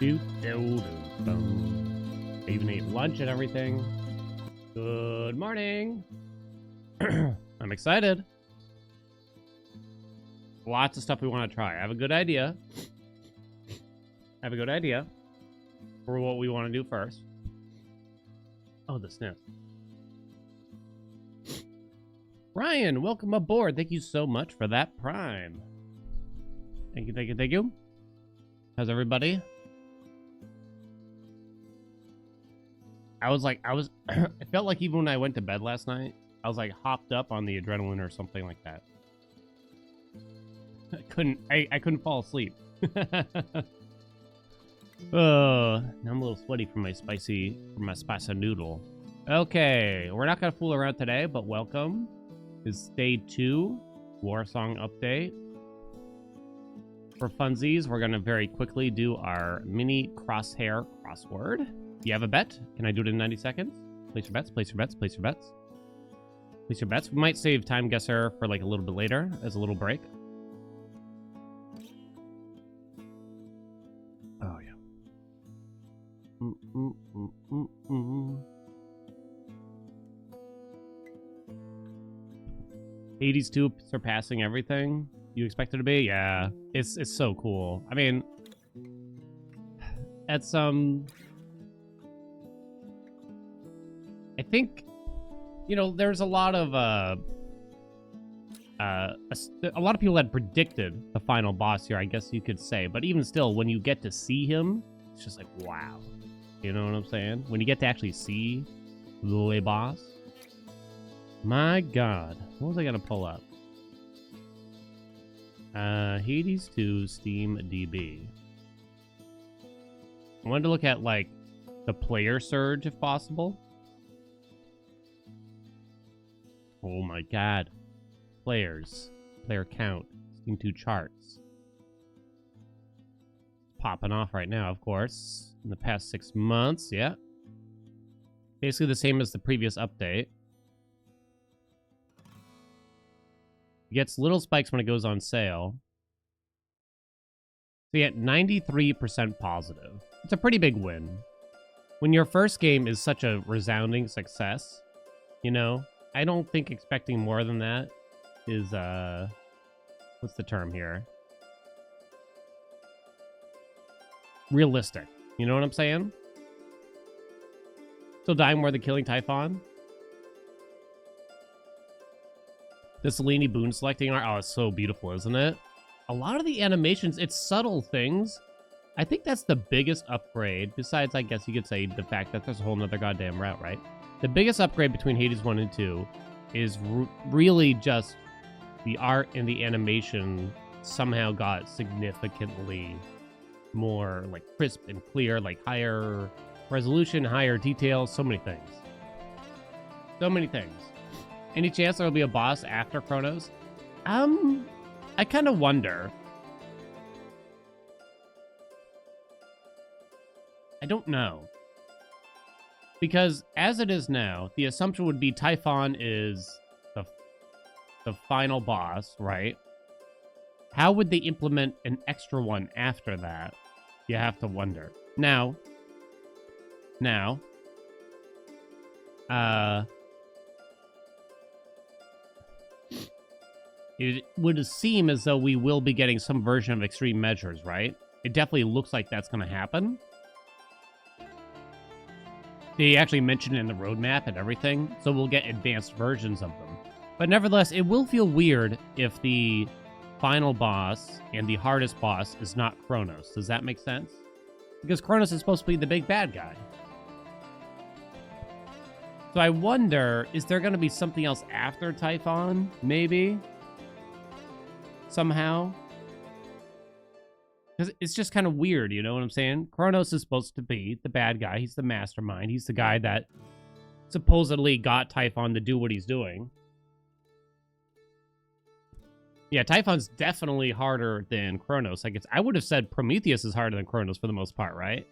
I even ate lunch and everything. Good morning. I'm excited. Lots of stuff we want to try. I have a good idea. For what we want to do first. Oh, the sniff. Ryan, welcome aboard. Thank you so much for that prime. Thank you. How's everybody? I felt like even when I went to bed last night, I was like hopped up on the adrenaline or something like that. I couldn't fall asleep. Now I'm a little sweaty from my spicy noodle. Okay, we're not gonna fool around today, but welcome. Is day 2, Warsong update. For funsies, we're gonna very quickly do our mini crosshair crossword. You have a bet? Can I do it in 90 seconds? Place your bets, place your bets, place your bets. Place your bets. We might save time guesser for like a little bit later as a little break. Oh, yeah. Hades 2 surpassing everything you expect it to be? Yeah. It's so cool. I mean, at some... I think, you know, there's a lot of people that predicted the final boss here, I guess you could say. But even still, when you get to see him, it's just like, wow. You know what I'm saying? When you get to actually see the boss. My God. What was I going to pull up? Hades 2 Steam DB. I wanted to look at, like, the player surge, if possible. Oh my God. Players. Player count. Steam 2 charts. Popping off right now, of course. In the past 6 months, yeah. Basically the same as the previous update. It gets little spikes when it goes on sale. So you get 93% positive. It's a pretty big win. When your first game is such a resounding success, you know, I don't think expecting more than that is, what's the term here? Realistic. You know what I'm saying? Still dying more than killing Typhon. The Selene boon selecting art. Oh, it's so beautiful, isn't it? A lot of the animations, it's subtle things. I think that's the biggest upgrade, besides, I guess you could say, the fact that there's a whole nother goddamn route, right? The biggest upgrade between Hades 1 and 2 is really just the art and the animation somehow got significantly more, like, crisp and clear, like, higher resolution, higher detail, so many things. So many things. Any chance there'll be a boss after Kronos? I kind of wonder. I don't know. Because as it is now, the assumption would be Typhon is the final boss, right? How would they implement an extra one after that? You have to wonder. Now, it would seem as though we will be getting some version of extreme measures, right? It definitely looks like that's going to happen. They actually mentioned it in the roadmap and everything, so we'll get advanced versions of them. But nevertheless, it will feel weird if the final boss and the hardest boss is not Kronos. Does that make sense? Because Kronos is supposed to be the big bad guy. So I wonder, is there going to be something else after Typhon? Maybe? Somehow? Because it's just kind of weird, you know what I'm saying? Kronos is supposed to be the bad guy. He's the mastermind. He's the guy that supposedly got Typhon to do what he's doing. Yeah, Typhon's definitely harder than Kronos. I would have said Prometheus is harder than Kronos for the most part, right?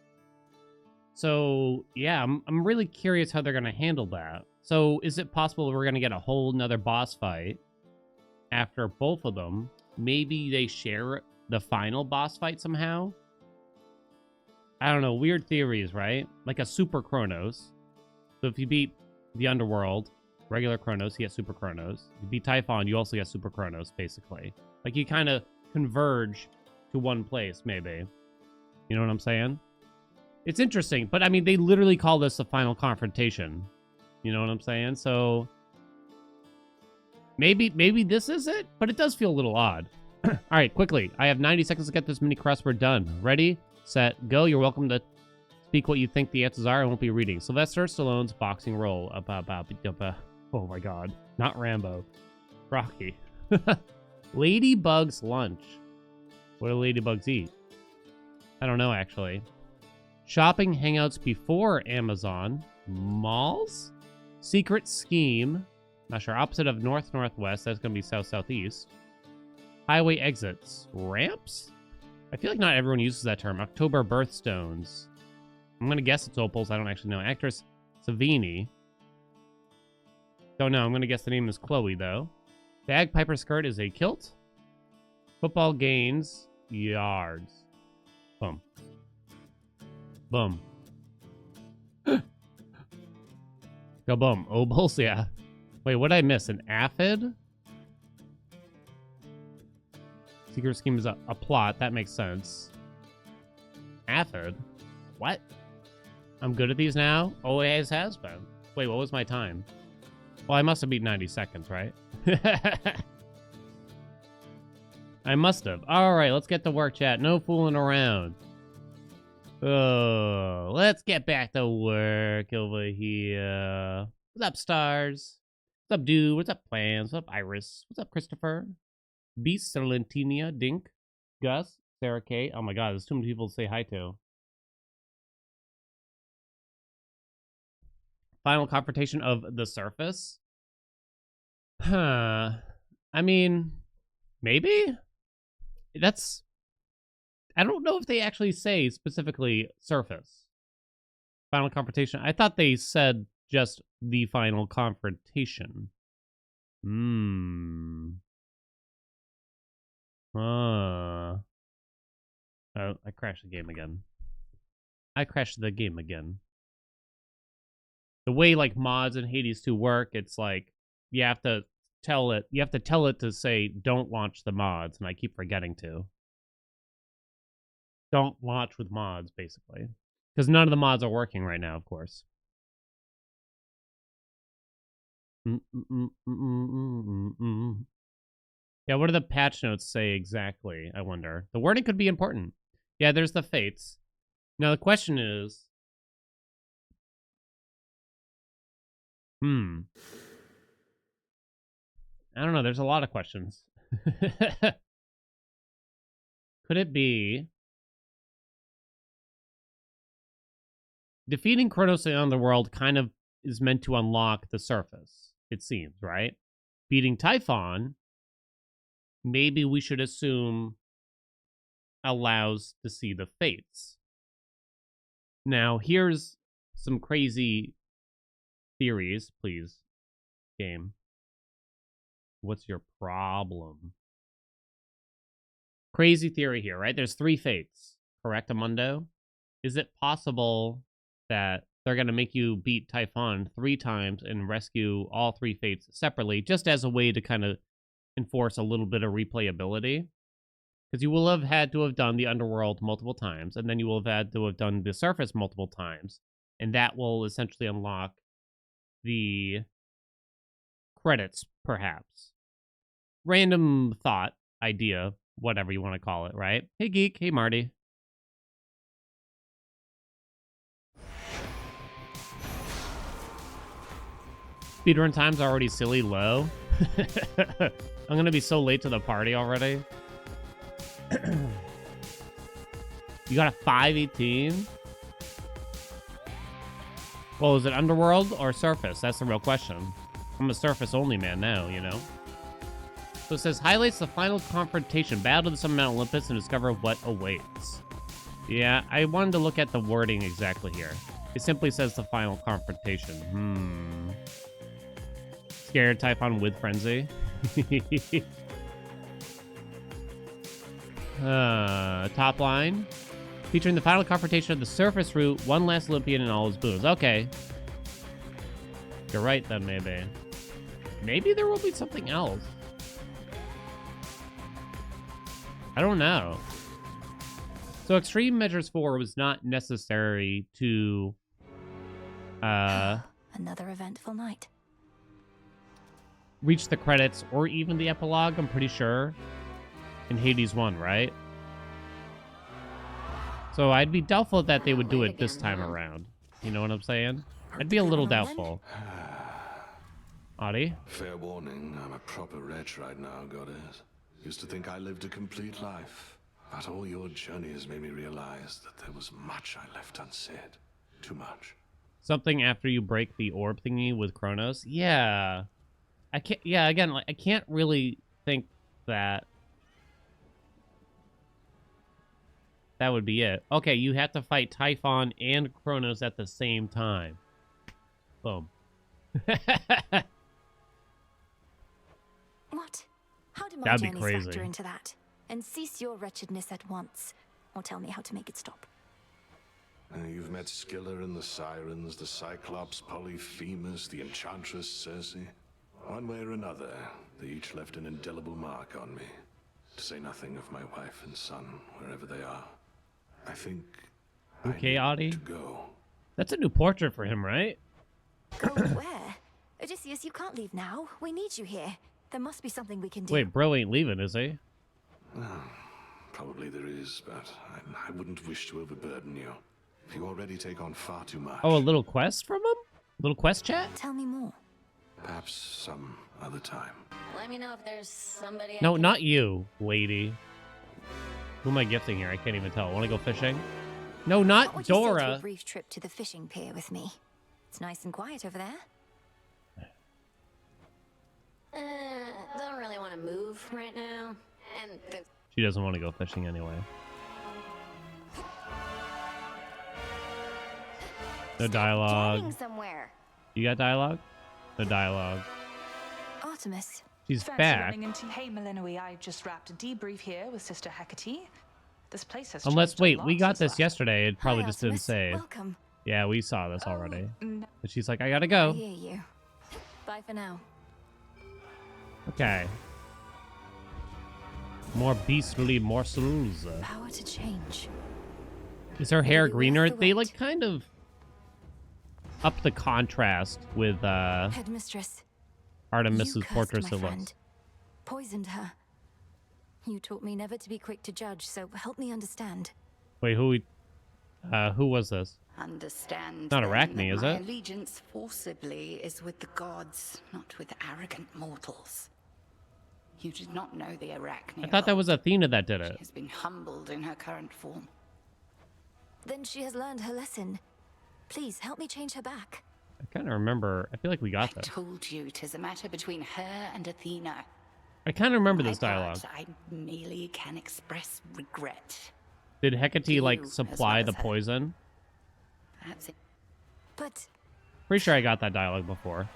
So, yeah, I'm really curious how they're going to handle that. So, is it possible we're going to get a whole nother boss fight after both of them? Maybe they share the final boss fight somehow? I don't know, weird theories, right? Like a super Chronos. So if you beat the Underworld, regular Chronos, you get super Chronos. If you beat Typhon, you also get super Chronos, basically. Like you kind of converge to one place, maybe. You know what I'm saying? It's interesting, but I mean, they literally call this the final confrontation. You know what I'm saying? So maybe this is it, but it does feel a little odd. All right, quickly. I have 90 seconds to get this mini crossword done. Ready, set, go. You're welcome to speak what you think the answers are. I won't be reading. Sylvester Stallone's boxing role. Oh my God. Not Rambo. Rocky. Ladybug's lunch. What do ladybugs eat? I don't know, actually. Shopping hangouts before Amazon. Malls? Secret scheme. Not sure. Opposite of north-northwest. That's going to be south-southeast. Highway exits. Ramps? I feel like not everyone uses that term. October birthstones. I'm going to guess it's opals. I don't actually know. Actress Savini. Don't know. I'm going to guess the name is Chloe, though. Bagpiper skirt is a kilt. Football gains. Yards. Boom. Boom. Go boom. Opals, yeah. Wait, what did I miss? An aphid? Secret scheme is a plot. That makes sense. Aphid? What? I'm good at these now? Always has been. Wait, what was my time? Well, I must have beat 90 seconds, right? I must have. All right, let's get to work, chat. No fooling around. Oh, let's get back to work over here. What's up, stars? What's up, dude? What's up, plans? What's up, Iris? What's up, Christopher? Beast, Serlentinia, Dink, Gus, Sarah K. Oh my God, there's too many people to say hi to. Final confrontation of the surface? Huh. I mean, maybe? That's... I don't know if they actually say specifically surface. Final confrontation. I thought they said just the final confrontation. Oh, I crashed the game again. The way like mods in Hades 2 work, it's like you have to tell it to say don't launch the mods, and I keep forgetting to. Don't launch with mods, basically. Because none of the mods are working right now, of course. Yeah, what do the patch notes say exactly, I wonder? The wording could be important. Yeah, there's the fates. Now, the question is... I don't know, there's a lot of questions. Could it be... Defeating Kronos on the world kind of is meant to unlock the surface, it seems, right? Beating Typhon, maybe we should assume, allows to see the fates. Now, here's some crazy theories, please, game. What's your problem? Crazy theory here, right? There's 3 fates, correct, Amundo? Is it possible that they're going to make you beat Typhon 3 times and rescue all 3 fates separately, just as a way to kind of enforce a little bit of replayability? Because you will have had to have done the Underworld multiple times, and then you will have had to have done the Surface multiple times, and that will essentially unlock the credits, perhaps. Random thought, idea, whatever you want to call it, right? Hey, Geek. Hey, Marty. Speedrun time's already silly low. I'm gonna be so late to the party already. You got a 518? Well, is it Underworld or Surface? That's the real question. I'm a Surface only man now, you know? So it says, highlights the final confrontation, battle to the Summon Mount Olympus, and discover what awaits. Yeah, I wanted to look at the wording exactly here. It simply says the final confrontation. Scared Typhon with Frenzy. Top line. Featuring the final confrontation of the surface route, one last Olympian and all his boons. Okay. You're right then, maybe. Maybe there will be something else. I don't know. So Extreme Measures 4 was not necessary to... Another eventful night. Reach the credits or even the epilogue, I'm pretty sure. In Hades 1, right? So I'd be doubtful that they would do it this time around. You know what I'm saying? I'd be a little doubtful. Audie? Fair warning, I'm a proper wretch right now, goddess. Used to think I lived a complete life. But all your journey has made me realize that there was much I left unsaid. Too much. Something after you break the orb thingy with Kronos? Yeah. I can't, yeah, again, like, I can't really think that that would be it. Okay, you have to fight Typhon and Kronos at the same time. Boom. What? How do my That'd be journeys crazy. factor into that? And cease your wretchedness at once, or tell me how to make it stop. You've met Scylla and the Sirens, the Cyclops, Polyphemus, the Enchantress, Circe. One way or another, they each left an indelible mark on me. To say nothing of my wife and son, wherever they are. I think Okay, I Audie. need to go. That's a new portrait for him, right? Go where? Odysseus, you can't leave now. We need you here. There must be something we can do. Wait, bro ain't leaving, is he? Probably there is, but I wouldn't wish to overburden you. You already take on far too much. Oh, a little quest from him? Little quest chat? Tell me more. Perhaps some other time. Let me know if there's somebody. No, not you, lady. Who am I gifting here? I can't even tell. Want to go fishing? No, What not would you say to Dora. a brief trip to the fishing pier with me? It's nice and quiet over there. Don't really want to move right now. And She doesn't want to go fishing anyway. No dialogue. Getting somewhere. You got dialogue? No dialogue. Artemis. She's Fancy back. running into. Hey, Melinoe, I just wrapped a debrief here with Sister Hecate. This place has Unless, changed a wait, lot we got since this last- yesterday. It probably Hi, just didn't Artemis. save. Welcome. Yeah, we saw this already. No. But she's like, I gotta I go. hear you. Bye for now. Okay. More beastly morsels. Power to change. Is her hair Maybe worth greener? the They wait. like kind of up the contrast with Headmistress. Artemis's You cursed portrait. my It looks. friend. Poisoned her. You taught me never to be quick to judge, so help me understand. Wait, who was this? Understand. Not then, Arachne, that is my it? allegiance forcibly is with the gods, not with arrogant mortals. You did not know the Arachne. I thought that was Athena that did She it. has been humbled in her current form. Then she has learned her lesson. Please help me change her back. I kind of remember. I feel like we got I this. told you 'tis a matter between her and Athena. I kind of remember My this dialogue. part, I merely can express regret. Did Hecate You like as supply well the as her. poison? That's it. But Pretty sure I got that dialogue before.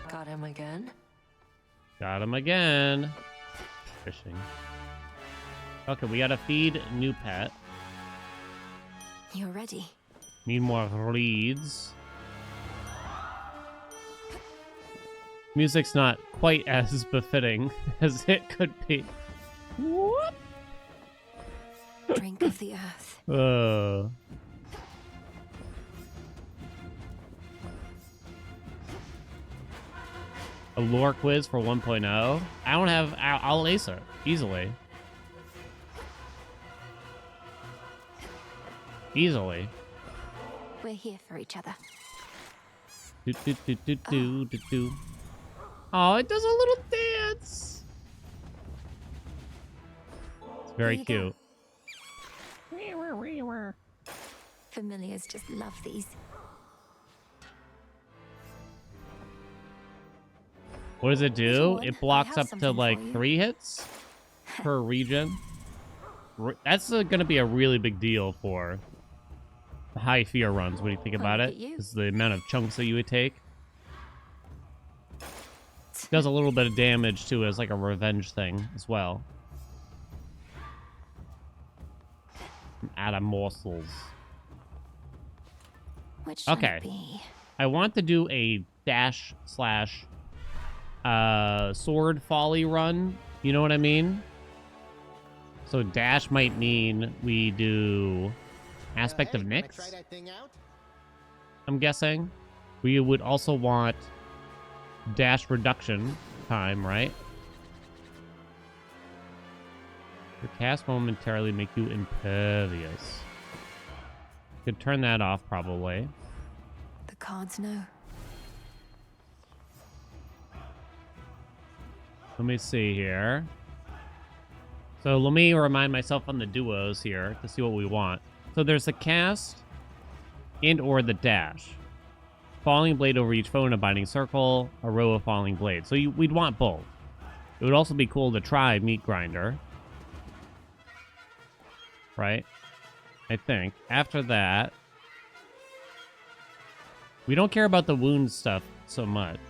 got him again. Got him again. Fishing. Okay, we gotta feed new pet. you're ready. Need more reeds. Music's not quite as befitting as it could be. Whoop. Drink of the earth. A lore quiz for 1.0. I don't have. I'll ace it easily. Easily. We're here for each other. Do, do, do, do, do, do, do. Oh, it does a little dance. It's very There you cute. Familiars just love these. What does it do? Little one, It I blocks have up to something like for you. 3 hits per region. That's going to be a really big deal for the high fear runs when you think about look it. at you. Is the amount of chunks that you would take. Does a little bit of damage too as like a revenge thing as well. I'm out of morsels. Which shall Okay. it be? I want to do a dash slash sword folly run. You know what I mean? So dash might mean we do aspect of Nyx. Try that thing out? I'm guessing. We would also want dash reduction time, right? Your cast momentarily make you impervious. Could turn that off probably. The cards know. Let me see here. So let me remind myself on the duos here to see what we want. So there's the cast and or the dash. Falling blade over each foe in a binding circle, a row of falling blades. So we'd want both. It would also be cool to try meat grinder. Right? I think. After that, we don't care about the wound stuff so much.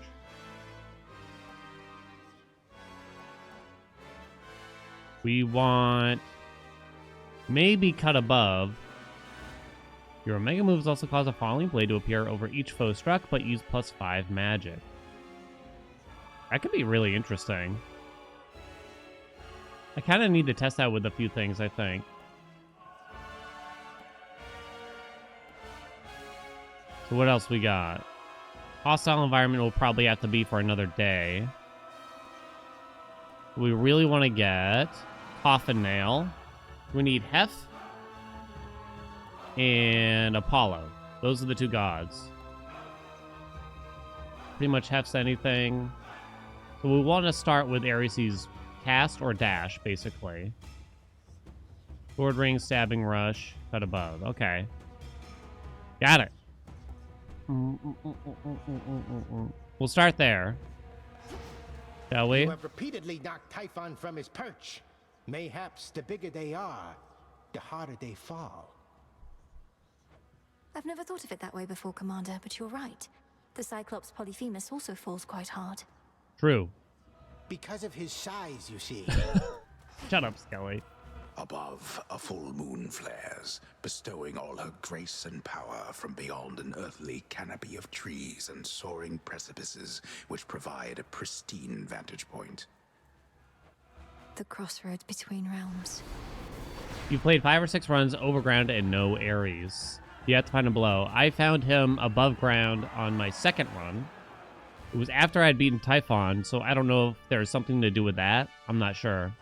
We want maybe cut above. Your Omega moves also cause a falling blade to appear over each foe struck, but use +5 magic. That could be really interesting. I kind of need to test that with a few things, I think. So what else we got? Hostile environment will probably have to be for another day. We really want to get Coffin Nail. We need Hef and Apollo. Those are the two gods. Pretty much Hef's anything. So we want to start with Eris' cast or dash, basically. Sword ring, stabbing rush, cut above. Okay. Got it. We'll start there. Shall we? You have repeatedly knocked Typhon from his perch. Mayhaps the bigger they are, the harder they fall. I've never thought of it that way before, Commander, but you're right. The Cyclops Polyphemus also falls quite hard. True. Because of his size, you see. Shut up, Skelly. Above, a full moon flares, bestowing all her grace and power from beyond an earthly canopy of trees and soaring precipices which provide a pristine vantage point. The crossroads between realms. You played 5 or 6 runs overground and no Ares. You have to find him below. I found him above ground on my second run. It was after I'd beaten Typhon, so I don't know if there's something to do with that. I'm not sure.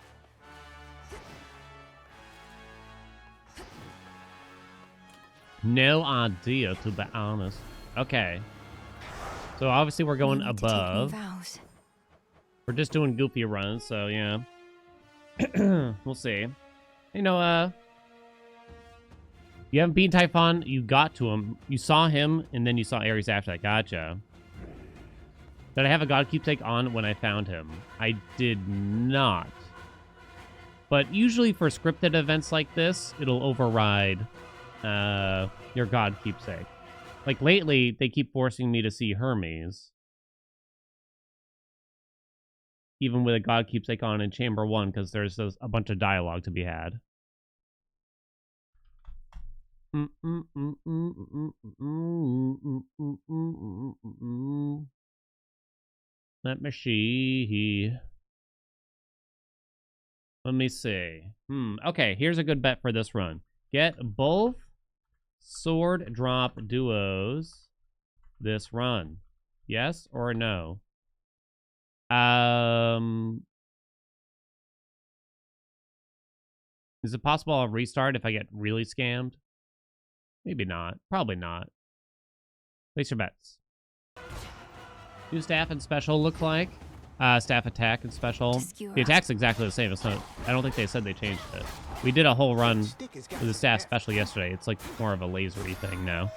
No idea, to be honest. Okay. So obviously we're going We need to take new above. vows. We're just doing goofy runs, so yeah. We'll see. You know, you haven't beaten Typhon, you got to him. You saw him, and then you saw Ares after that. Gotcha. Did I have a god keepsake on when I found him? I did not. But usually for scripted events like this, it'll override your god keepsake. Like lately, they keep forcing me to see Hermes. Even with a god keepsake on in Chamber 1, because there's a bunch of dialogue to be had. Let me see. Let me see. Okay, here's a good bet for this run. Get both sword drop duos this run. Yes or no? Is it possible I'll restart if I get really scammed? Maybe not. Probably not. Place your bets. New staff and special look like. Staff attack and special. The attack's exactly the same. It's not, I don't think they said they changed it. We did a whole run with the staff special yesterday. It's like more of a lasery thing now.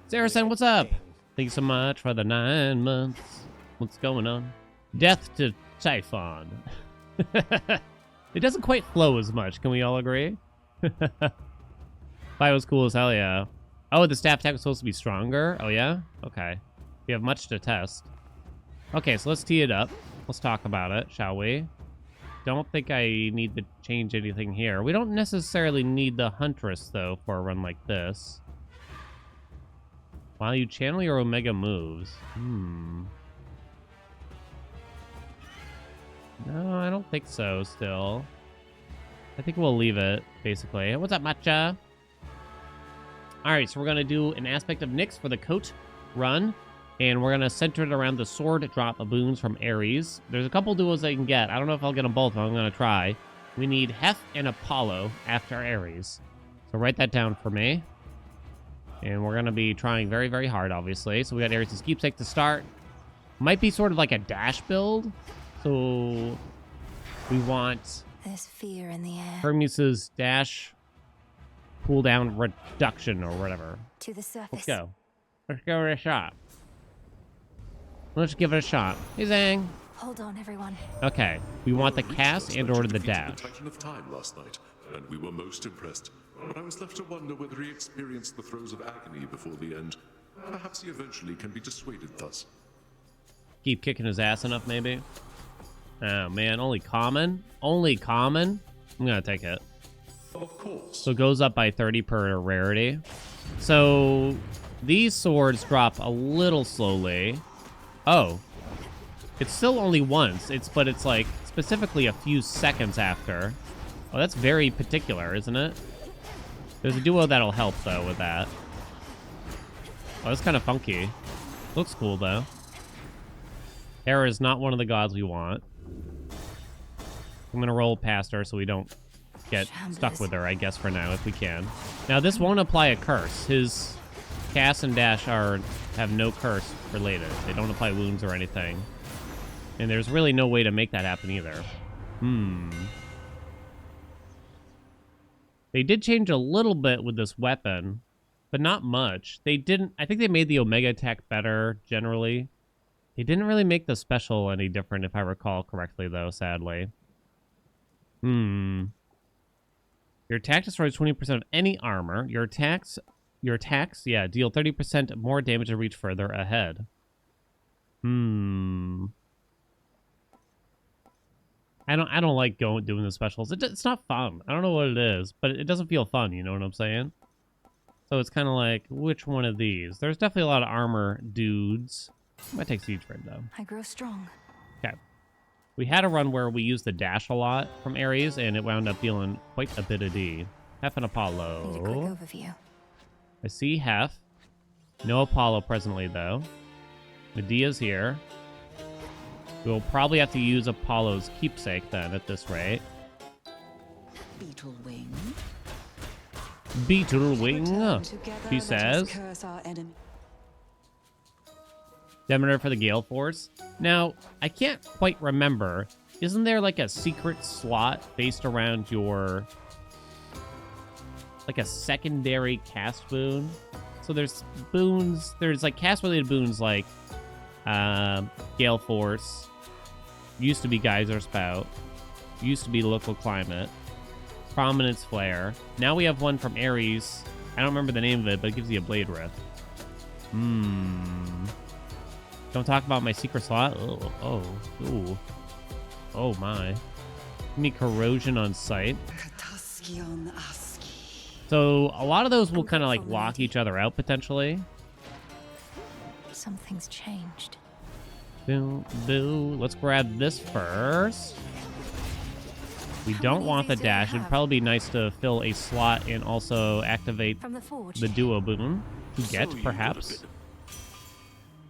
Saracen, what's up? Thank you so much for the 9 months. What's going on? Death to Typhon. It doesn't quite flow as much. Can we all agree? Fight was cool as hell, yeah. Oh, the staff attack was supposed to be stronger? Oh, yeah? Okay. We have much to test. Okay, so let's tee it up. Let's talk about it, shall we? don't think I need to change anything here. We don't necessarily need the Huntress, though, for a run like this. While you channel your Omega moves. No, I don't think so, still. I think we'll leave it, basically. What's up, Matcha? Alright, so we're going to do an aspect of Nyx for the coat run. And we're going to center it around the sword drop of boons from Ares. There's a couple duos I can get. I don't know if I'll get them both, but I'm going to try. We need Hef and Apollo after Ares. So write that down for me. And we're going to be trying very, very hard, obviously. So we got Ares' keepsake to start. Might be sort of like a dash build. So we want There's fear in the air. Hermes' dash cooldown reduction or whatever. To the surface. Let's go. Let's give it a shot. Let's give it a shot. Hey, Zang. Hold on, everyone. Okay, we want the cast and or the dash. The Titan of Time last night, and we were most impressed. But I was left to wonder whether he experienced the throes of agony before the end. Perhaps he eventually can be dissuaded thus. Keep kicking his ass enough, maybe. Oh man, only common? Only common? I'm gonna take it. Of course. So it goes up by 30 per rarity. So these swords drop a little slowly. Oh, it's still only once. But it's like specifically a few seconds after. Oh, that's very particular, isn't it? There's a duo that'll help though with that. Oh, that's kind of funky. Looks cool though. Hera is not one of the gods we want. I'm gonna roll past her so we don't get stuck with her, I guess, for now if we can. Now this won't apply a curse. His cast and dash have no curse related. They don't apply wounds or anything. And there's really no way to make that happen either. They did change a little bit with this weapon, but not much. They didn't... I think they made the Omega attack better, generally. They didn't really make the special any different, if I recall correctly, though, sadly. Your attack destroys 20% of any armor. Your attacks, yeah, deal 30% more damage and reach further ahead. I don't like doing the specials. It's not fun. I don't know what it is, but it doesn't feel fun, you know what I'm saying? So it's kind of like, which one of these? There's definitely a lot of armor dudes. Might take Siege Raid, though. I grow strong. Okay. We had a run where we used the dash a lot from Ares, and it wound up dealing quite a bit of D. Hef and Need a quick Apollo. overview. I see Hef. No Apollo presently, though. Medea's here. We'll probably have to use Apollo's keepsake, then, at this rate. Beetle wing. Beetle wing, she says. Demeter for the Gale Force. Now, I can't quite remember. Isn't there like a secret slot based around your... like a secondary cast boon? So there's boons... There's like cast-related boons like Gale Force. Used to be Geyser Spout. Used to be Local Climate. Prominence Flare. Now we have one from Ares. I don't remember the name of it, but it gives you a Blade Rift. Don't talk about my secret slot. Oh my. Give me Corrosion on Sight. So a lot of those will kind of like lock each other out potentially. Something's changed. Boo, boo. Let's grab this first. We don't want the dash. It'd probably be nice to fill a slot and also activate From the forge. the duo boon to get, perhaps.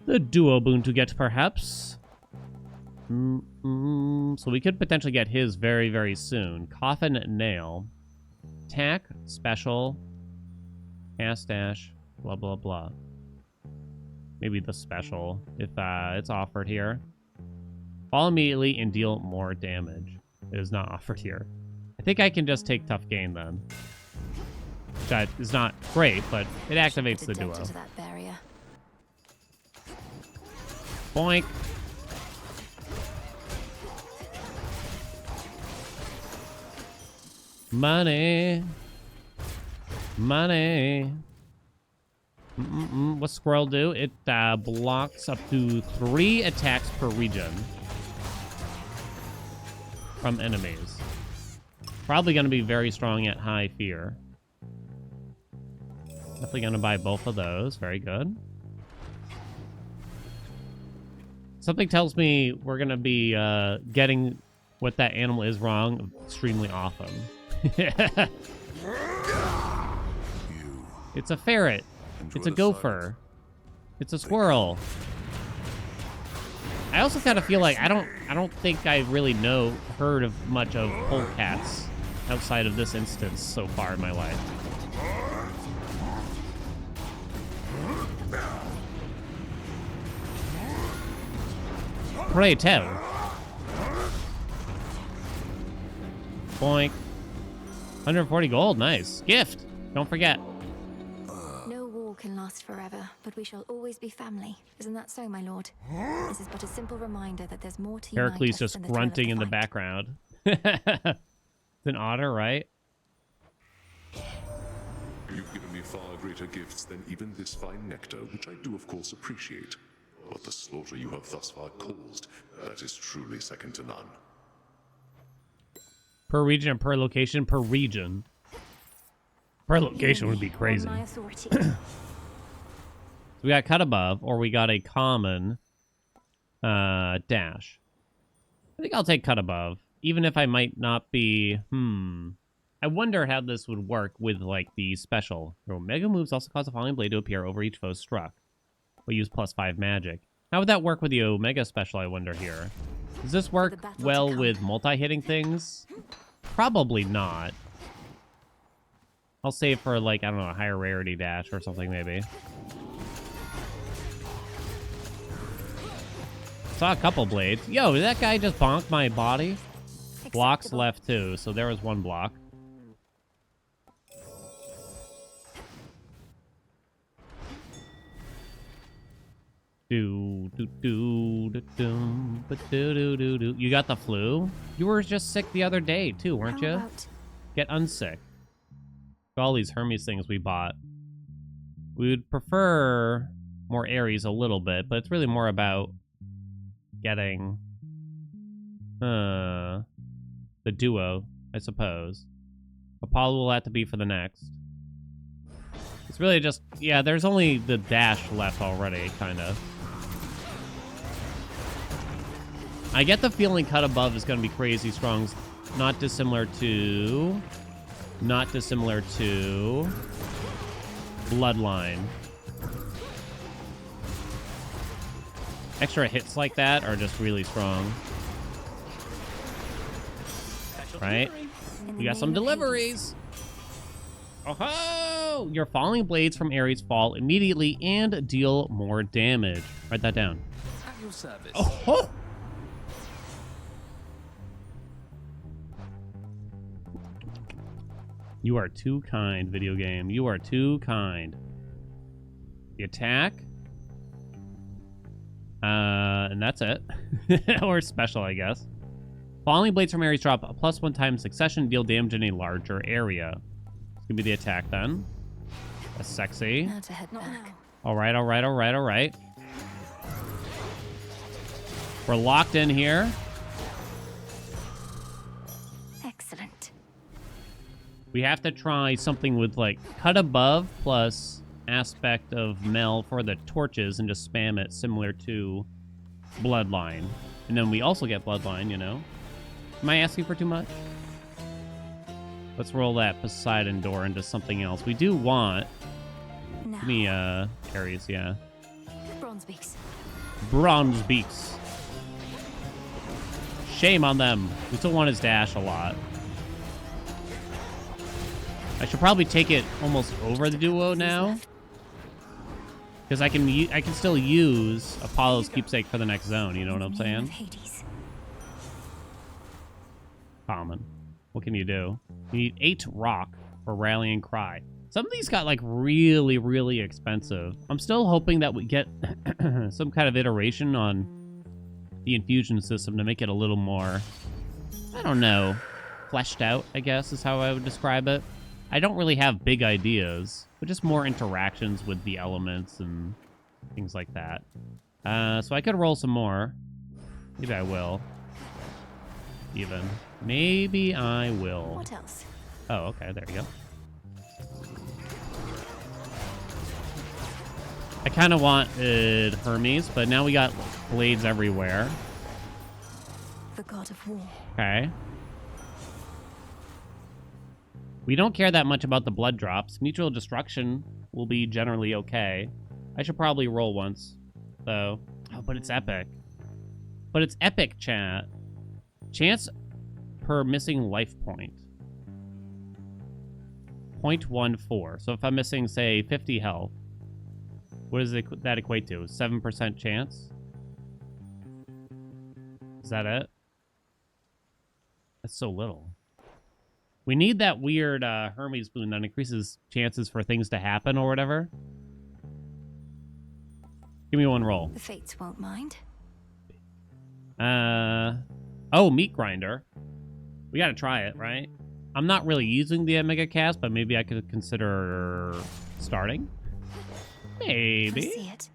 The duo boon to get, perhaps. So we could potentially get his very, very soon. Coffin Nail. Attack, special, cast dash, blah, blah, blah. Maybe the special, if it's offered here. Fall immediately and deal more damage. It is not offered here. I think I can just take Tough Gain then. That is not great, but it activates the duo. To that barrier. Boink. Money. Money. What's Squirrel do? It blocks up to 3 attacks per region. from enemies. Probably going to be very strong at high fear. Definitely going to buy both of those. Very good. Something tells me we're going to be getting what that animal is wrong extremely often. It's a ferret. It's a gopher. It's a squirrel. I also kind of feel like I don't think I really heard of much of polecats outside of this instance so far in my life. Pray tell. Boink. 140 gold, nice. Gift. Don't forget. No war can last forever, but we shall always be family. Isn't that so, my lord? This is but a simple reminder that there's more to unite Heracles us just than the thrill of grunting in the fight. background. It's an otter, right? You've given me far greater gifts than even this fine nectar, which I do of course appreciate. But the slaughter you have thus far caused, that is truly second to none. Per region or per location? Per region. Per location would be crazy. On my authority. We got cut above, or we got a common dash. I think I'll take cut above, even if I might not be... I wonder how this would work with, like, the special. Your Omega moves also cause a falling blade to appear over each foe struck. We'll use +5 magic. How would that work with the Omega special, I wonder here? Does this work well with multi-hitting things? Probably not. I'll save for, like, I don't know, a higher rarity dash or something, maybe. Saw a couple blades. Yo, did that guy just bonk my body? Blocks left, too, so there was one block. You got the flu? You were just sick the other day, too, weren't you? Get unsick. All these Hermes things we bought. We would prefer more Ares a little bit, but it's really more about getting the duo, I suppose. Apollo will have to be for the next. It's really just, yeah, there's only the dash left already, kind of. I get the feeling cut above is going to be crazy strong, not dissimilar to Bloodline. Extra hits like that are just really strong. Right? We got some deliveries. Oh-ho! Your falling blades from Ares fall immediately and deal more damage. Write that down. At your service. Oh-ho! You are too kind, video game. You are too kind. The attack. And that's it. Or special, I guess. Falling blades from Ares drop a +1 time succession, deal damage in a larger area. It's gonna be the attack then. That's sexy. Now to head back. Alright, alright, alright, alright. We're locked in here. Excellent. We have to try something with, like, cut above plus aspect of Mel for the torches and just spam it similar to Bloodline. And then we also get Bloodline, you know? Am I asking for too much? Let's roll that Poseidon door into something else. We do want... Now. Give me, Ares, yeah. Bronze beaks. Bronze beaks. Shame on them. We still want his dash a lot. I should probably take it almost over the duo now. Because I can still use Apollo's keepsake for the next zone, you know what I'm saying? Common. What can you do? You need 8 rock for Rallying Cry. Some of these got, like, really, really expensive. I'm still hoping that we get some kind of iteration on the infusion system to make it a little more, I don't know, fleshed out, I guess is how I would describe it. I don't really have big ideas, but just more interactions with the elements and things like that. So I could roll some more. Maybe I will. even. Maybe I will. What else? Oh, okay, there you go. I kind of wanted Hermes, but now we got blades everywhere. The god of war. Okay. We don't care that much about the blood drops. Mutual destruction will be generally okay. I should probably roll once, though. Oh, but it's epic. But it's epic, chat. Chance per missing life point. 0.14. So if I'm missing, say, 50 health, what does that equate to? 7% chance? Is that it? That's so little. We need that weird Hermes boon that increases chances for things to happen or whatever. Give me one roll. The fates won't mind. Oh, meat grinder. We gotta try it, right? I'm not really using the Omega cast, but maybe I could consider starting. Maybe. I see it.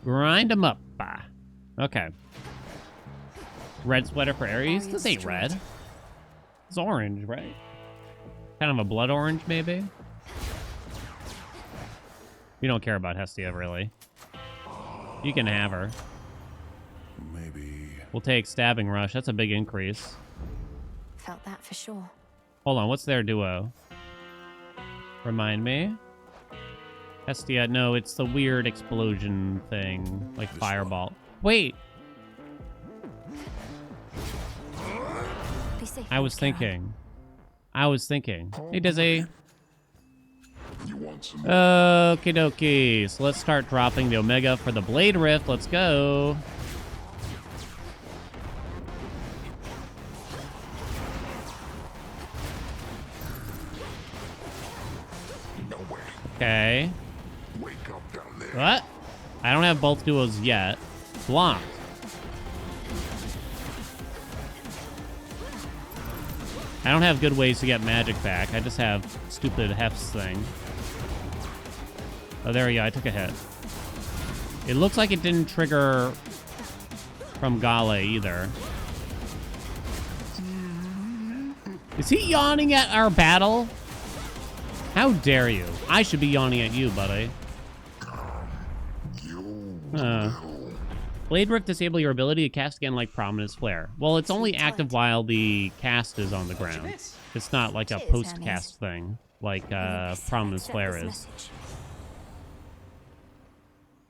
Grind them up. Okay. Red sweater for Ares. This ain't red. It's orange, right? Kind of a blood orange, maybe? We don't care about Hestia, really. You can have her. Maybe. We'll take Stabbing Rush. That's a big increase. Felt that for sure. Hold on, what's their duo? Remind me? Hestia, no, it's the weird explosion thing. Like Fireball. Wait! Be safe, I was thinking. Hey, Dizzy. Okie dokie. So let's start dropping the Omega for the Blade Rift. Let's go. Okay. What? I don't have both duos yet. Blocked. I don't have good ways to get magic back. I just have stupid Hef's thing. Oh, there we go. I took a hit. It looks like it didn't trigger from Gale either. Is he yawning at our battle? How dare you? I should be yawning at you, buddy. Blade Rift disable your ability to cast again like Prominence Flare. Well, it's only active while the cast is on the ground. It's not like a post-cast thing like Prominence Flare is.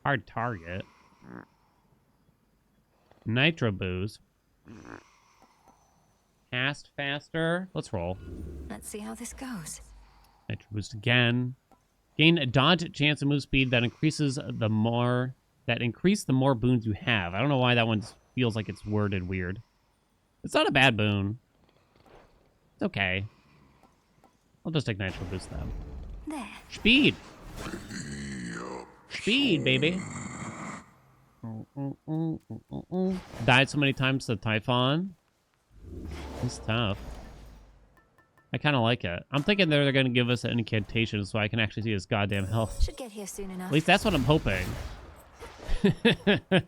Hard target. Nitro boost. Cast faster. Let's roll. Let's see how this goes. Nitro boost again. Gain a dodge chance and move speed that increases the more boons you have. I don't know why that one feels like it's worded weird. It's not a bad boon. It's okay. I'll just take nitro boost then. There. Speed. Speed, baby. Died so many times to Typhon. It's tough. I kind of like it. I'm thinking they're going to give us an incantation so I can actually see his goddamn health. Should get here soon enough. At least that's what I'm hoping. Oh,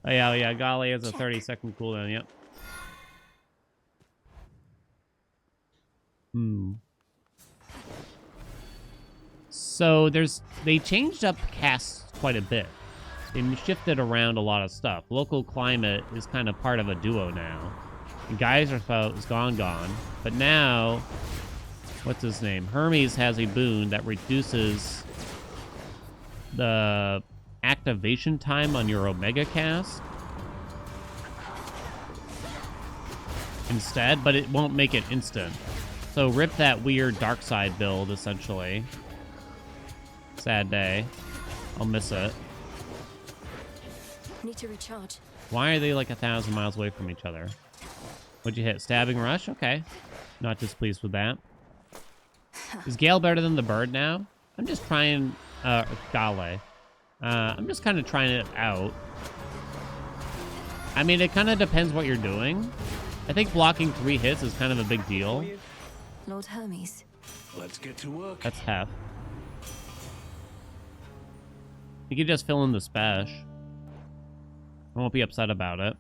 yeah, Gale has a 30-second cooldown, yep. So they changed up casts quite a bit. They shifted around a lot of stuff. Local climate is kind of part of a duo now. And Geyser Spout is gone. But now, what's his name? Hermes has a boon that reduces the activation time on your Omega cast instead, but it won't make it instant. So rip that weird dark side build, essentially. Sad day. I'll miss it. Need to recharge. Why are they like 1,000 miles away from each other? What'd you hit? Stabbing Rush? Okay. Not displeased with that. Is Gale better than the bird now? I'm just trying... Gale. I'm just kind of trying it out. I mean, it kind of depends what you're doing. I think blocking 3 hits is kind of a big deal. Lord Hermes. Let's get to work. That's Hef. You could just fill in the spash. I won't be upset about it.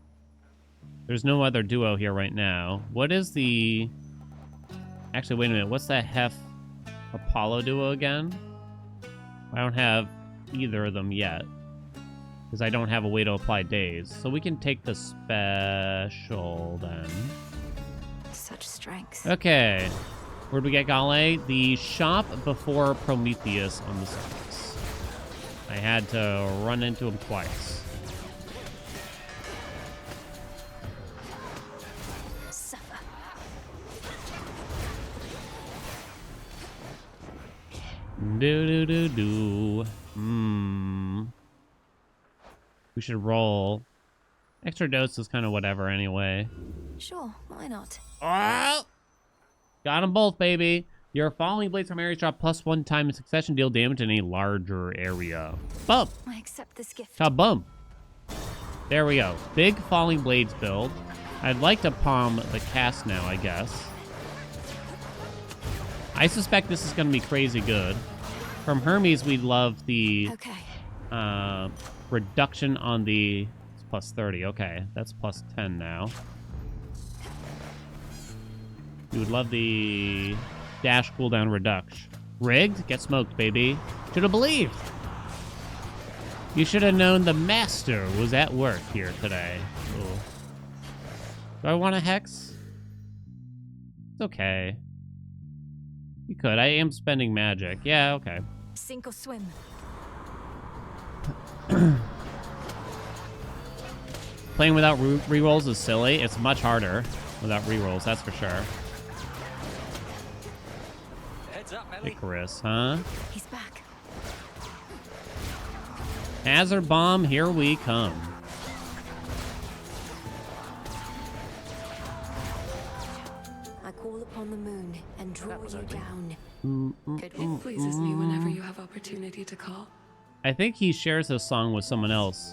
There's no other duo here right now. What is the... Actually, wait a minute. What's that Hef Apollo duo again? I don't have either of them yet. Because I don't have a way to apply days. So we can take the special then. Such strength. Okay. Where'd we get Gale? The shop before Prometheus on the surface. I had to run into him twice. Do. We should roll. Extra dose is kind of whatever anyway. Sure, why not? Oh! Got them both, baby. Your falling blades from Eris drop +1 time in succession, deal damage in a larger area. Bump! I accept this gift. Kabum! There we go. Big falling blades build. I'd like to palm the cast now, I guess. I suspect this is going to be crazy good. From Hermes, we love the reduction on the... It's +30. Okay, that's +10 now. You would love the dash cooldown reduction. Rigged? Get smoked, baby. Should have believed. You should have known the master was at work here today. Ooh. Do I want a hex? It's okay. You could. I am spending magic. Yeah, okay. Sink or swim. Playing without rerolls is silly. It's much harder without rerolls, that's for sure. Heads up, Melly. Icarus, huh? He's back. Hazard bomb, here we come. I call upon the moon and draw you down. It pleases me whenever you have opportunity to call. I think he shares this song with someone else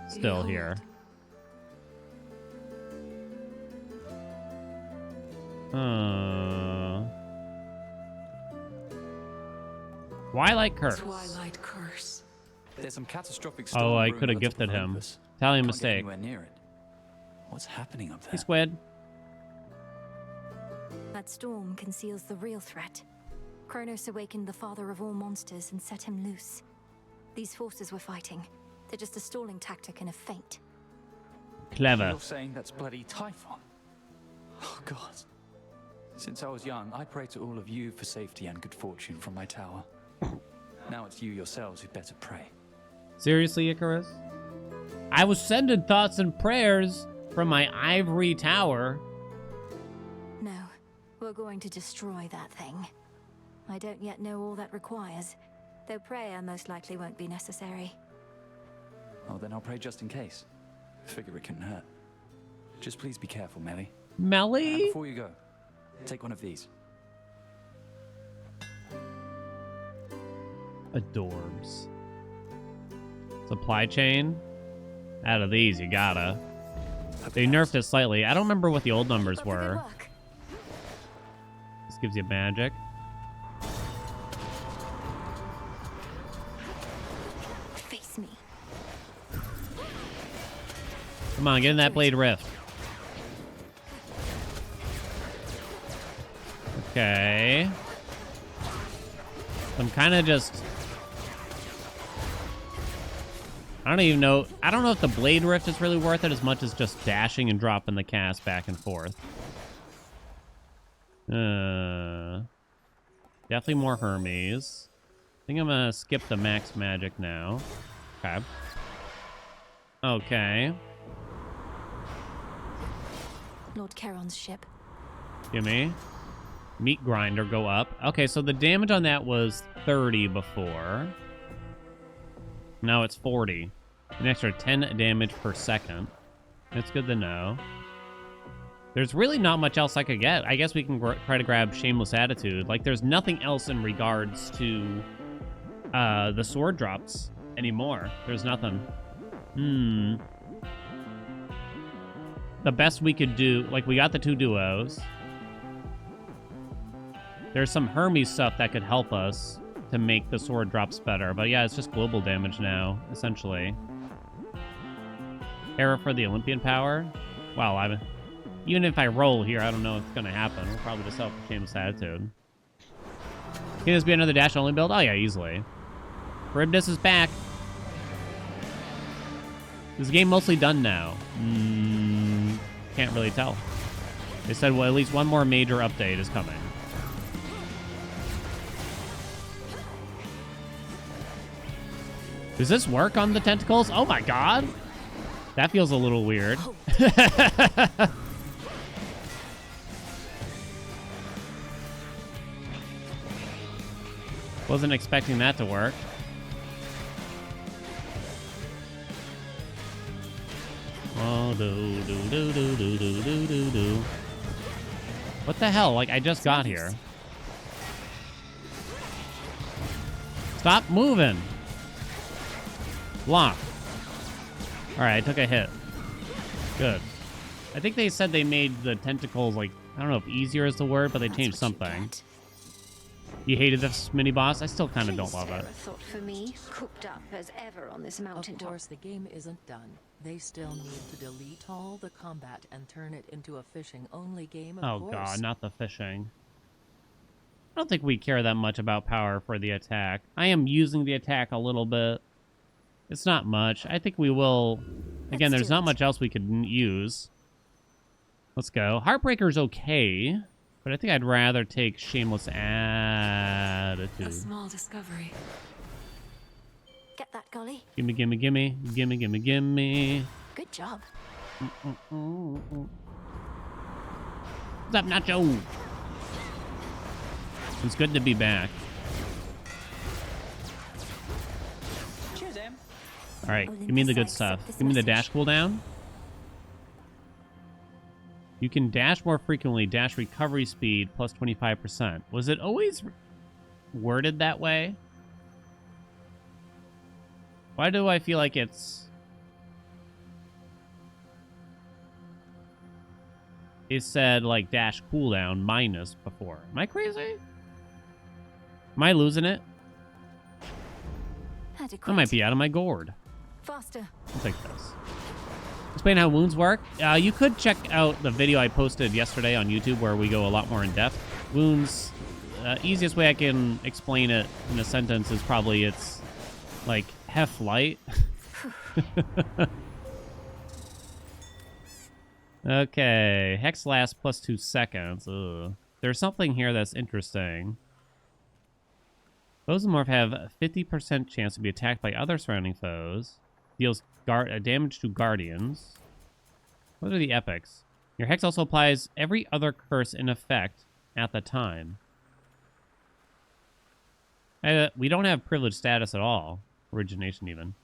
still here. Twilight Curse. Twilight Curse. There's some catastrophic Oh, I could have gifted him. Italian mistake. Near it. What's happening up there? Hey, Squid. That storm conceals the real threat. Kronos awakened the father of all monsters and set him loose. These forces we're fighting, they're just a stalling tactic and a feint. Clever. You're saying that's bloody Typhon? Oh, God. Since I was young, I pray to all of you for safety and good fortune from my tower. Now it's you yourselves who better pray. Seriously, Icarus? I was sending thoughts and prayers from my ivory tower. No, we're going to destroy that thing. I don't yet know all that requires, though prayer most likely won't be necessary. Oh, then I'll pray just in case. Figure it couldn't hurt. Just please be careful, Melly. Melly? And before you go, take one of these. Adorbs. Supply chain? Out of these, you gotta. They nerfed it slightly. I don't remember what the old numbers were. This gives you magic. Face me. Come on, get in that blade rift. Okay. I'm kind of just... I don't even know. I don't know if the blade rift is really worth it as much as just dashing and dropping the cast back and forth. Definitely more Hermes. I think I'm gonna skip the max magic now. Okay. Okay. Lord Charon's ship. Gimme. Meat grinder go up. Okay, so the damage on that was 30 before. Now it's 40. An extra 10 damage per second. That's good to know. There's really not much else I could get. I guess we can try to grab Shameless Attitude. Like, there's nothing else in regards to the sword drops anymore. There's nothing. The best we could do... Like, we got the 2 duos. There's some Hermes stuff that could help us to make the sword drops better. But yeah, it's just global damage now, essentially. Era for the Olympian power. Well, even if I roll here, I don't know what's going to happen. We'll probably just help with Shameless Attitude. Can this be another dash-only build? Oh, yeah, easily. Charybdis is back. Is the game mostly done now? Can't really tell. They said, well, at least one more major update is coming. Does this work on the tentacles? Oh my god! That feels a little weird. Wasn't expecting that to work. Oh, do. What the hell? Like, I just got here. Stop moving. Block. Alright, I took a hit. Good. I think they said they made the tentacles, like, I don't know if easier is the word, but they changed something. You hated this mini-boss? I still kind of don't love it. Thought for me, cooked up as ever on this mountain. Of course, the game isn't done. They still need to delete all the combat and turn it into a fishing-only game, of course. Oh god, not the fishing. I don't think we care that much about power for the attack. I am using the attack a little bit. It's not much. I think we will... Again, there's not much else we could use. Let's go. Heartbreaker's okay, but I think I'd rather take Shameless Attitude. A small discovery. Get that, Golly. Gimme, gimme, gimme. Gimme, gimme, gimme. Good job. What's up, Nacho? It's good to be back. Cheers, Em. All right, give me the good stuff. Give me the dash cooldown. You can dash more frequently. Dash recovery speed plus 25%. Was it always worded that way? Why do I feel like it's... It said, like, dash cooldown minus before. Am I crazy? Am I losing it? I might be out of my gourd. Faster. I'll take this. Explain how wounds work. You could check out the video I posted yesterday on YouTube where we go a lot more in depth. Wounds, easiest way I can explain it in a sentence is probably it's like hef light. Okay, hex lasts plus 2 seconds. Ugh. There's something here that's interesting. Foes and Morph have a 50% chance to be attacked by other surrounding foes. Deals damage to guardians. What are the epics? Your hex also applies every other curse in effect at the time. We don't have privileged status at all. Origination even.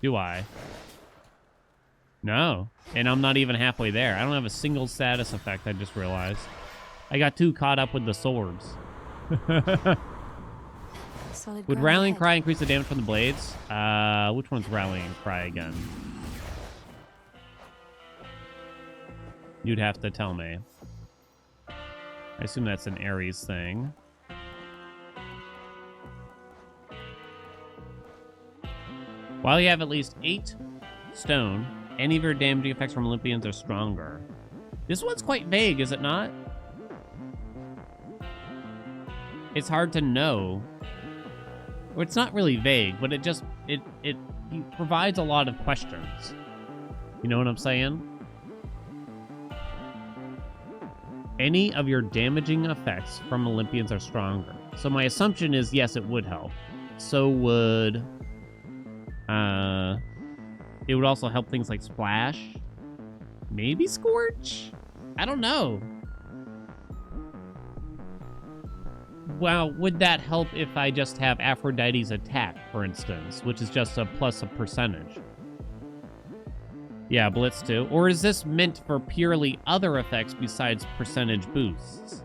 Do I? No. And I'm not even halfway there. I don't have a single status effect, I just realized. I got too caught up with the swords. Would Rallying Cry increase the damage from the blades? Which one's Rallying Cry again? You'd have to tell me. I assume that's an Ares thing. While you have at least 8 stone, any of your damaging effects from Olympians are stronger. This one's quite vague, is it not? It's hard to know. Well, it's not really vague, but it provides a lot of questions. You know what I'm saying? Any of your damaging effects from Olympians are stronger. So my assumption is, yes, it would help. So would... it would also help things like Splash. Maybe Scorch? I don't know. Well, would that help if I just have Aphrodite's attack, for instance, which is just a plus a percentage? Yeah, Blitz too. Or is this meant for purely other effects besides percentage boosts?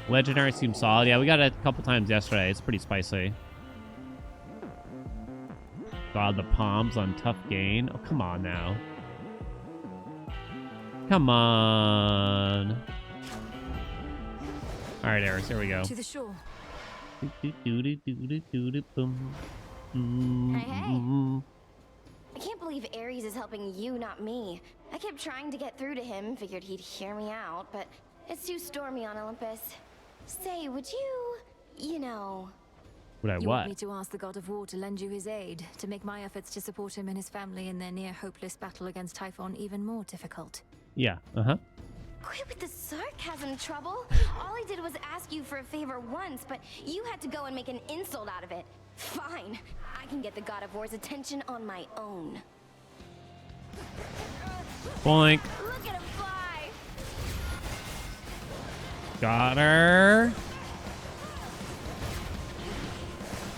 Legendary seems solid. Yeah, we got it a couple times yesterday. It's pretty spicy. God, the palms on tough gain. Oh, come on now. Come on. All right, Eris, here we go. To the shore. Mm-hmm. I can't believe Ares is helping you, not me. I kept trying to get through to him, figured he'd hear me out, but it's too stormy on Olympus. Say, would you know... Would I You what? want me to ask the god of war to lend you his aid, to make my efforts to support him and his family in their near-hopeless battle against Typhon even more difficult? Yeah, uh-huh. Quit with the sarcasm, Trouble. All I did was ask you for a favor once, but you had to go and make an insult out of it. Fine. I can get the god of war's attention on my own. Boink. Look at him fly! Got her.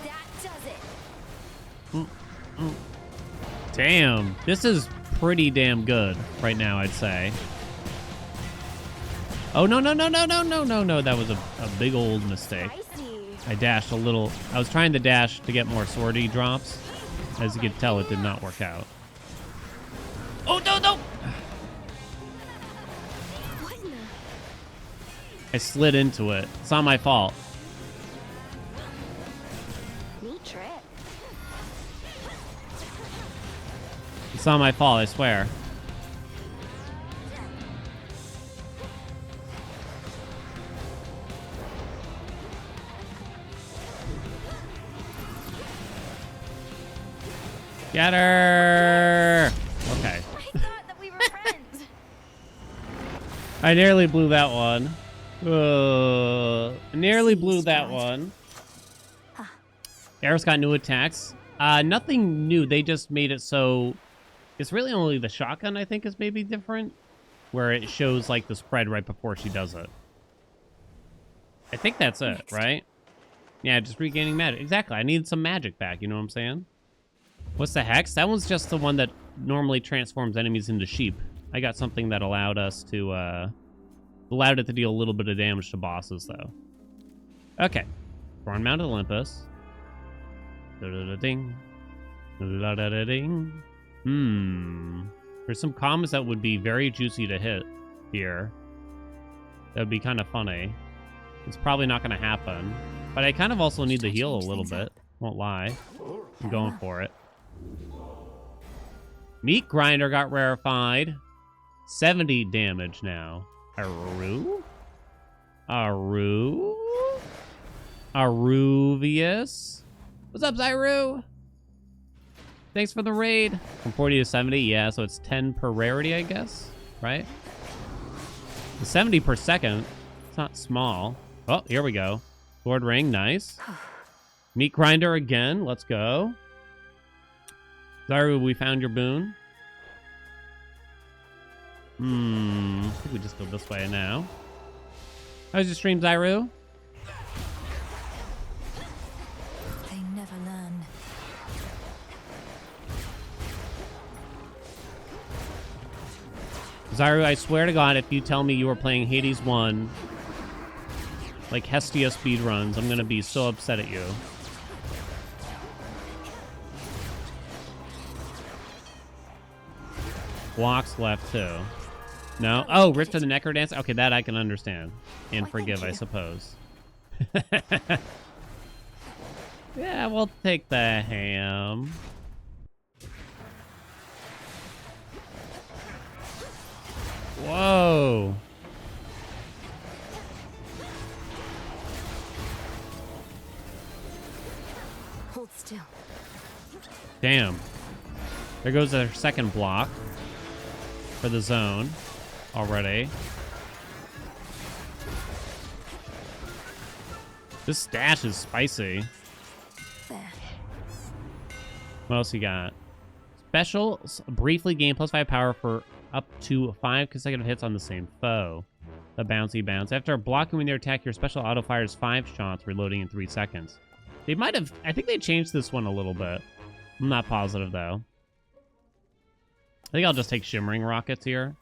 That does it. Damn. This is pretty damn good right now, I'd say. Oh, no. That was a big old mistake. I dashed a little. I was trying to dash to get more swordy drops. As you could tell, it did not work out. Oh, no! I slid into it. It's not my fault. Neat trick. It's not my fault, I swear. Get her! Okay. I thought that we were friends. I nearly blew that one. Nearly blew that one. Eris got new attacks. Nothing new. They just made it so... It's really only the shotgun, I think, is maybe different. Where it shows, like, the spread right before she does it. I think that's it, right? Yeah, just regaining magic. Exactly. I needed some magic back, you know what I'm saying? What's the hex? That one's just the one that normally transforms enemies into sheep. I got something that allowed us to, allowed it to deal a little bit of damage to bosses, though. Okay. Thorn Mounted Olympus. Da-da-da-ding. Da-da-da-da-ding. There's some combos that would be very juicy to hit here. That would be kind of funny. It's probably not going to happen. But I kind of also need to heal a little bit. Won't lie. I'm going for it. Meat Grinder got rarefied. 70 damage now. Aru? Aruvius? What's up, Zyru? Thanks for the raid. From 40 to 70, yeah, so it's 10 per rarity, I guess, right? 70 per second. It's not small. Oh, here we go. Sword ring, nice. Meat Grinder again, let's go. Zyru, we found your boon. I think we just go this way now. How's your stream, Zyru? They never learn. Zyru, I swear to God, if you tell me you were playing Hades 1, like Hestia speedruns, I'm gonna be so upset at you. Blocks left, too. No? Oh, Rift to the Necro Dance? Okay, that I can understand. And forgive, I suppose. Yeah, we'll take the ham. Whoa. Hold still. Damn. There goes our second block for the zone already. This stash is spicy. There. What else you got? Special, briefly gain +5 power for up to 5 consecutive hits on the same foe. The bouncy bounce. After blocking when they attack, your special auto fires 5 shots, reloading in 3 seconds. They might have... I think they changed this one a little bit. I'm not positive, though. I think I'll just take Shimmering Rockets here.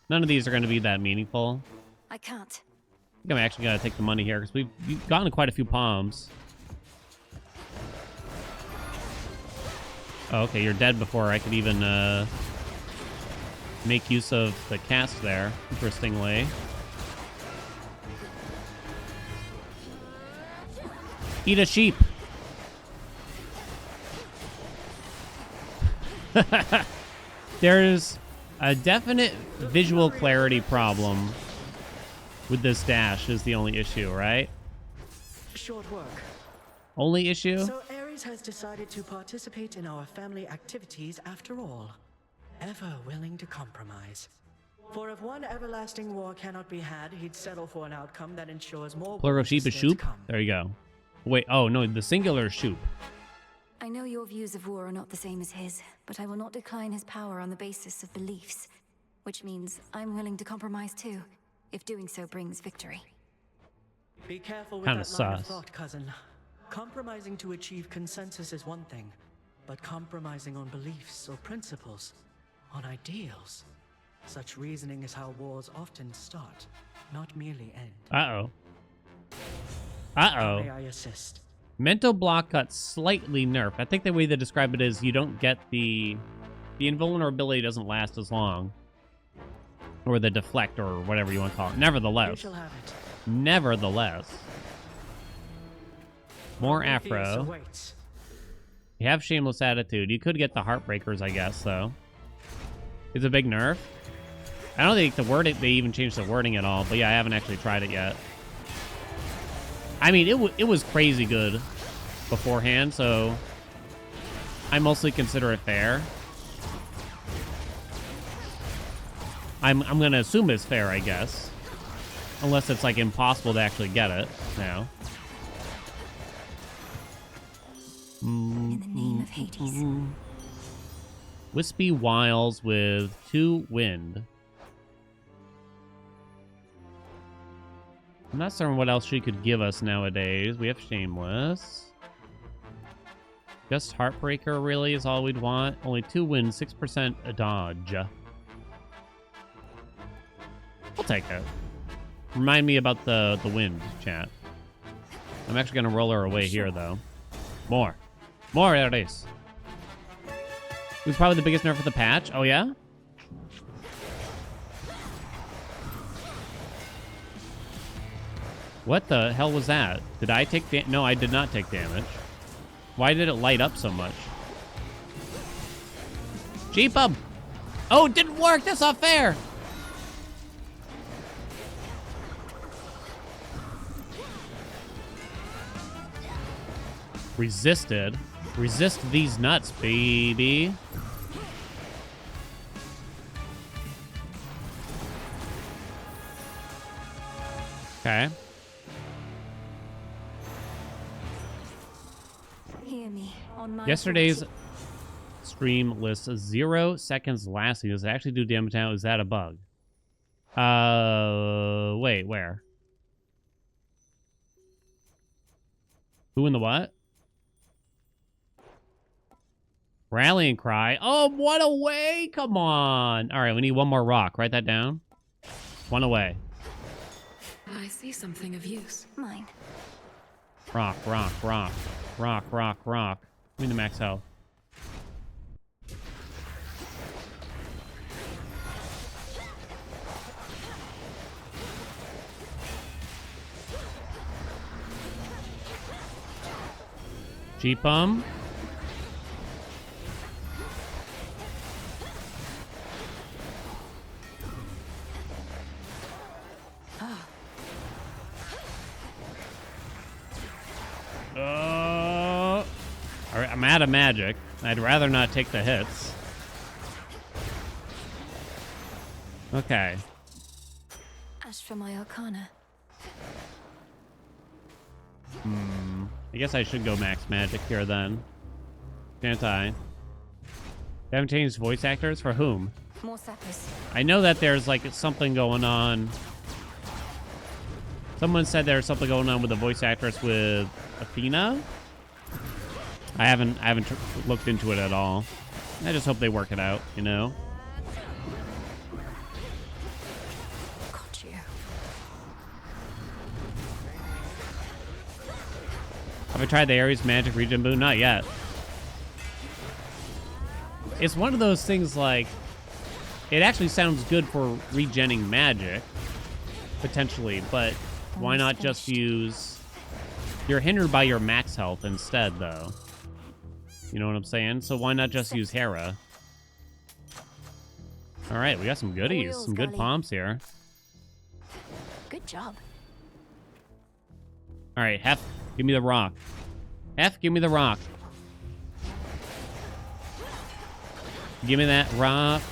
None of these are going to be that meaningful. I can't. I think I'm actually going to take the money here, because we've gotten quite a few palms. Oh, okay, you're dead before I could even make use of the cast there, interestingly. Eat a sheep. There's a definite visual clarity problem with this dash is the only issue, right? Short work. Only issue? So Eris has decided to participate in our family activities after all. Ever willing to compromise. For if one everlasting war cannot be had, he'd settle for an outcome that ensures more Plural wars sheep is still to shoop? come. There you go. Wait, oh no, the singular shoop. I know your views of war are not the same as his, but I will not decline his power on the basis of beliefs. Which means I'm willing to compromise too, if doing so brings victory. Be careful with Kinda that line of sus. thought, cousin. Compromising to achieve consensus is one thing, but compromising on beliefs or principles, on ideals, such reasoning is how wars often start, not merely end. Uh-oh. How may I assist? Mental block got slightly nerfed. I think the way they describe it is you don't get the invulnerability doesn't last as long. Or the deflect or whatever you want to call it. You Nevertheless. shall have it. Nevertheless. More Peace afro. awaits. You have shameless attitude. You could get the heartbreakers, I guess, though. It's a big nerf. I don't think the wording they even changed the wording at all, but yeah, I haven't actually tried it yet. I mean, it was crazy good beforehand, so I mostly consider it fair. I'm gonna assume it's fair, I guess. Unless it's like impossible to actually get it now. In the name of Hades. Wispy Wiles with 2 wind. I'm not certain what else she could give us nowadays. We have Shameless. Just Heartbreaker really is all we'd want. Only 2 wind, 6% a dodge. We'll take it. Remind me about the wind, chat. I'm actually gonna roll her away here though. More. More Eris. Who's probably the biggest nerf of the patch? Oh yeah? What the hell was that? Did I take damage? No, I did not take damage. Why did it light up so much? Jeep 'em! Oh, it didn't work! That's not fair! Resisted. Resist these nuts, baby. Okay. Hear me on my Yesterday's stream lists 0 seconds lasting. Does it actually do damage now? Is that a bug? Wait, where? Who in the what? Rallying cry. Oh, one away! Come on! All right, we need one more rock. Write that down. One away. I see something of use. Mine. Rock, rock, rock. Rock, rock, rock. Give me the max health. Jeep 'em. All right, I'm out of magic. I'd rather not take the hits. Okay. Ash for my arcana. I guess I should go max magic here then. Can't I? They haven't changed voice actors? For whom? More sappers. I know that there's like something going on. Someone said there's something going on with the voice actress with Athena. I haven't looked into it at all. I just hope they work it out, you know? Got you. Have I tried the Ares Magic Regen Boon? Not yet. It's one of those things like, it actually sounds good for regenning magic, potentially, but why not just use You're hindered by your max health instead, though. You know what I'm saying? So why not just use Hera? All right, we got some goodies, some good palms here. Good job. All right, Hef, give me the rock. Hef, give me the rock. Give me that rock.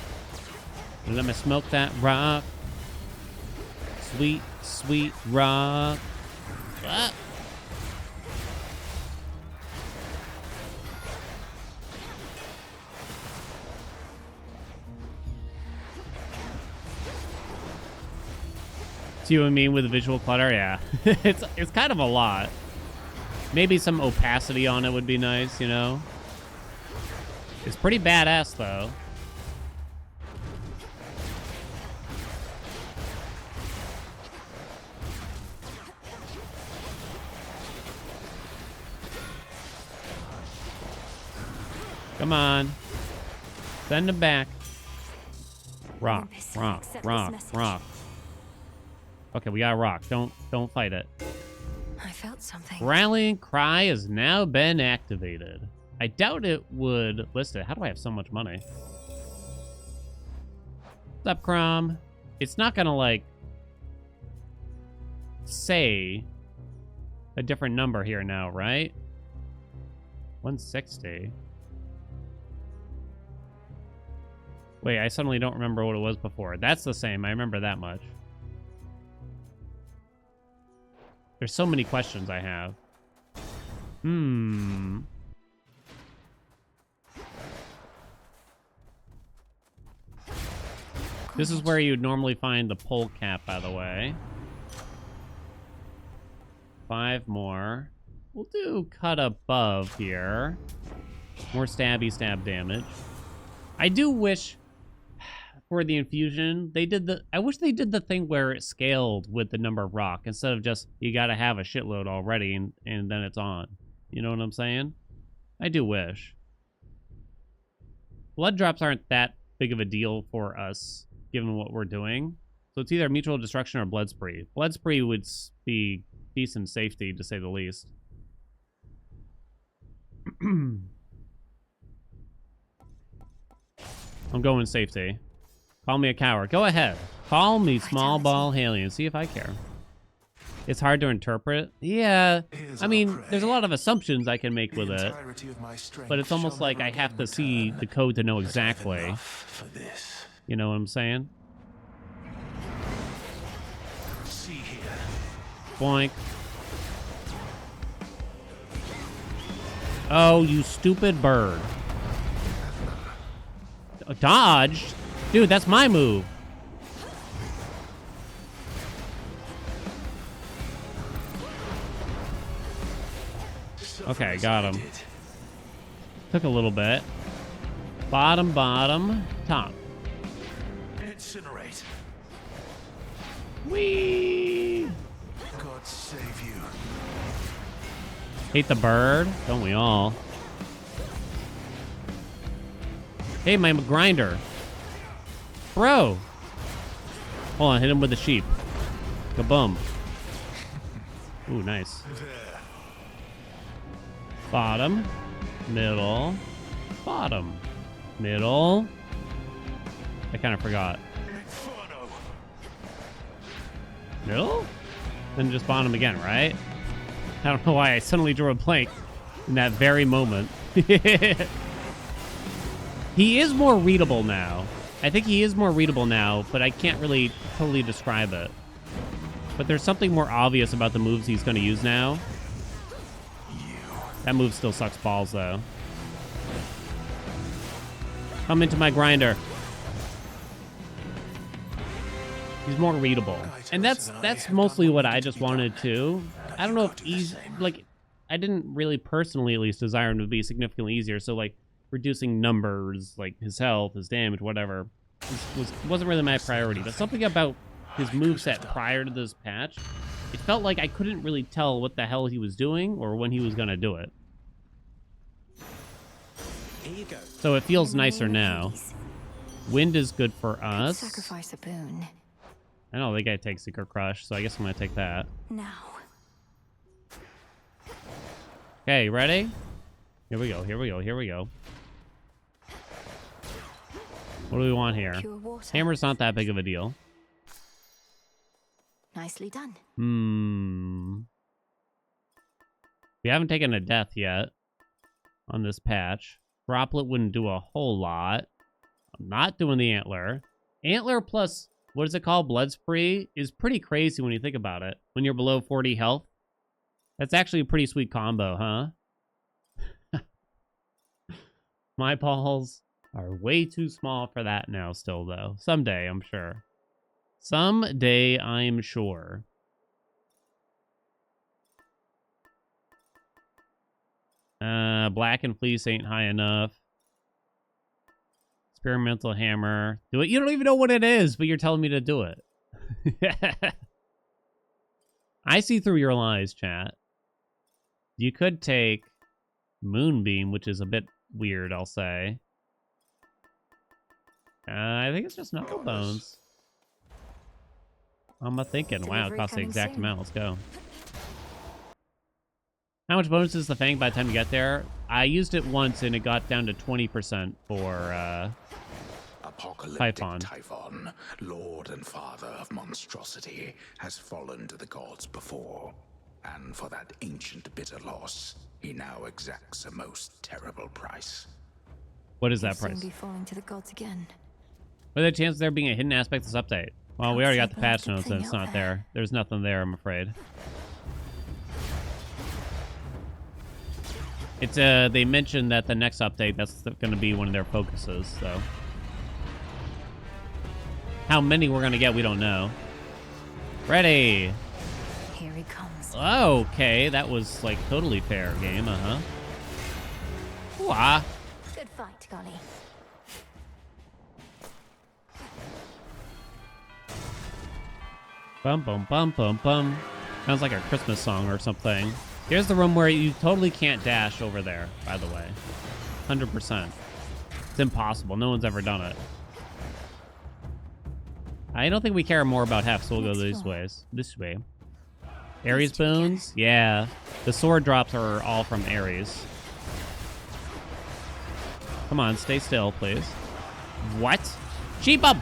Let me smoke that rock. Sweet, sweet rock. Ah. See what I mean with the visual clutter? Yeah. it's kind of a lot. Maybe some opacity on it would be nice, you know? It's pretty badass, though. Come on. Send him back. Rock, rock, rock, rock. Okay, we got a rock. Don't fight it. I felt something. Rallying cry has now been activated. I doubt it would list it. How do I have so much money? What's up, Crom? It's not gonna, like, say a different number here now, right? 160. Wait, I suddenly don't remember what it was before. That's the same. I remember that much. There's so many questions I have. This is where you'd normally find the pole cap, by the way. 5 more. We'll do cut above here. More stabby stab damage. I do wish for the infusion, I wish they did the thing where it scaled with the number of rock instead of just, you gotta have a shitload already and then it's on. You know what I'm saying? I do wish. Blood drops aren't that big of a deal for us, given what we're doing. So it's either mutual destruction or blood spree. Blood spree would be decent safety, to say the least. I'm going safety. Call me a coward. Go ahead. Call me small ball Haelian. See if I care. It's hard to interpret. Yeah. I mean, there's a lot of assumptions I can make with it. But it's almost like I have to see the code to know exactly. You know what I'm saying? Boink. Oh, you stupid bird. Dodged? Dude, that's my move. Okay, got him. Took a little bit. Bottom, bottom, top. Incinerate. Whee! God save you. Hate the bird? Don't we all? Hey, my grinder. Bro. Hold on, hit him with the sheep. Kaboom. Ooh, nice. Bottom. Middle. Bottom. Middle. I kind of forgot. Middle? Then just bottom again, right? I don't know why I suddenly drew a blank in that very moment. He is more readable now. I think he is more readable now, but I can't really totally describe it. But there's something more obvious about the moves he's going to use now. That move still sucks balls, though. Come into my grinder. He's more readable. And that's mostly what I just wanted to. I don't know if he's, like, I didn't really personally at least desire him to be significantly easier, so, like, reducing numbers, like his health, his damage, whatever, wasn't really my priority. But something about his moveset prior to this patch, it felt like I couldn't really tell what the hell he was doing or when he was going to do it. Here you go. So it feels nicer now. Wind is good for us. Sacrifice a boon. I don't think I take Secret Crush, so I guess I'm going to take that. Now. Okay, ready? Here we go, here we go, here we go. What do we want here? Pure water. Hammer's not that big of a deal. Nicely done. We haven't taken a death yet on this patch. Droplet wouldn't do a whole lot. I'm not doing the antler. Antler plus, what is it called? Blood spree is pretty crazy when you think about it. When you're below 40 health. That's actually a pretty sweet combo, huh? My balls are way too small for that now still, though. Someday, I'm sure. Someday, I'm sure. Black and Fleece ain't high enough. Experimental hammer. Do it. You don't even know what it is, but you're telling me to do it. I see through your lies, chat. You could take Moonbeam, which is a bit weird, I'll say. I think it's just knuckle bones. I'm thinking, wow, it costs the exact amount. Let's go. How much bonus is the Fang by the time you get there? I used it once and it got down to 20% for Apocalyptic Typhon. Typhon, Lord and Father of monstrosity, has fallen to the gods before. And for that ancient bitter loss, he now exacts a most terrible price. What is that He'll soon price? be falling to the gods again. What are the chances of there being a hidden aspect of this update? Well, we already got the patch notes and it's thing out not there. There's nothing there, I'm afraid. It's they mentioned that the next update, that's going to be one of their focuses, so. How many we're going to get, we don't know. Ready. Here he comes. Okay, that was like totally fair game, uh-huh. Ooh-ah. Good fight, Golly. Bum, bum, bum, bum, bum. Sounds like a Christmas song or something. Here's the room where you totally can't dash over there, by the way. 100%. It's impossible. No one's ever done it. I don't think we care more about Hef, so we'll go these ways. This way. Ares boons? Yeah. The sword drops are all from Ares. Come on, stay still, please. What? Sheep up!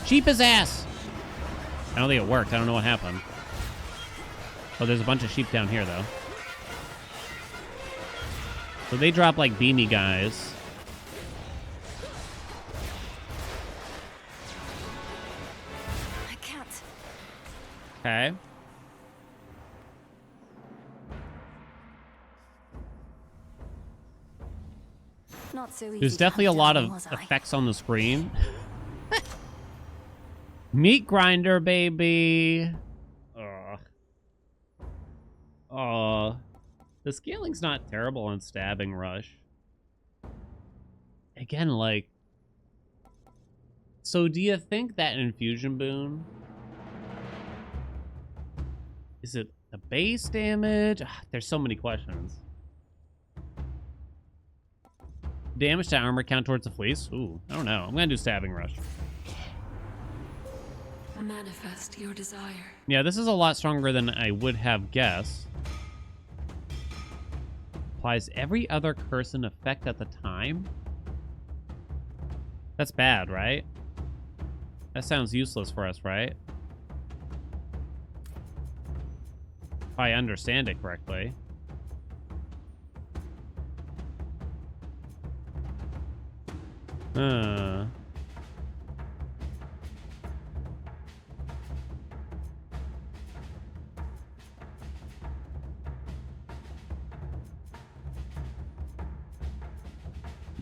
Sheep his ass! I don't think it worked. I don't know what happened. Oh, there's a bunch of sheep down here, though. So they drop like beanie guys. I can't. Okay. Not so easy. There's to definitely a hunt lot down, of was I? effects on the screen. Meat grinder, baby. The scaling's not terrible on Stabbing Rush. Again, like... So do you think that infusion boon... Is it the base damage? There's so many questions. Damage to armor count towards the fleece? Ooh, I don't know. I'm gonna do Stabbing Rush. Manifest your desire. Yeah, this is a lot stronger than I would have guessed. Applies every other curse and effect at the time? That's bad, right? That sounds useless for us, right? If I understand it correctly.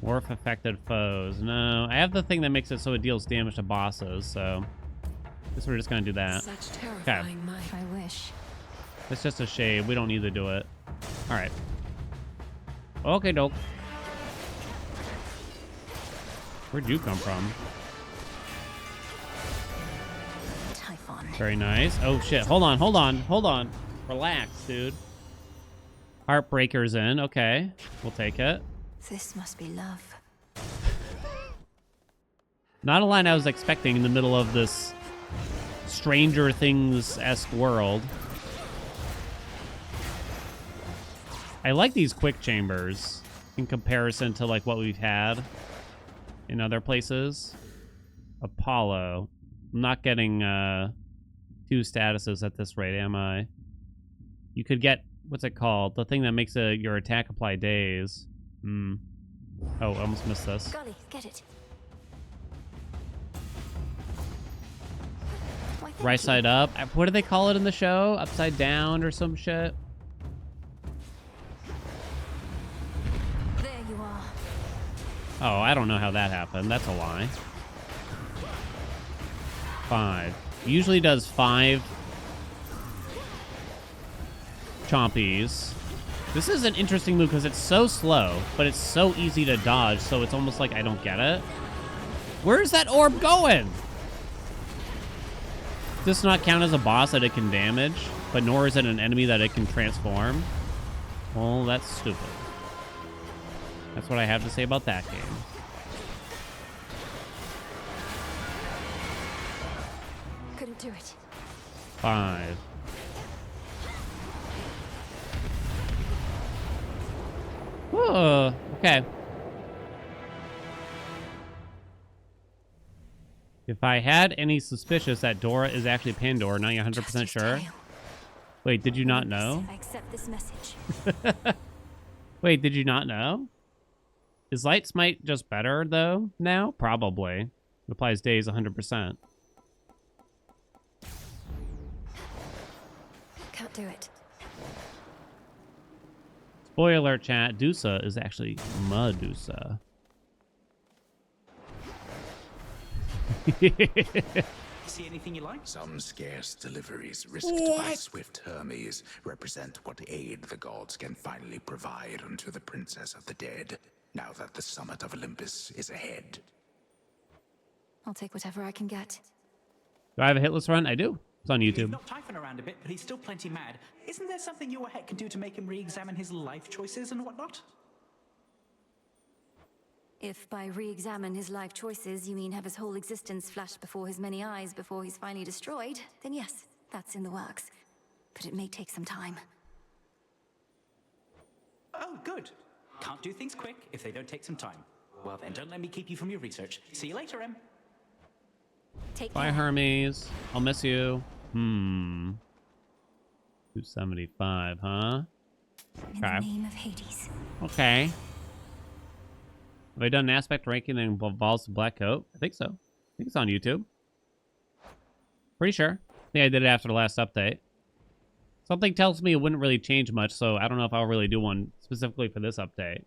Morph affected foes. No, I have the thing that makes it so it deals damage to bosses, so I guess we're just gonna do that. Such terrifying might. I wish. It's just a shade. We don't need to do it. All right. Okay, doke. Where'd you come from? Typhon. Very nice. Oh shit! Hold on, hold on, hold on. Relax, dude. Heartbreaker's in. Okay, we'll take it. This must be love. Not a line I was expecting in the middle of this Stranger Things-esque world. I like these quick chambers in comparison to like what we've had in other places. Apollo. I'm not getting 2 statuses at this rate, am I? You could get, what's it called? The thing that makes your attack apply days. Oh, I almost missed this. Golly, get it. Why, thank Right you. side up. What do they call it in the show? Upside down or some shit? There you are. Oh, I don't know how that happened. That's a lie. 5. Usually does 5 chompies. This is an interesting move because it's so slow, but it's so easy to dodge, so it's almost like I don't get it. Where's that orb going? Does this not count as a boss that it can damage, but nor is it an enemy that it can transform? Well, that's stupid. That's what I have to say about that game. Couldn't do it. 5. Whoa, okay. If I had any suspicious that Dora is actually Pandora, now you're 100% sure? Wait, did you not know? I accept this message. Wait, did you not know? Is Light Smite just better, though, now? Probably. It applies days 100%. Can't do it. Spoiler alert, chat. Dusa is actually Medusa. See anything you like? Some scarce deliveries risked by swift Hermes represent what aid the gods can finally provide unto the princess of the dead, now that the summit of Olympus is ahead. I'll take whatever I can get. Do I have a hitless run? I do. It's on YouTube. Knocked Typhon around a bit, but he's still plenty mad. Isn't there something you or Heck can do to make him re-examine his life choices and whatnot? If by re-examine his life choices you mean have his whole existence flashed before his many eyes before he's finally destroyed, then yes, that's in the works. But it may take some time. Oh, good. Can't do things quick if they don't take some time. Well then, don't let me keep you from your research. See you later, Em. Take Bye, care. Hermes. I'll miss you. 275, huh? In the name of Hades. Okay. Have I done an aspect ranking that involves the black coat? I think so. I think it's on YouTube. Pretty sure. I think I did it after the last update. Something tells me it wouldn't really change much, so I don't know if I'll really do one specifically for this update.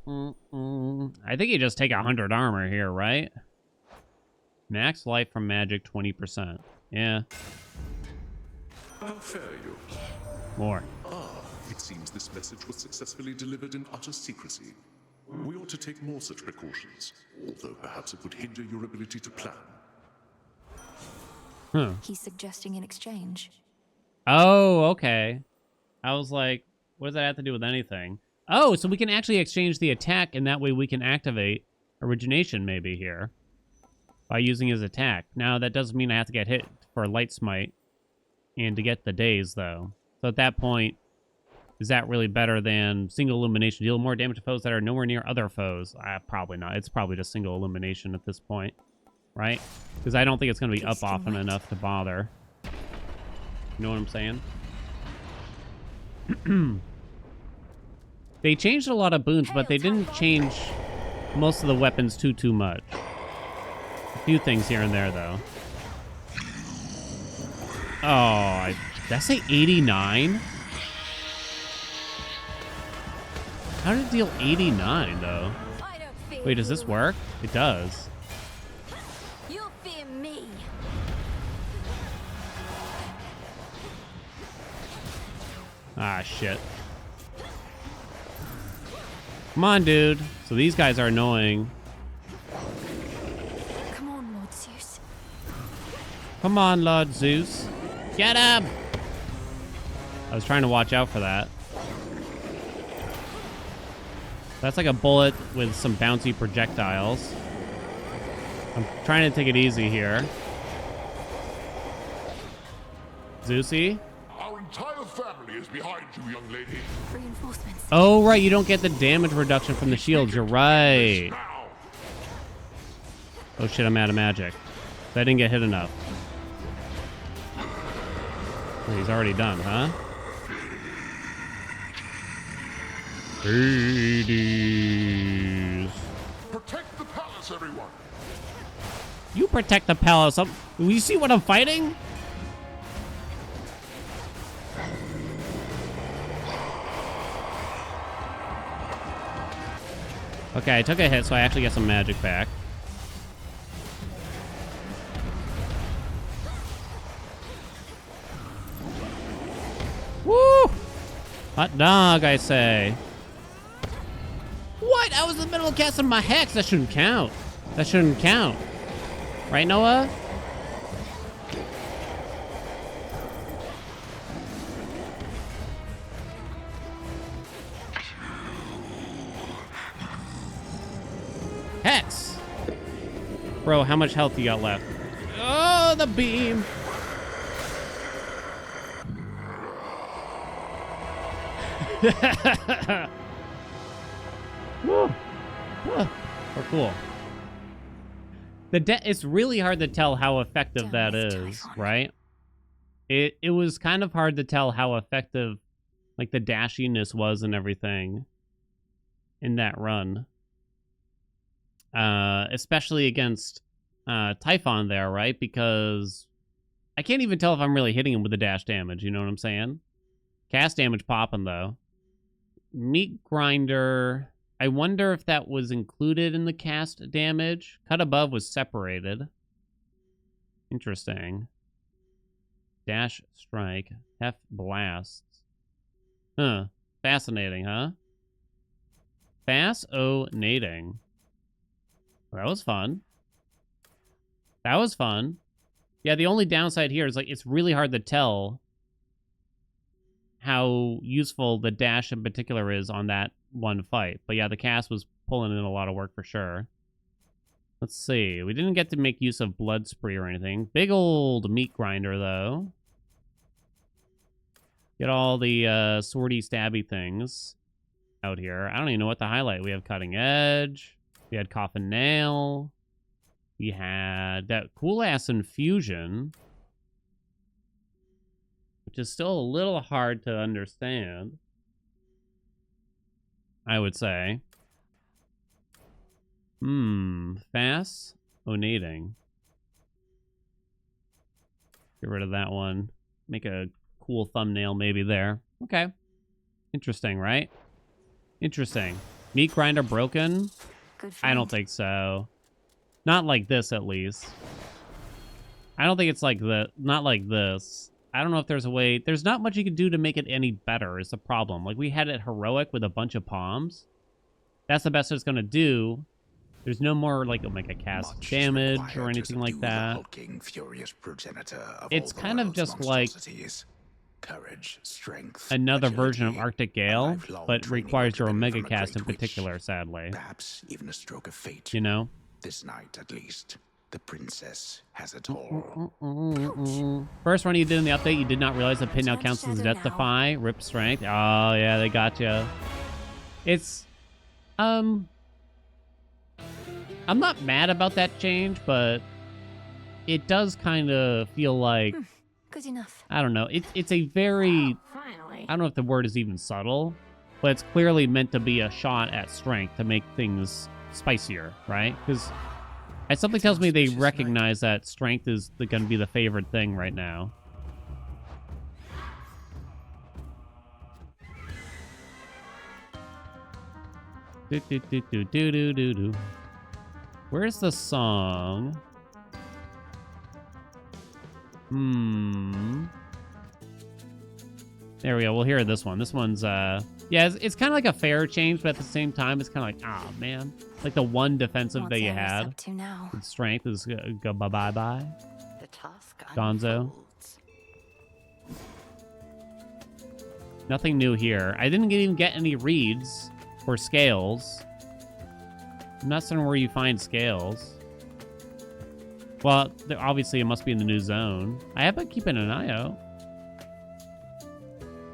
I think you just take 100 armor here, right? Max life from magic 20%. Yeah. How fair you. More. It seems this message was successfully delivered in utter secrecy. We ought to take more such precautions, although perhaps it would hinder your ability to plan. Huh. He's suggesting an exchange. Oh, okay. I was like, what does that have to do with anything? Oh, so we can actually exchange the attack, and that way we can activate origination maybe here by using his attack. Now, that doesn't mean I have to get hit for Light Smite and to get the days, though. So at that point, is that really better than single illumination? Deal more damage to foes that are nowhere near other foes? Probably not. It's probably just single illumination at this point, right? Because I don't think it's going to be up often enough to bother. You know what I'm saying? They changed a lot of boons, but they didn't change most of the weapons too much. A few things here and there, though. Oh, did I say 89? How did it deal 89, though? Wait, does this work? It does. You'll fear me. Ah, shit. Come on, dude. So these guys are annoying. Come on, Lord Zeus. Come on, Lord Zeus. Get him! I was trying to watch out for that. That's like a bullet with some bouncy projectiles. I'm trying to take it easy here. Zeusy? Our entire family is behind you, young lady. Reinforcements. Oh, right, you don't get the damage reduction from the shields. You're right. Oh shit, I'm out of magic. I didn't get hit enough. Well, he's already done, huh? Hades. Protect the palace, everyone. You protect the palace. You see what I'm fighting? Okay, I took a hit, so I actually get some magic back. Woo! Hot dog, I say. What? I was in the middle of casting my hex. That shouldn't count. That shouldn't count. Right, Noah? Hex! Bro, how much health you got left? Oh, the beam! Woo. We're cool. It's really hard to tell how effective that is, right? It was kind of hard to tell how effective, like, the dashiness was and everything in that run. Especially against Typhon there, right? Because I can't even tell if I'm really hitting him with the dash damage, you know what I'm saying? Cast damage popping, though. Meat Grinder, I wonder if that was included in the cast damage. Cut Above was separated. Interesting. Dash Strike. Hef Blasts. Huh. Fascinating, huh? Fascinating. That was fun. That was fun. Yeah, the only downside here is, like, it's really hard to tell how useful the dash in particular is on that one fight. But yeah, the cast was pulling in a lot of work for sure. Let's see. We didn't get to make use of Blood Spree or anything. Big old Meat Grinder, though. Get all the swordy, stabby things out here. I don't even know what to highlight. We have Cutting Edge. We had Coffin Nail. We had that cool-ass Infusion, which is still a little hard to understand, I would say. Fascinating. Get rid of that one. Make a cool thumbnail maybe there. Okay. Interesting, right? Interesting. Meat Grinder broken? I don't think so. Not like this, at least. I don't think it's like not like this. I don't know if there's a way. There's not much you can do to make it any better is the problem. Like, we had it heroic with a bunch of palms. That's the best it's going to do. There's no more, like, Omega cast damage or anything like that. Hulking, furious progenitor of it's all the kind of world's just like courage, strength, another agility, version of Arctic Gale, but training requires your coming Omega from a cast in great witch. particular, sadly. Perhaps even a stroke of fate. You know? This night, at least, the princess has it all. First run you did in the update, you did not realize the pin now counts as Death Defy. Rip Strength. Oh, yeah, they got you. It's, I'm not mad about that change, but it does kind of feel like, Good enough. I don't know. It's a very, Finally. I don't know if the word is even subtle, but it's clearly meant to be a shot at strength to make things spicier, right? Because something tells me they recognize that strength is going to be the favorite thing right now. Do. Where's the song? There we go. We'll hear this one. This one's, yeah, it's kind of like a fair change, but at the same time, it's kind of like, ah, man. Like the one defensive that you had. Up to now? With strength is go bye-bye. The task Gonzo. Nothing new here. I didn't even get any reads or scales. I'm not certain where you find scales. Well, obviously it must be in the new zone. I have been keeping an eye out.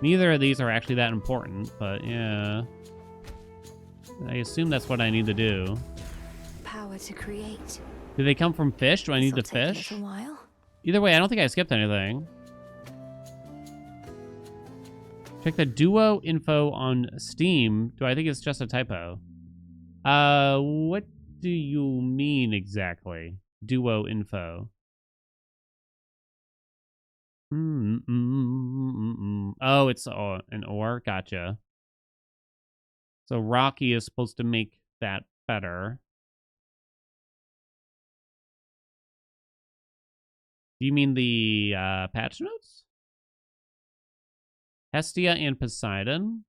Neither of these are actually that important, but yeah. I assume that's what I need to do. Power to create. Do they come from fish? Do I need to fish? A while. Either way, I don't think I skipped anything. Check the duo info on Steam. Do I think it's just a typo? What do you mean exactly? Duo info. Oh, it's an ore. Gotcha. So Rocky is supposed to make that better. Do you mean the patch notes? Hestia and Poseidon.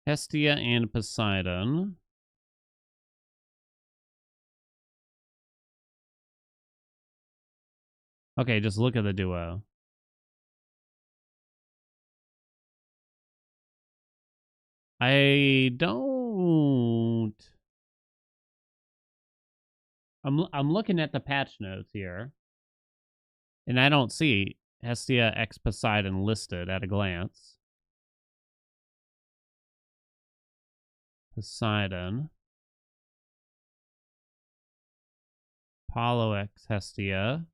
Hestia and Poseidon. Okay, just look at the duo. I don't... I'm looking at the patch notes here, and I don't see Hestia x Poseidon listed at a glance. Poseidon. Apollo x Hestia.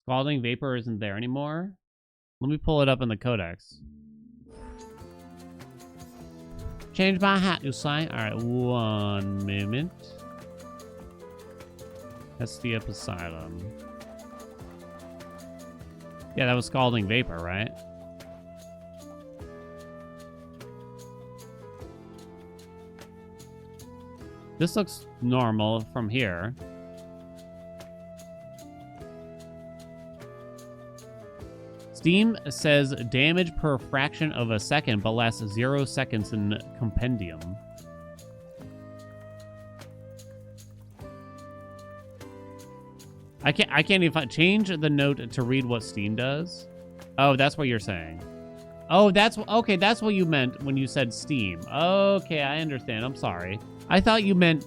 Scalding Vapor isn't there anymore. Let me pull it up in the codex. Change my hat, you say? Alright, 1 moment. Hestia Poseidon. Yeah, that was Scalding Vapor, right? This looks normal from here. Steam says damage per fraction of a second, but lasts 0 seconds in Compendium. I can't even change the note to read what Steam does. Oh, that's what you're saying. Oh, that's okay. That's what you meant when you said Steam. Okay, I understand. I'm sorry. I thought you meant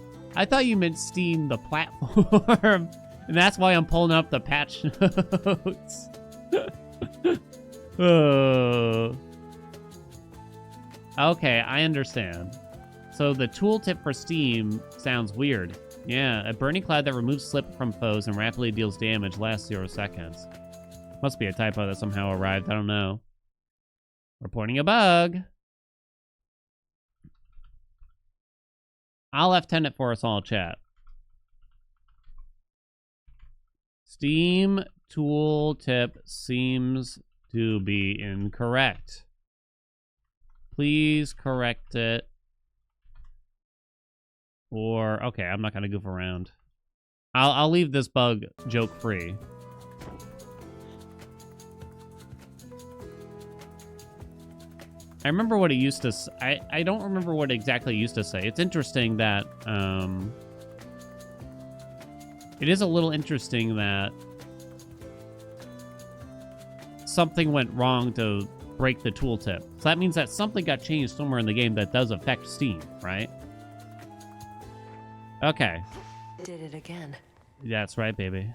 Steam, the platform, and that's why I'm pulling up the patch notes. Okay, I understand. So the tooltip for Steam sounds weird. Yeah, a burning cloud that removes slip from foes and rapidly deals damage lasts 0 seconds. Must be a typo that somehow arrived. I don't know. Reporting a bug. I'll F10 it for us all, chat. Steam tooltip seems to be incorrect. Please correct it. Or, okay, I'm not gonna goof around. I'll leave this bug joke free. I remember what it used to say. I don't remember what exactly it used to say. It's interesting that, it is a little interesting that something went wrong to break the tooltip. So that means that something got changed somewhere in the game that does affect Steam, right? Okay. Did it again. That's right, baby.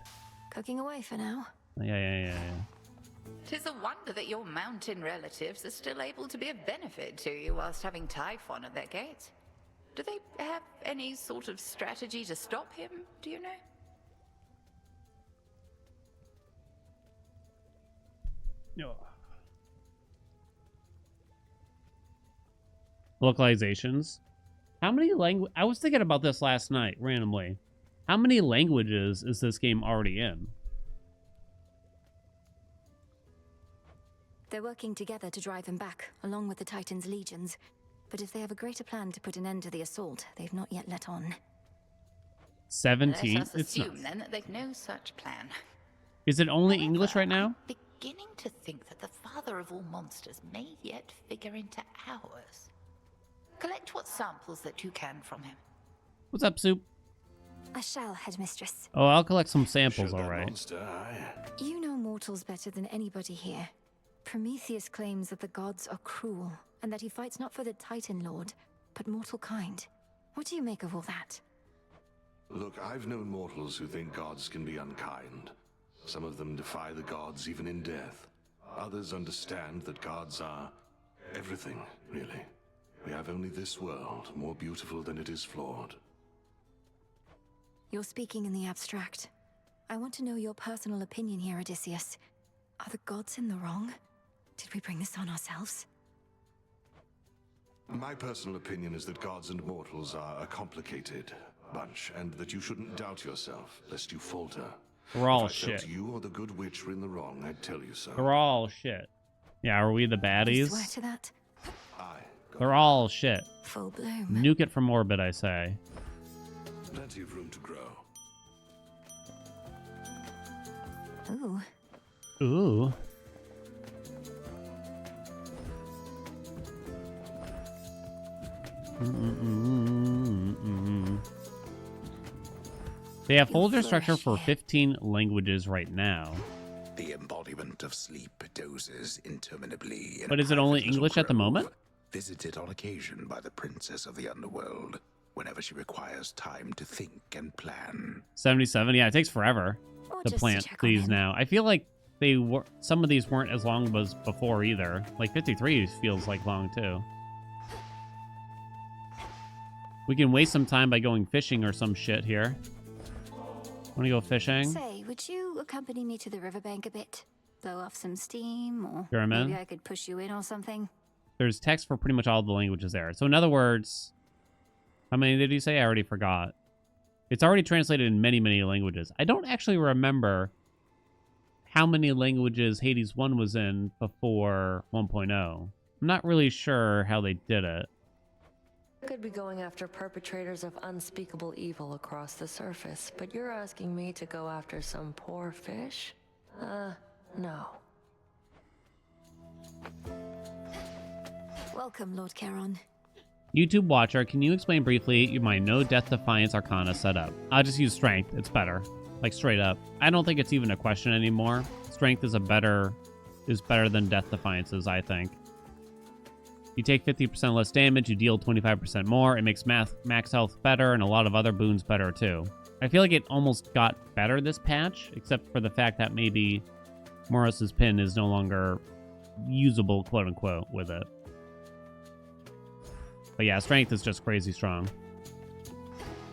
Cooking away for now. Yeah. Tis a wonder that your mountain relatives are still able to be of benefit to you whilst having Typhon at their gates. Do they have any sort of strategy to stop him, do you know? No. Localizations. How many language? I was thinking about this last night randomly. How many languages is this game already in? They're working together to drive him back, along with the Titan's legions. But if they have a greater plan to put an end to the assault, they've not yet let on. 17. Let us It's not. assume then that they've no such plan. Is it only English right now? Beginning to think that the father of all monsters may yet figure into ours. Collect what samples that you can from him. What's up, Soup? I shall, headmistress. Oh, I'll collect some samples, Show all that right. monster, aye. You know mortals better than anybody here. Prometheus claims that the gods are cruel, and that he fights not for the Titan Lord, but mortal kind. What do you make of all that? Look, I've known mortals who think gods can be unkind. Some of them defy the gods even in death. Others understand that gods are everything, really. We have only this world, more beautiful than it is flawed. You're speaking in the abstract. I want to know your personal opinion here, Odysseus. Are the gods in the wrong? Did we bring this on ourselves? My personal opinion is that gods and mortals are a complicated bunch, and that you shouldn't doubt yourself, lest you falter. We're all if I felt shit. you or the good witch were in the wrong, I'd tell you so. They're all shit. Yeah, are we the baddies? Swear to that? They're all shit. Full bloom. Nuke it from orbit, I say. Plenty of room to grow. Ooh. Ooh. They have folder structure for 15 languages right now. The embodiment of sleep dozes interminably. In But a is it only private little English at the moment? grove, visited on occasion by the princess of the underworld, whenever she requires time to think and plan. 77. Yeah, it takes forever Or to just plant check on these him. now. I feel like they were some of these weren't as long as before either. Like 53 feels like long too. We can waste some time by going fishing or some shit here. Want to go fishing? Say, would you accompany me to the riverbank a bit? Blow off some steam, or Sure, man. maybe I could push you in or something? There's text for pretty much all the languages there. So in other words, how many did you say? I already forgot. It's already translated in many, many languages. I don't actually remember how many languages Hades 1 was in before 1.0. I'm not really sure how they did it. Could be going after perpetrators of unspeakable evil across the surface, but you're asking me to go after some poor fish? No. Welcome, Lord Charon. YouTube watcher, can you explain briefly my no death defiance arcana setup? I'll just use strength. It's better. Like straight up. I don't think it's even a question anymore. Strength is better than death defiances, I think. You take 50% less damage, you deal 25% more, it makes max health better, and a lot of other boons better too. I feel like it almost got better this patch, except for the fact that maybe Moros's pin is no longer usable, quote-unquote, with it. But yeah, strength is just crazy strong.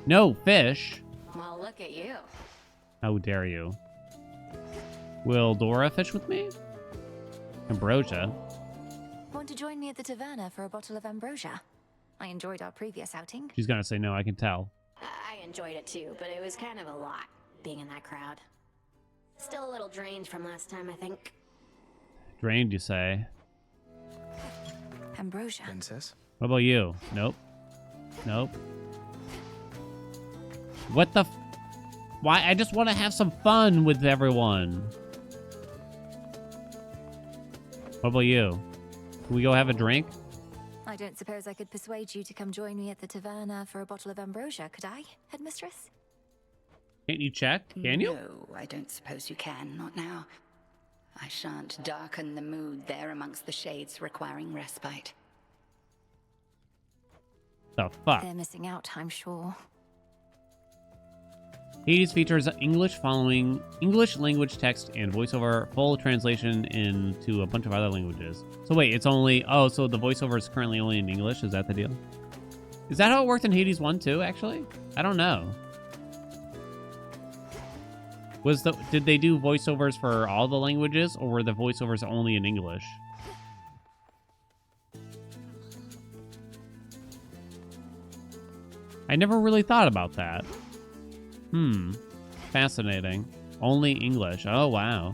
No fish! Well, look at you. How dare you. Will Dora fish with me? Ambrosia. Want to join me at the taverna for a bottle of ambrosia? I enjoyed our previous outing. She's gonna say no, I can tell. I enjoyed it too, but it was kind of a lot being in that crowd. Still a little drained from last time, I think. Drained, you say? Ambrosia. Princess? What about you? Nope. Nope. What the Why? I just want to have some fun with everyone. What about you? Can we go have a drink? I don't suppose I could persuade you to come join me at the taverna for a bottle of ambrosia, could I, headmistress? Can't you check? Can you? No, I don't suppose you can. Not now. I shan't darken the mood there amongst the shades requiring respite. The fuck? They're missing out, I'm sure. Hades features English language text and voiceover, full translation into a bunch of other languages. So wait, it's only... Oh, so the voiceover is currently only in English? Is that the deal? Is that how it worked in Hades 1 too, actually? I don't know. Did they do voiceovers for all the languages, or were the voiceovers only in English? I never really thought about that. Fascinating. Only English. Oh, wow.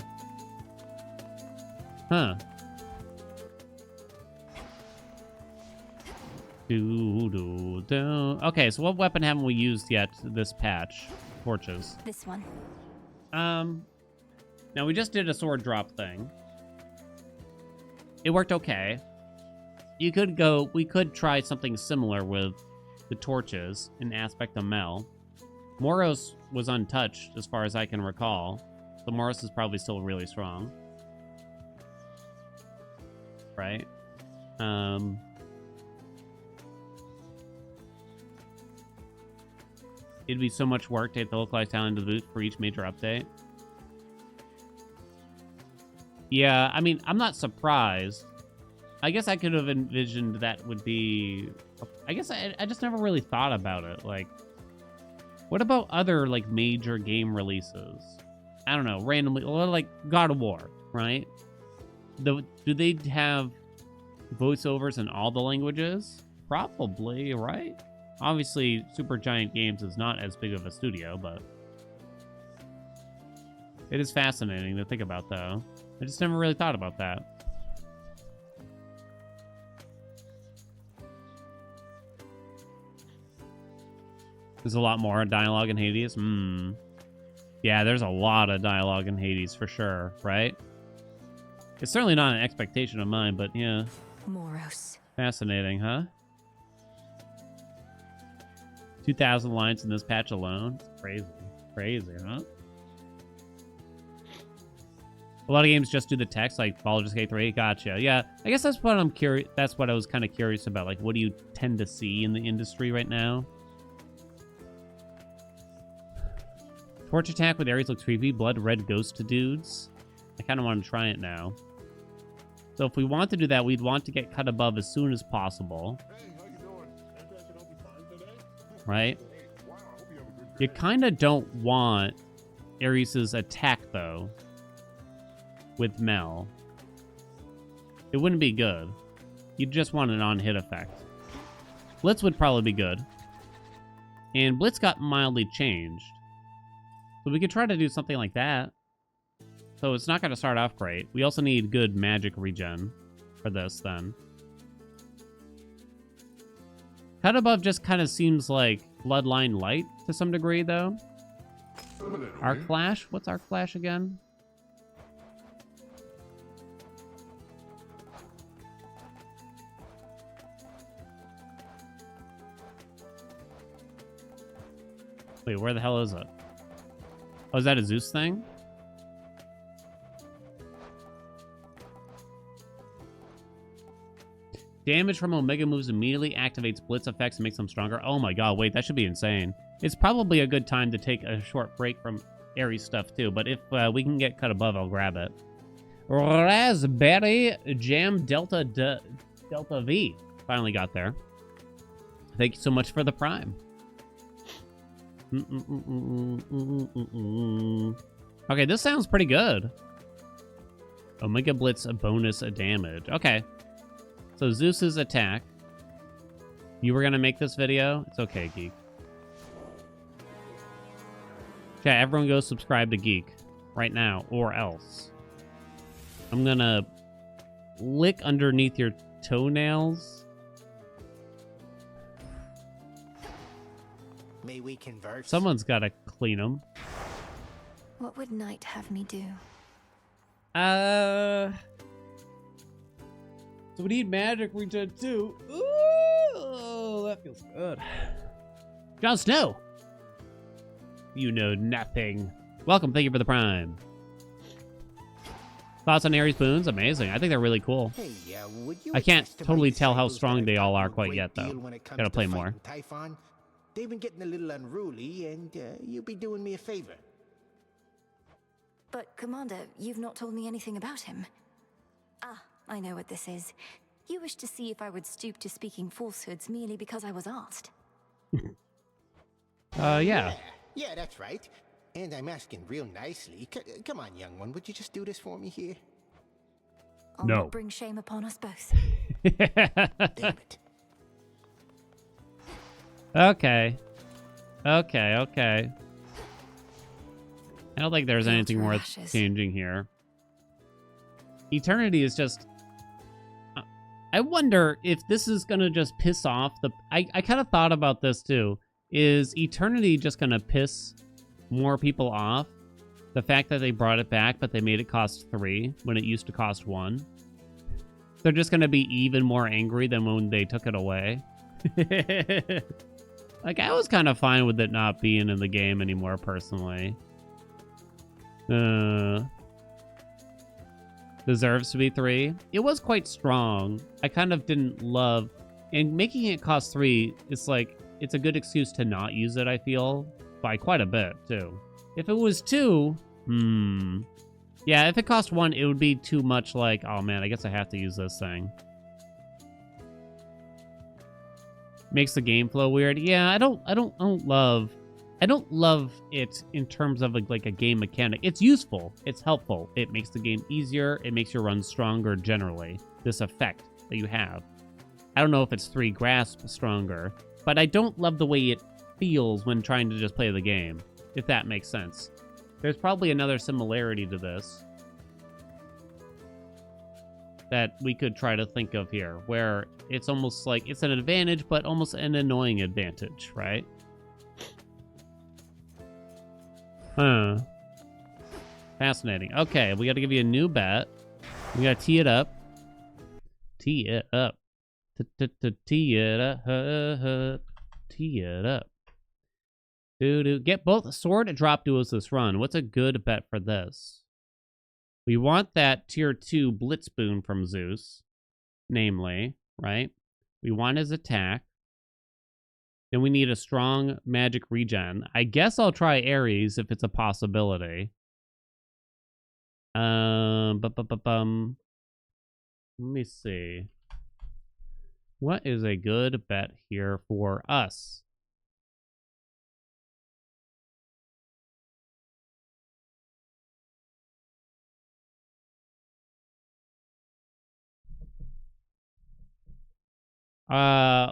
Huh. Okay, so what weapon haven't we used yet this patch? Torches. This one. Now we just did a sword drop thing. It worked okay. We could try something similar with the torches in Aspect of Mel. Moros was untouched as far as I can recall. So Moros is probably still really strong. Right? it'd be so much work to get the localized talent to the boot for each major update. Yeah, I mean, I'm not surprised. I guess I could have envisioned that would be... I guess I just never really thought about it. Like, what about other, like, major game releases? I don't know, randomly, like God of War, right? Do they have voiceovers in all the languages? Probably, right? Obviously, Supergiant Games is not as big of a studio, but it is fascinating to think about, though. I just never really thought about that. There's a lot more dialogue in Hades. Yeah, there's a lot of dialogue in Hades for sure, right? It's certainly not an expectation of mine, but yeah. Moros. Fascinating, huh? 2,000 lines in this patch alone. It's crazy. Crazy, huh? A lot of games just do the text, like Baldur's Gate 3. Gotcha. Yeah, I guess that's what I'm curious. That's what I was kind of curious about. Like, what do you tend to see in the industry right now? Torch attack with Ares looks creepy. Blood red ghost to dudes. I kind of want to try it now. So if we want to do that, we'd want to get cut above as soon as possible. Right? You kind of don't want Ares' attack, though, with Mel. It wouldn't be good. You'd just want an on-hit effect. Blitz would probably be good. And Blitz got mildly changed. So we could try to do something like that. So it's not going to start off great. We also need good magic regen for this, then. Cut above just kind of seems like Bloodline Light to some degree, though. Arc Flash? What's Arc Flash again? Wait, where the hell is it? Oh, is that a Zeus thing? Damage from Omega moves immediately activates Blitz effects and makes them stronger. Oh my god, wait, that should be insane. It's probably a good time to take a short break from Ares stuff too, but if we can get cut above, I'll grab it. Raspberry Jam Delta V. Finally got there. Thank you so much for the Prime. Okay, this sounds pretty good. Omega Blitz bonus damage. Okay. So Zeus's attack. You were gonna make this video? It's okay, Geek. Okay, everyone go subscribe to Geek right now, or else. I'm gonna lick underneath your toenails. May we converse? Someone's gotta clean them. What would Knight have me do? So we need magic regen too. Ooh, that feels good. Jon Snow. You know nothing. Welcome, thank you for the Prime. Thoughts on Ares boons? Amazing. I think they're really cool. Hey, would you I can't attest to totally my tell how disciples strong that they I've all done are a quite great yet, deal though. when it comes Gotta to play more. fighting Typhon? They've been getting a little unruly, and you'd be doing me a favor. But, Commander, you've not told me anything about him. Ah, I know what this is. You wish to see if I would stoop to speaking falsehoods merely because I was asked. Yeah. Yeah, that's right. And I'm asking real nicely. Come on, young one, would you just do this for me here? I'll No. not bring shame upon us both. Damn it. Okay. Okay. I don't think there's anything Filter worth ashes. changing here. Eternity is just... I wonder if this is gonna just piss off the... I kind of thought about this too. Is Eternity just gonna piss more people off? The fact that they brought it back, but they made it cost 3 when it used to cost 1. They're just gonna be even more angry than when they took it away. Like, I was kind of fine with it not being in the game anymore, personally. Deserves to be 3. It was quite strong. I kind of didn't love... And making it cost 3, it's like... it's a good excuse to not use it, I feel. By quite a bit, too. If it was 2, yeah, if it cost 1, it would be too much like, oh man, I guess I have to use this thing. Makes the game flow weird. Yeah, I don't love it in terms of like a game mechanic. It's useful. It's helpful. It makes the game easier. It makes your run stronger generally. This effect that you have. I don't know if it's 3 grasp stronger, but I don't love the way it feels when trying to just play the game, if that makes sense. There's probably another similarity to this that we could try to think of here, where it's almost like it's an advantage, but almost an annoying advantage, right? Huh. Fascinating. Okay, we got to give you a new bet. We got to tee it up. Tee it up. Tee it up. Tee it up. Get both sword drop duos this run. What's a good bet for this? We want that tier 2 blitz boon from Zeus, namely, right? We want his attack. Then we need a strong magic regen. I guess I'll try Ares if it's a possibility. Let me see. What is a good bet here for us?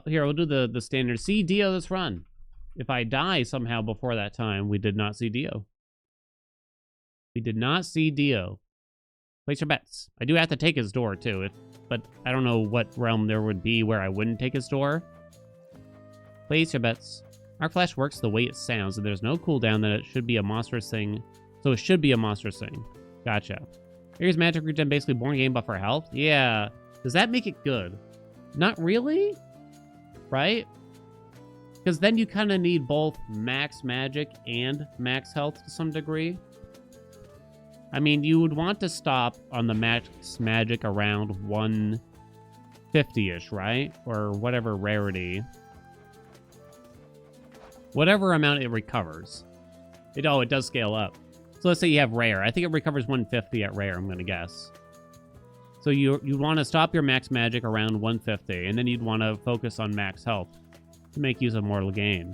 Here, we'll do the standard. See Dio this run. If I die somehow before that time, we did not see Dio. We did not see Dio. Place your bets. I do have to take his door, too. But I don't know what realm there would be where I wouldn't take his door. Place your bets. Arc Flash works the way it sounds, and there's no cooldown that it should be a monstrous thing. So it should be a monstrous thing. Gotcha. Here's magic regen, basically born game buffer health. Yeah. Does that make it good? Not really, right? Because then you kind of need both max magic and max health to some degree. I mean, you would want to stop on the max magic around 150-ish, right? Or whatever rarity. Whatever amount it recovers. It does scale up. So let's say you have rare. I think it recovers 150 at rare, I'm going to guess. So you want to stop your max magic around 150, and then you'd want to focus on max health to make use of Mortal Gain.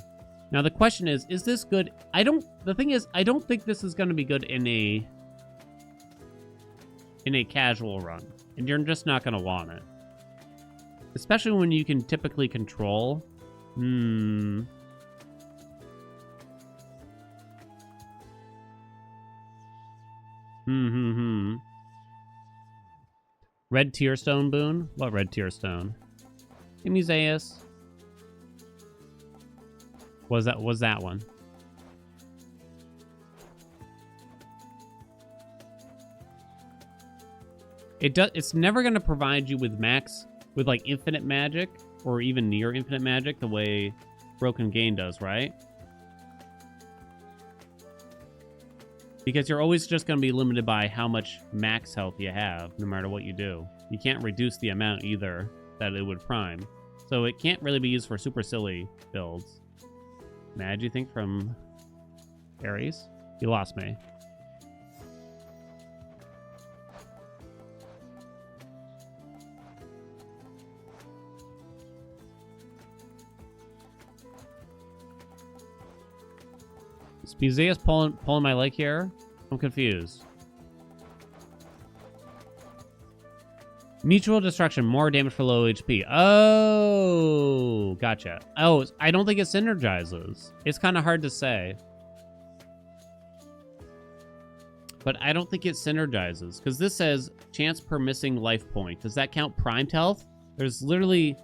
Now the question is this good? The thing is, I don't think this is going to be good in a casual run, and you're just not going to want it. Especially when you can typically control. Red Tear Stone boon? What red tear stone? Give me Zeus. Was that one? It's never gonna provide you with like infinite magic or even near infinite magic the way Broken Gain does, right? Because you're always just going to be limited by how much max health you have, no matter what you do. You can't reduce the amount either that it would prime. So it can't really be used for super silly builds. Mad, you think, from Ares? You lost me. Is Museus pulling my leg here? I'm confused. Mutual destruction, more damage for low HP. Oh, gotcha. Oh, I don't think it synergizes. It's kind of hard to say. But I don't think it synergizes. Because this says chance per missing life point. Does that count primed health? There's literally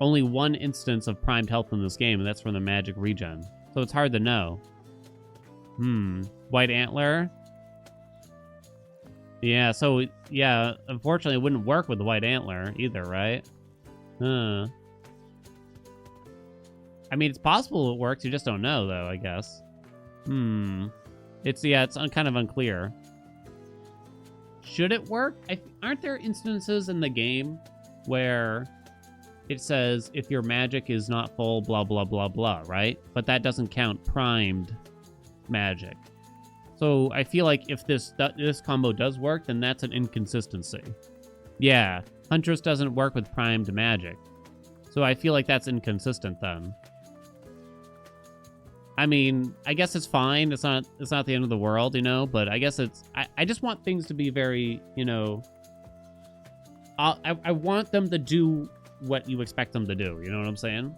only one instance of primed health in this game, and that's from the magic regen. So it's hard to know. White antler? Yeah, so, yeah, unfortunately it wouldn't work with the white antler either, right? I mean, it's possible it works, you just don't know, though, I guess. It's kind of unclear. Should it work? Aren't there instances in the game where it says if your magic is not full, blah, blah, blah, blah, right? But that doesn't count primed magic. So I feel like if this combo does work, then that's an inconsistency. Yeah, Huntress doesn't work with primed magic. So I feel like that's inconsistent then. I mean, I guess it's fine. It's not the end of the world, you know, but I guess it's... I just want things to be very, you know... I want them to do what you expect them to do, you know what I'm saying?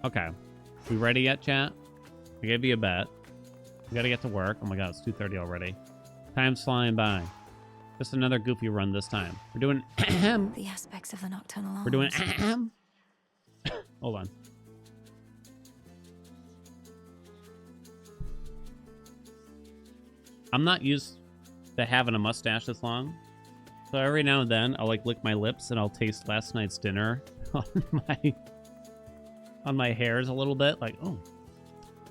Okay. We ready yet, chat? I gave you a bet. We gotta get to work. Oh my god, it's 2:30 already. Time's flying by. Just another goofy run this time. We're doing the aspects of the nocturnal We're doing Hold on. I'm not used to having a mustache this long. So every now and then I'll like lick my lips and I'll taste last night's dinner on my hairs a little bit, like, oh,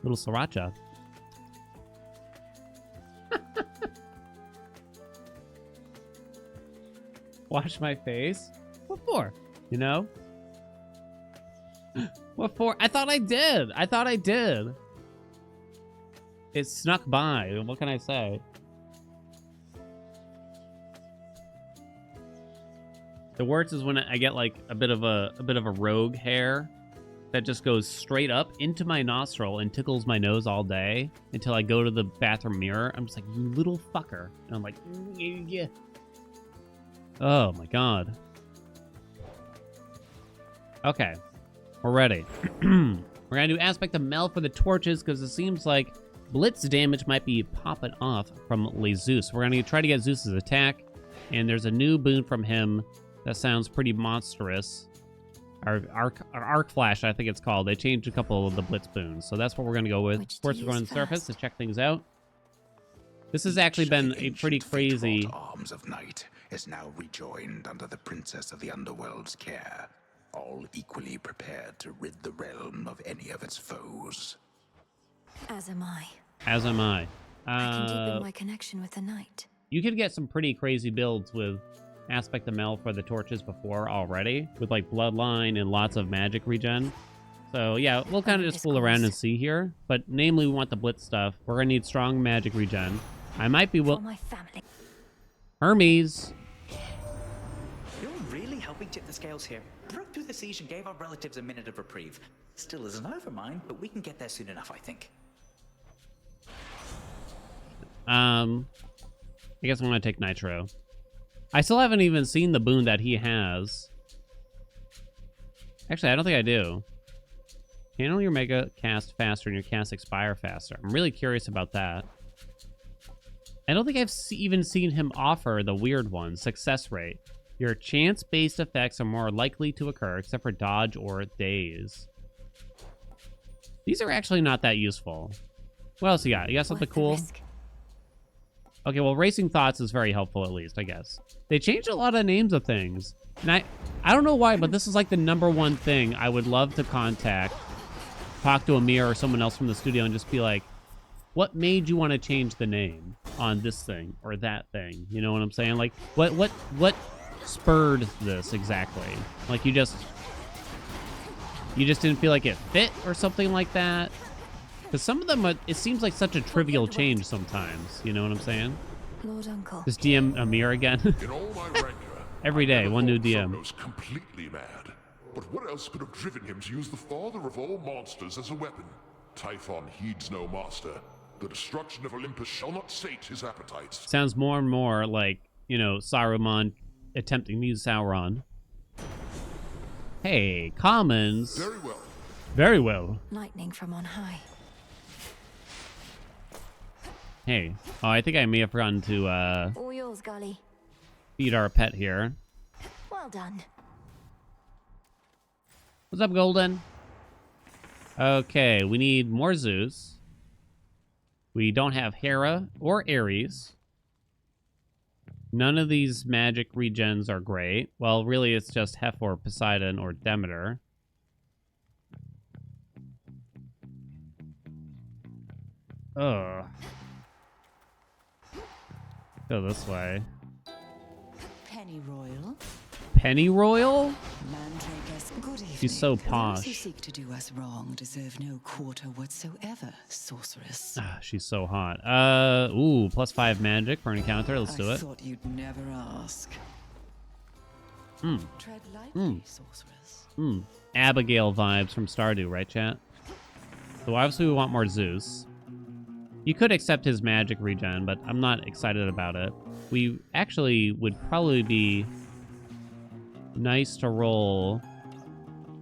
little sriracha. Wash my face? What for? You know? What for? I thought I did. It snuck by. What can I say? The worst is when I get like a bit of a rogue hair that just goes straight up into my nostril and tickles my nose all day until I go to the bathroom mirror. I'm just like, you little fucker. And I'm like, yeah. Oh my god. Okay. We're ready. We're gonna do aspect of Mel for the torches because it seems like blitz damage might be popping off from Zeus. We're gonna try to get Zeus's attack, and there's a new boon from him that sounds pretty monstrous. Our arc flash, I think it's called. They changed a couple of the blitz boons, so that's what we're gonna go with. Of course, we're going to the surface to check things out. This has actually been a pretty crazy. Arms of night is now rejoined under the Princess of the Underworld's care, all equally prepared to rid the realm of any of its foes. As am I. As am I. I can deepen my connection with the night. You could get some pretty crazy builds with aspect of Mel for the torches before already, with like bloodline and lots of magic regen. So yeah, we'll kind of just fool around and see here. But namely, we want the blitz stuff. We're gonna need strong magic regen. I might be my family. Hermes. You're really helping tip the scales here. Broke through the siege and gave our relatives a minute of reprieve. Still isn't over mine, but we can get there soon enough, I think. I guess I'm gonna take Nitro. I still haven't even seen the boon that he has. Actually, I don't think I do. Channel your mega cast faster and your cast expire faster. I'm really curious about that. I don't think I've even seen him offer the weird one, success rate. Your chance-based effects are more likely to occur, except for dodge or daze. These are actually not that useful. What else you got? You got something cool? Okay, well, Racing Thoughts is very helpful, at least, I guess. They changed a lot of names of things. And I don't know why, but this is like the #1 thing I would love to contact, talk to Amir or someone else from the studio and just be like, what made you want to change the name on this thing or that thing? You know what I'm saying? Like, what spurred this exactly? Like, you just didn't feel like it fit or something like that? Because some of them, it seems like such a trivial change sometimes. You know what I'm saying? Lord Uncle. Just DM Amir again. In all my rancor, Every day, one new DM. Sonos completely mad. But what else could have driven him to use the father of all monsters as a weapon? Typhon heeds no master. The destruction of Olympus shall not sate his appetites. Sounds more and more like, you know, Saruman attempting to use Sauron. Hey, commons. Very well. Very well. Lightning from on high. Hey. Oh, I think I may have forgotten to All yours, Gully. feed our pet here. Well done. What's up, Golden? Okay, we need more Zeus. We don't have Hera or Ares. None of these magic regens are great. Well, really, it's just Hef or Poseidon or Demeter. Ugh. Go this way. Pennyroyal. Pennyroyal? Mandrakers, good evening. She's so Those who posh. seek to do us wrong deserve no quarter whatsoever, sorceress. Ah, she's so hot. Ooh, +5 magic for an encounter. Let's do I it. thought you'd never ask. Tread lightly, sorceress. Abigail vibes from Stardew, right, chat? So obviously we want more Zeus. You could accept his magic regen, but I'm not excited about it. We actually would probably be nice to roll.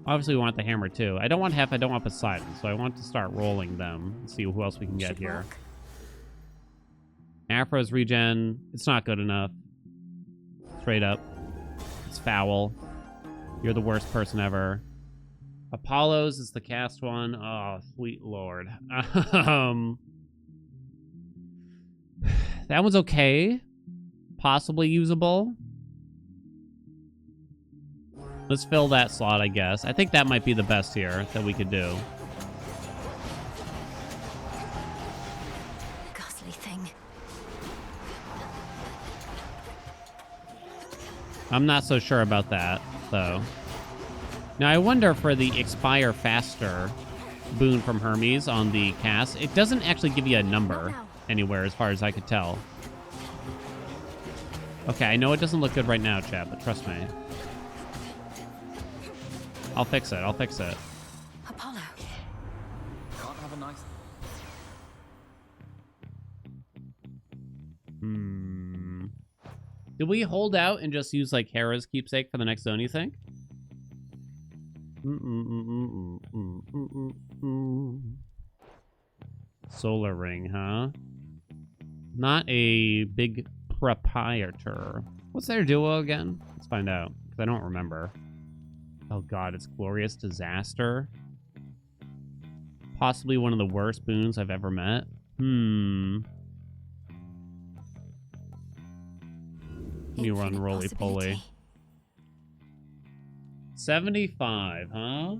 Obviously we want the hammer too. I don't want Hef, I don't want Poseidon, so I want to start rolling them and see who else we can get here. Afro's regen, it's not good enough. Straight up. It's foul. You're the worst person ever. Apollo's is the cast one. Oh, sweet lord. That one's okay. Possibly usable. Let's fill that slot, I guess. I think that might be the best here that we could do. Ghastly thing. I'm not so sure about that, though. Now, I wonder for the expire faster boon from Hermes on the cast, it doesn't actually give you a number anywhere as far as I could tell. Okay, I know it doesn't look good right now, chat, but trust me. I'll fix it. I'll fix it. Apollo. Can't have a nice... Did we hold out and just use, like, Hera's keepsake for the next zone, you think? Solar ring, huh? Not a big proprietor. What's their duo again? Let's find out, because I don't remember. Oh god, it's Glorious Disaster. Possibly one of the worst boons I've ever met. Let me run roly-poly. 75, huh?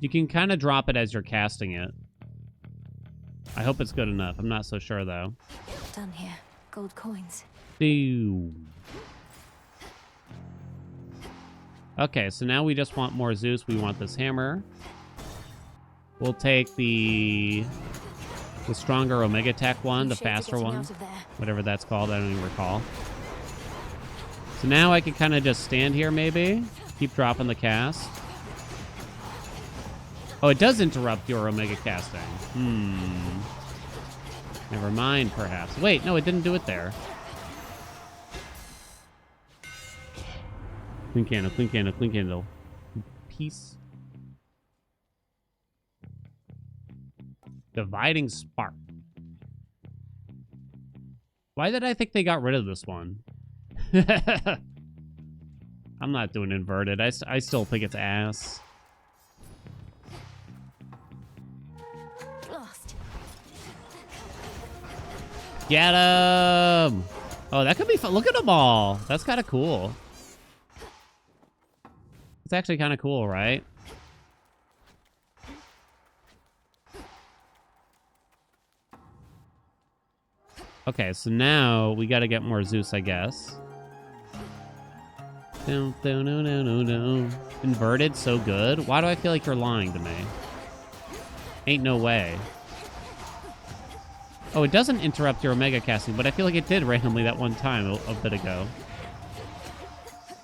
You can kind of drop it as you're casting it. I hope it's good enough. I'm not so sure, though. Done here. Gold coins. Ew. Okay, so now we just want more Zeus. We want this hammer. We'll take the stronger Omega Tech one, the faster one. Whatever that's called, I don't even recall. So now I can kind of just stand here, maybe. Keep dropping the cast. Oh, it does interrupt your Omega casting. Never mind, perhaps. Wait, no, it didn't do it there. Clean candle, clean candle, clean candle. Peace. Dividing Spark. Why did I think they got rid of this one? I'm not doing inverted. I still think it's ass. Lost. Get him! Oh, that could be fun. Look at them all. That's kind of cool. It's actually kind of cool, right? Okay, so now we got to get more Zeus, I guess. Inverted, so good. Why do I feel like you're lying to me? Ain't no way. Oh, it doesn't interrupt your Omega casting, but I feel like it did randomly that one time a bit ago.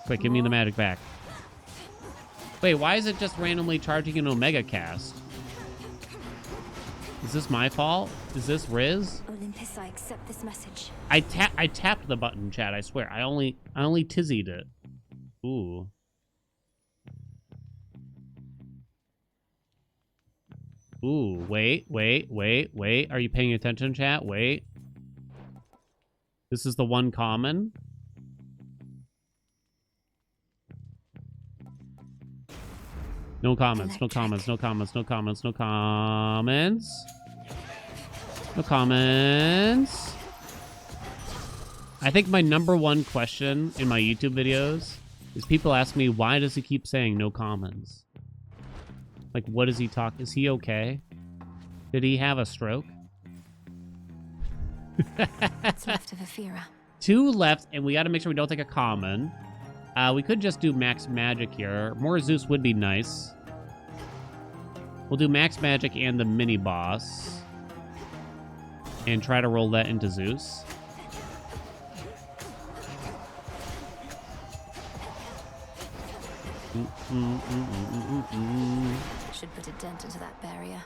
Quick, give me the magic back. Wait, why is it just randomly charging an Omega cast? Is this my fault? Is this Riz? Olympus, I accept this message. I tapped the button, chat, I swear. I only tizzied it. Ooh. Ooh, wait. Are you paying attention, chat? Wait. This is the one common. No comments, no comments, no comments, no comments, no comments. No comments. I think my #1 question in my YouTube videos is people ask me, why does he keep saying no comments? Like, what does he talk? Is he okay? Did he have a stroke? What's left of Ephira. 2 left, and we got to make sure we don't take a common. We could just do max magic here. More Zeus would be nice. We'll do max magic and the mini boss. And try to roll that into Zeus. Should put a dent into that barrier.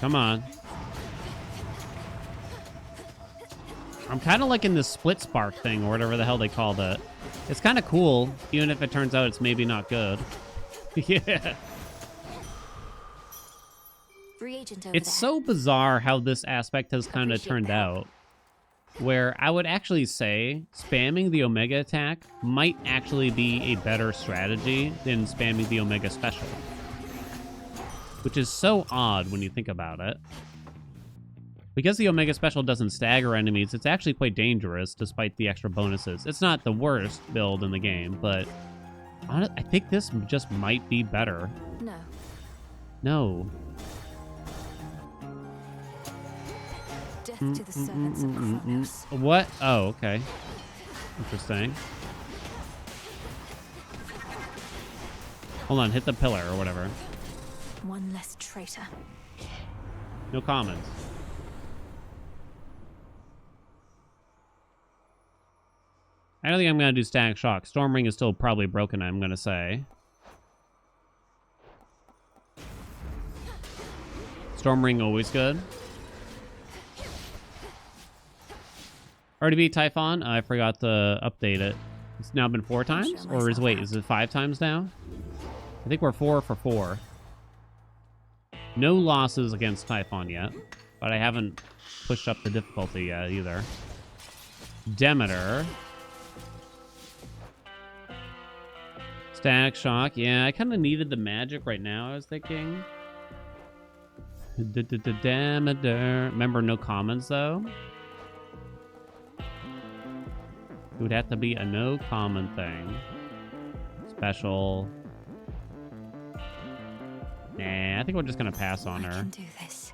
Come on. I'm kind of liking this split spark thing, or whatever the hell they called it. It's kind of cool, even if it turns out it's maybe not good. Yeah. Reagent over It's there. so bizarre how this aspect has kind of turned out. Where I would actually say spamming the Omega attack might actually be a better strategy than spamming the Omega special. Which is so odd when you think about it. Because the Omega special doesn't stagger enemies, it's actually quite dangerous despite the extra bonuses. It's not the worst build in the game, but I think this just might be better. No. No. Death to the servants of Cronos. What? Oh, okay. Interesting. Hold on, hit the pillar or whatever. One less traitor. No comments. I don't think I'm going to do Static Shock. Storm Ring is still probably broken, I'm going to say. Storm Ring always good. Already beat Typhon. I forgot to update it. It's now been 4 times? Or is it 5 times now? I think we're 4 for 4. No losses against Typhon yet. But I haven't pushed up the difficulty yet either. Demeter. Static Shock. Yeah, I kind of needed the magic right now, I was thinking. Demeter. Remember, no commons, though? It would have to be a no common thing. Special. Nah, I think we're just going to pass on her. I can do this.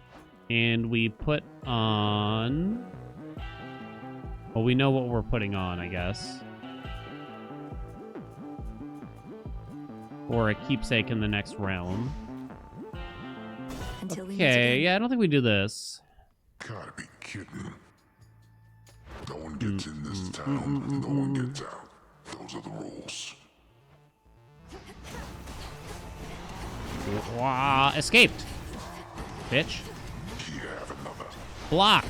And we put on... Well, we know what we're putting on, I guess. Or a keepsake in the next realm. Until Okay, yeah, I don't think we do this. Gotta be kidding. No one gets in this town, no one gets out. Those are the rules. Wow, escaped. Bitch. You have another. Blocked.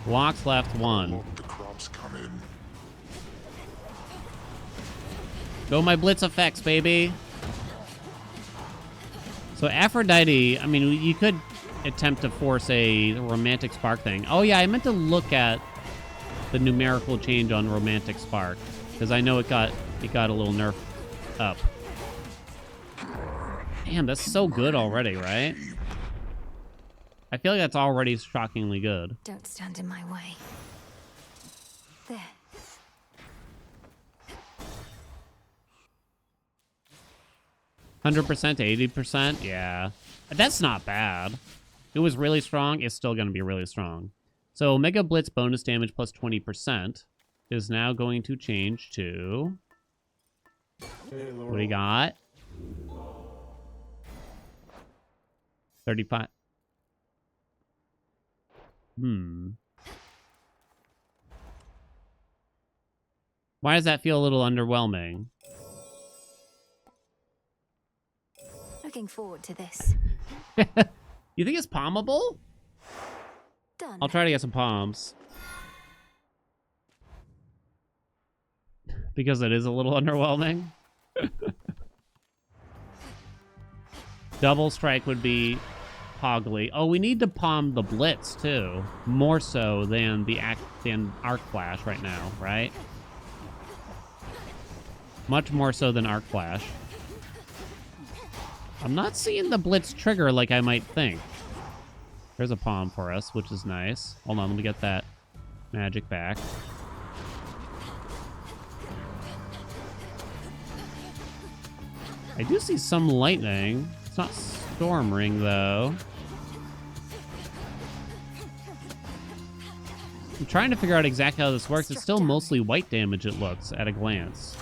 Blocked left 1. The crops come in. Go my blitz effects, baby. So Aphrodite, I mean, you could attempt to force a romantic spark thing. Oh yeah, I meant to look at the numerical change on romantic spark because I know it got a little nerf up. Damn, that's so good already, right? I feel like that's already shockingly good. Don't stand in my way. There. %, 80%, yeah. That's not bad. It was really strong. It's still going to be really strong. So Mega Blitz bonus damage plus 20% is now going to change to... What do we got? 35. Why does that feel a little underwhelming? Looking forward to this. You think it's palmable? Done. I'll try to get some palms. Because it is a little underwhelming. Double strike would be Hoggly. Oh, we need to palm the Blitz too. More so than Arc Flash right now, right? Much more so than Arc Flash. I'm not seeing the Blitz trigger like I might think. There's a palm for us, which is nice. Hold on, let me get that magic back. I do see some lightning. It's not Storm Ring, though. I'm trying to figure out exactly how this works. It's still mostly white damage, it looks, at a glance.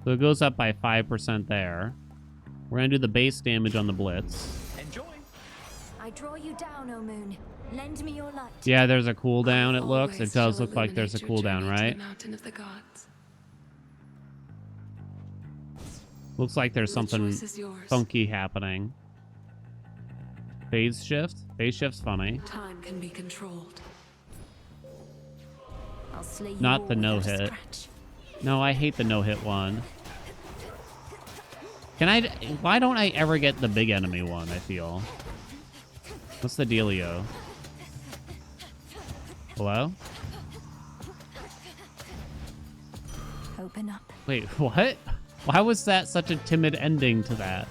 So it goes up by 5% there. We're going to do the base damage on the Blitz. Enjoy. I draw you down, O Moon. Lend me your light. Yeah, there's a cooldown, it looks. It Always does shall look like there's a illuminate your cooldown, journey to right? the mountain of the gods. Looks like there's The something choice is yours. funky happening. Phase shift? Phase shift's funny. Time can be controlled. I'll slay you Not all the without a no-hit. scratch. No, I hate the no-hit one. Can I... Why don't I ever get the big enemy one, I feel? What's the dealio? Hello? Open up. Wait, what? Why was that such a timid ending to that?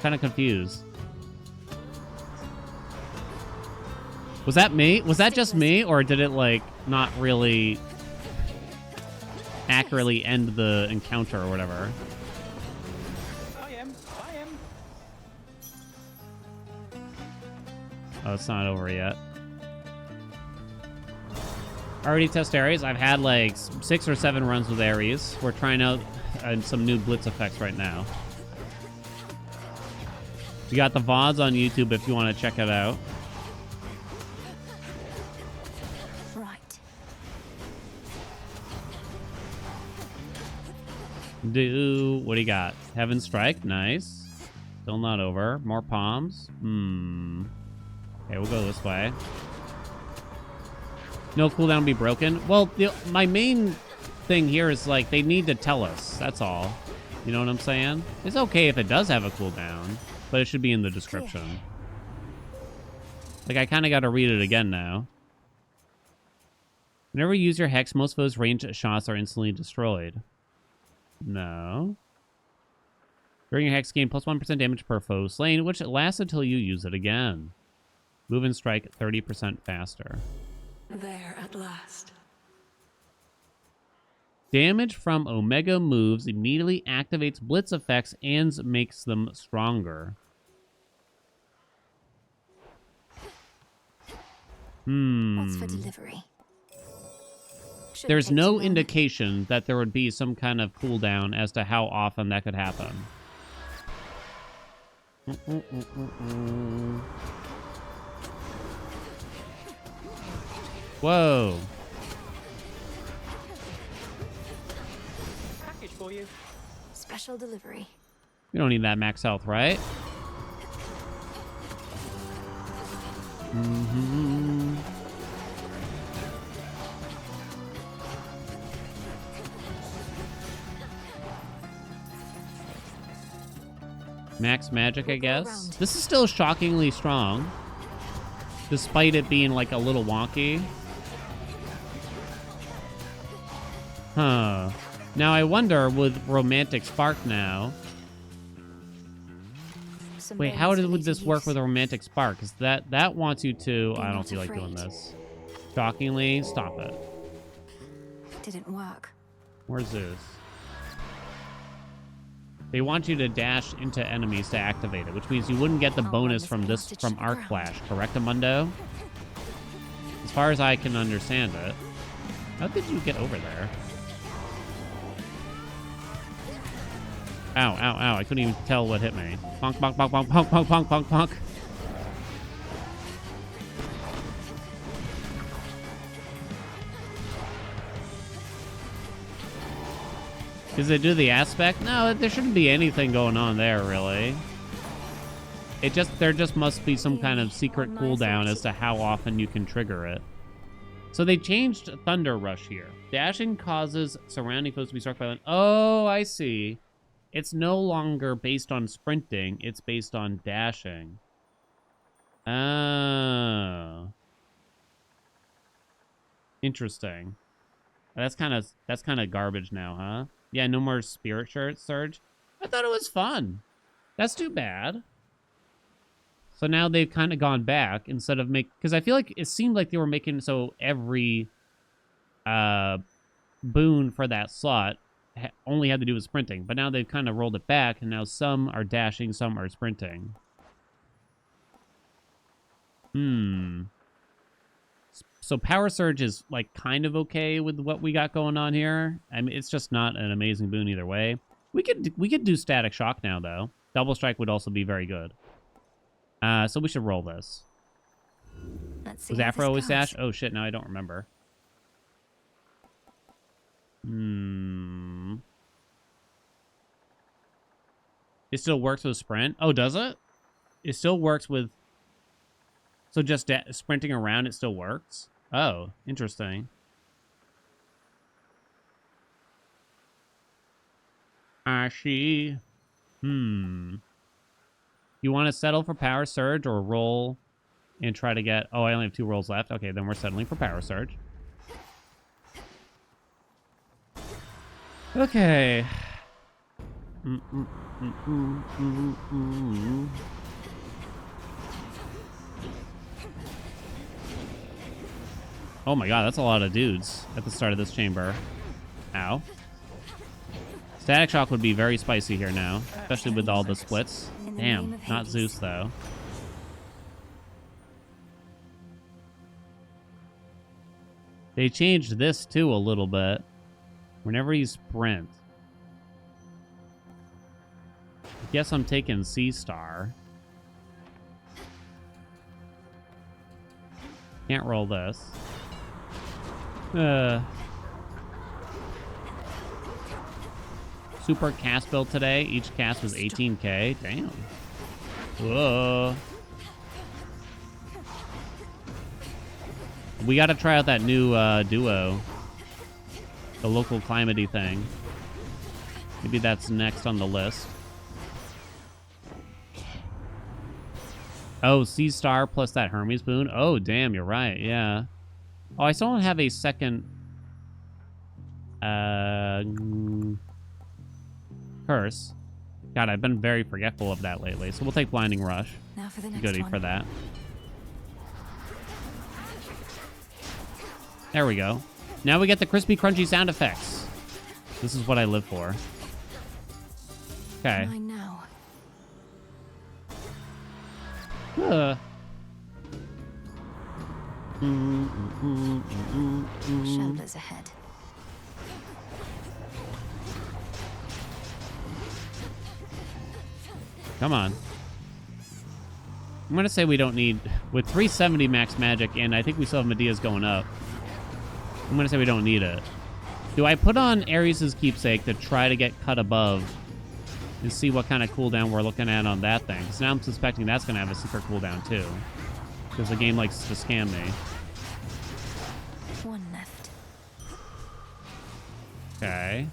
Kind of confused. Was that me? Was that just me? Or did it, like, not really accurately end the encounter or whatever? I am. Oh, it's not over yet. Already test Ares. I've had like 6 or 7 runs with Ares. We're trying out some new blitz effects right now. We got the VODs on YouTube if you want to check it out. Right. What do you got? Heaven Strike, nice. Still not over. More palms. Okay, we'll go this way. No cooldown be broken. Well, my main thing here is like they need to tell us. That's all. You know what I'm saying? It's okay if it does have a cooldown, but it should be in the description. Like I kind of got to read it again now. Whenever you use your hex, most foes' ranged shots are instantly destroyed. No. During your hex, gain plus 1% damage per foe slain, which lasts until you use it again. Move and strike 30% faster. There at last. Damage from Omega moves immediately activates blitz effects and makes them stronger. What's for delivery? There's no indication that there would be some kind of cooldown as to how often that could happen. Whoa. Package for you. Special delivery. We don't need that max health, right? Max magic, I guess. This is still shockingly strong, despite it being like a little wonky. Huh. Now I wonder with Romantic Spark now. Wait, how would this work with a Romantic Spark? Because that wants you to... I don't feel like doing this. Shockingly, stop it. Didn't work. Where's Zeus? They want you to dash into enemies to activate it, which means you wouldn't get the bonus from Arc Flash, correct, Amundo? As far as I can understand it. How did you get over there? Ow, ow, ow. I couldn't even tell what hit me. Bonk, bonk, bonk, bonk, bonk, bonk, bonk, bonk, bonk. Does it do the aspect? No, there shouldn't be anything going on there, really. There just must be some kind of secret cooldown as to how often you can trigger it. So they changed Thunder Rush here. Dashing causes surrounding foes to be struck by lightning. Oh, I see. It's no longer based on sprinting. It's based on dashing. Oh. Interesting. That's kind of garbage now, huh? Yeah, no more Spirit Surge. I thought it was fun. That's too bad. So now they've kind of gone back instead of because I feel like it seemed like they were making so every boon for that slot only had to do with sprinting, but now they've kind of rolled it back, and now some are dashing, some are sprinting. So Power Surge is, like, kind of okay with what we got going on here. I mean, it's just not an amazing boon either way. We could do Static Shock now, though. Double Strike would also be very good. So we should roll this. Let's see Was how Afro this always goes. dash? Oh, shit, now I don't remember. It still works with sprint? Oh, does it? It still works with... So just sprinting around, it still works? Oh, interesting. I see. You want to settle for Power Surge or roll and try to get... Oh, I only have 2 rolls left. Okay, then we're settling for Power Surge. Okay. Oh my god, that's a lot of dudes at the start of this chamber. Ow. Static Shock would be very spicy here now, especially with all the splits. Damn, not Zeus though. They changed this too a little bit. Whenever you sprint. I guess I'm taking C Star. Can't roll this. Super cast build today. Each cast was 18k. Damn. Whoa. We gotta try out that new duo. The local climate-y thing. Maybe that's next on the list. Oh, C Star plus that Hermes boon. Oh, damn, you're right. Yeah. Oh, I still don't have a second curse. God, I've been very forgetful of that lately. So we'll take Blinding Rush. Now for the next Goodie one. for that. There we go. Now we get the crispy, crunchy sound effects. This is what I live for. Okay. Mine now. Shoulders ahead. Come on. I'm going to say we don't need... With 370 max magic, and I think we still have Medea's going up. I'm going to say we don't need it. Do I put on Ares' Keepsake to try to get cut above and see what kind of cooldown we're looking at on that thing? Because now I'm suspecting that's going to have a secret cooldown, too. Because the game likes to scam me. One left. Okay.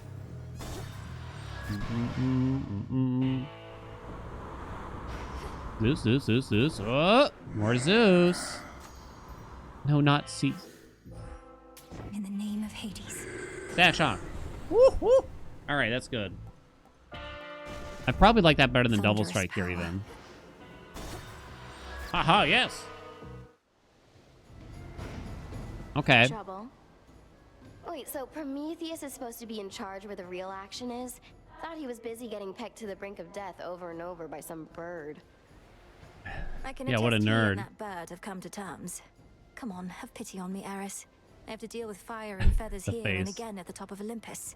Zeus, Zeus, Zeus, Zeus. Oh, more Zeus. No, not C. In the name of Hades. Dash on. Woo, woo. All right, that's good. I probably like that better than Double Strike here, even. Haha, yes. Okay. Trouble. Wait, so Prometheus is supposed to be in charge where the real action is? Thought he was busy getting pecked to the brink of death over and over by some bird. I can Yeah, what a attest you and nerd. that bird have come to terms. Come on, have pity on me, Eris. I have to deal with fire and feathers The here and face. again at the top of Olympus.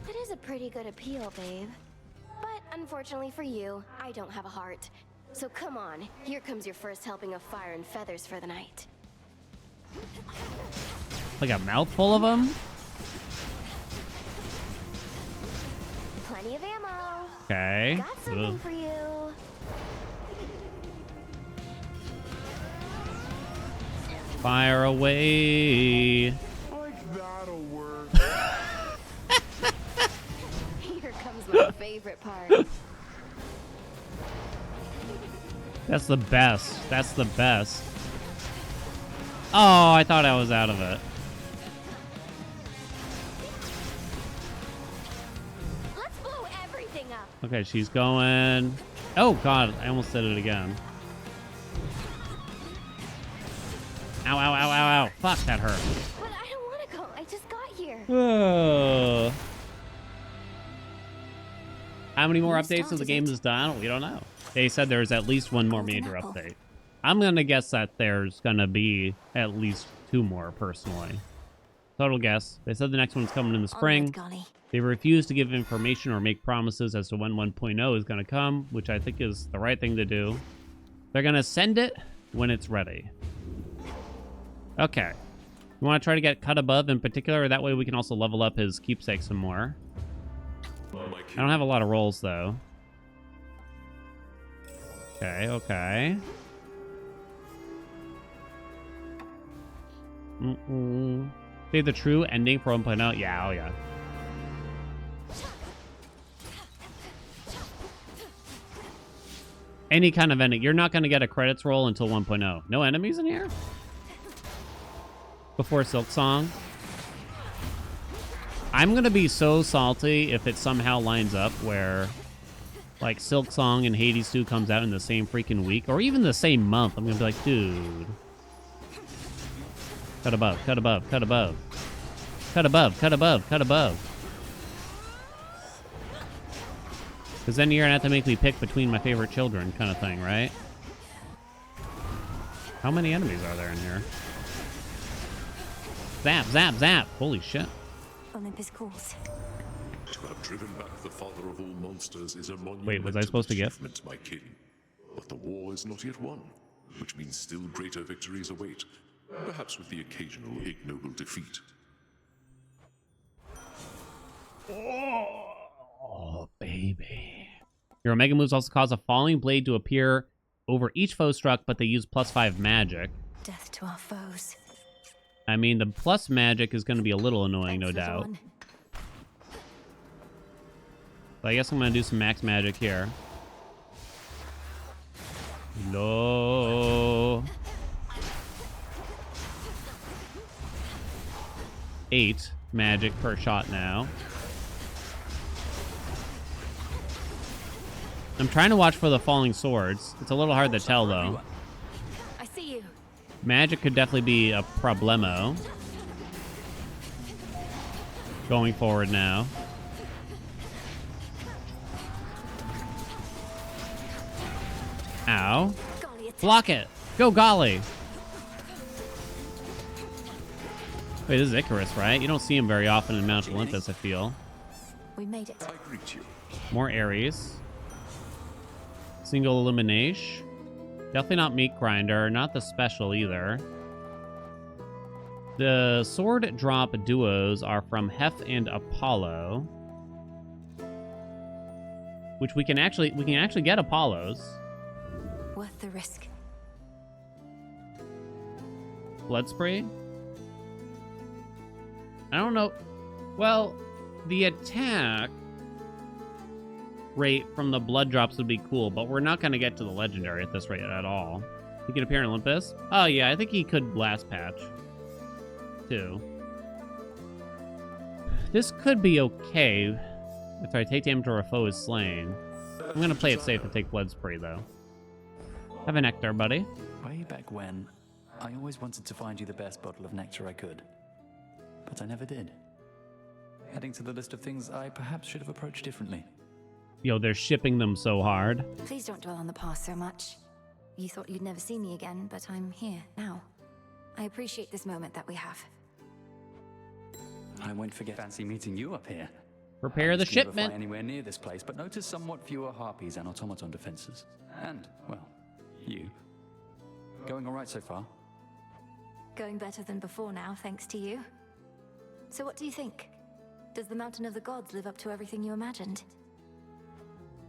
That is a pretty good appeal, babe. But unfortunately for you, I don't have a heart. So come on, here comes your first helping of fire and feathers for the night. Like a mouthful of them? Plenty of ammo. Okay. Got something for you. Fire away. Like that'll work. Here comes my favorite part. That's the best. That's the best. Oh, I thought I was out of it. Let's blow everything up. Okay, she's going. Oh, God. I almost did it again. Ow, ow, ow, ow, ow. Fuck, that hurt. But I don't want to go. I just got here. here. How many more updates till the game is done? We don't know. They said there's at least one more major update. I'm gonna guess that there's gonna be at least 2 more, personally. Total guess. They said the next one's coming in the spring. They refuse to give information or make promises as to when 1.0 is gonna come, which I think is the right thing to do. They're gonna send it when it's ready. Okay. You want to try to get cut above in particular? That way we can also level up his keepsake some more. I don't have a lot of rolls, though. Okay, okay. Say the true ending for 1.0? Yeah, oh yeah. Any kind of ending. You're not going to get a credits roll until 1.0. No enemies in here? Before Silk Song. I'm gonna be so salty if it somehow lines up where like Silk Song and Hades 2 comes out in the same freaking week or even the same month. I'm gonna be like, dude. Cut above, cut above, cut above. Cut above, cut above, cut above. Because then you're gonna have to make me pick between my favorite children kind of thing, right? How many enemies are there in here? Zap, zap, zap. Holy shit. Olympus calls. To have driven back the father of all monsters is a monumental Wait, was I supposed to get? achievement, my king. But the war is not yet won, which means still greater victories await, perhaps with the occasional ignoble defeat. Oh, baby. Your Omega moves also cause a falling blade to appear over each foe struck, but they use +5 magic. Death to our foes. I mean, the plus magic is going to be a little annoying, no doubt. But I guess I'm going to do some max magic here. No. 8 magic per shot now. I'm trying to watch for the falling swords. It's a little hard to tell, though. I see you. Magic could definitely be a problemo. Going forward now. Ow. Block it. Go, golly. Wait, this is Icarus, right? You don't see him very often in Mount Olympus, I feel. We made it. I greet you. More Ares. Single elimination. Definitely not Meat Grinder. Not the special either. The sword drop duos are from Hef and Apollo. Which we can actually get Apollos. Worth the risk. Blood spray? I don't know. Well, the attack rate from the blood drops would be cool, but we're not going to get to the legendary at this rate at all. He can appear in Olympus? Oh yeah, I think he could last patch too. This could be okay. After I take damage or a foe is slain. I'm going to play it safe and take blood spray though. Have a nectar, buddy. Way back when, I always wanted to find you the best bottle of nectar I could. But I never did. Adding to the list of things I perhaps should have approached differently. Yo, they're shipping them so hard. Please don't dwell on the past so much. You thought you'd never see me again, but I'm here now. I appreciate this moment that we have. I won't forget fancy meeting you up here. Prepare the Never fly shipment. anywhere near this place, but notice somewhat fewer harpies and automaton defenses. And, well, you. Going all right so far? Going better than before now, thanks to you. So what do you think? Does the Mountain of the Gods live up to everything you imagined?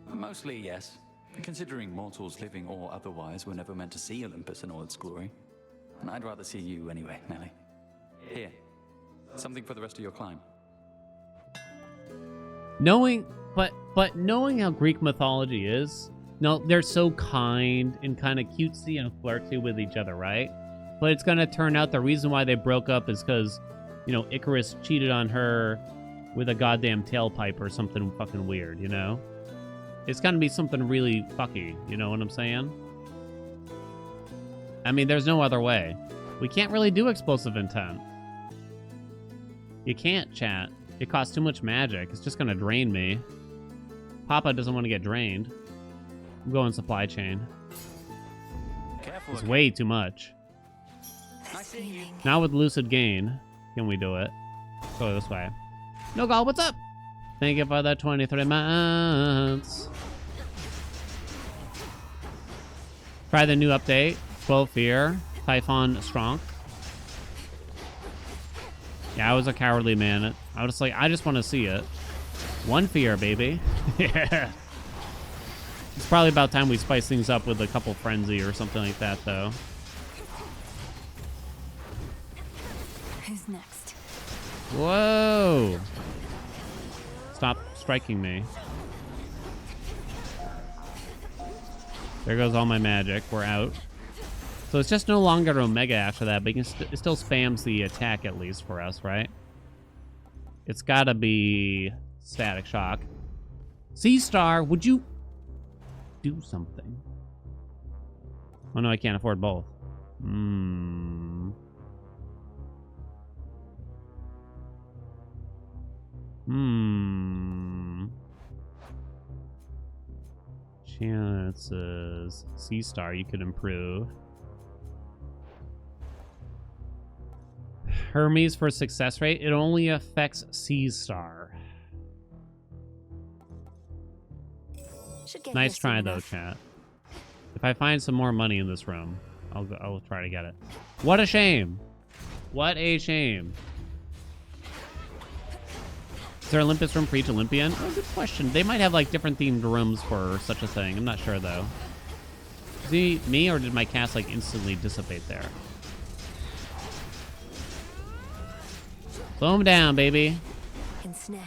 Mostly, yes. Considering mortals, living or otherwise, were never meant to see Olympus in all its glory. And I'd rather see you anyway, Nelly. Here. Something for the rest of your climb. Knowing how Greek mythology is, no, they're so kind and kind of cutesy and flirty with each other, right? But it's gonna turn out the reason why they broke up is because, you know, Icarus cheated on her with a goddamn tailpipe or something fucking weird, you know? It's gonna be something really fucky, you know what I'm saying? I mean, there's no other way. We can't really do explosive intent. You can't, chat. It costs too much magic. It's just gonna drain me. Papa doesn't want to get drained. I'm going supply chain. Careful. It's way too much. Now with Lucid Gain, can we do it? Go this way. Nogal, what's up? Thank you for the 23 months. Try the new update. 12 Fear. Typhon Strong. Yeah, I was a cowardly man. I was like, I just want to see it. 1 Fear, baby. Yeah. It's probably about time we spice things up with a couple Frenzy or something like that, though. Who's next? Whoa! Stop striking me. There goes all my magic. We're out. So it's just no longer Omega after that, but it still spams the attack at least for us, right? It's gotta be Static Shock. Sea Star, would you do something? Oh no, I can't afford both. Chances. Sea Star, you could improve. Hermes for success rate. It only affects Sea Star. Nice try though, chat. If I find some more money in this room, I'll try to get it. What a shame. What a shame. Is there Olympus room for each Olympian? Oh, good question. They might have like different themed rooms for such a thing. I'm not sure though. Is he me or did my cast like instantly dissipate there? Slow him down, baby. Ensnared.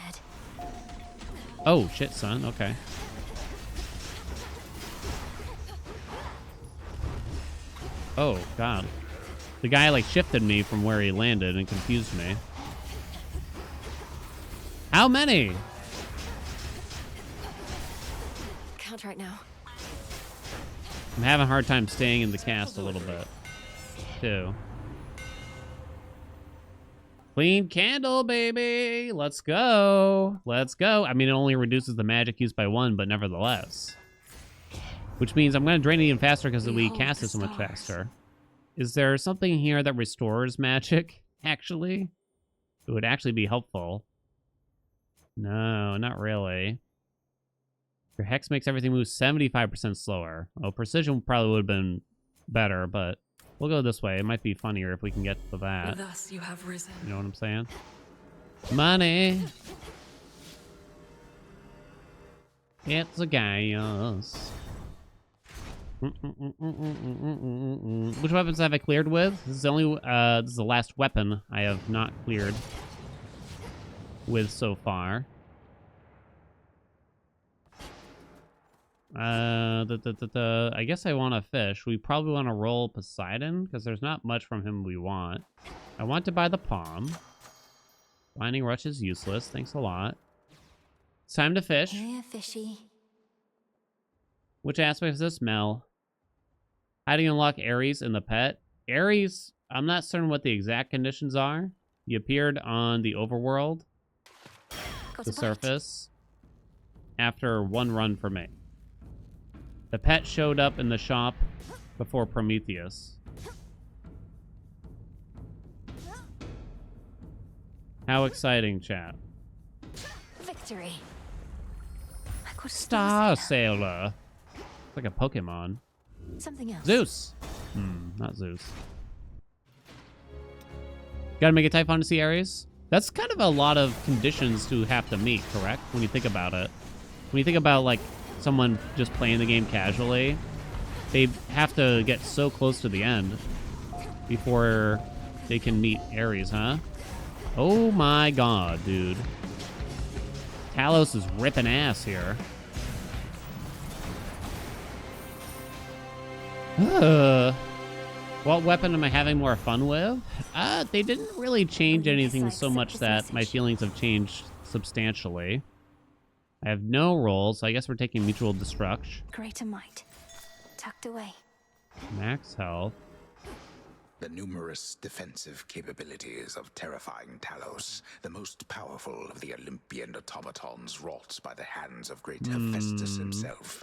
Oh shit, son. Okay. Oh god. The guy like shifted me from where he landed and confused me. How many? Count right now. I'm having a hard time staying in the cast a little bit, too. Clean candle, baby. Let's go. Let's go. I mean, it only reduces the magic used by 1, but nevertheless. Which means I'm going to drain it even faster because we cast it so much faster. Is there something here that restores magic, actually? It would actually be helpful. No, not really. Your Hex makes everything move 75% slower. Oh, Precision probably would have been better, but we'll go this way. It might be funnier if we can get to that. Thus you have risen. You know what I'm saying? Money! It's a Gaius. Which weapons have I cleared with? This is the last weapon I have not cleared with so far. I guess I want to fish. We probably want to roll Poseidon because there's not much from him we want. I want to buy the palm. Blinding Rush is useless. Thanks a lot. It's time to fish. Yeah, fishy. Which aspect is this, Mel? How do you unlock Eris in the pet? Eris, I'm not certain what the exact conditions are. He appeared on the overworld, the surface, after 1 run for me. The pet showed up in the shop before Prometheus. How exciting, chat. Victory. Star Sailor. It's like a Pokemon. Something else. Zeus. Not Zeus. Gotta make a Typhon to see Ares? That's kind of a lot of conditions to have to meet, correct? When you think about it. When you think about, like, someone just playing the game casually, they have to get so close to the end before they can meet Ares, huh? Oh my god, dude. Talos is ripping ass here. What weapon am I having more fun with? They didn't really change anything so much that my feelings have changed substantially. I have no roll, so I guess we're taking Mutual Destruction. Greater might. Tucked away. Max health. The numerous defensive capabilities of terrifying Talos, the most powerful of the Olympian automatons wrought by the hands of great Hephaestus himself,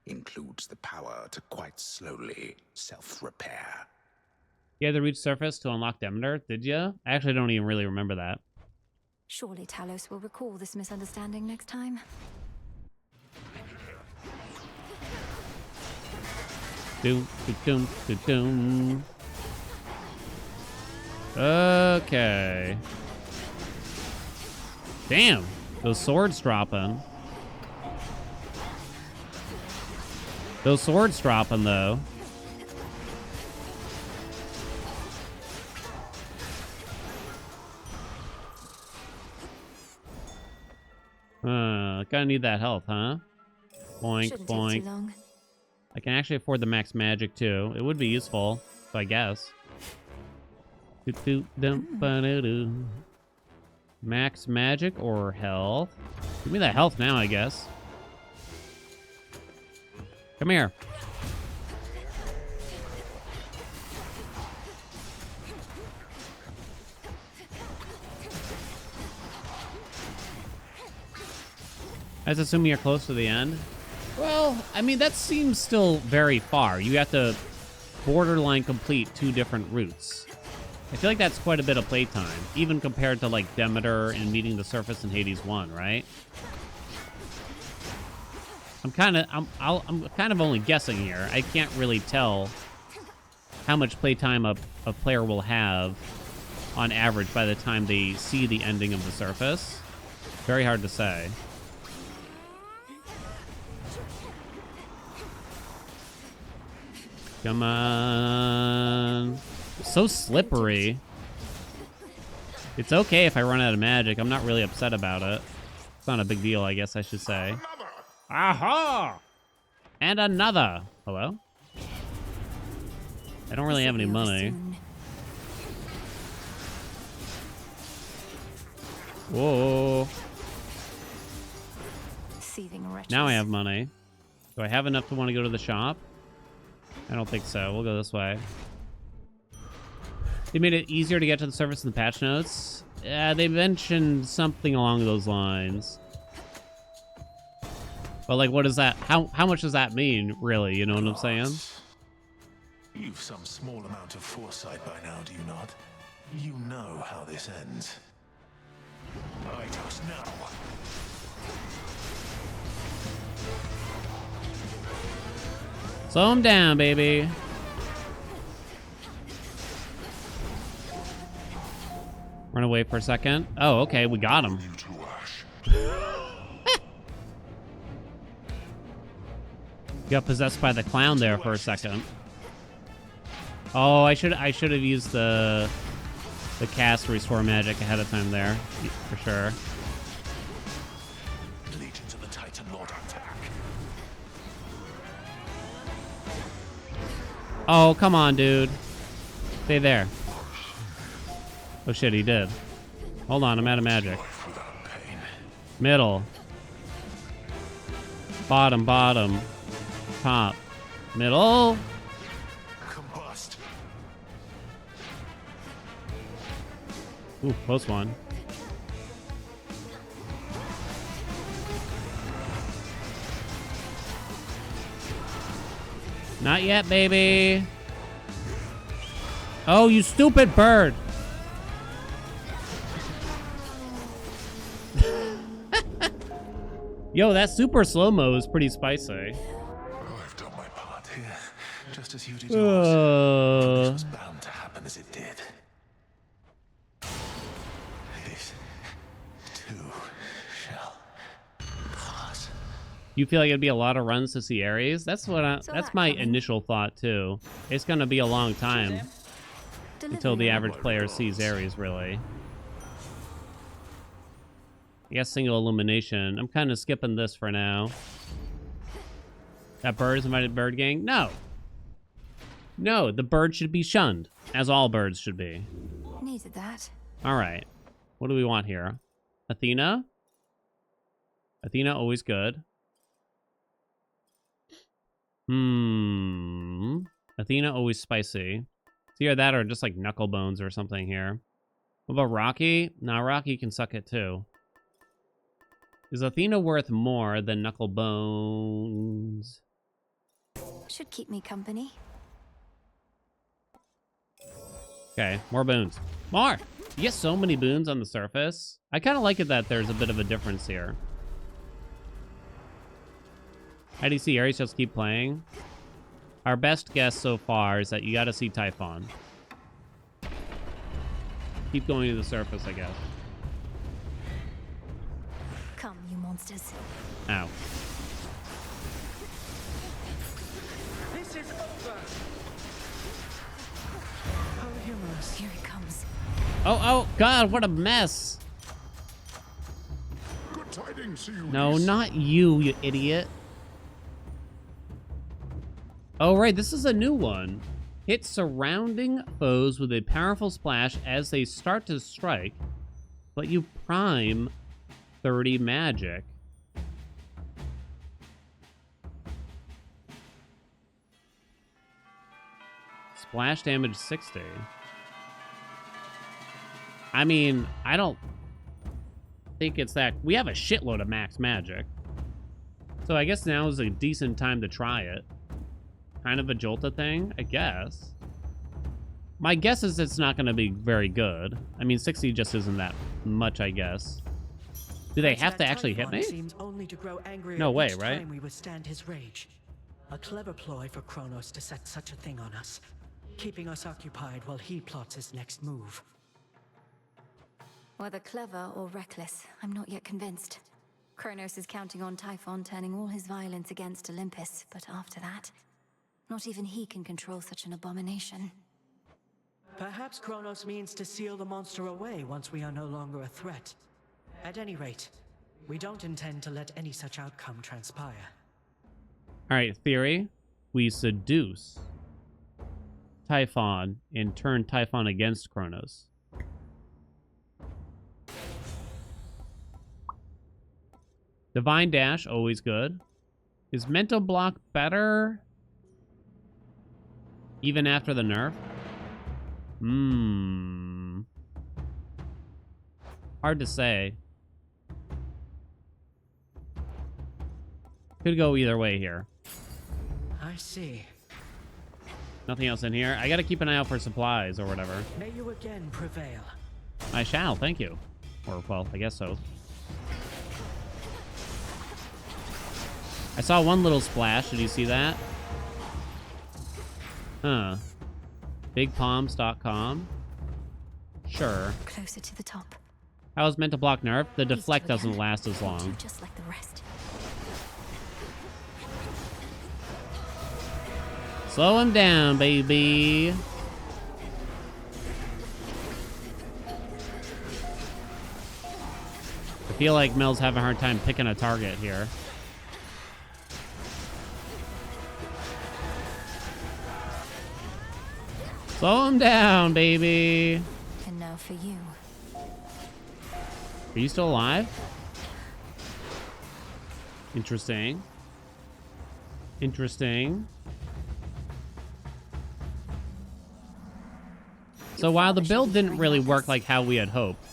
includes the power to quite slowly self-repair. You had to reach surface to unlock Demeter, did you? I actually don't even really remember that. Surely Talos will recall this misunderstanding next time. Doom, doom, doom, doom. Okay. Damn, those swords dropping. Those swords dropping, though. Gotta need that health, huh? Boink, Shouldn't take boink. too long. I can actually afford the max magic, too. It would be useful, so I guess. Max magic or health? Give me that health now, I guess. Come here. Let's assume you're close to the end. Well, I mean, that seems still very far. You have to borderline complete 2 different routes. I feel like that's quite a bit of playtime, even compared to like Demeter and meeting the surface in Hades 1, right? I'm kind of only guessing here. I can't really tell how much playtime a player will have on average by the time they see the ending of the surface. Very hard to say. Come on. So slippery. It's okay if I run out of magic. I'm not really upset about it. It's not a big deal, I guess I should say. Aha! And another. Hello? I don't really have any money. Whoa. Now I have money. Do I have enough to want to go to the shop? I don't think so. We'll go this way. They made it easier to get to the surface in the patch notes. Yeah, they mentioned something along those lines. But like, what is that? How much does that mean, really? You know what I'm saying? You've some small amount of foresight by now, do you not? You know how this ends. I just know. Slow him down, baby. Run away for a second. Oh, okay, we got him. Got possessed by the clown there for a second. Oh, I should have used the cast restore magic ahead of time there, for sure. Legions of the Titan Lord attack. Oh, come on, dude. Stay there. Oh shit, he did. Hold on, I'm out of magic. Middle. Bottom, bottom. Top. Middle. Combust. Ooh, close one. Not yet, baby. Oh, you stupid bird. Yo, that super slow-mo is pretty spicy. I've done my part here, just as you did yours. This was bound to happen as it did. This too shall pass. You feel like it'd be a lot of runs to see Ares? That's what that's my initial thought too. It's gonna be a long time until the average player sees Ares, really. I guess single illumination. I'm kind of skipping this for now. That bird is invited bird gang? No. No, the bird should be shunned, as all birds should be. Needed that. All right. What do we want here? Athena? Athena, always good. Athena, always spicy. It's either that or just like knuckle bones or something here. What about Rocky? No, Rocky can suck it too. Is Athena worth more than knuckle bones? Should keep me company. Okay, more boons. More! You get so many boons on the surface. I kind of like it that there's a bit of a difference here. How do you see Eris just keep playing? Our best guess so far is that you gotta see Typhon. Keep going to the surface, I guess. Come, you monsters. Ow. This is over. How humorous. Here it comes. Oh, God, what a mess. Good tidings to you. No, not you, you idiot. Oh, right, this is a new one. Hit surrounding foes with a powerful splash as they start to strike, but you prime 30 magic. Splash damage 60. I mean, I don't think it's that... We have a shitload of max magic. So I guess now is a decent time to try it. Kind of a Jolta thing, I guess. My guess is it's not going to be very good. I mean, 60 just isn't that much, I guess. Do they have to actually hit me? Seems only to grow angrier No way, each right? time we withstand his rage. A clever ploy for Kronos to set such a thing on us, keeping us occupied while he plots his next move. Whether clever or reckless, I'm not yet convinced. Kronos is counting on Typhon turning all his violence against Olympus, but after that, not even he can control such an abomination. Perhaps Kronos means to seal the monster away once we are no longer a threat. At any rate, we don't intend to let any such outcome transpire. All right, theory. We seduce Typhon and turn Typhon against Kronos. Divine Dash, always good. Is Mental Block better? Even after the nerf? Hard to say. Could go either way here. I see. Nothing else in here. I gotta keep an eye out for supplies or whatever. May you again prevail. I shall, thank you. Or, well, I guess so. I saw one little splash. Did you see that? Huh. BigPalms.com. Sure. Closer to the top. How is Mental Block nerf? The deflect doesn't last as long. Just like the rest. Slow him down, baby. I feel like Mel's having a hard time picking a target here. Slow him down, baby. And now for you. Are you still alive? Interesting. Interesting. So while the build didn't really work like how we had hoped.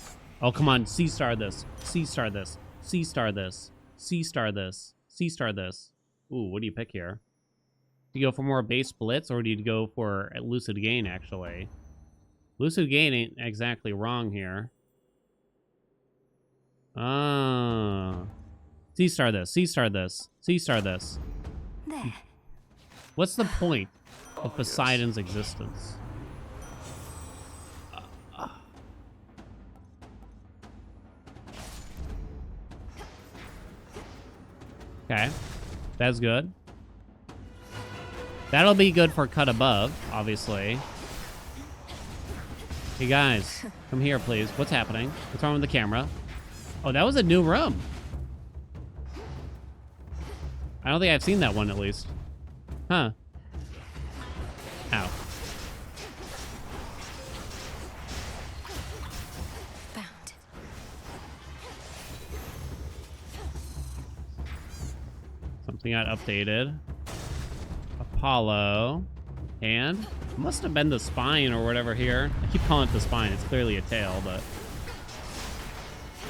Oh, come on. C-star this. C-star this. C-star this. C-star this. C-star this. Ooh, what do you pick here? Do you go for more base splits, or do you go for Lucid Gain, actually? Lucid Gain ain't exactly wrong here. Ah. C-star this. C-star this. C-star this. There. What's the point of Poseidon's existence? Okay. That's good. That'll be good for cut above, obviously. Hey, guys. Come here, please. What's happening? What's wrong with the camera? Oh, that was a new room. I don't think I've seen that one, at least. Huh. Ow. Bound. Something got updated. Apollo. And Must have been the spine or whatever here. I keep calling it the spine. It's clearly a tail, but...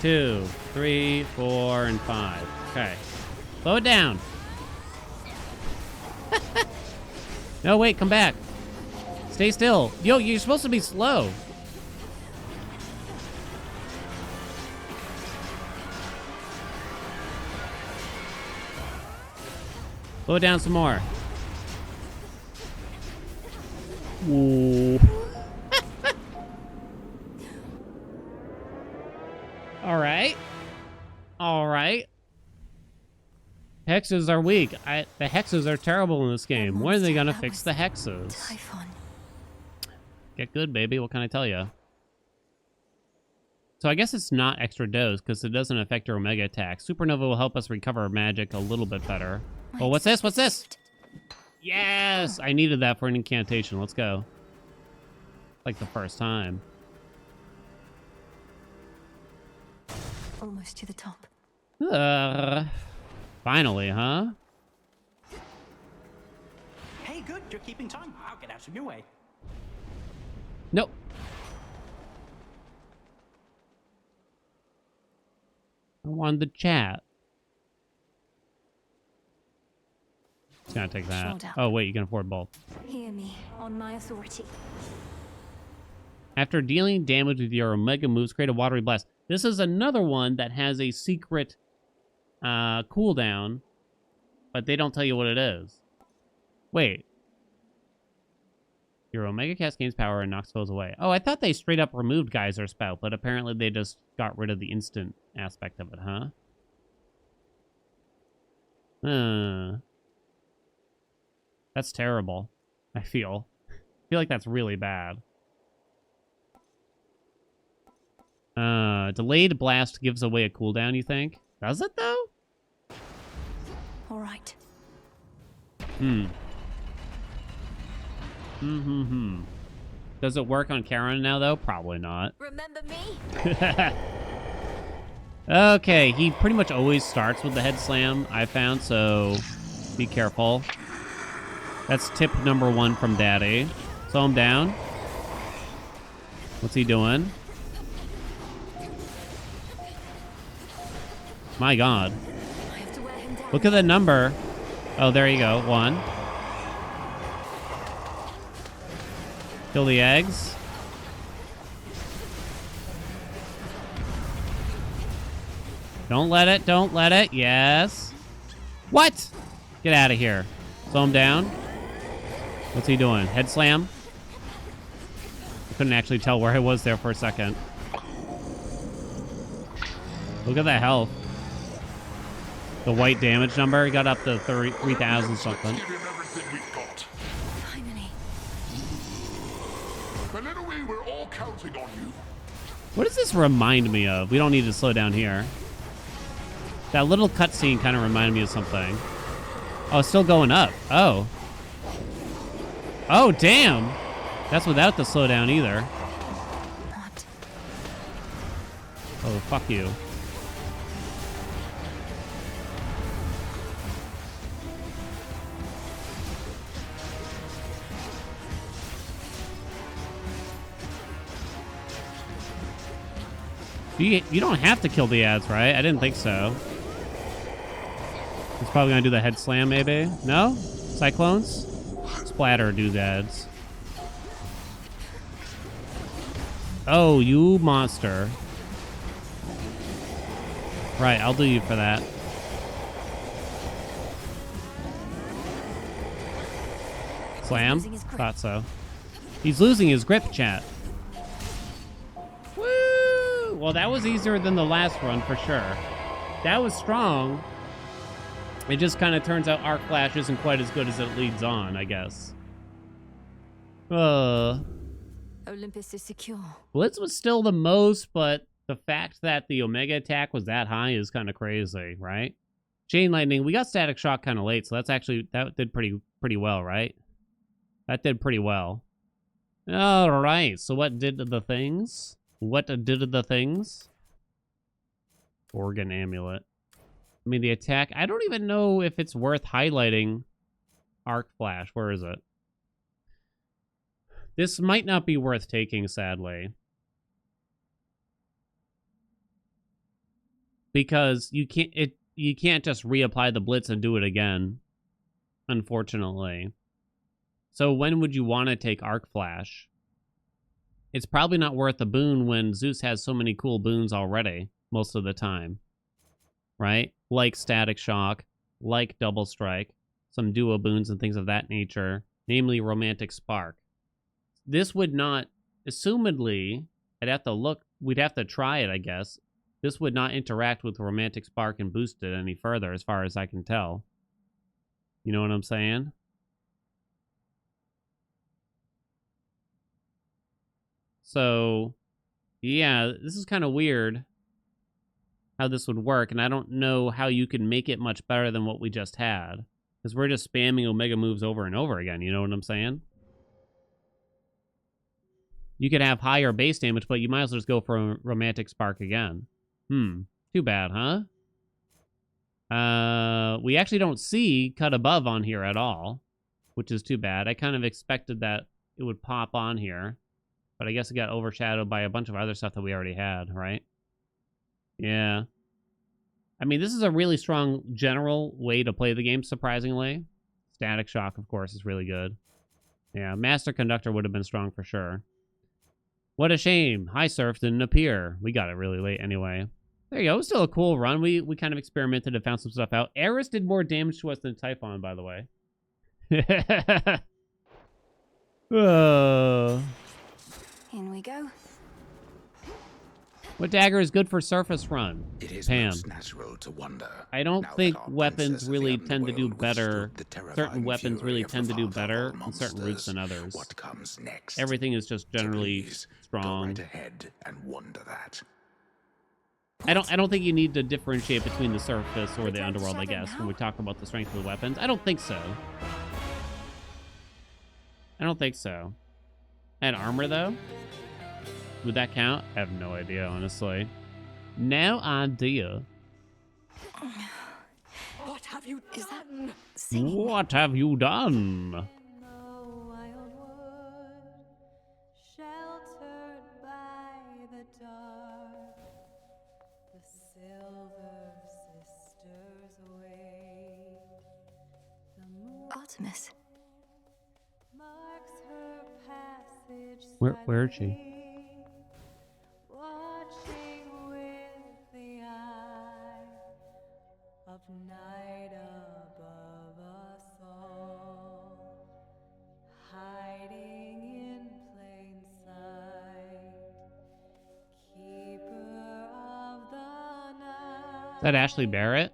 2, 3, 4, and 5. Okay. Slow it down. No, wait, come back. Stay still. Yo, you're supposed to be slow. Slow it down some more. Ooh. All right. All right. Hexes are weak. The hexes are terrible in this game. When are they gonna fix the hexes? Typhon. Get good, baby. What can I tell you? So I guess it's not extra dose because it doesn't affect your Omega attack. Supernova will help us recover our magic a little bit better. Oh, what's this? What's this? Yes! I needed that for an incantation. Let's go. Like the first time. Almost to the top. Finally, huh? Hey, good. You're keeping time. I'll get out of your way. Nope. I wanted the chat. It's gonna take that. Showed up. Oh, wait, you can afford both. Hear me, on my authority. After dealing damage with your Omega moves, create a watery blast. This is another one that has a secret cooldown, but they don't tell you what it is. Wait. Your Omega cast gains power and knocks foes away. Oh, I thought they straight up removed Geyser Spout, but apparently they just got rid of the instant aspect of it, huh? That's terrible, I feel. I feel like that's really bad. Delayed blast gives away a cooldown, you think? Does it, though? All right. Does it work on Karen now, though? Probably not. Remember me? Okay, he pretty much always starts with the head slam, I found, so be careful. That's tip number 1 from Daddy. Slow him down. What's he doing? My God. Look at the number. Oh, there you go. 1. Kill the eggs. Don't let it. Don't let it. Yes. What? Get out of here. Slow him down. What's he doing? Head slam? I couldn't actually tell where I was there for a second. Look at that health. The white damage number, he got up to 3,000 something. Finally. Belittle, we're all counting on you. What does this remind me of? We don't need to slow down here. That little cutscene kind of reminded me of something. Oh, it's still going up. Oh. Oh, damn. That's without the slowdown either. What? Oh, fuck you. You don't have to kill the ads, right? I didn't think so. He's probably gonna do the head slam, maybe? No? Cyclones? Splatter doodads. Oh, you monster. Right, I'll do you for that. Slam? Thought so. He's losing his grip, chat. Woo! Well, that was easier than the last run, for sure. That was strong. It just kind of turns out Arc Flash isn't quite as good as it leads on, I guess. Olympus is secure. Blitz was still the most, but the fact that the Omega attack was that high is kind of crazy, right? Chain Lightning, we got Static Shock kind of late, so that's actually, that did pretty well, right? That did pretty well. All right, so what did the things? What did the things? Organ Amulet. I mean, the attack, I don't even know if it's worth highlighting Arc Flash. Where is it? This might not be worth taking, sadly. Because you can't just reapply the blitz and do it again, unfortunately. So when would you want to take Arc Flash? It's probably not worth the boon when Zeus has so many cool boons already, most of the time. Right? Like Static Shock, like Double Strike, some duo boons and things of that nature, namely Romantic Spark. This would not, assumedly, I'd have to look, we'd have to try it, I guess. This would not interact with Romantic Spark and boost it any further, as far as I can tell. You know what I'm saying? So, yeah, this is kind of weird how this would work, and I don't know how you can make it much better than what we just had. Because we're just spamming Omega moves over and over again, you know what I'm saying? You could have higher base damage, but you might as well just go for a Romantic Spark again. Too bad, huh? We actually don't see Cut Above on here at all, which is too bad. I kind of expected that it would pop on here, but I guess it got overshadowed by a bunch of other stuff that we already had, right? Yeah. I mean, this is a really strong general way to play the game, surprisingly. Static Shock, of course, is really good. Yeah, Master Conductor would have been strong for sure. What a shame. High Surf didn't appear. We got it really late anyway. There you go. It was still a cool run. We kind of experimented and found some stuff out. Eris did more damage to us than Typhon, by the way. In we go. What dagger is good for surface run? It is Pam. most natural to wonder. I don't Now think that our weapons princess of the really tend to do underworld better. withstood the terrifying Certain weapons fury really of tend the to do father of better all on certain routes than monsters, others. What comes next? Everything is just generally Go strong. right ahead and wonder that. I don't think you need to differentiate between the surface or the underworld, I guess, when we talk about the strength of the weapons. I don't think so. I don't think so. And armor, though? Would that count? I have no idea, honestly. No idea. What have you done? What have you done? Sheltered by the dark, the silver sisters wait. The moon Artemis. marks her passage. Where is she? Watching with the eye of night above us all, hiding in plain sight, keeper of the night. Is that Ashley Barrett?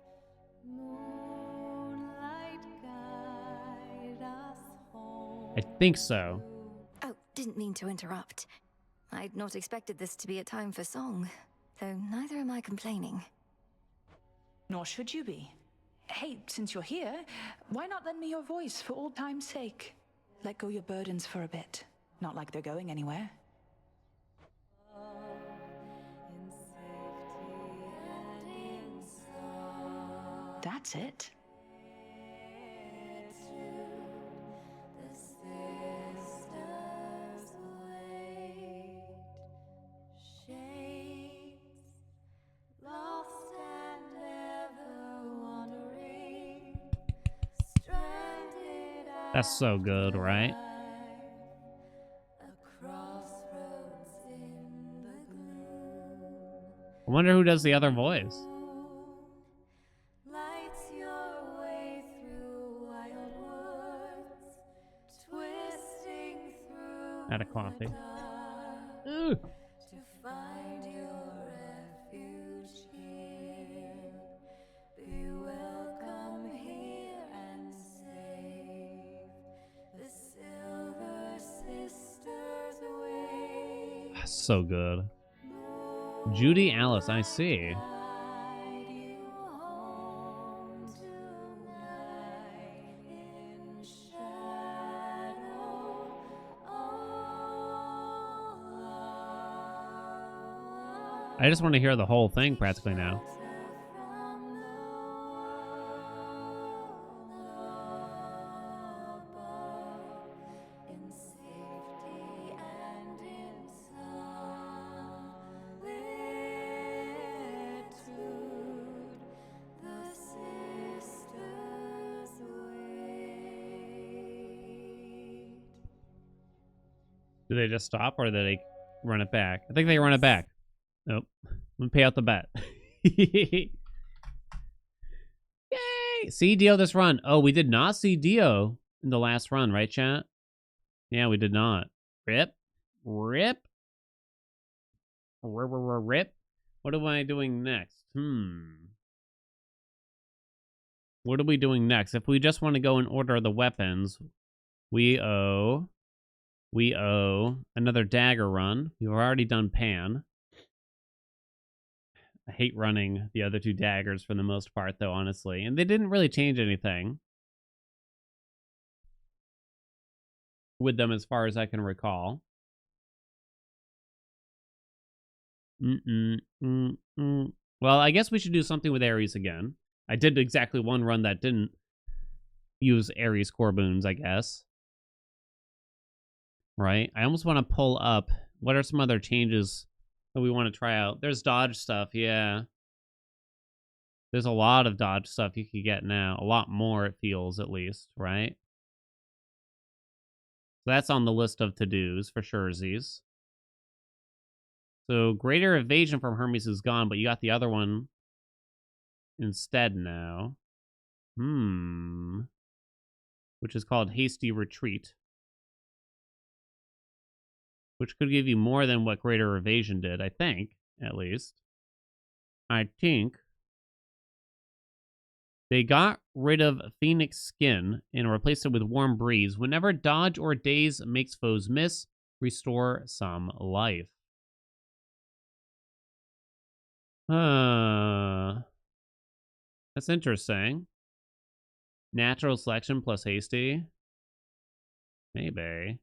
Moonlight guide us home. I think so. Oh, didn't mean to interrupt. I'd not expected this to be a time for song, though neither am I complaining. Nor should you be. Hey, since you're here, why not lend me your voice for old time's sake? Let go your burdens for a bit. Not like they're going anywhere. That's it. That's so good, right? I wonder who does the other voice. Lights your way through wild woods, twisting through Out of coffee. to find your refuge here. Be welcome here and save the Silver Sisters away. That's so good. Judy Alice, I see. I just want to hear the whole thing practically now. Do they just stop or do they run it back? I think they run it back. Nope. I'm gonna pay out the bet. Yay! See Dio this run. Oh, we did not see Dio in the last run, right, chat? Yeah, we did not. Rip. Rip. Rip. What am I doing next? What are we doing next? If we just want to go in order of the weapons, we owe another dagger run. We've already done Pan. I hate running the other two daggers for the most part, though, honestly. And they didn't really change anything with them as far as I can recall. Well, I guess we should do something with Ares again. I did exactly one run that didn't use Ares core boons, I guess. Right? I almost want to pull up. What are some other changes that we want to try out? There's dodge stuff, yeah. There's a lot of dodge stuff you can get now. A lot more, it feels, at least, right? So that's on the list of to-dos for surezies. So greater evasion from Hermes is gone, but you got the other one instead now. Which is called Hasty Retreat. Which could give you more than what greater evasion did, I think, at least. I think. They got rid of Phoenix Skin and replaced it with Warm Breeze. Whenever dodge or daze makes foes miss, restore some life. That's interesting. Natural selection plus hasty. Maybe.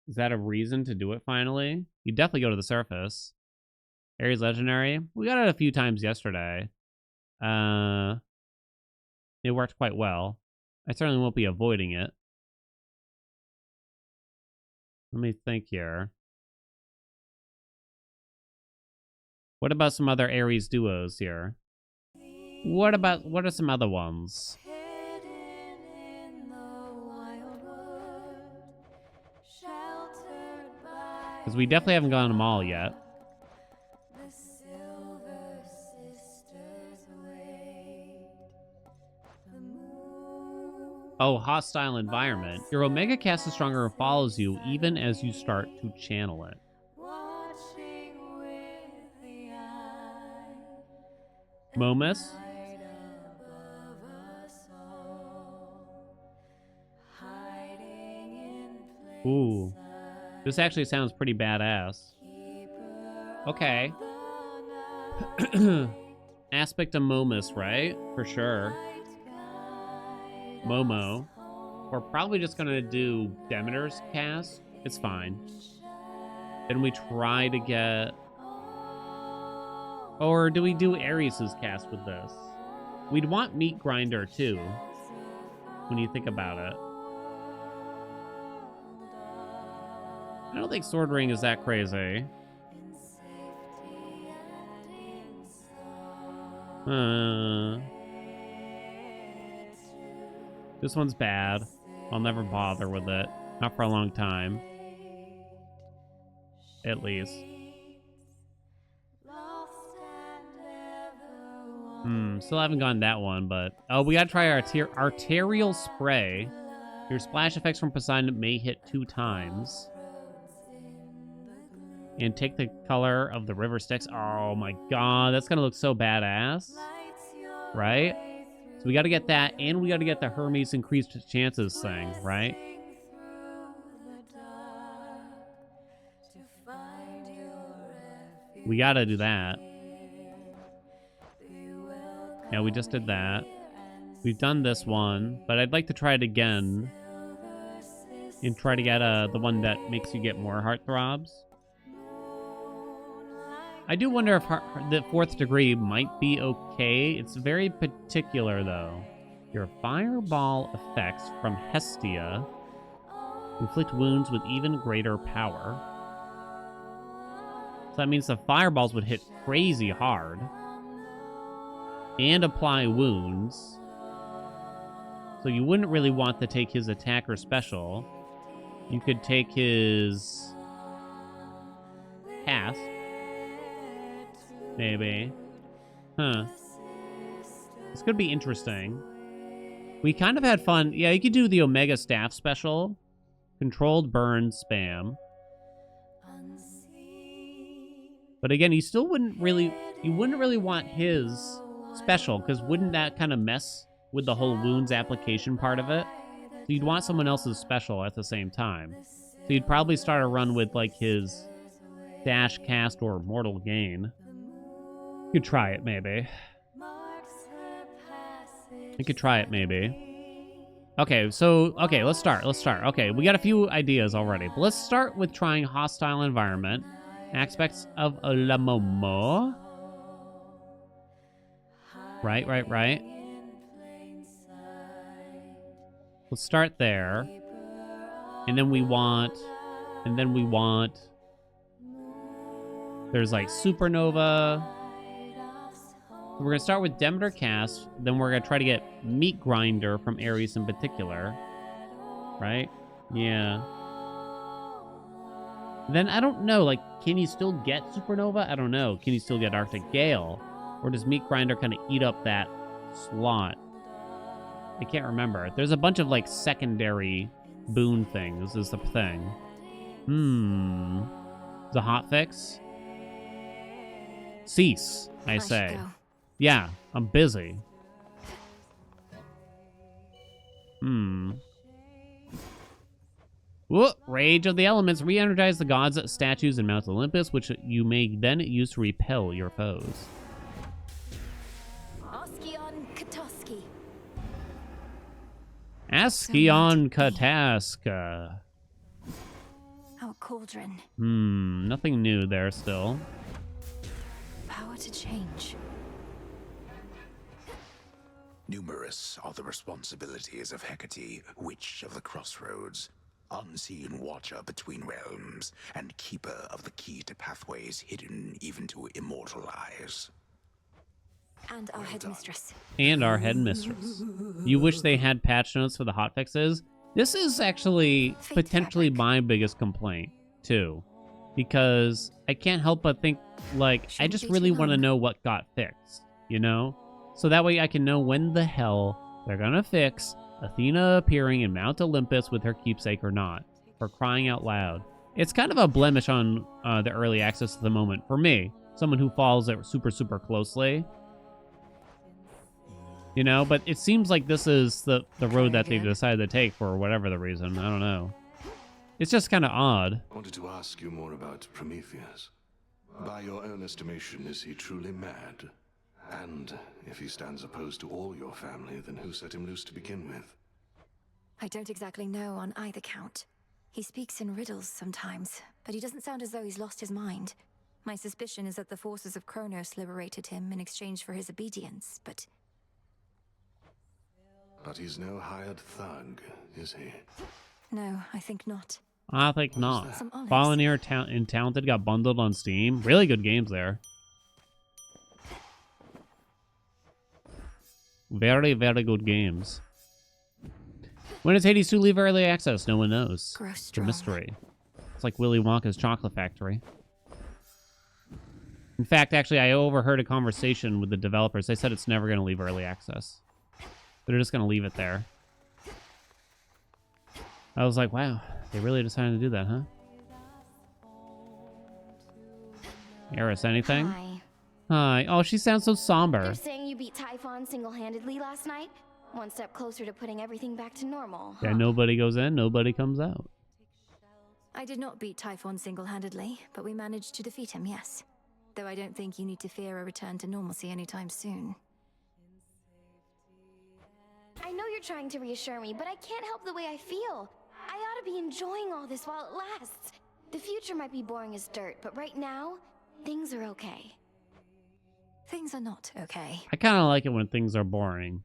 Is that a reason to do it finally? You definitely go to the surface. Ares Legendary. We got it a few times yesterday. It worked quite well. I certainly won't be avoiding it. Let me think here. What about some other Ares duos here? What are some other ones? Because we definitely haven't gone them all yet. Oh, hostile environment. Your Omega cast is stronger and follows you even as you start to channel it. Momus. Ooh. This actually sounds pretty badass. Okay. Aspect of Momus, right? For sure. Momo. We're probably just gonna do Demeter's cast. It's fine. Then we try to get... Or do we do Ares's cast with this? We'd want Meat Grinder too, when you think about it. I don't think Sword Ring is that crazy. This one's bad. I'll never bother with it. Not for a long time. At least. Still haven't gotten that one, but... Oh, we gotta try our Arterial Spray. Your splash effects from Poseidon may hit 2 times. And take the color of the river Styx. Oh my god, that's gonna look so badass. Right? So we gotta get that, and we gotta get the Hermes increased chances thing, right? We gotta do that. Yeah, we just did that. We've done this one, but I'd like to try it again. And try to get the one that makes you get more heartthrobs. I do wonder if the 4th degree might be okay. It's very particular, though. Your fireball effects from Hestia inflict wounds with even greater power. So that means the fireballs would hit crazy hard. And apply wounds. So you wouldn't really want to take his attack or special. You could take his cast. Maybe. Huh. This could be interesting. We kind of had fun. Yeah, you could do the Omega Staff special. Controlled burn spam. But again, you still wouldn't really... You wouldn't really want his special, because wouldn't that kind of mess with the whole wounds application part of it? So you'd want someone else's special at the same time. So you'd probably start a run with, like, his dash, cast, or mortal gain. You could try it, maybe. You could try it, maybe. Okay, so... Okay, let's start. Let's start. Okay, we got a few ideas already. But let's start with trying hostile environment. Aspects of La Momo. Right. Let's start there. And then we want... There's like Supernova. We're going to start with Demeter Cast. Then we're going to try to get Meat Grinder from Eris in particular. Right? Yeah. Then I don't know, like, can you still get Supernova? I don't know. Can you still get Arctic Gale? Or does Meat Grinder kind of eat up that slot? I can't remember. There's a bunch of, like, secondary boon things is the thing. The hotfix? Cease, I say. Yeah, I'm busy. Whoa, Rage of the Elements. Re-energize the gods' statues in Mount Olympus, which you may then use to repel your foes. Ascion Kataska. Our cauldron. Nothing new there still. Power to change. Numerous are the responsibilities of Hecate, Witch of the Crossroads, unseen watcher between realms, and keeper of the key to pathways hidden even to immortal eyes. And our headmistress. And our headmistress. You wish they had patch notes for the hotfixes? This is actually potentially my biggest complaint, too. Because I can't help but think, like, I just really want to know what got fixed, you know? So that way I can know when the hell they're gonna fix Athena appearing in Mount Olympus with her keepsake or not. For crying out loud. It's kind of a blemish on the early access at the moment. For me, someone who follows it super, super closely. You know, but it seems like this is the road that they've decided to take for whatever the reason. I don't know. It's just kind of odd. I wanted to ask you more about Prometheus. By your own estimation, is he truly mad? And if he stands opposed to all your family, then who set him loose to begin with? I don't exactly know on either count. He speaks in riddles sometimes, but he doesn't sound as though he's lost his mind. My suspicion is that the forces of Kronos liberated him in exchange for his obedience, but... But he's no hired thug, is he? No, I think not. I think not. Fallen Ear and Talented got bundled on Steam. Really good games there. Very, very good games. When does Hades 2 leave early access? No one knows. It's a mystery. It's like Willy Wonka's chocolate factory. In fact, actually, I overheard a conversation with the developers. They said it's never going to leave early access. They're just going to leave it there. I was like, wow, they really decided to do that, huh? Eris, anything? Hi. Hi. Oh, she sounds so somber. You're saying you beat Typhon single-handedly last night? One step closer to putting everything back to normal. Yeah, nobody goes in, nobody comes out. I did not beat Typhon single-handedly, but we managed to defeat him, yes. Though I don't think you need to fear a return to normalcy anytime soon. I know you're trying to reassure me, but I can't help the way I feel. I ought to be enjoying all this while it lasts. The future might be boring as dirt, but right now, things are okay. Things are not okay. I kind of like it when things are boring.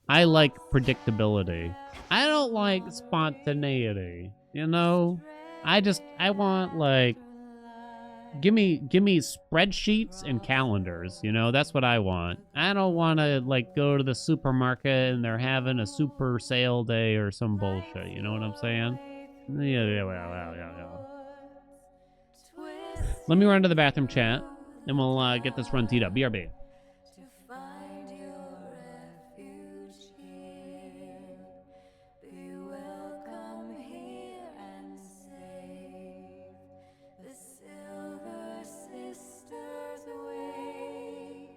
I like predictability. I don't like spontaneity, you know? I want, like, give me spreadsheets and calendars, you know? That's what I want. I don't want to, like, go to the supermarket and they're having a super sale day or some bullshit, you know what I'm saying? Yeah. Let me run to the bathroom chat, and we'll get this run teed up. BRB. To find your refuge here. Be welcome here and safe. The Silver Sisters wait.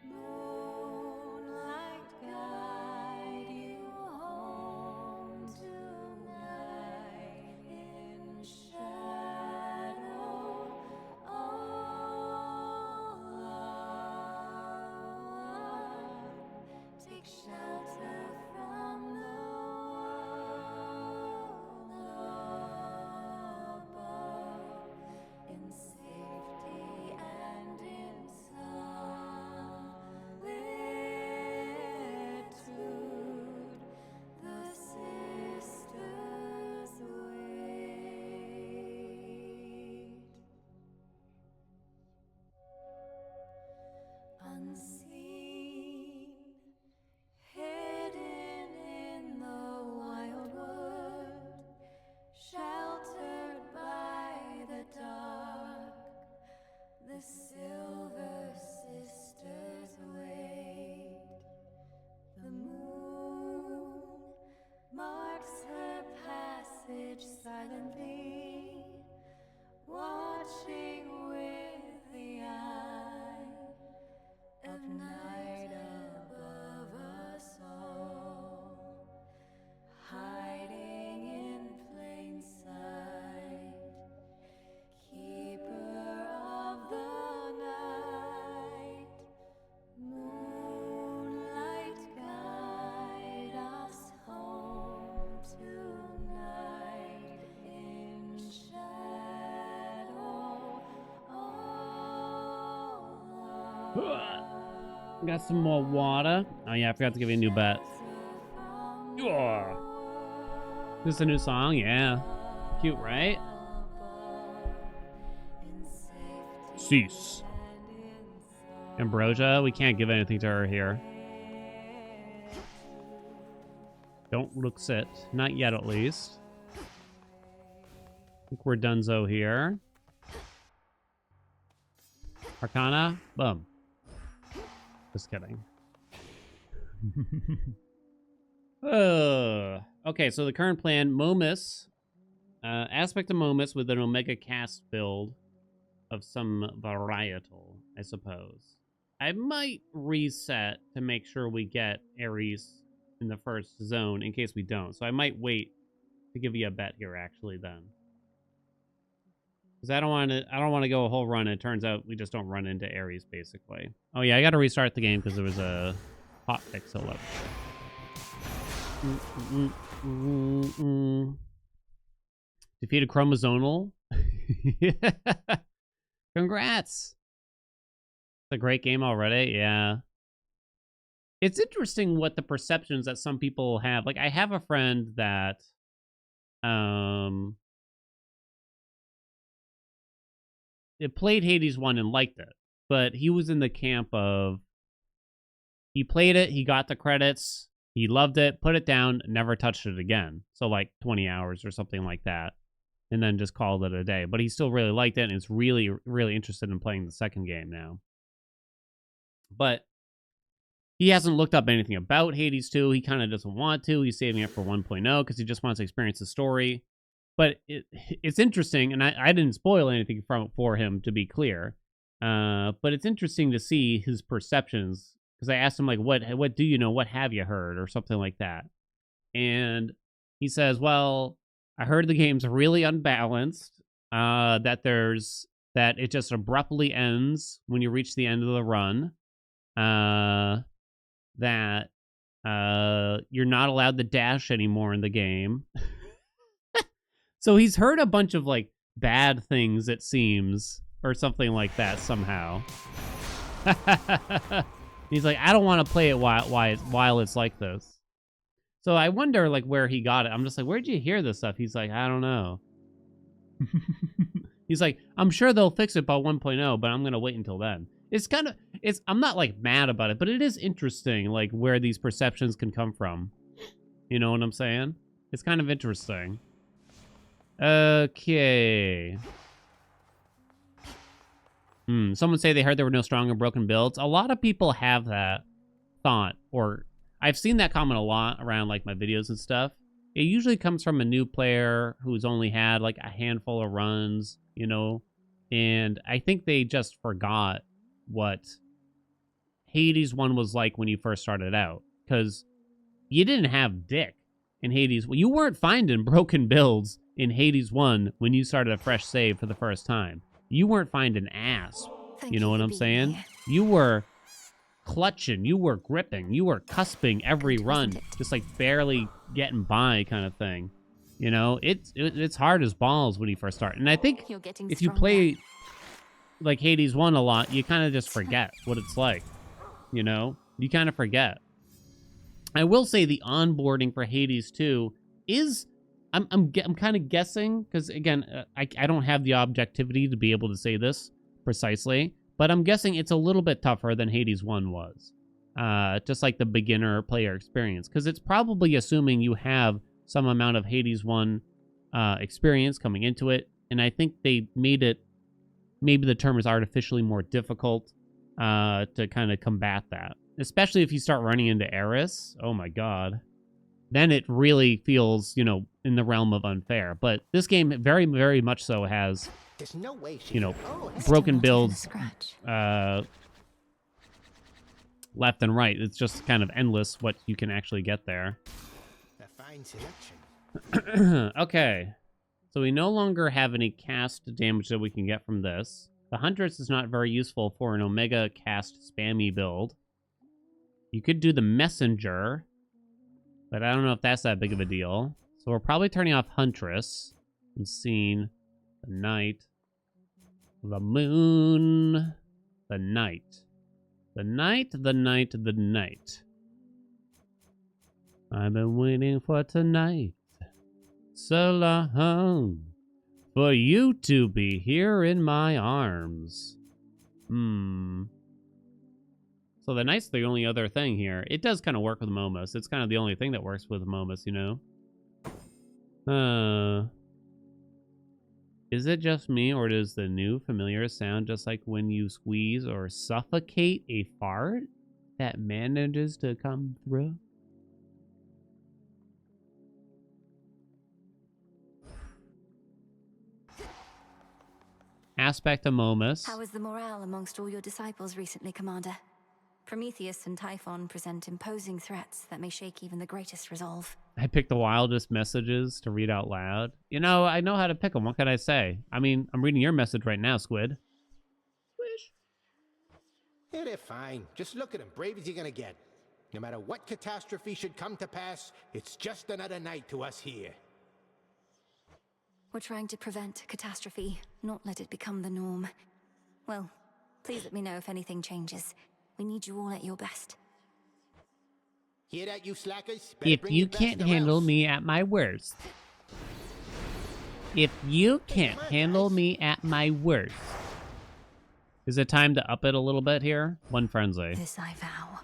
Moonlight guide you home tonight in shadow. All alone. Take shelter from the world above. In safety and in solitude, the sisters wait. Unseen, hidden in the wild wood, sheltered by the dark, the Silver Sisters wait. The moon marks her passage silently, watching with the eye of night above us all, hiding in plain sight, keeper of the night. Moonlight guide us home tonight in shadow. Got some more water. Oh yeah, I forgot to give you a new bet. Yeah. This is a new song? Yeah. Cute, right? Cease. Ambrosia, we can't give anything to her here. Don't look sit. Not yet, at least. I think we're donezo here. Arcana? Boom. Just kidding. Okay, so the current plan, Momus. Aspect of Momus with an Omega cast build of some varietal, I suppose. I might reset to make sure we get Eris in the first zone in case we don't. So I might wait to give you a bet here, actually, then. Because I don't want to go a whole run, and it turns out we just don't run into Eris, basically. Oh yeah, I got to restart the game because there was a hot fix. So look. Defeated Chromosomal. Congrats. It's a great game already. Yeah. It's interesting what the perceptions that some people have. Like, I have a friend that it played Hades 1 and liked it, but he was in the camp of he played it, he got the credits, he loved it, put it down, never touched it again. So like 20 hours or something like that, and then just called it a day. But he still really liked it and is really, really interested in playing the second game now. But he hasn't looked up anything about Hades 2. He kind of doesn't want to. He's saving it for 1.0 because he just wants to experience the story. But it's interesting, and I didn't spoil anything for him, to be clear. But it's interesting to see his perceptions, because I asked him, like, what do you know? What have you heard? Or something like that. And he says, well, I heard the game's really unbalanced, that it just abruptly ends when you reach the end of the run, that you're not allowed to dash anymore in the game. So he's heard a bunch of, like, bad things, it seems, or something like that somehow. He's like, I don't want to play it while it's like this. So I wonder, like, where he got it. I'm just like, where'd you hear this stuff? He's like, I don't know. He's like, I'm sure they'll fix it by 1.0, but I'm going to wait until then. I'm not, like, mad about it, but it is interesting, like, where these perceptions can come from. You know what I'm saying? It's kind of interesting. Okay. Someone say they heard there were no strong or broken builds. A lot of people have that thought, or I've seen that comment a lot around like my videos and stuff. It usually comes from a new player who's only had like a handful of runs, you know, and I think they just forgot what Hades 1 was like when you first started out, because you didn't have dick in Hades. Well, you weren't finding broken builds in Hades 1 when you started a fresh save for the first time. You weren't finding ass. You know what I'm saying? You were clutching, you were gripping, you were cusping every run, just like barely getting by kind of thing. You know, it's hard as balls when you first start. And I think if you play like Hades 1 a lot, you kind of just forget what it's like. You know, you kind of forget. I will say the onboarding for Hades 2 is, I'm kind of guessing, because again, I don't have the objectivity to be able to say this precisely, but I'm guessing it's a little bit tougher than Hades 1 was. Just like the beginner player experience, because it's probably assuming you have some amount of Hades 1 experience coming into it, and I think they made it, maybe the term is artificially more difficult to kind of combat that. Especially if you start running into Eris, oh my god. Then it really feels, you know, in the realm of unfair. But this game very, very much so has, you know, broken builds left and right. It's just kind of endless what you can actually get there. A fine selection. Okay. So we no longer have any cast damage that we can get from this. The Huntress is not very useful for an Omega cast spammy build. You could do the Messenger, but I don't know if that's that big of a deal. So we're probably turning off Huntress and seeing the night, the moon, the night. The night, the night, the night. I've been waiting for tonight so long for you to be here in my arms. So the night's the only other thing here. It does kind of work with Momus. It's kind of the only thing that works with Momus, you know? Is it just me, or does the new familiar sound just like when you squeeze or suffocate a fart that manages to come through? Aspect of Momus. How is the morale amongst all your disciples recently, Commander? Prometheus and Typhon present imposing threats that may shake even the greatest resolve. I picked the wildest messages to read out loud. You know, I know how to pick them. What can I say? I mean, I'm reading your message right now, Squid. Squish. Yeah, they're fine. Just look at them. Brave as you're gonna get. No matter what catastrophe should come to pass, it's just another night to us here. We're trying to prevent catastrophe, not let it become the norm. Well, please let me know if anything changes. We need you all at your best. Hear that, you slackers? Better If bring you your best can't or handle else. me at my worst. If you can't handle me at my worst. Is it time to up it a little bit here? One frenzy. This I vow.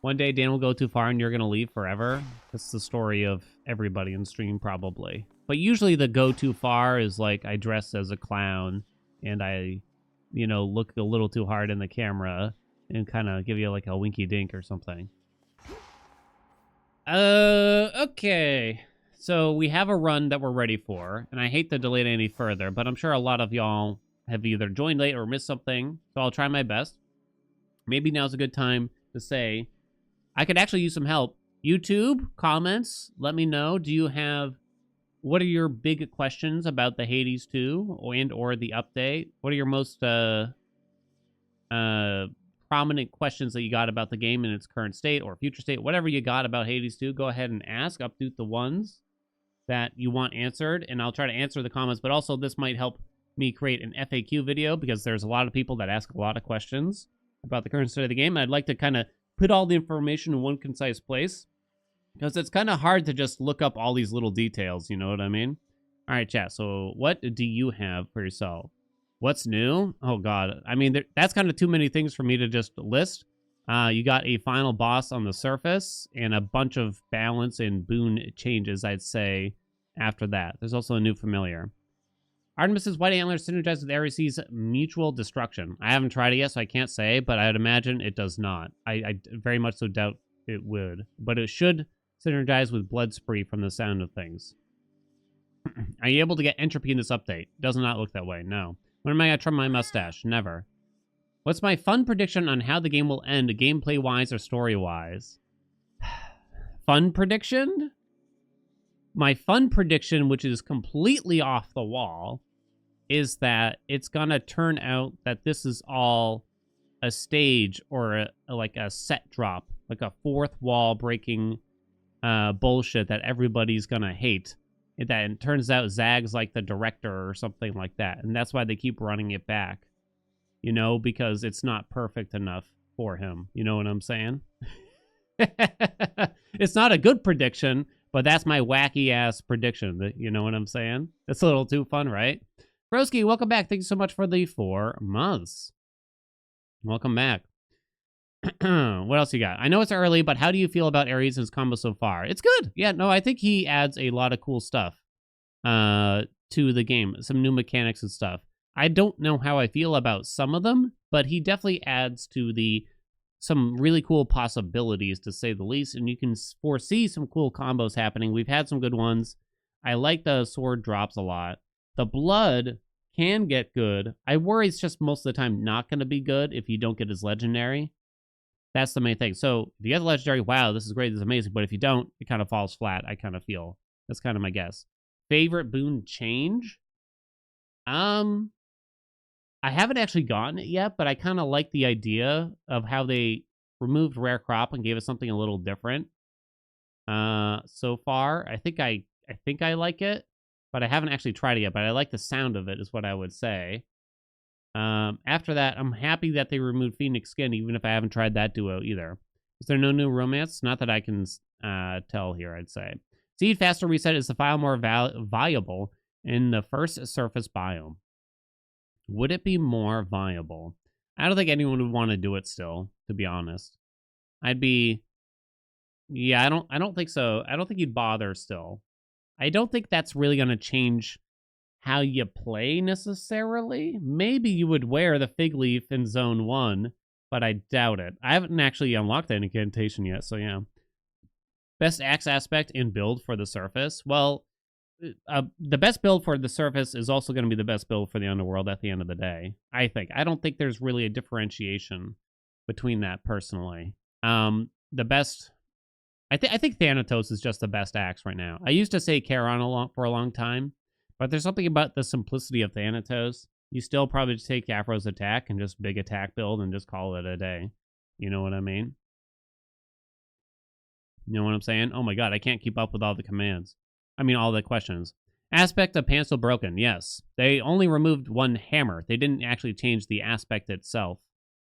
One day Dan will go too far and you're gonna leave forever. That's the story of everybody in stream, probably. But usually the go too far is like I dress as a clown and I, you know, look a little too hard in the camera and kind of give you like a winky dink or something. Okay. So we have a run that we're ready for, and I hate to delay it any further, but I'm sure a lot of y'all have either joined late or missed something, so I'll try my best. Maybe now's a good time to say, I could actually use some help. YouTube, comments, let me know. Do you have, what are your big questions about the Hades 2 or the update? What are your most prominent questions that you got about the game in its current state or future state? Whatever you got about Hades 2, go ahead and ask. Update the ones that you want answered, and I'll try to answer the comments, but also this might help me create an FAQ video because there's a lot of people that ask a lot of questions about the current state of the game. I'd like to kind of put all the information in one concise place because it's kind of hard to just look up all these little details, you know what I mean? All right, chat, so what do you have for yourself? What's new? Oh, God. I mean, that's kind of too many things for me to just list. You got a final boss on the surface and a bunch of balance and boon changes, I'd say, after that. There's also a new familiar. Artemis's white antlers synergize with Eris' mutual destruction. I haven't tried it yet, so I can't say, but I'd imagine it does not. I very much so doubt it would. But it should synergize with blood spree from the sound of things. Are you able to get entropy in this update? Does not look that way, no. When am I going to trim my mustache? Never. What's my fun prediction on how the game will end, gameplay-wise or story-wise? Fun prediction? My fun prediction, which is completely off the wall, is that it's going to turn out that this is all a stage or like a set drop, like a fourth wall breaking bullshit that everybody's going to hate. That it turns out Zag's like the director or something like that. And that's why they keep running it back. You know, because it's not perfect enough for him. You know what I'm saying? It's not a good prediction, but that's my wacky-ass prediction. You know what I'm saying? It's a little too fun, right? Broski, welcome back. Thank you so much for the 4 months. Welcome back. What else you got? I know it's early, but how do you feel about Ares' combo so far? It's good. Yeah, no, I think he adds a lot of cool stuff to the game. Some new mechanics and stuff. I don't know how I feel about some of them, but he definitely adds to some really cool possibilities, to say the least, and you can foresee some cool combos happening. We've had some good ones. I like the sword drops a lot. The blood can get good. I worry it's just most of the time not going to be good if you don't get his legendary. That's the main thing. So if you get the legendary, wow, this is great, this is amazing. But if you don't, it kind of falls flat, I kind of feel. That's kind of my guess. Favorite boon change? I haven't actually gotten it yet, but I kind of like the idea of how they removed rare crop and gave us something a little different. So far, I think I like it, but I haven't actually tried it yet. But I like the sound of it, is what I would say. After that, I'm happy that they removed Phoenix Skin, even if I haven't tried that duo either. Is there no new romance? Not that I can tell here, I'd say. Seed faster reset is the file more viable in the first surface biome. Would it be more viable? I don't think anyone would want to do it still, to be honest. Yeah, I don't think so. I don't think you'd bother still. I don't think that's really going to change how you play necessarily. Maybe you would wear the fig leaf in Zone 1, but I doubt it. I haven't actually unlocked that incantation yet, so yeah. Best axe aspect in build for the surface? Well, the best build for the surface is also going to be the best build for the underworld at the end of the day, I think. I don't think there's really a differentiation between that, personally. The best... I think Thanatos is just the best axe right now. I used to say Charon for a long time, but there's something about the simplicity of Thanatos. You still probably just take Afro's attack and just big attack build and just call it a day. You know what I mean? You know what I'm saying? Oh my god, I can't keep up with all the commands. I mean, all the questions. Aspect of Pencil broken, yes. They only removed one hammer. They didn't actually change the aspect itself.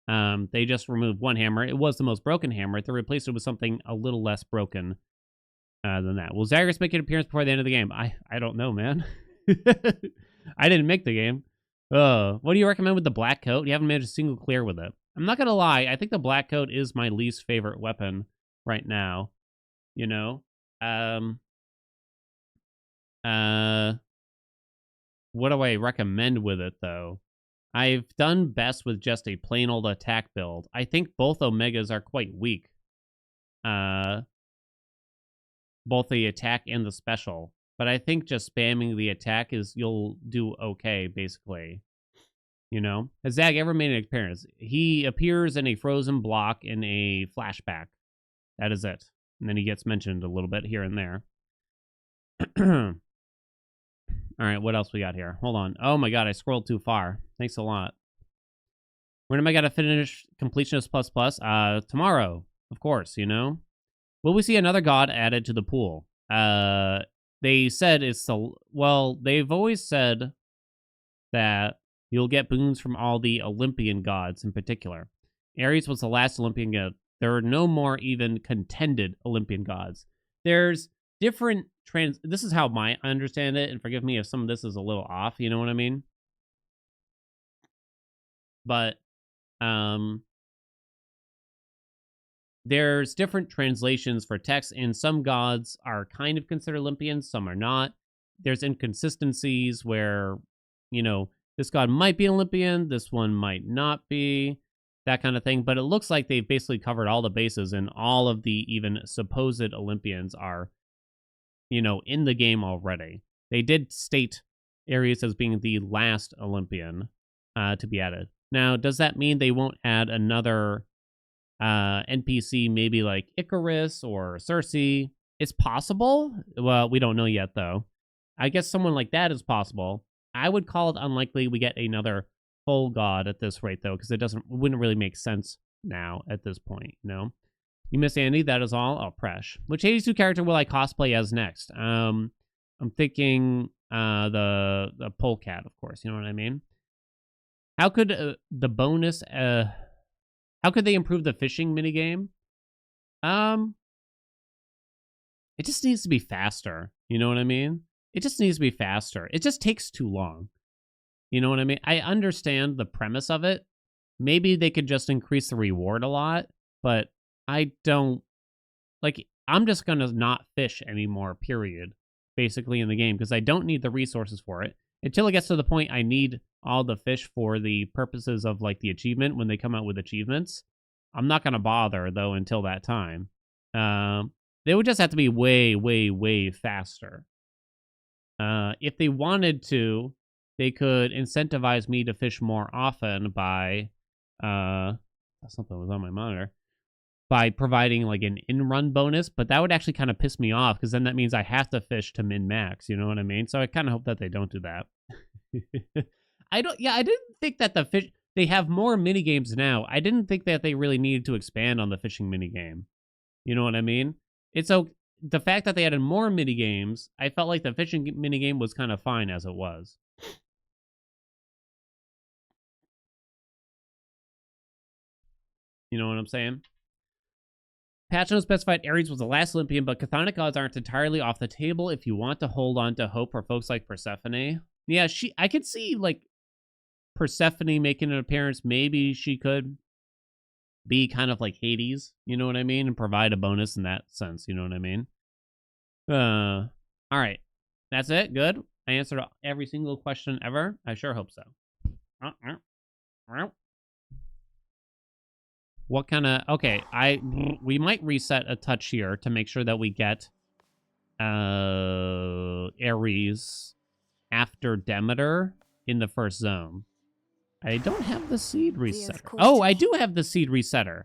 They just removed one hammer. It was the most broken hammer. They replaced it with something a little less broken than that. Will Zagreus make an appearance before the end of the game? I don't know, man. I didn't make the game. What do you recommend with the black coat? You haven't managed a single clear with it. I'm not gonna lie. I think the black coat is my least favorite weapon right now. You know? What do I recommend with it, though? I've done best with just a plain old attack build. I think both Omegas are quite weak. Both the attack and the special. But I think just spamming the attack you'll do okay, basically. You know? Has Zag ever made an appearance? He appears in a frozen block in a flashback. That is it. And then he gets mentioned a little bit here and there. All right, what else we got here? Hold on. Oh my god, I scrolled too far. Thanks a lot. When am I going to finish Completionist Plus Plus? Tomorrow, of course, you know? Will we see another god added to the pool? They said it's the... Well, they've always said that you'll get boons from all the Olympian gods in particular. Ares was the last Olympian god. There are no more even contended Olympian gods. There's different this is how I understand it, and forgive me if some of this is a little off, you know what I mean? But there's different translations for text, and some gods are kind of considered Olympians, some are not. There's inconsistencies where you know, this god might be Olympian, this one might not be, that kind of thing. But it looks like they've basically covered all the bases, and all of the even supposed Olympians are, you know, in the game already. They did state Eris as being the last Olympian to be added. Now, does that mean they won't add another NPC, maybe like Icarus or Cersei? It's possible. Well, we don't know yet, though. I guess someone like that is possible. I would call it unlikely we get another full god at this rate, though, because it wouldn't really make sense now at this point, you know? You miss Andy, that is all? Oh, Presh. Which 82 character will I cosplay as next? I'm thinking the polecat, of course, you know what I mean? How could the bonus... how could they improve the fishing minigame? It just needs to be faster, you know what I mean? It just needs to be faster. It just takes too long. You know what I mean? I understand the premise of it. Maybe they could just increase the reward a lot, but I don't... Like, I'm just going to not fish anymore, period, basically, in the game, because I don't need the resources for it. Until it gets to the point I need all the fish for the purposes of, like, the achievement, when they come out with achievements. I'm not going to bother, though, until that time. They would just have to be way, way, way faster. If they wanted to, they could incentivize me to fish more often by, something was on my monitor, by providing like an in-run bonus, but that would actually kind of piss me off, because then that means I have to fish to min-max, you know what I mean? So I kind of hope that they don't do that. I didn't think that they have more minigames now. I didn't think that they really needed to expand on the fishing minigame. You know what I mean? The fact that they added more minigames, I felt like the fishing minigame was kind of fine as it was. You know what I'm saying? Patch notes specified Ares was the last Olympian, but chthonic gods aren't entirely off the table if you want to hold on to hope for folks like Persephone. Yeah, I could see, like, Persephone making an appearance. Maybe she could be kind of like Hades, you know what I mean? And provide a bonus in that sense, you know what I mean? All right. That's it? Good? I answered every single question ever? I sure hope so. What kind of... Okay, we might reset a touch here to make sure that we get Ares after Demeter in the first zone. I don't have the seed resetter. Oh, I do have the seed resetter.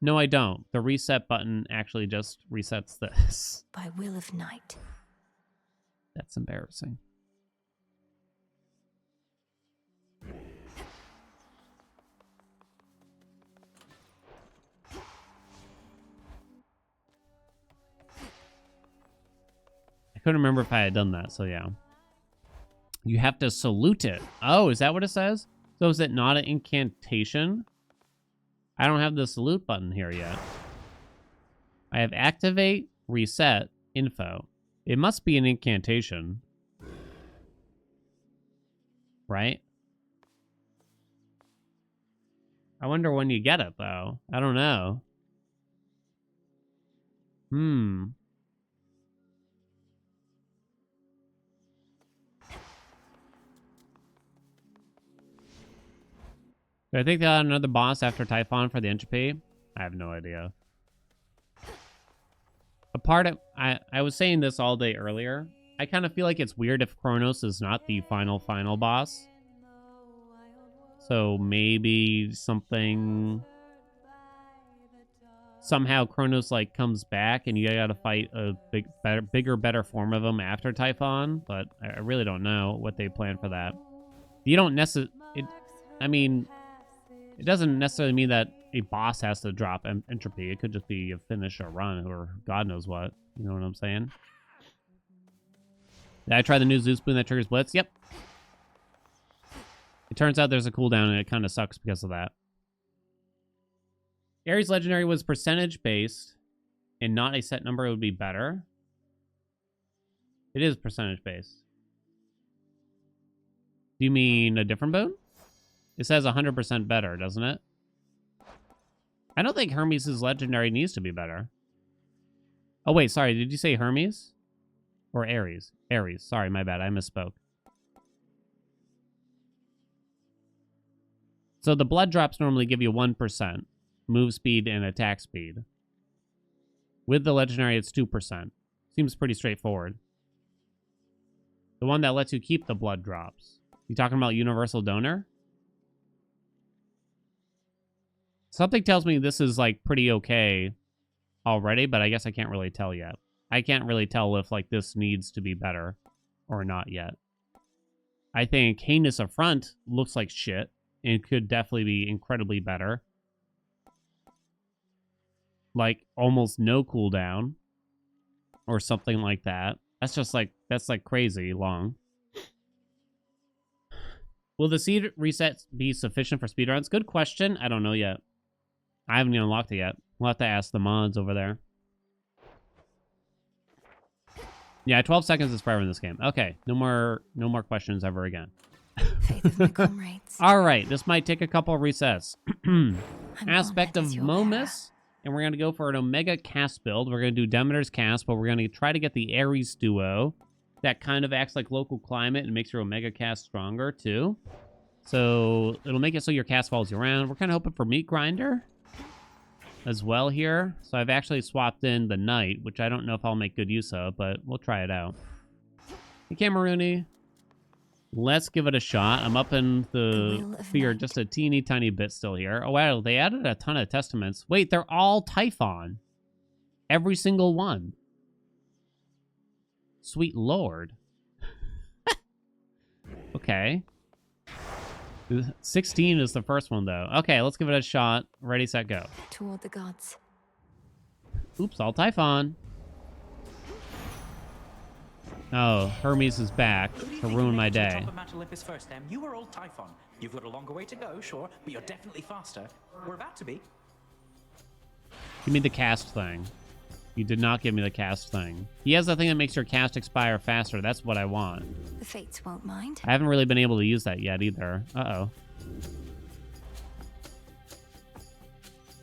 No, I don't. The reset button actually just resets this. By will of night. That's embarrassing. I couldn't remember if I had done that, so yeah. You have to salute it. Oh, is that what it says? So is it not an incantation? I don't have the salute button here yet. I have activate, reset, info. It must be an incantation. Right? I wonder when you get it, though. I don't know. Do I think they got another boss after Typhon for the entropy? I have no idea. I was saying this all day earlier. I kind of feel like it's weird if Kronos is not the final boss. So maybe somehow Kronos like comes back and you gotta fight a bigger, better form of him after Typhon. But I really don't know what they plan for that. You don't necessarily... I mean... It doesn't necessarily mean that a boss has to drop entropy. It could just be a finish or run or God knows what. You know what I'm saying? Did I try the new Zeus boon that triggers Blitz? Yep. It turns out there's a cooldown and it kind of sucks because of that. Ares Legendary was percentage based and not a set number. It would be better. It is percentage based. Do you mean a different boon? It says 100% better, doesn't it? I don't think Hermes' legendary needs to be better. Oh, wait, sorry. Did you say Hermes? Or Ares? Ares. Sorry, my bad. I misspoke. So the blood drops normally give you 1% move speed and attack speed. With the legendary, it's 2%. Seems pretty straightforward. The one that lets you keep the blood drops. You talking about universal donor? Something tells me this is like pretty okay already, but I guess I can't really tell yet. I can't really tell if like this needs to be better or not yet. I think Heinous Affront looks like shit and could definitely be incredibly better. Like almost no cooldown or something like that. That's like crazy long. Will the seed reset be sufficient for speedruns? Good question. I don't know yet. I haven't even unlocked it yet. We'll have to ask the mods over there. Yeah, 12 seconds is forever in this game. Okay, no more questions ever again. Faith of my comrades. All right, this might take a couple resets. Aspect of Momus, and we're gonna go for an Omega cast build. We're gonna do Demeter's cast, but we're gonna try to get the Eris duo. That kind of acts like local climate and makes your Omega cast stronger too. So it'll make it so your cast follows you around. We're kind of hoping for Meat Grinder as well here. So I've actually swapped in the Knight, which I don't know if I'll make good use of, but we'll try it out. Hey, Camerooni. Let's give it a shot. I'm up in the sphere just a teeny tiny bit still here. Oh, wow. They added a ton of testaments. Wait, they're all Typhon. Every single one. Sweet Lord. Okay. 16 is the first one, though. Okay, let's give it a shot. Ready, set, go. Toward the gods. Oops, all Typhon. Oh, Hermes is back to ruin my day. Top of Mount Olympus first, then. You were old Typhon. You've got a longer way to go, sure, but you're definitely faster. We're about to be. Give me the cast thing. You did not give me the cast thing. He has the thing that makes your cast expire faster. That's what I want. The fates won't mind. I haven't really been able to use that yet either. Uh-oh.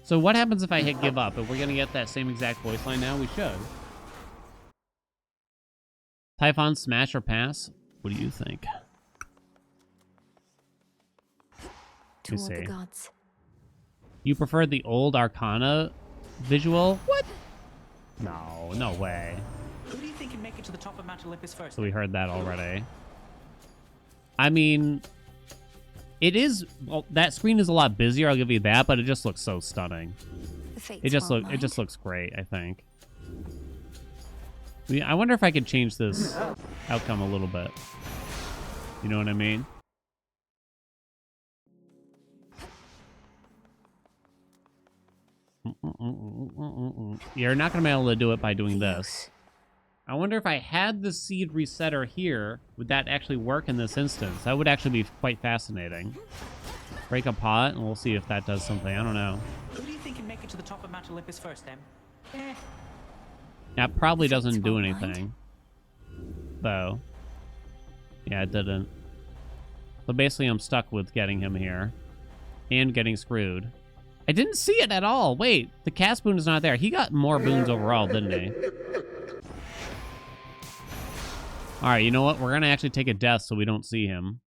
So what happens if I hit give up? If we're going to get that same exact voice line now, we should. Typhon, smash or pass? What do you think? Toward the gods. You prefer the old Arcana visual? What? No, no way. Who do you think can make it to the top of Mount Olympus first? So we heard that already. I mean, it is, well, that screen is a lot busier, I'll give you that, but it just looks so stunning. It just looks great, I think. I wonder if I could change this outcome a little bit. You know what I mean? You're not going to be able to do it by doing this. I wonder if I had the seed resetter here, would that actually work in this instance? That would actually be quite fascinating. Break a pot, and we'll see if that does something. I don't know. Who do you think can make it to the top of Mount Olympus first, then? That probably doesn't do anything. Though. Yeah, it didn't. So basically, I'm stuck with getting him here. And getting screwed. I didn't see it at all. Wait, the cast boon is not there. He got more boons overall, didn't he? All right, you know what? We're going to actually take a death so we don't see him.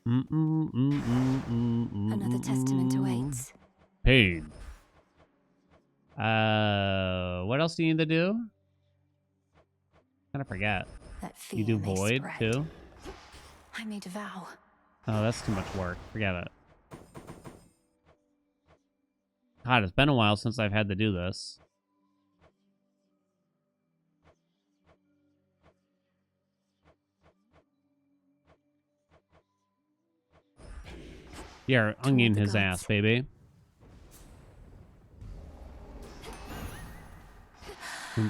Another testament awaits. Pain. What else do you need to do? Kind of forget. You do void too? I made a vow. Oh, that's too much work. Forget it. God, it's been a while since I've had to do this. Yeah, onion his ass, baby. Make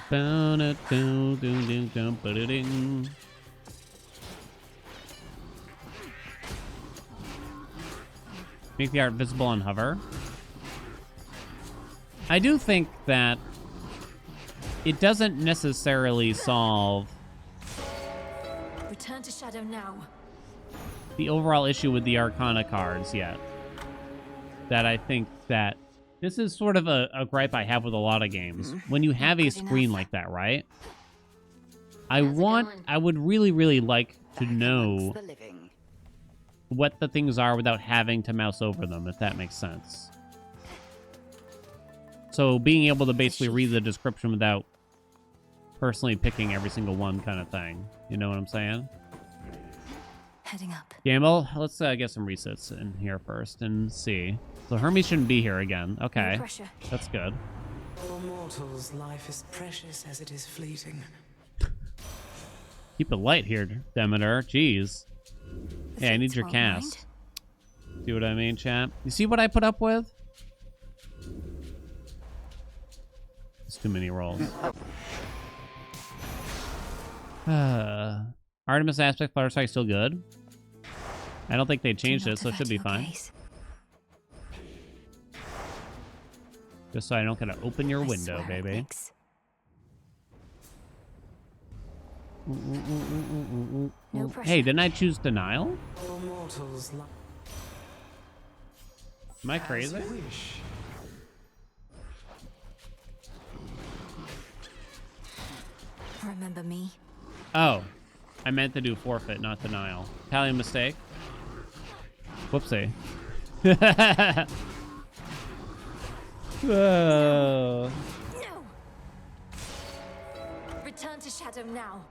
the art visible on hover. I do think that it doesn't necessarily solve Return to shadow now. the overall issue with the Arcana cards yet. That I think that this is sort of a gripe I have with a lot of games. When you have a screen like that, right? I would really, really like to know amongst the living. what the things are without having to mouse over them, if that makes sense. So being able to basically read the description without personally picking every single one kind of thing. You know what I'm saying? Heading up. Gamble, let's get some resets in here first and see. So Hermes shouldn't be here again. Okay, pressure. that's good. For mortals, life is precious as it is fleeting. Keep it light here, Demeter. Jeez. Yeah, I need your cast. See what I mean, chat? You see what I put up with? It's too many rolls. Artemis aspect Fluttershy still good. I don't think they changed it, so it should be fine. Just so I don't gotta open your window, baby. No pressure. Hey, didn't I choose denial? For mortals, Am I crazy? Remember me? Oh, I meant to do forfeit, not denial. Italian mistake. Whoopsie. No! Return to Shadow now.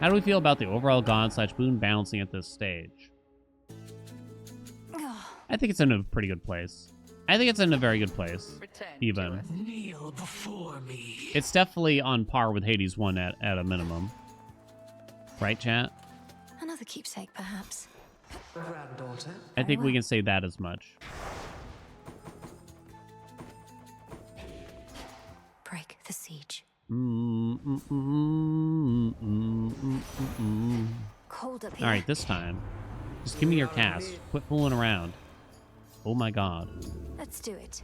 How do we feel about the overall God/boon balancing at this stage? I think it's in a pretty good place. I think it's in a very good place, even. kneel before me. It's definitely on par with Hades 1 at a minimum. Right, chat? Another keepsake, perhaps. Granddaughter. I think we can say that as much. Break the siege. Cold up here. All right, this time. Just give me your cast. Quit fooling around. Oh my god. Let's do it.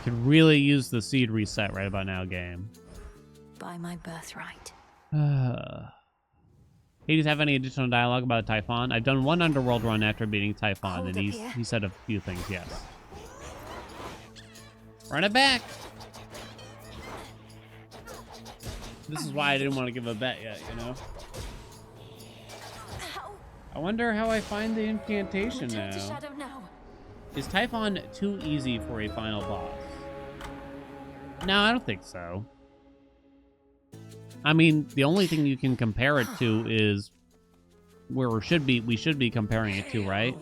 Could really use the seed reset right about now, game. By my birthright. Hades have any additional dialogue about Typhon? I've done one underworld run after beating Typhon, Hold and up he here. said a few things, yes. Run it back! This is why I didn't want to give a bet yet, you know? I wonder how I find the incantation Return to now. Shadow now. Is Typhon too easy for a final boss? No, I don't think so. I mean, the only thing you can compare it to is where we should be comparing it to, right?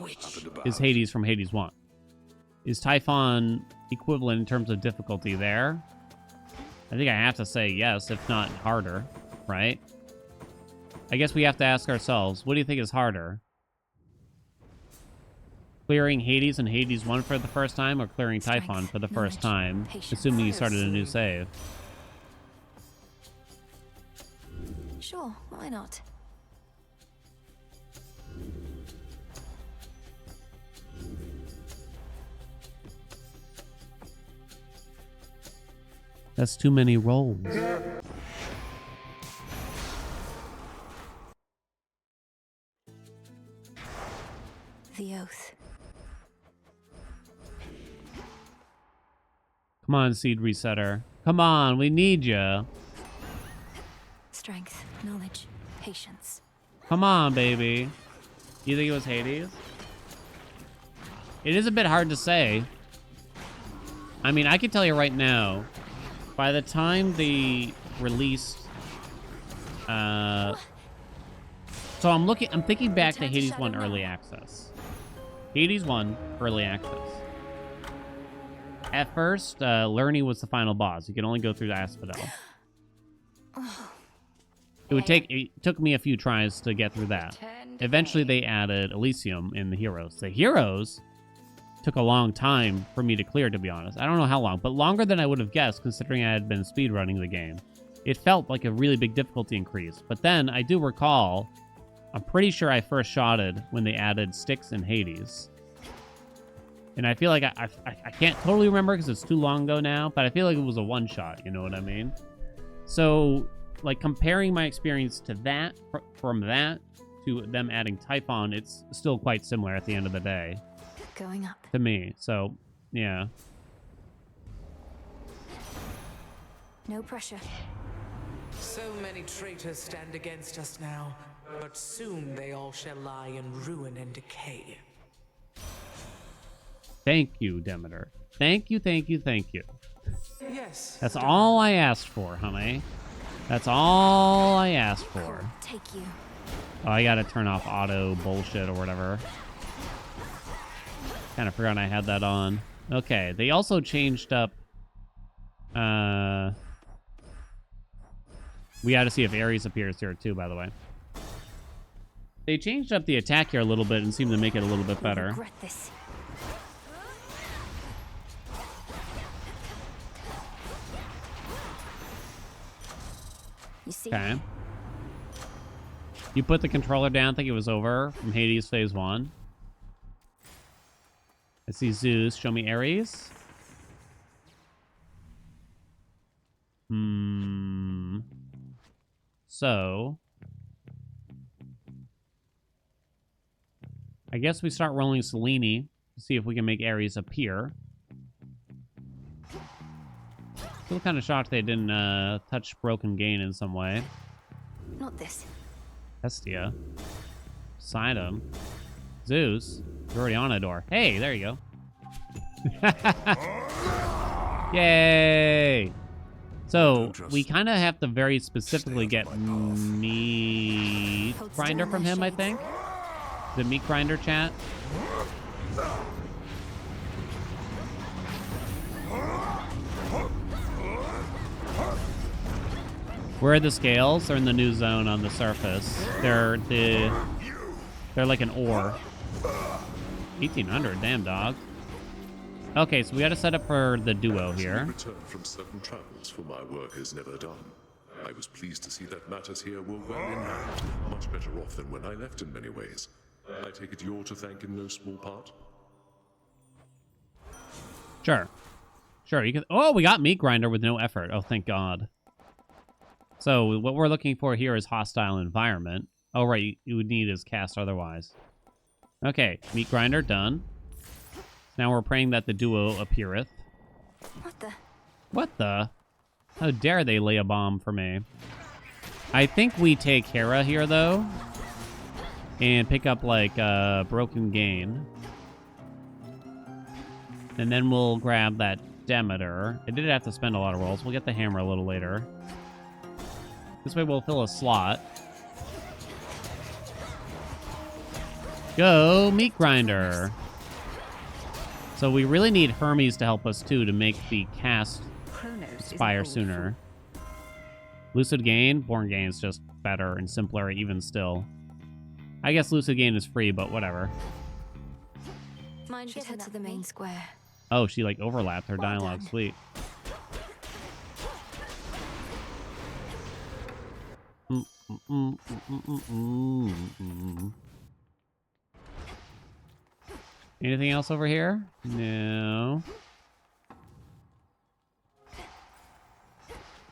Is Hades from Hades 1. Is Typhon equivalent in terms of difficulty there? I think I have to say yes, if not harder, right? I guess we have to ask ourselves, what do you think is harder? Clearing Hades and Hades 1 for the first time, or clearing Typhon for the first time, assuming you started a new save? Sure, why not? That's too many rolls. The oath. Come on, Seed Resetter. Come on, we need you. Strength, knowledge, patience. Come on, baby. You think it was Hades? It is a bit hard to say. I mean, I can tell you right now, by the time they released... so I'm thinking back to Hades 1 Early Access. Hades 1 Early Access. At first, Lerny was the final boss. You could only go through the Asphodel. It took me a few tries to get through that. Eventually, they added Elysium in the heroes. The heroes took a long time for me to clear, to be honest. I don't know how long, but longer than I would have guessed, considering I had been speedrunning the game. It felt like a really big difficulty increase. But then, I do recall, I'm pretty sure I first shotted when they added Styx in Hades. And I feel like I can't totally remember because it's too long ago now, but I feel like it was a one-shot, you know what I mean? So, like comparing my experience to that, from that to them adding Typhon, it's still quite similar at the end of the day. Going up. To me, so yeah. No pressure. So many traitors stand against us now, but soon they all shall lie in ruin and decay. Thank you, Demeter. Thank you, thank you, thank you. Yes. That's all I asked for, honey. That's all I asked for. Take you. Oh, I gotta turn off auto bullshit or whatever. Kind of forgot I had that on. Okay, they also changed up... We gotta see if Ares appears here too, by the way. They changed up the attack here a little bit and seemed to make it a little bit better. Regret this. You see? Okay. You put the controller down, think it was over from Hades Phase 1. I see Zeus. Show me Ares. So... I guess we start rolling Selene to see if we can make Ares appear. Still kind of shocked they didn't touch Broken Gain in some way. Not this. Hestia. Sidon. Zeus. You're already on a door. Hey, there you go. Yay! So, we kind of have to very specifically get meat grinder from him, I think. The meat grinder chat. Where are the scales? They're in the new zone on the surface. They're like an ore. 1800, damn dog. Okay, so we got to set up for the duo here. Return from certain travels for my work is never done. I was pleased to see that matters here were well in hand, much better off than when I left in many ways. I take it you're to thank in no small part? Sure. Sure, you can... Oh, we got meat grinder with no effort. Oh, thank God. So, what we're looking for here is hostile environment. Oh, right, you would need his cast otherwise. Okay, meat grinder, done. Now we're praying that the duo appeareth. What the? What the? How dare they lay a bomb for me? I think we take Hera here, though. And pick up, like, Broken Gain. And then we'll grab that Demeter. I did have to spend a lot of rolls. We'll get the hammer a little later. This way we'll fill a slot. Go, meat grinder. So we really need Hermes to help us, too, to make the cast expire sooner. Lucid Gain? Born Gain is just better and simpler, even still. I guess Lucid Gain is free, but whatever. Mine should head to the main square. Oh, she, like, overlapped her dialogue. Sweet. Anything else over here? No.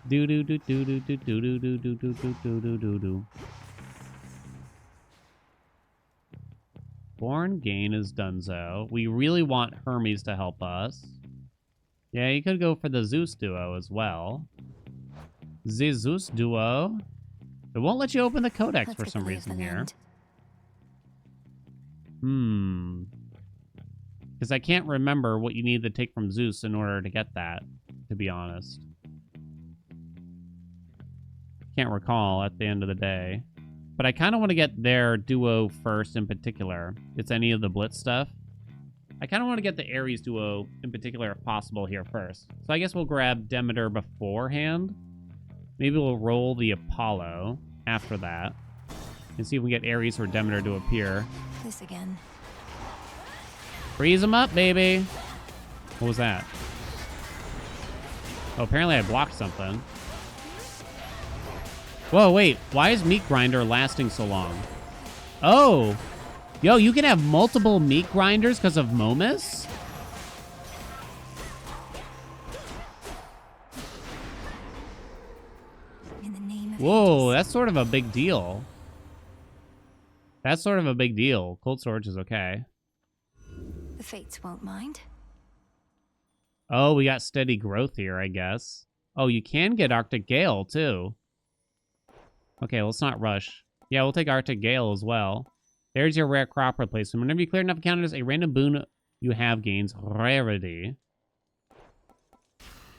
Do do do do do do do do do do do do do do do. Born Gain is donezo. We really want Hermes to help us. Yeah, you could go for the Zeus duo as well. The Zeus duo. It won't let you open the codex for some reason here. Because I can't remember what you need to take from Zeus in order to get that, to be honest. Can't recall at the end of the day. But I kind of want to get their duo first in particular. It's any of the Blitz stuff. I kind of want to get the Ares duo in particular if possible here first. So I guess we'll grab Demeter beforehand. Maybe we'll roll the Apollo after that. And see if we can get Ares or Demeter to appear. This again. Freeze them up, baby. What was that? Oh, apparently I blocked something. Whoa, wait. Why is Meat Grinder lasting so long? Oh. Yo, you can have multiple Meat Grinders because of Momus? In the name of Whoa, that's sort of a big deal. That's sort of a big deal. Cold storage is okay. The Fates won't mind. Oh, we got steady growth here, I guess. Oh, you can get Arctic Gale, too. Okay, let's not rush. Yeah, we'll take Arctic Gale as well. There's your rare crop replacement. Whenever you clear enough encounters, a random boon you have gains rarity.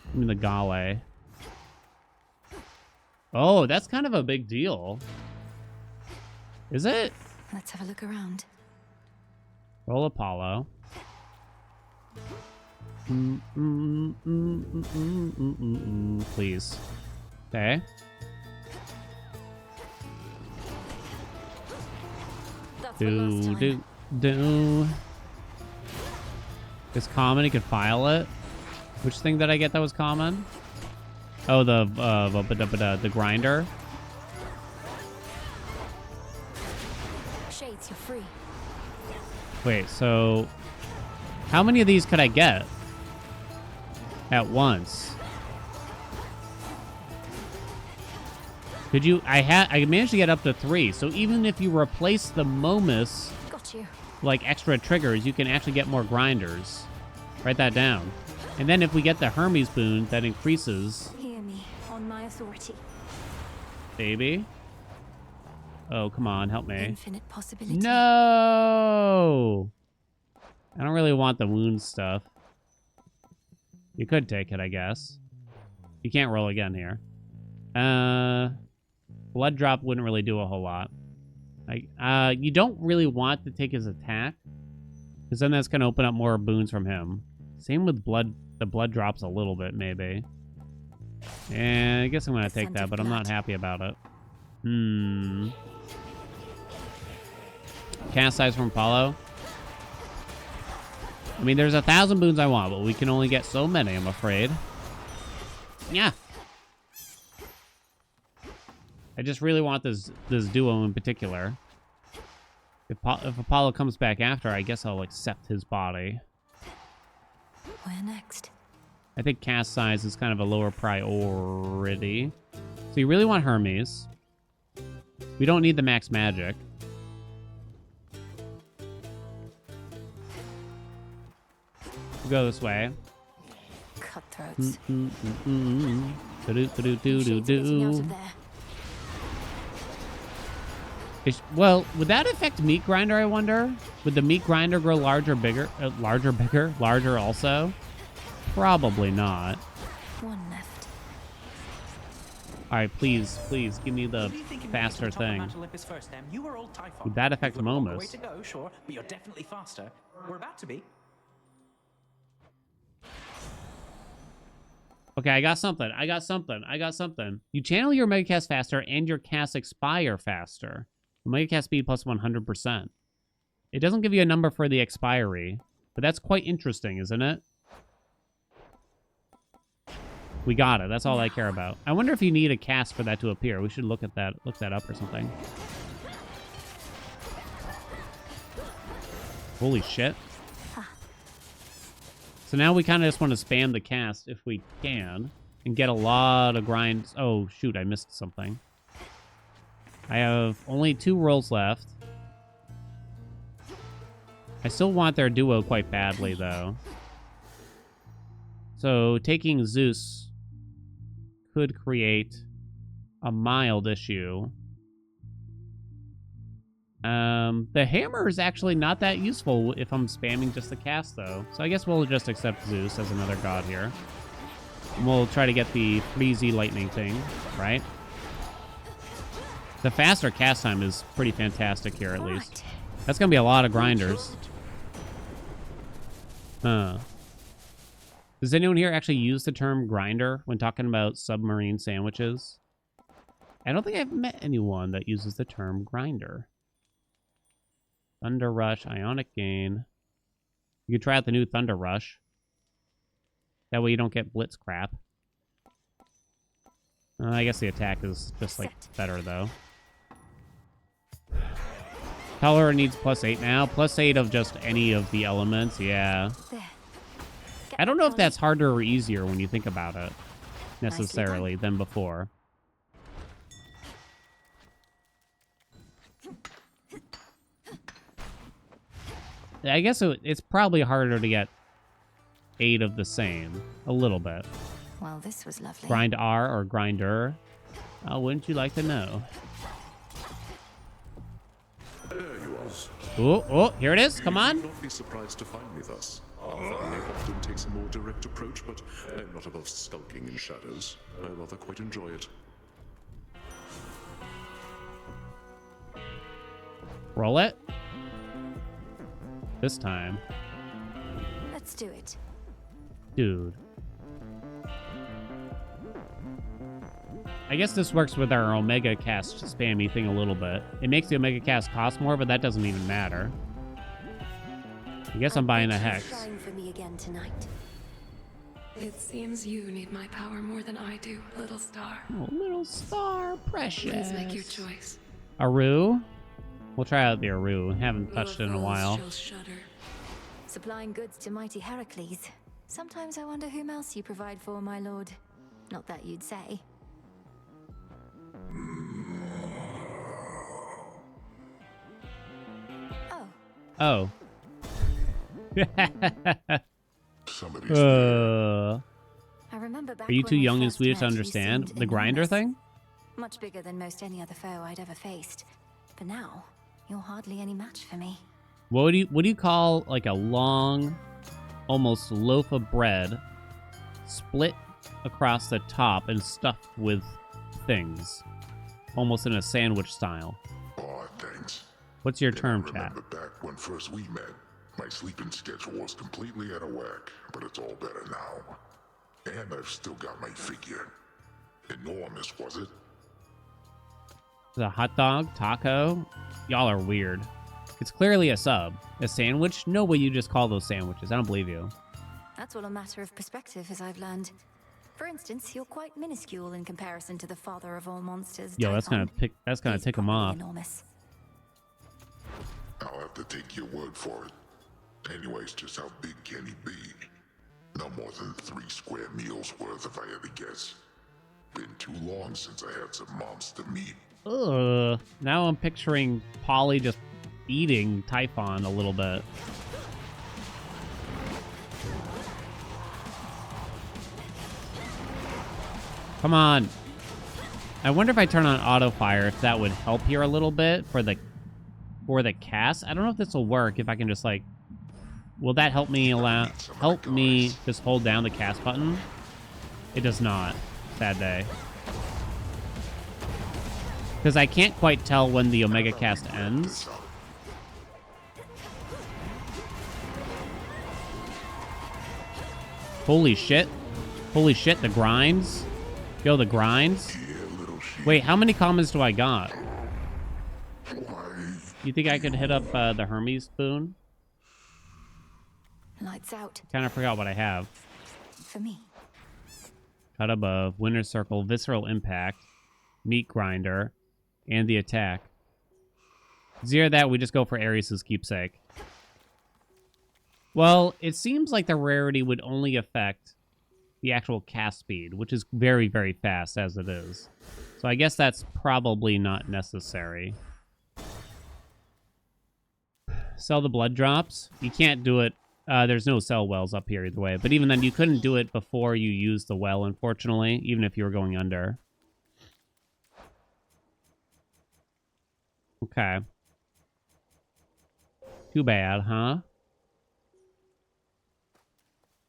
Give me the Gale. Oh, that's kind of a big deal. Is it? Let's have a look around. Roll Apollo. Please. Okay. Do. It's common, you can file it. Which thing did I get that was common? Oh, the grinder. Shades, you're free. Wait, so how many of these could I get at once? Could you? I managed to get up to 3. So even if you replace the Momus, got you, like extra triggers, you can actually get more grinders. Write that down. And then if we get the Hermes boon, that increases. Hear me on my authority. Baby. Oh, come on, help me. Infinite possibility. No! I don't really want the wound stuff. You could take it, I guess. You can't roll again here. Blood drop wouldn't really do a whole lot. Like, you don't really want to take his attack, because then that's going to open up more boons from him. Same with blood. The blood drops a little bit, maybe. And I guess I'm going to take that, but I'm not happy about it. Cast size from Apollo. I mean, there's 1,000 boons I want, but we can only get so many, I'm afraid. Yeah. I just really want this duo in particular. If Apollo comes back after, I guess I'll accept his body. Where next? I think cast size is kind of a lower priority. So you really want Hermes. We don't need the max magic. We'll go this way. Cutthroats. Well, would that affect meat grinder, I wonder? Would the meat grinder grow larger, bigger, larger also? Probably not. One left. All right, please, give me the faster thing. Would that affect Momus? Way to go, sure, but you're definitely faster. We're about to be. Okay, I got something. You channel your Mega Cast faster and your cast expire faster. Mega Cast speed plus 100%. It doesn't give you a number for the expiry, but that's quite interesting, isn't it? We got it. That's all I care about. I wonder if you need a cast for that to appear. We should look at that. Look that up or something. Holy shit. So now we kind of just want to spam the cast if we can and get a lot of grinds. Oh, shoot. I missed something. I have only 2 rolls left. I still want their duo quite badly, though. So taking Zeus could create a mild issue. The hammer is actually not that useful if I'm spamming just the cast, though. So I guess we'll just accept Zeus as another god here. And we'll try to get the freezy lightning thing, right? The faster cast time is pretty fantastic here, at least. That's going to be a lot of grinders. Does anyone here actually use the term grinder when talking about submarine sandwiches? I don't think I've met anyone that uses the term grinder. Thunder Rush, Ionic Gain. You could try out the new Thunder Rush. That way you don't get Blitz crap. I guess the attack is just, like, better, though. Color needs +8 now. +8 of just any of the elements, yeah. I don't know if that's harder or easier when you think about it, necessarily, than before. I guess it's probably harder to get 8 of the same. A little bit. Well, this was lovely. Grind R or grinder. Wouldn't you like to know? There you are. Oh, here it is. Come You on. would not be surprised to find me thus. Our family often takes a more direct approach, but I'm not above skulking in shadows. I rather quite enjoy it. Roll it. This time. Let's do it. Dude. I guess this works with our Omega Cast spammy thing a little bit. It makes the Omega Cast cost more, but that doesn't even matter. I guess I'm buying a Hex. Flying for me again tonight. It seems you need my power more than I do, little star. Oh, little star, precious. Please make your choice. Aru? We'll try out the Aru. Haven't touched it in a while. Supplying goods to mighty Heracles. Sometimes I wonder whom else you provide for, my lord. Not that you'd say. Oh. I remember back Are you when too we young and first Swedish to met, you understand seemed the grinder enormous. thing? Much bigger than most any other foe I'd ever faced. But now, you're hardly any match for me. What do you call like a long, almost loaf of bread, split across the top and stuffed with things, almost in a sandwich style? Aw, thanks. What's your And term, I chat? remember back when first we met, my sleeping schedule was completely out of whack, but it's all better now. And I've still got my figure. Enormous, was it? The hot dog, taco, y'all are weird. It's clearly a sub. A sandwich? No way you just call those sandwiches. I don't believe you. That's all a matter of perspective, as I've learned. For instance, you're quite minuscule in comparison to the father of all monsters. Yo, that's gonna tick him off. Enormous. I'll have to take your word for it. Anyways, just how big can he be? No more than 3 square meals worth, if I had to guess. Been too long since I had some monster meat. Ugh. Now I'm picturing Polly just eating Typhon a little bit. Come on. I wonder if I turn on auto fire, if that would help here a little bit for the cast. I don't know if this will work if I can just like, will that help me just hold down the cast button? It does not. Sad day. Because I can't quite tell when the Omega Cast ends. Holy shit. Holy shit, the grinds. Yo, the grinds. Wait, how many comments do I got? You think I could hit up the Hermes boon? Lights out. Kind of forgot what I have. For me. Cut above, Winter Circle, Visceral Impact, Meat Grinder, and the attack. Zero that, we just go for Eris' keepsake. Well, it seems like the rarity would only affect the actual cast speed, which is very, very fast as it is. So I guess that's probably not necessary. Sell the blood drops. You can't do it. There's no sell wells up here either way. But even then, you couldn't do it before you used the well, unfortunately, even if you were going under. Okay. Too bad, huh?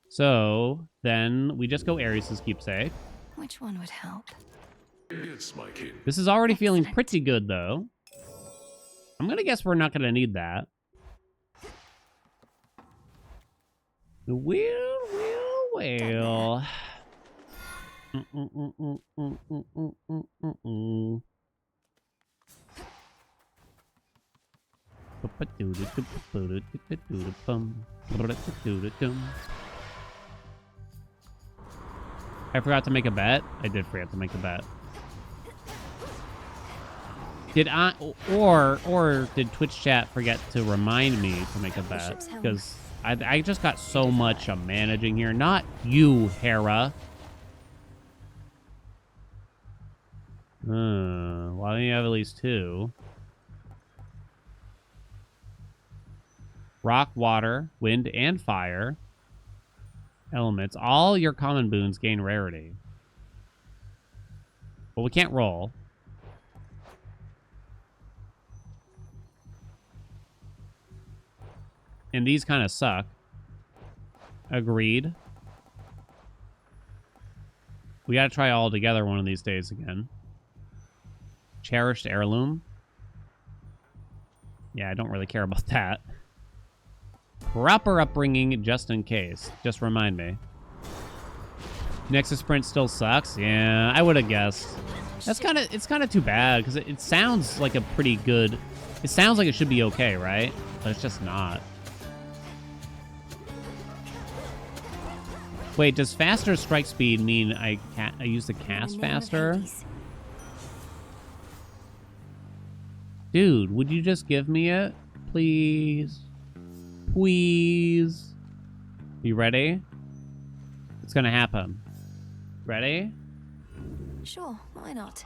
So, then we just go Ares' keepsake. Which one would help? Yes, my king. This is already feeling pretty good, though. I'm gonna guess we're not gonna need that. Well. I forgot to make a bet. I did forget to make a bet. Did I or did Twitch chat forget to remind me to make a bet? Because I just got so much I'm managing here. Not you, Hera. Why don't you have at least 2? Rock, water, wind, and fire elements. All your common boons gain rarity. But we can't roll. And these kind of suck. Agreed. We gotta try all together one of these days again. Cherished heirloom. Yeah, I don't really care about that. Proper upbringing, just in case. Just remind me. Nexus Sprint still sucks? Yeah, I would have guessed. It's kind of too bad, because it sounds like a pretty good... It sounds like it should be okay, right? But it's just not. Wait, does faster strike speed mean I use the cast faster? Dude, would you just give me it? Please? Please? You ready? It's gonna happen. Ready? Sure, why not?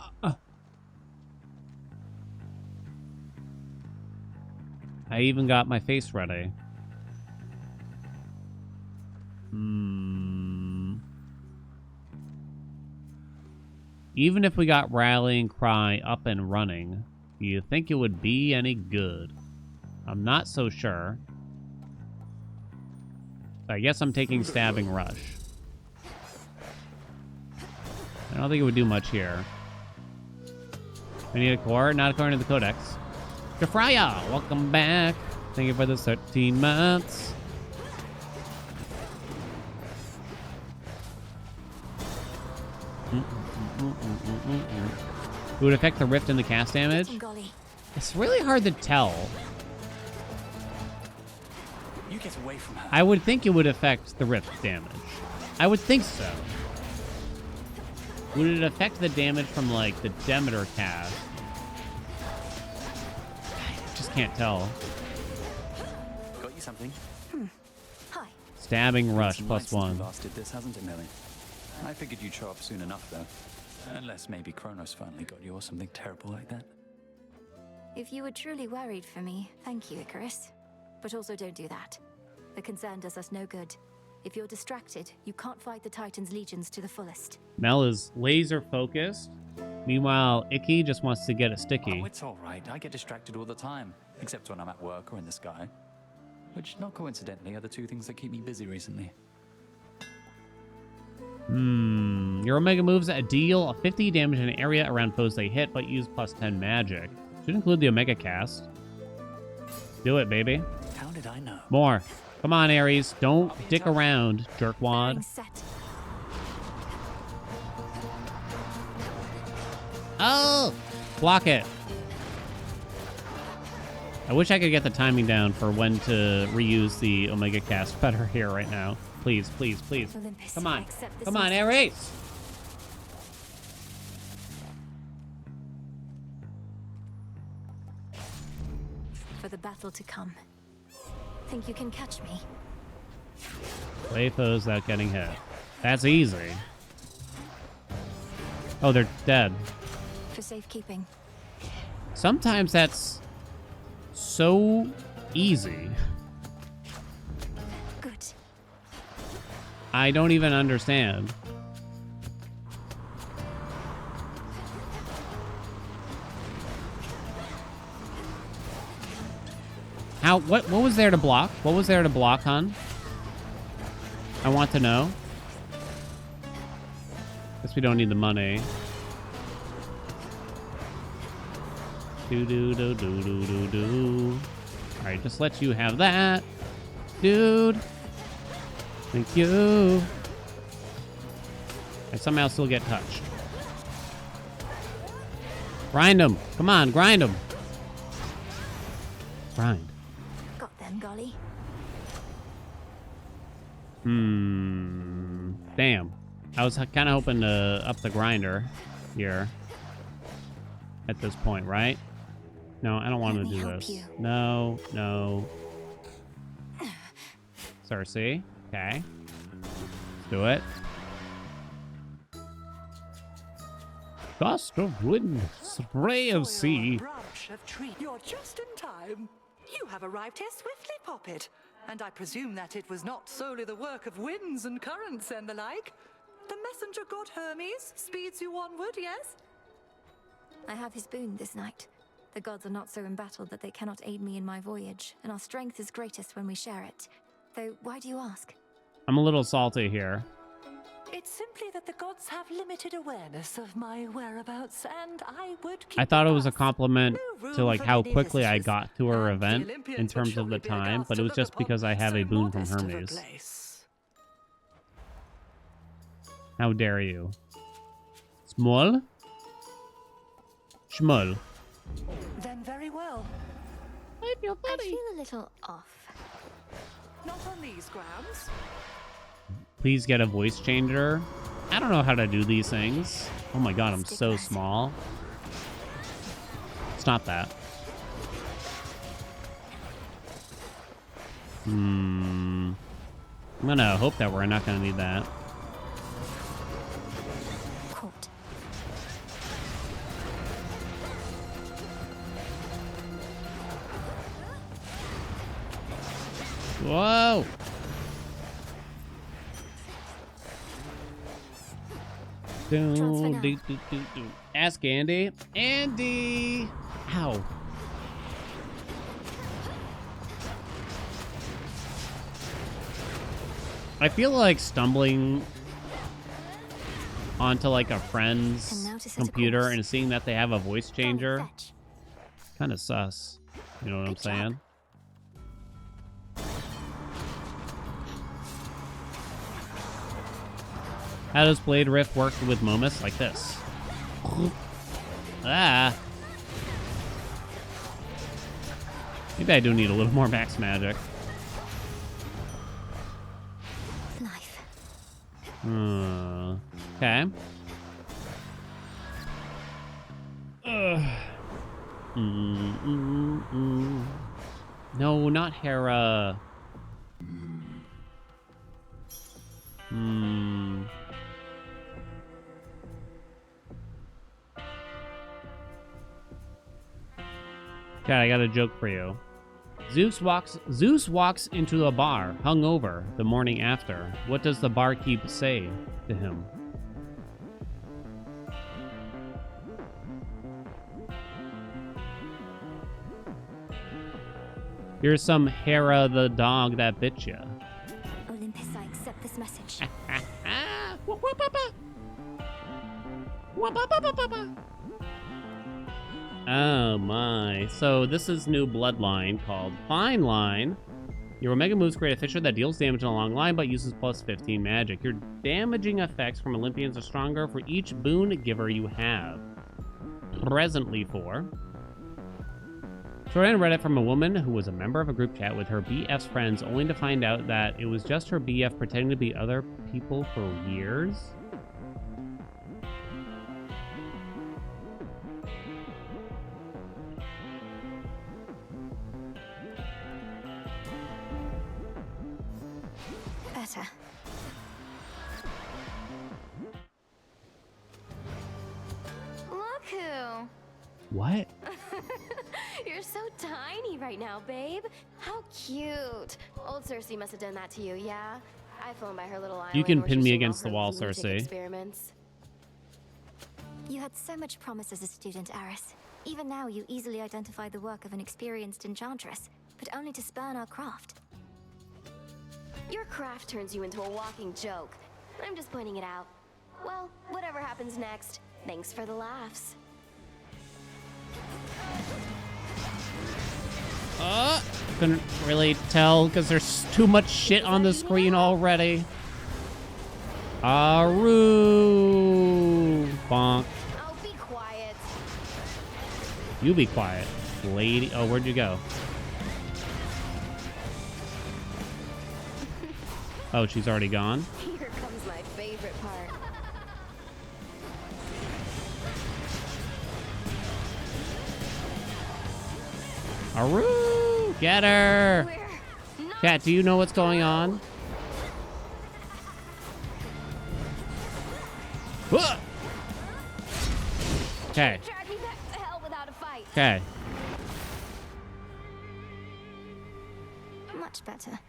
I even got my face ready. Even if we got Rallying Cry up and running, do you think it would be any good? I'm not so sure. I guess I'm taking Stabbing Rush. I don't think it would do much here. I need a core, not according to the Codex. Jafraya, welcome back. Thank you for the 13 months. It would affect the rift and the cast damage. It's really hard to tell. You get away from her. I would think it would affect the rift damage. I would think so. Would it affect the damage from, like, the Demeter cast? I just can't tell. Got you something? Hi. Stabbing Rush Some plus lights 1. lasted this, hasn't it, Millie? I figured you'd show up soon enough, though. Unless maybe Kronos finally got you or something terrible like that. If you were truly worried for me, thank you, Icarus. But also don't do that. The concern does us no good. If you're distracted, you can't fight the Titan's legions to the fullest. Mel is laser focused. Meanwhile, Icky just wants to get a sticky. Oh, it's all right. I get distracted all the time, except when I'm at work or in the sky. Which, not coincidentally, are the two things that keep me busy recently. Your Omega moves deal 50 damage in an area around foes they hit, but use plus 10 magic. Should include the Omega cast. Do it, baby. How did I know? More. Come on, Ares. Don't dick around, jerkwad. Oh! Block it. I wish I could get the timing down for when to reuse the Omega cast better here right now. Please, please, please. Olympus, Come on. accept this Come on, message. Ares! For the battle to come. Think you can catch me? Play foes without getting hit. That's easy. Oh, they're dead. For safekeeping. Sometimes that's so easy. Good. I don't even understand. How, what was there to block? What was there to block, hon? I want to know. Guess we don't need the money. Do. Alright, just let you have that. Dude. Thank you. I somehow still get touched. Grind them. Come on, grind them. Grind. Got them, golly. Damn. I was kind of hoping to up the grinder here. At this point, right? No, I don't want to do this. No. Cersei. Okay. Let's do it. Gust of wind, spray of sea. Branch of tree. You're just in time. You have arrived here swiftly, Poppet. And I presume that it was not solely the work of winds and currents and the like. The messenger god Hermes speeds you onward, yes? I have his boon this night. The gods are not so embattled that they cannot aid me in my voyage, and our strength is greatest when we share it. Though, why do you ask? I'm a little salty here. It's simply that the gods have limited awareness of my whereabouts, and I would keep I thought it was a compliment to like how quickly I got to her event in terms of the time, but it was just because I have a boon from Hermes. How dare you? Small? Schmull. Then very well. I feel a little off. Not on these grounds. Please get a voice changer. I don't know how to do these things. Oh my god, I'm so small. Stop that. I'm gonna hope that we're not gonna need that. Whoa! Ask Andy. Andy! Ow. I feel like stumbling onto like a friend's computer and seeing that they have a voice changer. Kind of sus. You know what I'm saying? How does Blade Rift work with Momus? Like this. Ah. Maybe I do need a little more max magic. Life. Okay. No, not Hera. God, I got a joke for you. Zeus walks into a bar, hungover, the morning after. What does the barkeep say to him? Here's some Hera the dog that bit ya. Olympus, I accept this message. Oh my. So this is new bloodline called Fine Line. Your Omega moves create a fissure that deals damage in a long line but uses plus 15 magic. Your damaging effects from Olympians are stronger for each boon giver you have. Presently 4. Jordan read it from a woman who was a member of a group chat with her BF's friends, only to find out that it was just her BF pretending to be other people for years. Better. Look who. What? You're so tiny right now, babe. How cute. Old Cersei must have done that to you, yeah? I've flown by her little island. You can where pin she's me doing all against the her wall, lunatic Cersei. Experiments. You had so much promise as a student, Eris. Even now, you easily identify the work of an experienced enchantress, but only to spurn our craft. Your craft turns you into a walking joke. I'm just pointing it out. Well, whatever happens next, thanks for the laughs. Couldn't really tell because there's too much shit on the screen already. Aru. Bonk. Oh, be quiet. You be quiet, lady. Oh, where'd you go? Oh, she's already gone? Here comes my favorite part. Aru! Get her! Cat, do you know what's going on? Okay. Drag me back to hell without a fight. Okay. much better.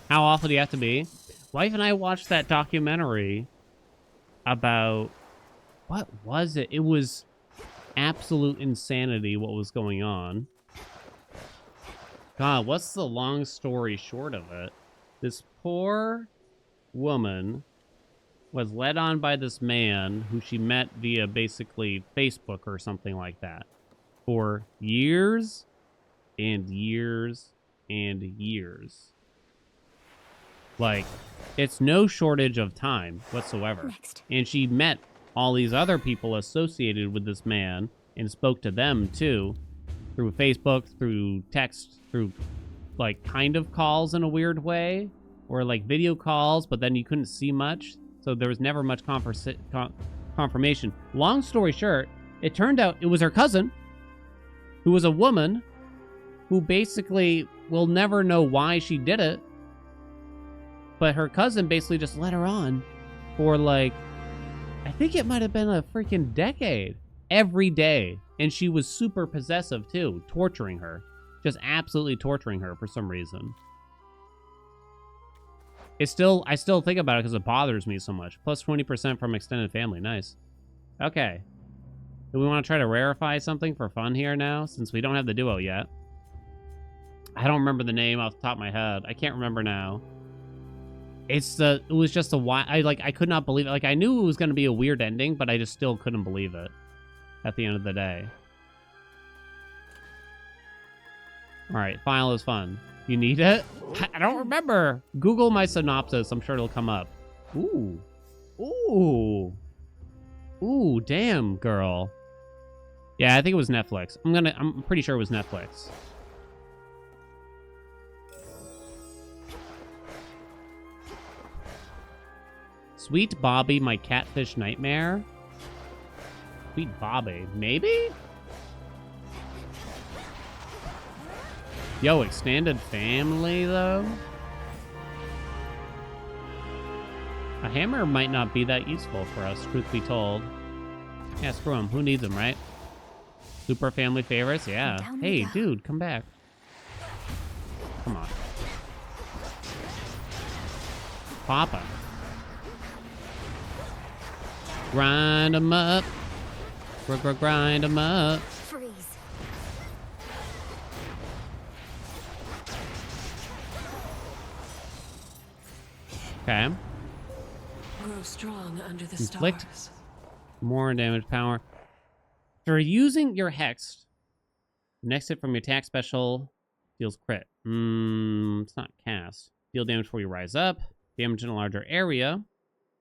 How awful do you have to be? Wife and I watched that documentary about... What was it? It was absolute insanity what was going on. God, what's the long story short of it? This poor woman was led on by this man who she met via basically Facebook or something like that for years and years and years. Like, it's no shortage of time whatsoever. Next. And she met all these other people associated with this man and spoke to them too through Facebook, through text, through like kind of calls in a weird way, or like video calls, but then you couldn't see much. So there was never much confirmation. Long story short, it turned out it was her cousin, who was a woman, who basically will never know why she did it. But her cousin basically just let her on for like, I think it might have been a freaking decade. Every day. And she was super possessive too, torturing her. Just absolutely torturing her for some reason. I still think about it because it bothers me so much. Plus 20% from extended family. Nice. Okay. Do we want to try to rarefy something for fun here now, since we don't have the duo yet? I don't remember the name off the top of my head. I can't remember now. It was just I could not believe it. Like, I knew it was going to be a weird ending, but I just still couldn't believe it at the end of the day. All right, file is fun. You need it? I don't remember. Google my synopsis. I'm sure it'll come up. Ooh. Ooh. Ooh, damn, girl. Yeah, I think it was Netflix. I'm pretty sure it was Netflix. Sweet Bobby, my catfish nightmare. Sweet Bobby, maybe? Yo, extended family, though? A hammer might not be that useful for us, truth be told. Yeah, screw him. Who needs him, right? Super family favorites? Yeah. Hey, dude, come back. Come on. Papa. Grind him up. Grind him up. Freeze. Okay. Grow strong under the Inflict stars. more damage power. For using your hex, next hit from your attack special deals crit. It's not cast. Deal damage before you rise up. Damage in a larger area.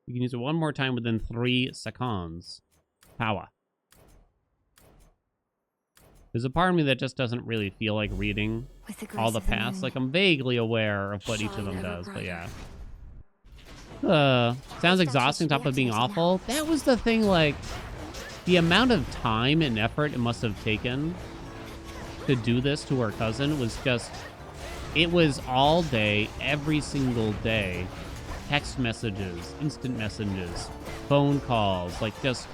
You can use it one more time within 3 seconds. Power. There's a part of me that just doesn't really feel like reading all the paths. Like, I'm vaguely aware of what each of them does, but yeah. Sounds exhausting on top of being awful. That was the thing, like, the amount of time and effort it must have taken to do this to her cousin was just, it was all day, every single day. Text messages, instant messages, phone calls, like just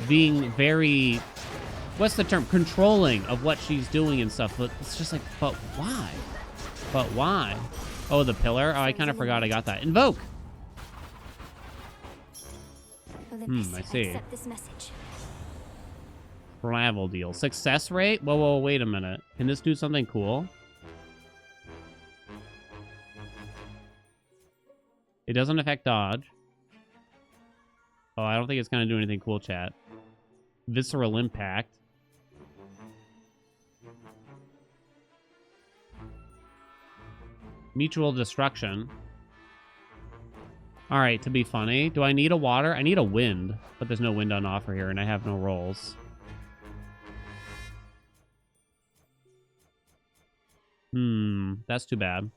being very, what's the term? Controlling of what she's doing and stuff. But it's just like, but why? But why? Oh, the pillar? Oh, I kind of forgot I got that. Invoke! I see. Accept this message. Travel deal. Success rate? Whoa, wait a minute. Can this do something cool? It doesn't affect dodge. Oh, I don't think it's going to do anything cool, chat. Visceral impact. Mutual destruction. Alright, to be funny, do I need a water? I need a wind, but there's no wind on offer here, and I have no rolls. That's too bad.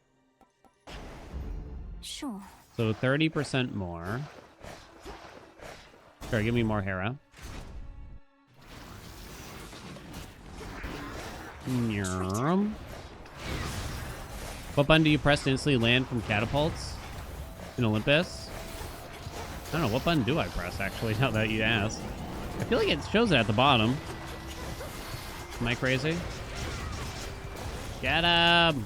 Sure. So 30% more. Sure, give me more Hera. What button do you press to instantly land from catapults in Olympus? I don't know, what button do I press, actually, now that you ask? I feel like it shows it at the bottom. Am I crazy? Get him!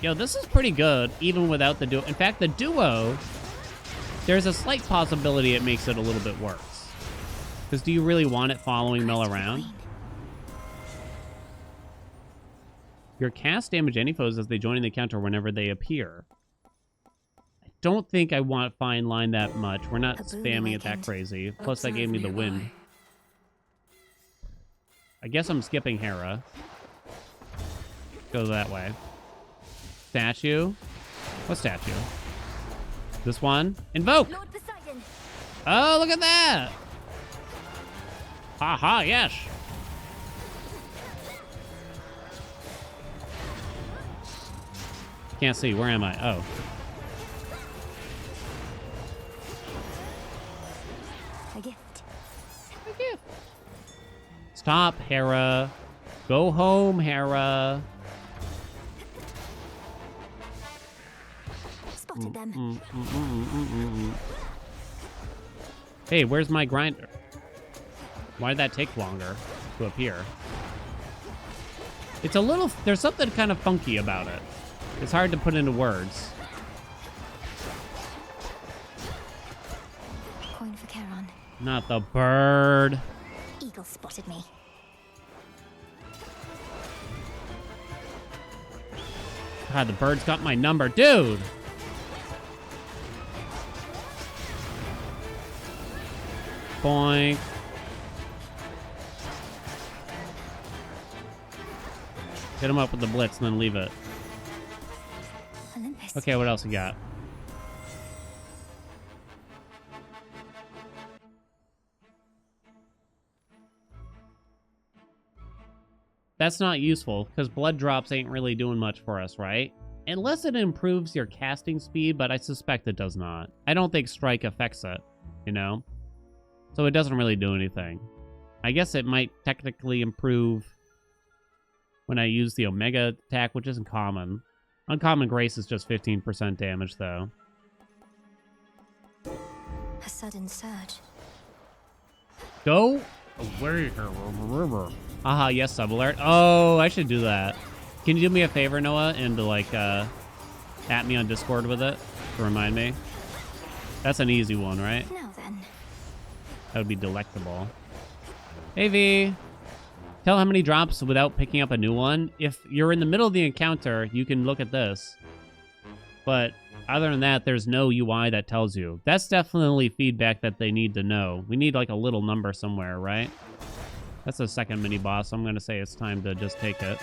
Yo, this is pretty good, even without the duo. In fact, the duo, there's a slight possibility it makes it a little bit worse. Because do you really want it following Mel around? Your cast damage any foes as they join in the counter whenever they appear. I don't think I want fine line that much. We're not spamming it that crazy. Plus, that gave me the wind. I guess I'm skipping Hera. Go that way. Statue? What statue? This one? Invoke! Oh, look at that! Haha, yes! Can't see. Where am I? Oh. A gift. A gift. Stop, Hera. Go home, Hera. Spotted them. Hey, where's my grinder? Why did that take longer to appear? It's a little... There's something kind of funky about it. It's hard to put into words. Coin for Charon. Not the bird. Eagle spotted me. God, the bird's got my number. Dude! Boink. Hit him up with the blitz and then leave it. Olympus. Okay, what else we got? That's not useful, because blood drops ain't really doing much for us, right? Unless it improves your casting speed, but I suspect it does not. I don't think strike affects it, you know? So it doesn't really do anything. I guess it might technically improve when I use the Omega attack, which isn't common. Uncommon Grace is just 15% damage, though. A sudden surge. Go away, river. Aha, yes, sub alert. Oh, I should do that. Can you do me a favor, Noah, and to, like, at me on Discord with it to remind me? That's an easy one, right? Now then. That would be delectable. Hey, V. Tell how many drops without picking up a new one. If you're in the middle of the encounter, you can look at this. But other than that, there's no UI that tells you. That's definitely feedback that they need to know. We need like a little number somewhere, right? That's the second mini boss. So I'm going to say it's time to just take it.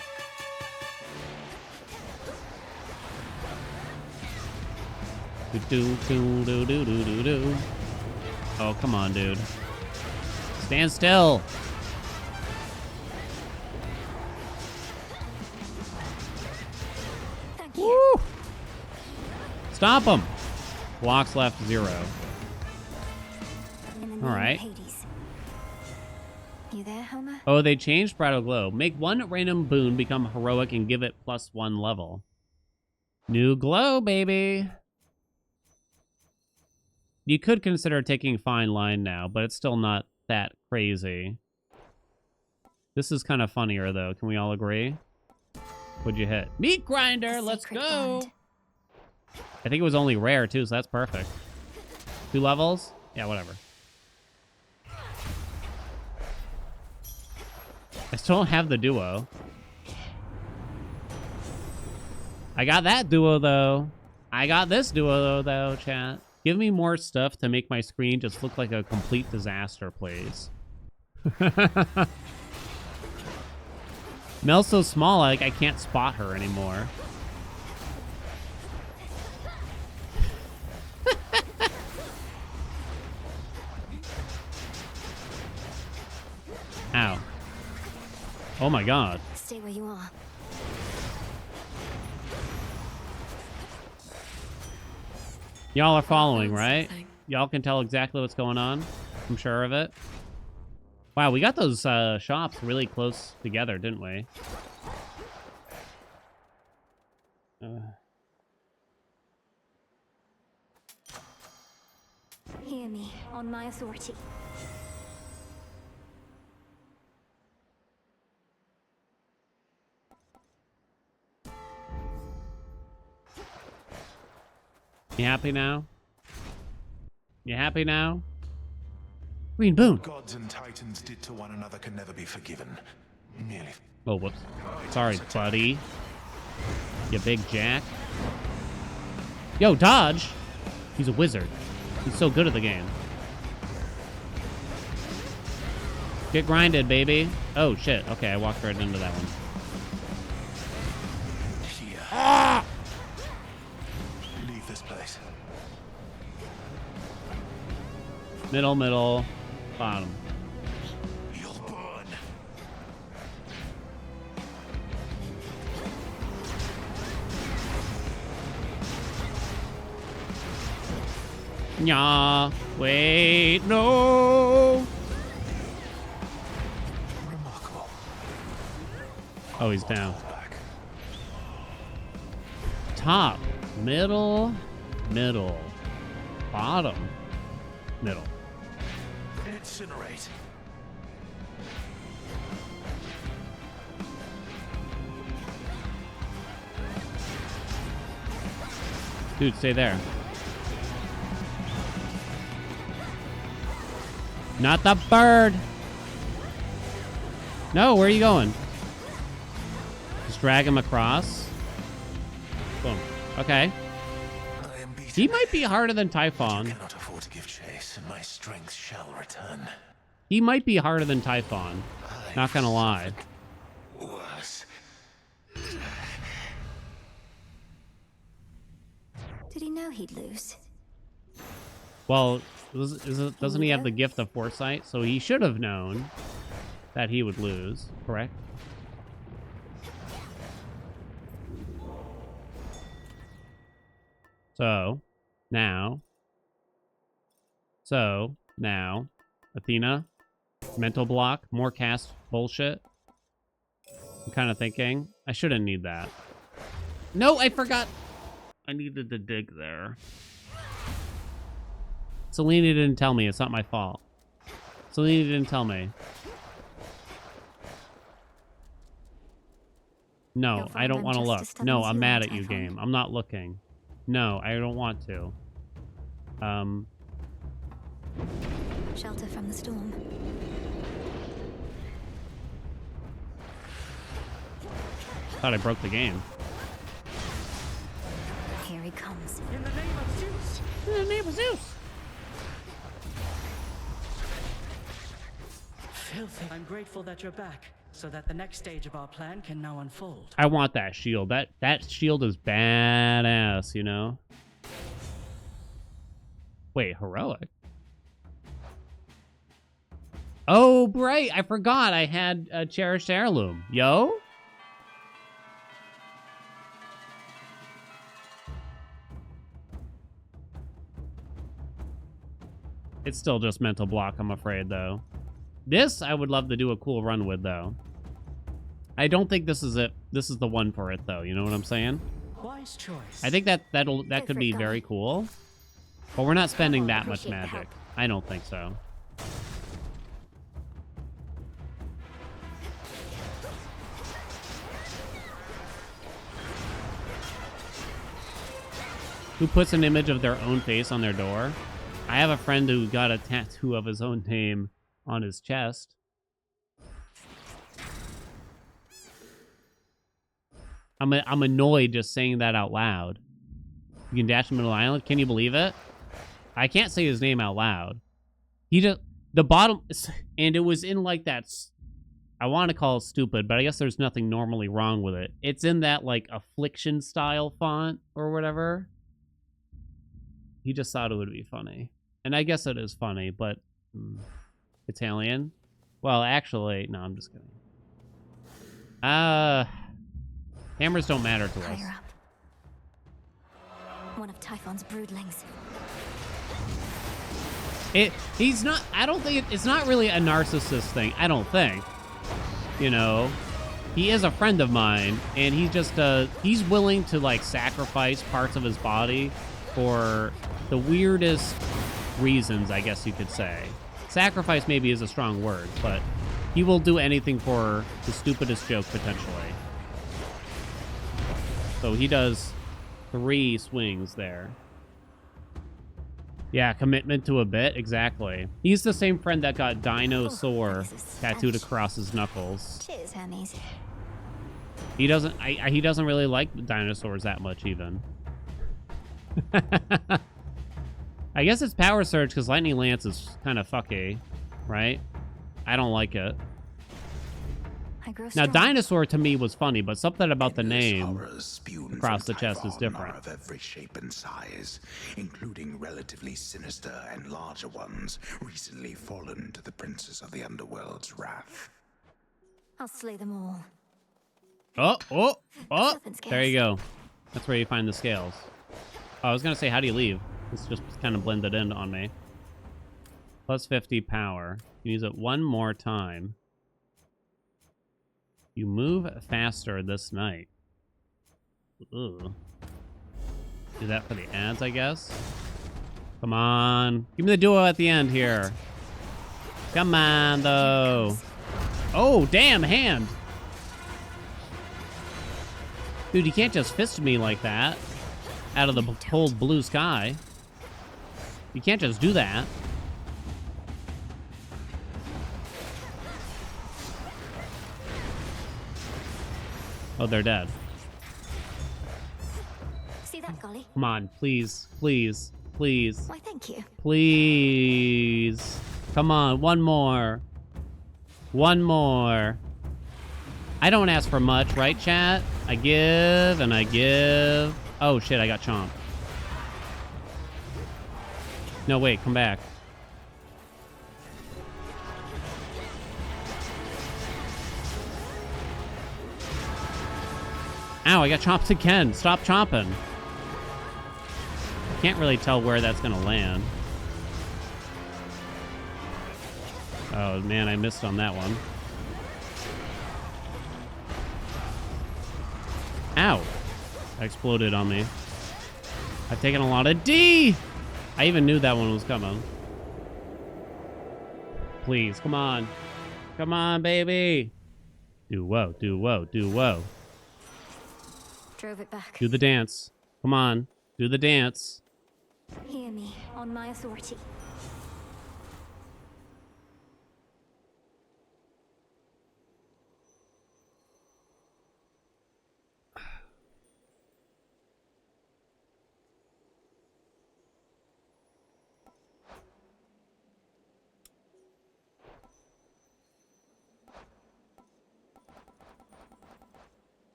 Do. Oh, come on, dude. Stand still. Woo! Stop him. Blocks left 0. All right. You there, Homer? Oh, they changed Bridal Glow. Make one random boon become heroic and give it +1 level. New glow, baby. You could consider taking Fine Line now, but it's still not that crazy. This is kind of funnier, though. Can we all agree? What'd you hit? Meat Grinder, let's go! Bond. I think it was only rare, too, so that's perfect. 2 levels? Yeah, whatever. I still don't have the duo. I got that duo, though. I got this duo, though, chat. Give me more stuff to make my screen just look like a complete disaster, please. Mel's so small, like I can't spot her anymore. Ow. Oh my god. Stay where you are. Y'all are following, right? Y'all can tell exactly what's going on. I'm sure of it. Wow, we got those shops really close together, didn't we? Hear me, on my authority. You happy now? You happy now? Green boon. What gods and titans did to one another can never be forgiven. Merely. Oh, whoops. Sorry, buddy. You big jack. Yo, dodge. He's a wizard. He's so good at the game. Get grinded, baby. Oh, shit. Okay, I walked right into that one. Ah! Leave this place. Middle, middle, bottom. You'll burn. Nya. Wait, no. Remarkable. Oh, he's down. Top, middle, middle, bottom, middle. Incinerate. Dude, stay there. Not the bird. No, where are you going? Just drag him across. Boom. Okay. He might be harder than Typhon. I cannot afford to give chase, and my strength shall return. He might be harder than Typhon. Not gonna lie. Worse. Did he know he'd lose? Well, doesn't he have the gift of foresight? So he should have known that he would lose, correct? So, now, Athena, mental block, more cast bullshit. I'm kind of thinking, I shouldn't need that. No, I forgot. I needed to dig there. Selena didn't tell me. It's not my fault. Selena didn't tell me. No, I don't want to look. No, I'm mad at you, game. I'm not looking. No, I don't want to. Shelter from the storm. Thought I broke the game. Here he comes. In the name of Zeus! In the name of Zeus! Filthy. I'm grateful that you're back, so that the next stage of our plan can now unfold. I want that shield. That shield is badass, you know? Wait, heroic? Oh, right. I forgot I had a cherished heirloom. Yo? It's still just mental block, I'm afraid, though. This, I would love to do a cool run with, though. I don't think this is it. This is the one for it, though. You know what I'm saying? Wise choice. I think that could be very cool. But we're not spending that much magic. I don't think so. Who puts an image of their own face on their door? I have a friend who got a tattoo of his own name on his chest. I'm annoyed just saying that out loud. You can dash to Middle Island? Can you believe it? I can't say his name out loud. He just... The bottom... And it was in like that... I want to call it stupid, but I guess there's nothing normally wrong with it. It's in that like affliction style font or whatever. He just thought it would be funny. And I guess it is funny, but... It's Haelian? Well, actually... No, I'm just kidding. Hammers don't matter to us. Higher up. One of Typhon's broodlings. He's not... I don't think... It's not really a narcissist thing. I don't think. You know? He is a friend of mine, and he's just... he's willing to, like, sacrifice parts of his body for the weirdest reasons, I guess you could say. Sacrifice maybe is a strong word, but he will do anything for the stupidest joke, potentially. So he does 3 swings there. Yeah, commitment to a bit, exactly. He's the same friend that got dinosaur tattooed across his knuckles. Cheers, Hermes. He doesn't. He doesn't really like dinosaurs that much, even. I guess it's Power Surge because Lightning Lance is kind of fucky, right? I don't like it. Now, Dinosaur to me was funny, but something about the name across the chest is different. Of every shape and size, including relatively sinister and larger ones, recently fallen to the princes of the underworld's wrath. I'll slay them all. Oh! There you go. That's where you find the scales. Oh, I was gonna say, how do you leave? This just kind of blended in on me. Plus 50 power. You use it one more time. You move faster this night. Ooh. Do that for the ads, I guess. Come on. Give me the duo at the end here. Come on, though. Oh, damn, hand. Dude, you can't just fist me like that. Out of the cold blue sky. You can't just do that. Oh, they're dead. See that, Golly? Come on, please, please, please. Why, thank you. Please. Come on, one more. One more. I don't ask for much, right, chat? I give and I give. Oh, shit, I got chomped. No, wait, come back. Ow, I got chomped again. Stop chomping. Can't really tell where that's gonna land. Oh, man, I missed on that one. Ow. That exploded on me. I've taken a lot of D! I even knew that one was coming. Please, come on. Come on, baby. Do whoa, do whoa, do whoa. Drove it back. Do the dance. Come on. Do the dance. Hear me, on my authority.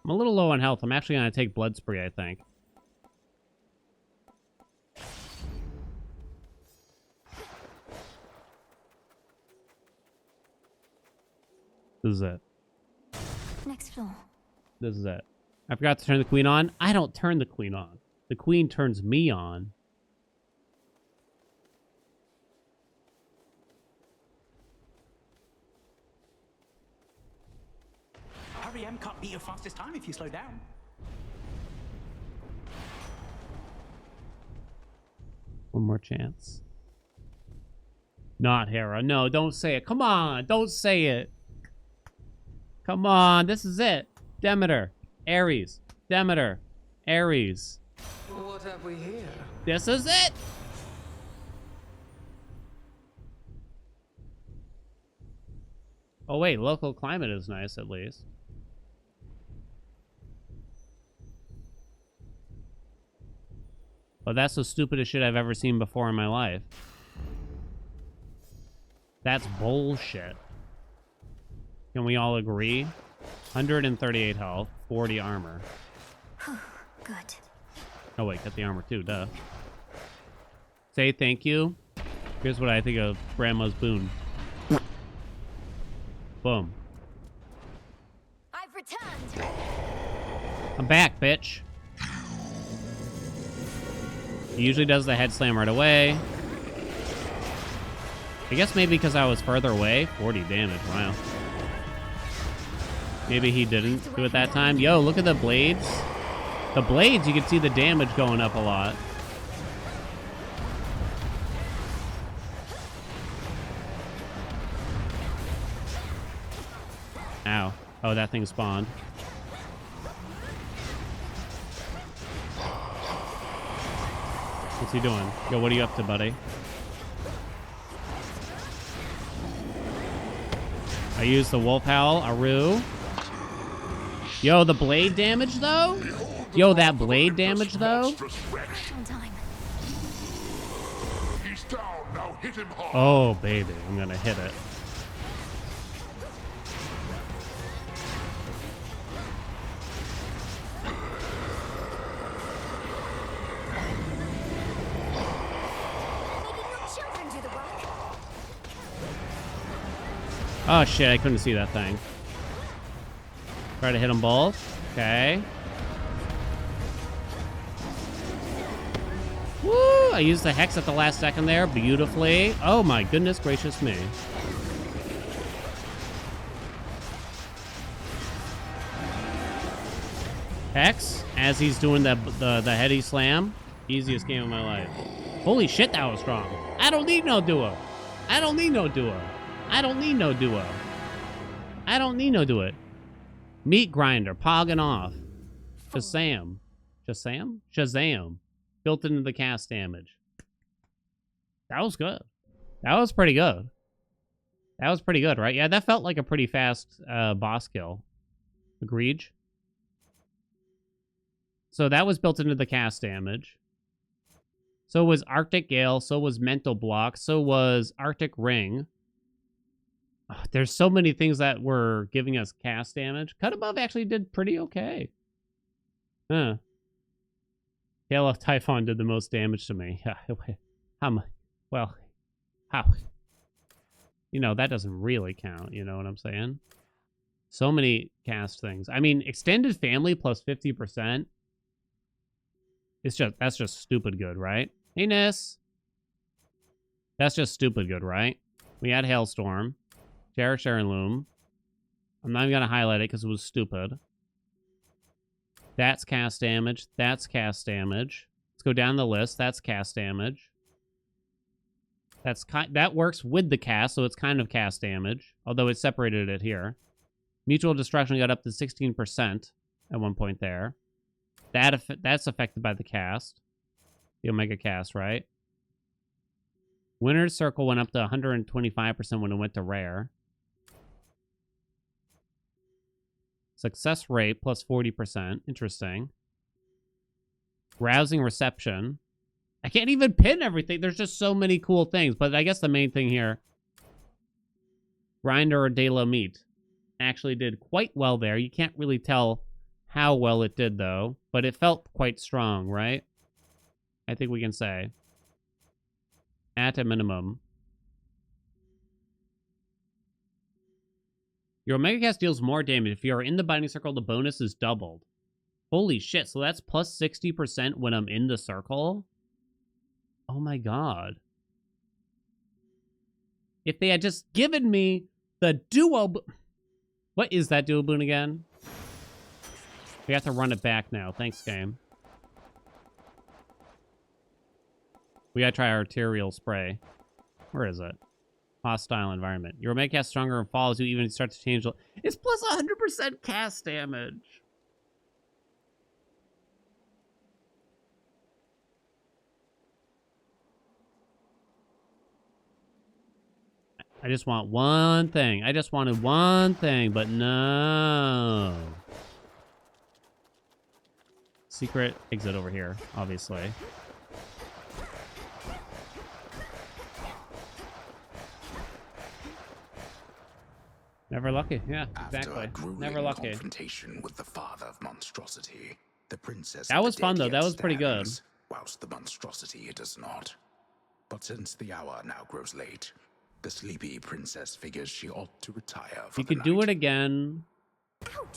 I'm a little low on health. I'm actually going to take Blood Spree, I think. This is it. Next floor. This is it. I forgot to turn the queen on. I don't turn the queen on. The queen turns me on. REM can't beat your fastest time if you slow down. One more chance. Not Hera. No, don't say it. Come on. Don't say it. Come on. This is it. Demeter. Ares. Demeter. Ares. What have we here? This is it. Oh, wait. Local climate is nice, at least. But that's the stupidest shit I've ever seen before in my life. That's bullshit. Can we all agree? 138 health, 40 armor. Good. Oh wait, get the armor too, duh. Say thank you. Here's what I think of Grandma's boon. Boom. I've returned. I'm back, bitch. He usually does the head slam right away. I guess maybe because I was further away. 40 damage, wow. Maybe he didn't do it that time. Yo, look at the blades. The blades, you can see the damage going up a lot. Ow. Oh, that thing spawned. What's he doing? Yo, what are you up to, buddy? I used the wolf howl, Aru. Yo, the blade damage though? Yo, that blade damage though? He's down. Now hit him hard. Oh, baby, I'm gonna hit it. Oh shit, I couldn't see that thing. Try to hit them both. Okay. Woo! I used the hex at the last second there beautifully. Oh my goodness gracious me. Hex, as he's doing the heady slam. Easiest game of my life. Holy shit, that was strong. I don't need no duo. I don't need no duo. I don't need no duo. I don't need no duo. Meat grinder, pogging off. Shazam. Shazam? Shazam. Built into the cast damage. That was good. That was pretty good. That was pretty good, right? Yeah, that felt like a pretty fast boss kill. Agreed. So that was built into the cast damage. So was Arctic Gale, so was Mental Block, so was Arctic Ring. Oh, there's so many things that were giving us cast damage. Cut Above actually did pretty okay. Huh. Gale of Typhon did the most damage to me. How much? Well, how? You know, that doesn't really count, you know what I'm saying? So many cast things. I mean, extended family plus 50%. That's just stupid good, right? Hey, Ness. That's just stupid good, right? We had Hailstorm. Cherish Heirloom. I'm not even going to highlight it because it was stupid. That's cast damage. That's cast damage. Let's go down the list. That's cast damage. That works with the cast, so it's kind of cast damage. Although it separated it here. Mutual Destruction got up to 16% at one point there. That's affected by the cast. The Omega cast, right? Winner's Circle went up to 125% when it went to rare. Success rate plus 40%. Interesting. Rousing Reception. I can't even pin everything. There's just so many cool things. But I guess the main thing here, Grinder or De La Meat actually did quite well there. You can't really tell how well it did, though. But it felt quite strong, right? I think we can say. At a minimum. Your Omega Cast deals more damage. If you are in the Binding Circle, the bonus is doubled. Holy shit, so that's plus 60% when I'm in the circle? Oh my god. If they had just given me the duo... What is that duo boon again? We have to run it back now. Thanks, game. We gotta try Arterial Spray. Where is it? Hostile environment. Your Omega Cast stronger and follows you even if you start to change. It's plus 100% cast damage. I just want one thing. I just wanted one thing, but no. Secret exit over here, obviously. Never lucky. Yeah, exactly. Never lucky. Confrontation with the father of monstrosity, the princess. That was fun though. That was pretty good. Whilst the monstrosity does not. But since the hour now grows late, the sleepy princess figures she ought to retire for You could do it again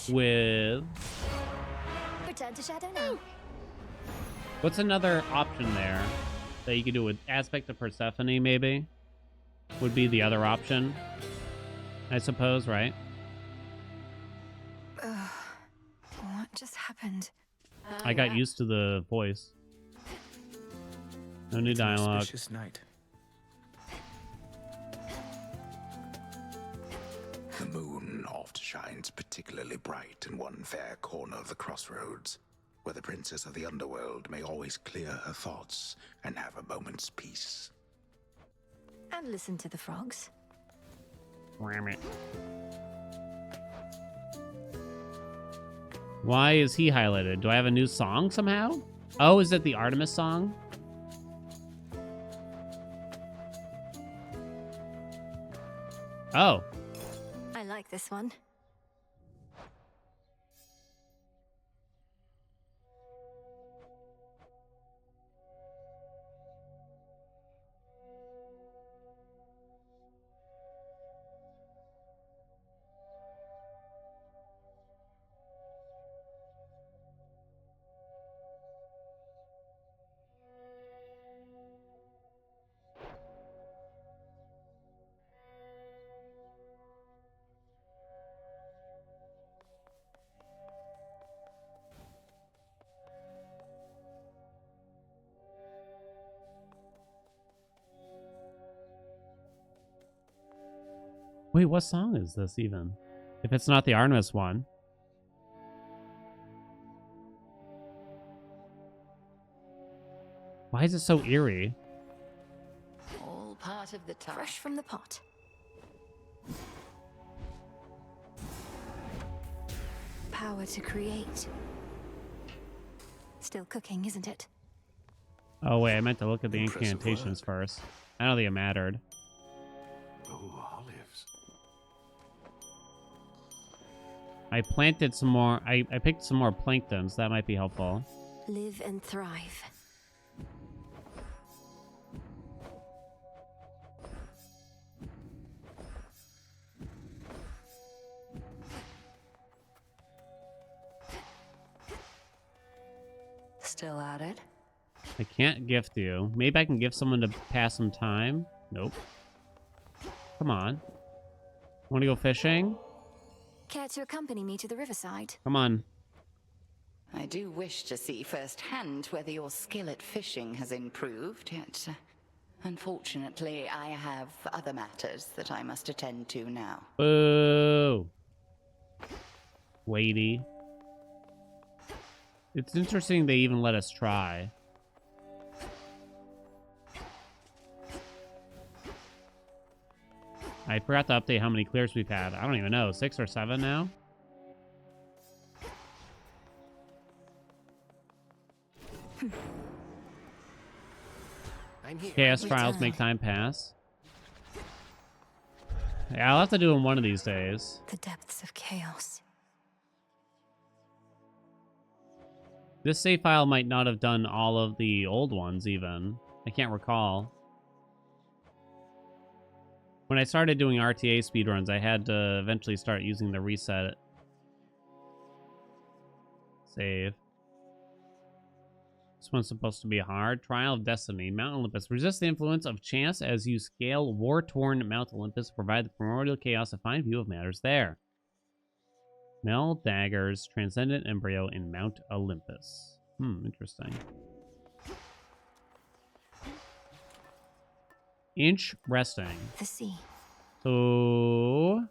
with... Return to Shadow now. What's another option there that you could do with Aspect of Persephone, maybe? Would be the other option, I suppose, right? What just happened? I got used to the voice. No new dialogue. Auspicious night. The moon oft shines particularly bright in one fair corner of the Crossroads, where the princess of the underworld may always clear her thoughts and have a moment's peace. And listen to the frogs. Damn it. Why is he highlighted? Do I have a new song somehow? Oh, is it the Artemis song? Oh. I like this one. Wait, what song is this even? If it's not the Artemis one. Why is it so eerie? All part of the task. Fresh from the pot. Power to create. Still cooking, isn't it? Oh wait, I meant to look at the Impressive incantations first. I don't think it mattered. Oh, olives. I planted some more. I picked some more plankton, so that might be helpful. Live and thrive. Still at it? I can't gift you. Maybe I can gift someone to pass some time. Nope. Come on. Want to go fishing? Care to accompany me to the riverside? Come on. I do wish to see firsthand whether your skill at fishing has improved, yet unfortunately I have other matters that I must attend to now. Boo! Weighty. It's interesting they even let us try. I forgot to update how many clears we've had. I don't even know. 6 or 7 now? I'm here. Chaos trials make time pass. Yeah, I'll have to do them one of these days. The depths of chaos. This save file might not have done all of the old ones even. I can't recall. When I started doing RTA speedruns, I had to eventually start using the reset save. This one's supposed to be hard. Trial of Destiny. Mount Olympus. Resist the influence of chance as you scale war-torn Mount Olympus. Provide the primordial chaos a fine view of matters there. Mel Dagger's Transcendent Embryo in Mount Olympus. Interesting. Inch resting. The sea. So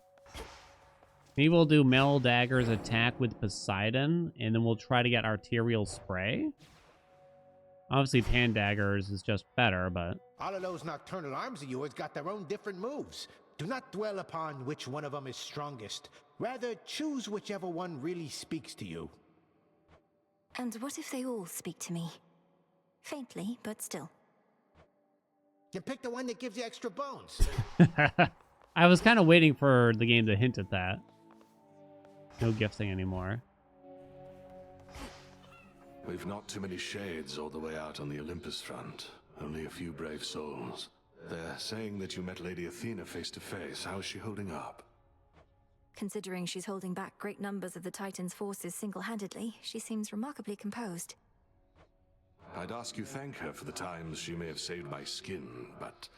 maybe we'll do Mel Dagger's attack with Poseidon, and then we'll try to get Arterial Spray. Obviously, Pan Daggers is just better, but All of those nocturnal arms of yours got their own different moves. Do not dwell upon which one of them is strongest. Rather, choose whichever one really speaks to you. And what if they all speak to me? Faintly, but still. You pick the one that gives you extra bones. I was kind of waiting for the game to hint at that. No gifting anymore. We've not too many shades all the way out on the Olympus front. Only a few brave souls. They're saying that you met Lady Athena face to face. How's she holding up? Considering she's holding back great numbers of the Titan's forces single-handedly, she seems remarkably composed. I'd ask you thank her for the times she may have saved my skin, but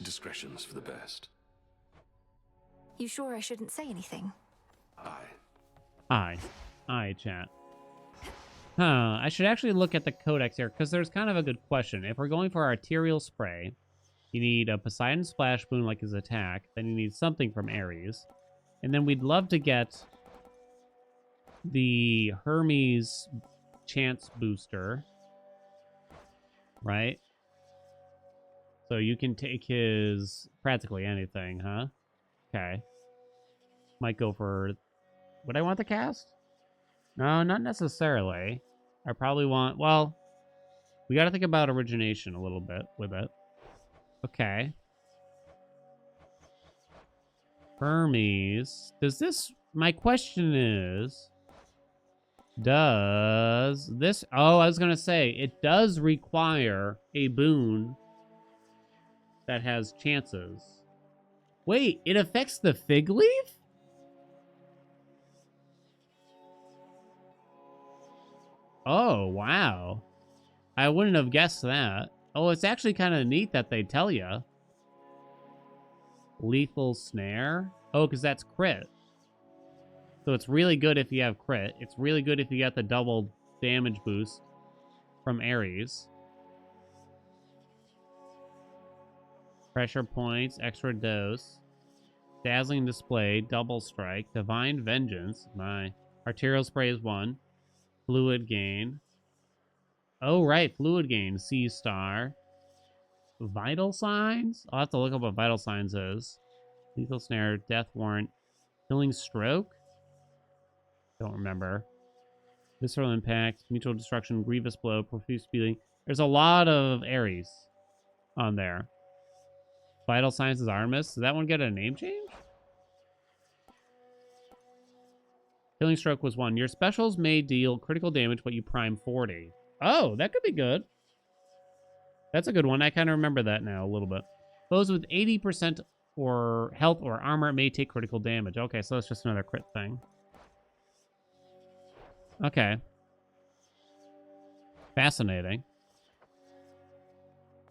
discretion's for the best. You sure I shouldn't say anything? Aye. Aye, chat. Huh, I should actually look at the codex here, because there's kind of a good question. If we're going for Arterial Spray, you need a Poseidon Splash Boon like his attack, then you need something from Ares. And then we'd love to get the Hermes chance booster. Right? So you can take his practically anything, huh? Okay. Might go for... Would I want the cast? No, not necessarily. I probably want... Well, we gotta think about origination a little bit with it. Okay. Hermes. Does this... My question is... Does this... Oh, I was gonna say, it does require a boon that has chances. Wait, it affects the fig leaf? Oh, wow. I wouldn't have guessed that. Oh, it's actually kind of neat that they tell you. Lethal snare? Oh, because that's crit. So it's really good if you have crit. It's really good if you get the double damage boost from Ares. Pressure points, extra dose. Dazzling display, double strike, divine vengeance. My arterial spray is 1. Fluid gain. Oh, right. Fluid gain. C star. Vital signs? I'll have to look up what vital signs is. Lethal snare, death warrant. Killing stroke? Don't remember. Visceral impact, mutual destruction, grievous blow, profuse bleeding. There's a lot of Ares on there. Vital signs is Artemis. Does that one get a name change? Killing stroke was 1. Your specials may deal critical damage, but you prime 40. Oh, that could be good. That's a good one. I kind of remember that now a little bit. Foes with 80% or health or armor may take critical damage. Okay, so that's just another crit thing. Okay. Fascinating.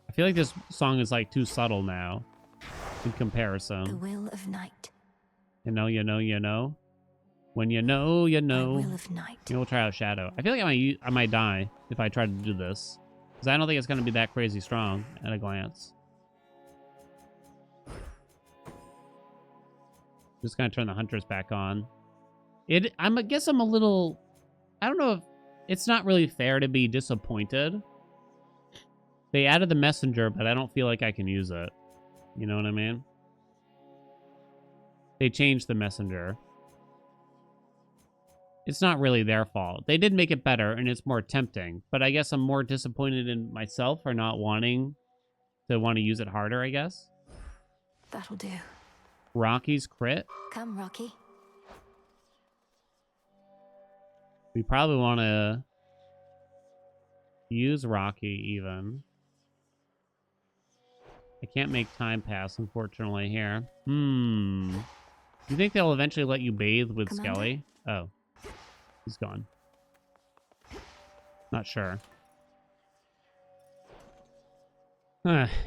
I feel like this song is like too subtle now in comparison. The will of night. You know, you know, you know. When you know, you know. The will of night. You know, we'll try out Shadow. I feel like I might die if I try to do this. Because I don't think it's going to be that crazy strong at a glance. Just going to turn the Huntress back on. I guess I'm a little... I don't know if... It's not really fair to be disappointed. They added the messenger, but I don't feel like I can use it. You know what I mean? They changed the messenger. It's not really their fault. They did make it better, and it's more tempting. But I guess I'm more disappointed in myself for not wanting to use it harder, I guess. That'll do. Rocky's crit. Come, Rocky. We probably want to use Rocky, even. I can't make time pass, unfortunately, here. Do you think they'll eventually let you bathe with Commander? Skelly? Oh. He's gone. Not sure.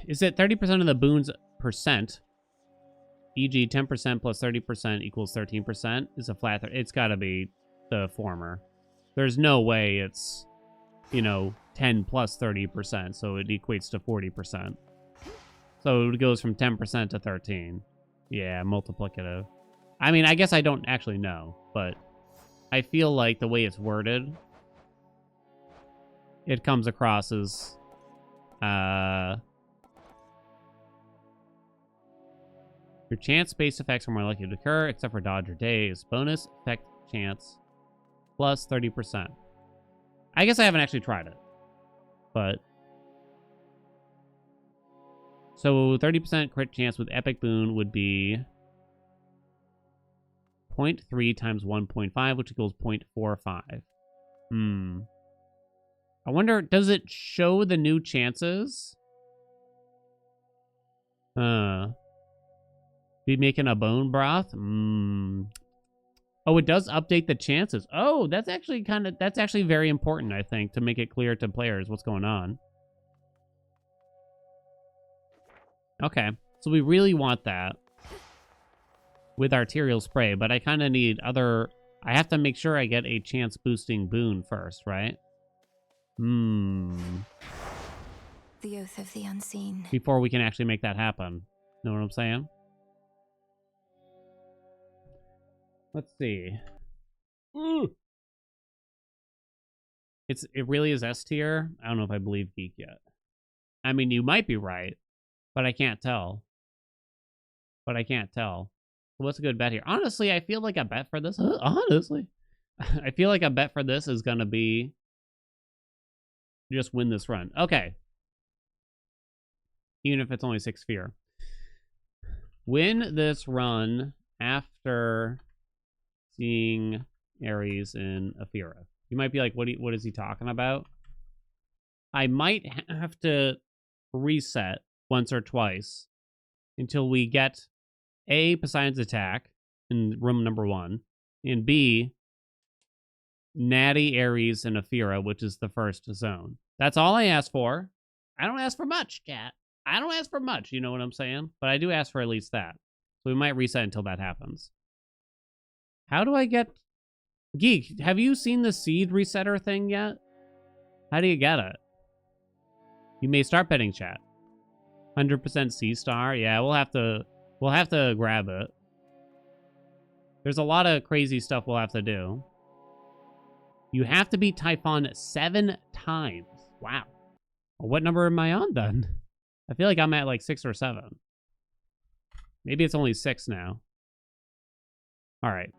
Is it 30% of the boons percent? E.g., 10% plus 30% equals 13%? Is a flat... It's got to be the former. There's no way it's, 10 plus 30%, so it equates to 40%. So it goes from 10% to 13. Yeah, multiplicative. I mean, I guess I don't actually know, but I feel like the way it's worded, it comes across as, your chance-based effects are more likely to occur, except for dodge or daze. Bonus effect chance plus 30%. I guess I haven't actually tried it, but... So 30% crit chance with epic boon would be 0.3 times 1.5, which equals 0.45. I wonder, does it show the new chances? Be making a bone broth? Oh, it does update the chances. Oh, that's actually very important, I think, to make it clear to players what's going on. Okay, so we really want that with arterial spray, but I kind of need other... I have to make sure I get a chance boosting boon first, right? The Oath of the Unseen. Before we can actually make that happen. Know what I'm saying? Let's see. Ooh. It really is S tier. I don't know if I believe Geek yet. I mean, you might be right, but I can't tell. So what's a good bet here? Honestly, I feel like a bet for this. Honestly, I feel like a bet for this is gonna be just win this run. Okay. Even if it's only 6 fear. Win this run after seeing Ares in Aphira. You might be like, what is he talking about? I might have to reset once or twice until we get A, Poseidon's attack in room number 1, and B, Natty, Ares, and Aphira, which is the first zone. That's all I ask for. I don't ask for much, chat. I don't ask for much, you know what I'm saying? But I do ask for at least that. So we might reset until that happens. How do I get... Geek, have you seen the seed resetter thing yet? How do you get it? You may start betting, chat. 100% C star? Yeah, we'll have to grab it. There's a lot of crazy stuff we'll have to do. You have to beat Typhon 7 times. Wow. Well, what number am I on then? I feel like I'm at like 6 or 7. Maybe it's only 6 now. All right.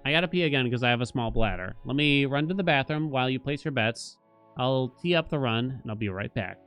I gotta pee again because I have a small bladder. Let me run to the bathroom while you place your bets. I'll tee up the run, and I'll be right back.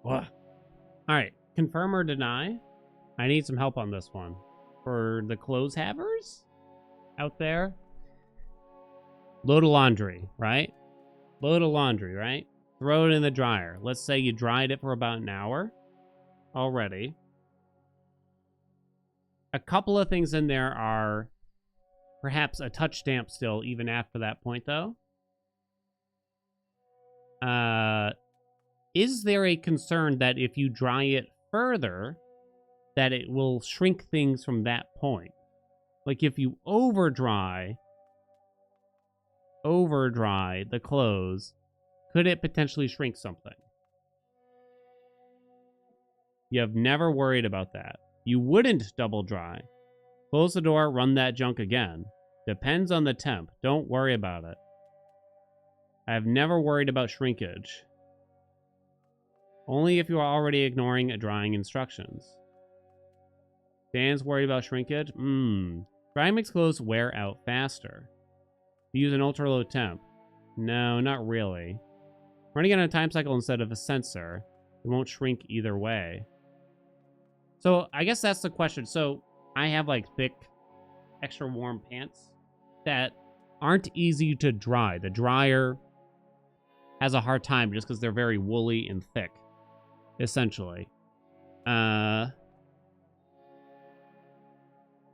What? All right, confirm or deny? I need some help on this one. For the clothes havers out there, load of laundry, right? Load of laundry, right? Throw it in the dryer. Let's say you dried it for about an hour already. A couple of things in there are perhaps a touch damp still, even after that point, though. Is there a concern that if you dry it further, that it will shrink things from that point? Like if you over dry the clothes, could it potentially shrink something? You have never worried about that. You wouldn't double dry. Close the door, run that junk again. Depends on the temp. Don't worry about it. I've never worried about shrinkage. Only if you are already ignoring drying instructions. Dan's worried about shrinkage? Drying makes clothes wear out faster. Use an ultra low temp. No, not really. Running it on a time cycle instead of a sensor. It won't shrink either way. So I guess that's the question. So I have like thick, extra warm pants that aren't easy to dry. The dryer has a hard time just because they're very woolly and thick, essentially.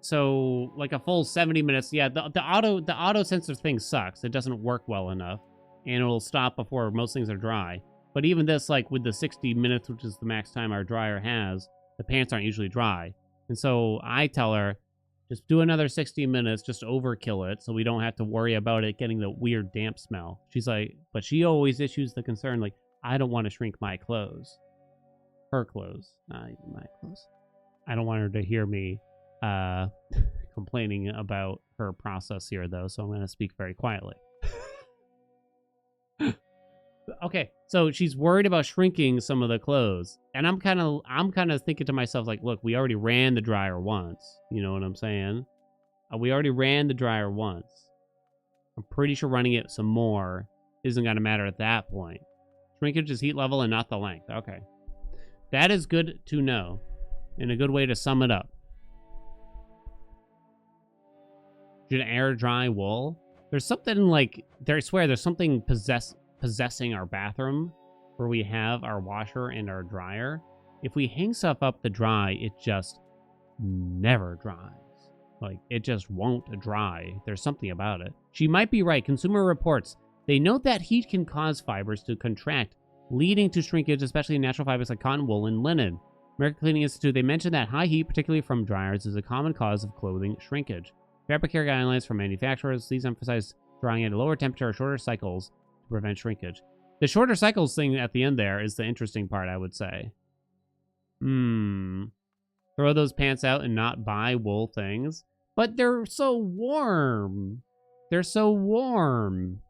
So like a full 70 minutes. Yeah, the auto sensor thing sucks. It doesn't work well enough, and it'll stop before most things are dry. But even this, like with the 60 minutes, which is the max time our dryer has, the pants aren't usually dry. And so I tell her, just do another 60 minutes, just overkill it so we don't have to worry about it getting the weird damp smell. She's like, but she always issues the concern, like, I don't want to shrink my clothes. Her clothes, not even my clothes. I don't want her to hear me complaining about her process here, though, so I'm going to speak very quietly. Okay, so she's worried about shrinking some of the clothes, and I'm kind of thinking to myself, like, look, we already ran the dryer once. You know what I'm saying? We already ran the dryer once. I'm pretty sure running it some more isn't going to matter at that point. Shrinkage is heat level and not the length. Okay. That is good to know, and a good way to sum it up. Should air dry wool? There's something like, I swear, there's something possessing our bathroom where we have our washer and our dryer. If we hang stuff up to dry, it just never dries. Like, it just won't dry. There's something about it. She might be right. Consumer Reports. They note that heat can cause fibers to contract, leading to shrinkage, especially in natural fibers like cotton, wool, and linen. American Cleaning Institute, they mentioned that high heat, particularly from dryers, is a common cause of clothing shrinkage. Fabric care guidelines from manufacturers, these emphasize drying at a lower temperature or shorter cycles to prevent shrinkage. The shorter cycles thing at the end there is the interesting part, I would say. Throw those pants out and not buy wool things. But they're so warm. They're so warm.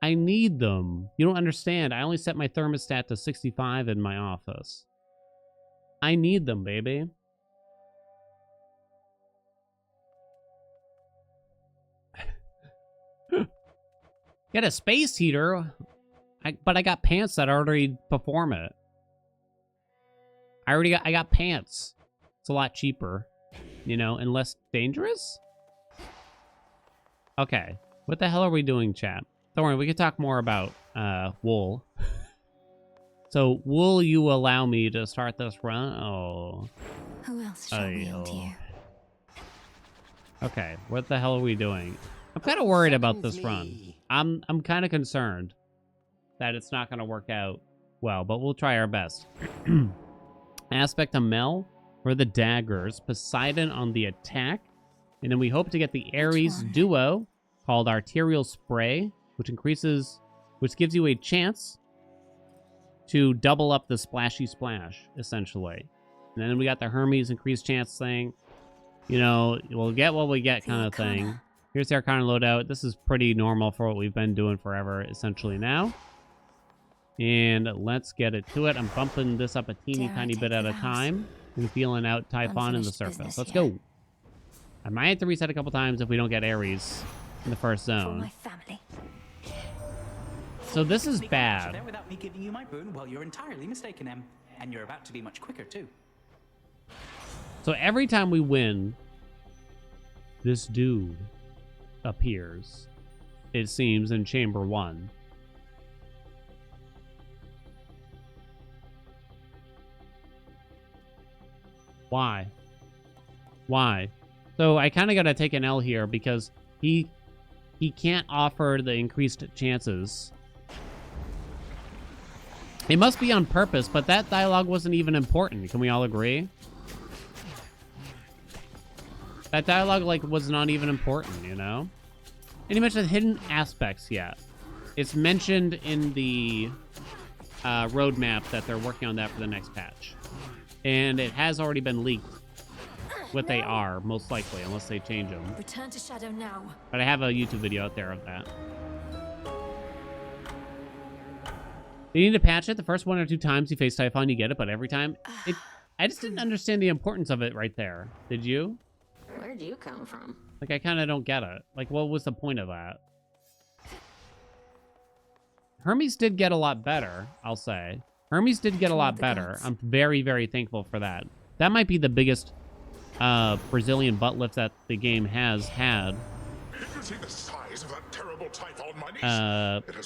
I need them. You don't understand. I only set my thermostat to 65 in my office. I need them, baby. Get a space heater, but I got pants that already perform it. I got pants. It's a lot cheaper, you know, and less dangerous. Okay, what the hell are we doing, chat? Don't worry, we can talk more about wool. So, will you allow me to start this run? Oh. Who else shall wield you? Okay, what the hell are we doing? I'm kind of worried about this run. I'm kind of concerned that it's not going to work out well, but we'll try our best. Aspect of Mel for the daggers, Poseidon on the attack, and then we hope to get the Ares duo called Arterial Spray, which gives you a chance to double up the splashy splash, essentially. And then we got the Hermes increased chance thing. You know, we'll get what we get kind of thing. Here's the Arcana loadout. This is pretty normal for what we've been doing forever, essentially now. And let's get it to it. I'm bumping this up a teeny tiny bit at a time and feeling out Typhon in the surface. Let's go. I might have to reset a couple times if we don't get Ares in the first zone. So this is bad. Without me giving you my boon, well, you're entirely mistaken, Em. And you're about to be much quicker, too. So every time we win, this dude appears, it seems, in Chamber 1. Why? Why? So I kind of got to take an L here because he can't offer the increased chances. It must be on purpose, but that dialogue wasn't even important. Can we all agree? That dialogue, like, was not even important, you know? And he mentioned hidden aspects yet. It's mentioned in the roadmap that they're working on that for the next patch. And it has already been leaked what they are, most likely, unless they change them. Return to Shadow now. But I have a YouTube video out there of that. They need to patch it. The first 1 or 2 times you face Typhon, you get it, but every time... I just didn't understand the importance of it right there. Did you? Where'd you come from? Like, I kind of don't get it. Like, what was the point of that? Hermes did get a lot better, I'll say. Hermes did get a lot better. I'm very, very thankful for that. That might be the biggest Brazilian butt lift that the game has had.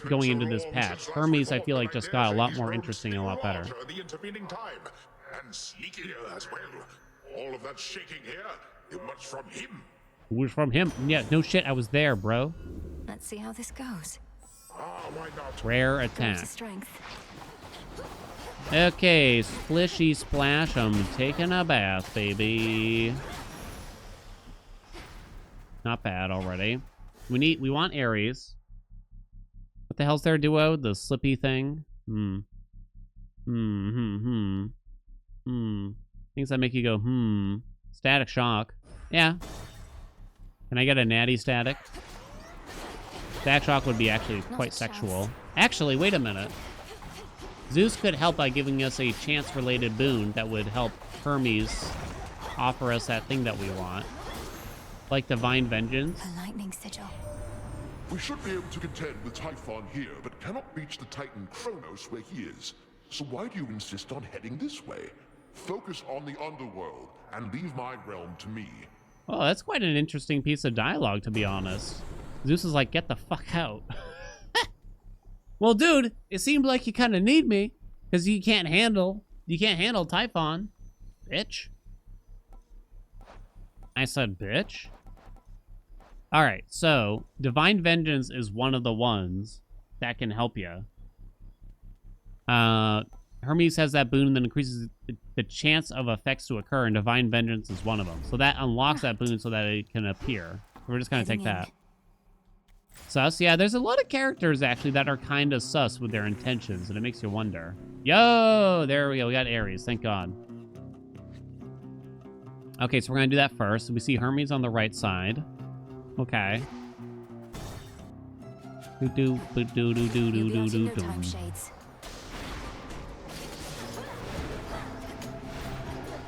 Going into this patch. Hermes, I feel like, just got a lot more interesting and a lot better. The intervening time, and sneakier as well. All of that shaking here, it was from him. It was from him? Yeah, no shit, I was there, bro. Let's see how this goes. Why not? Rare attack. Okay, splishy splash. I'm taking a bath, baby. Not bad already. We want Ares. What the hell's their duo? The slippy thing? Things that make you go, Static shock. Yeah. Can I get a natty static? Static shock would be actually quite sexual. Actually, wait a minute. Zeus could help by giving us a chance-related boon that would help Hermes offer us that thing that we want. Like Divine Vengeance. A lightning sigil. We should be able to contend with Typhon here, but cannot reach the Titan Kronos where he is. So why do you insist on heading this way? Focus on the underworld and leave my realm to me. Oh, that's quite an interesting piece of dialogue, to be honest. Zeus is like, get the fuck out. Well, dude, it seemed like you kind of need me, because you can't handle Typhon, bitch. I said bitch. All right, so Divine Vengeance is one of the ones that can help you. Hermes has that boon that increases the chance of effects to occur, and Divine Vengeance is one of them. So that unlocks that boon so that it can appear. We're just gonna take that. Sus, yeah, there's a lot of characters actually that are kind of sus with their intentions, and it makes you wonder. Yo, there we go. We got Eris, thank God. Okay, so we're gonna do that first. We see Hermes on the right side. Okay. Do.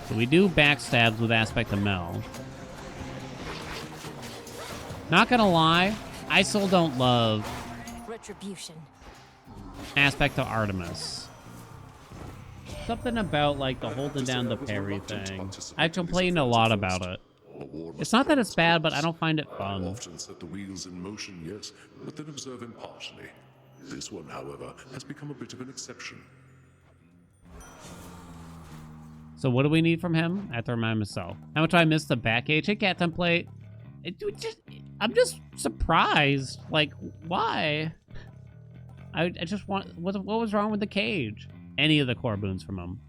So we do backstabs with Aspect of Mel. Not gonna lie, I still don't love Retribution. Aspect of Artemis. Something about like the holding down the parry thing. I've complained a lot about it. It's not that it's bad, but I don't find it fun. I'll often set the wheels in motion, yes, but then observe impartially. This one, however, has become a bit of an exception. So what do we need from him? I have to remind myself. How much I missed the back age? Hey, cat template. I'm just surprised. Like, why? I just want... What was wrong with the cage? Any of the core boons from him.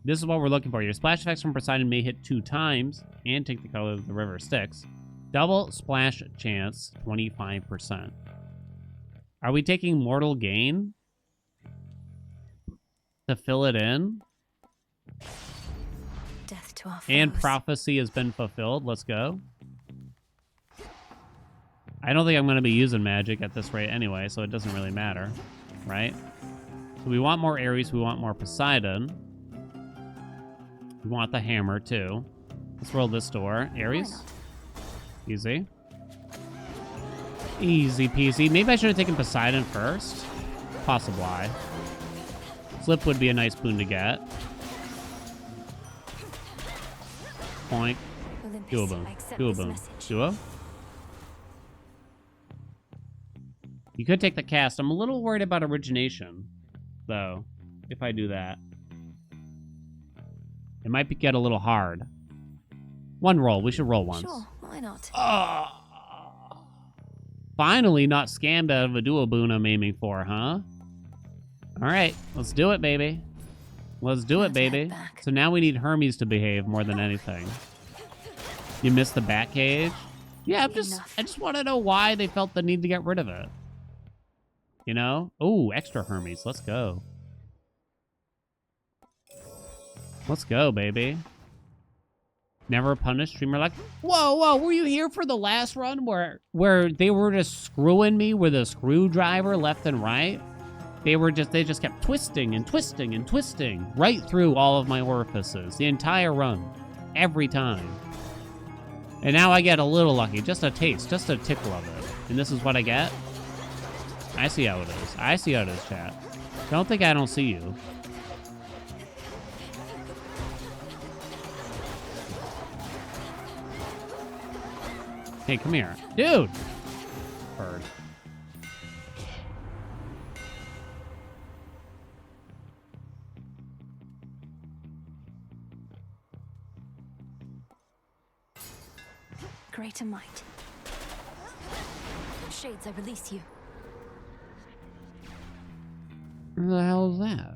This is what we're looking for. Your splash effects from Poseidon may hit 2 times and take the color of the river Styx. Double splash chance, 25%. Are we taking Mortal Gain to fill it in? Death to our foes. And prophecy has been fulfilled. Let's go. I don't think I'm going to be using magic at this rate anyway, so it doesn't really matter, right? So we want more Ares. We want more Poseidon. We want the hammer, too. Let's roll this door. Ares. Easy. Easy peasy. Maybe I should have taken Poseidon first. Possibly. Slip would be a nice boon to get. Point. Duo boon. Duo boon. Duo? You could take the cast. I'm a little worried about origination, though, if I do that. It might get a little hard. One roll. We should roll once. Sure, why not? Finally not scammed out of a duo boon I'm aiming for, huh? All right, let's do it, baby. Let's do it, baby. So now we need Hermes to behave more than anything. You missed the bat cage? Yeah, I just want to know why they felt the need to get rid of it. You know? Oh, extra Hermes. Let's go. Let's go, baby. Never punished streamer like, whoa, were you here for the last run where they were just screwing me with a screwdriver left and right? They just kept twisting and twisting and twisting right through all of my orifices, the entire run, every time. And now I get a little lucky, just a taste, just a tickle of it. And this is what I get? I see how it is. I see how it is, chat. Don't think I don't see you. Hey, come here. Dude! Bird. Greater might. Shades, I release you. What the hell is that?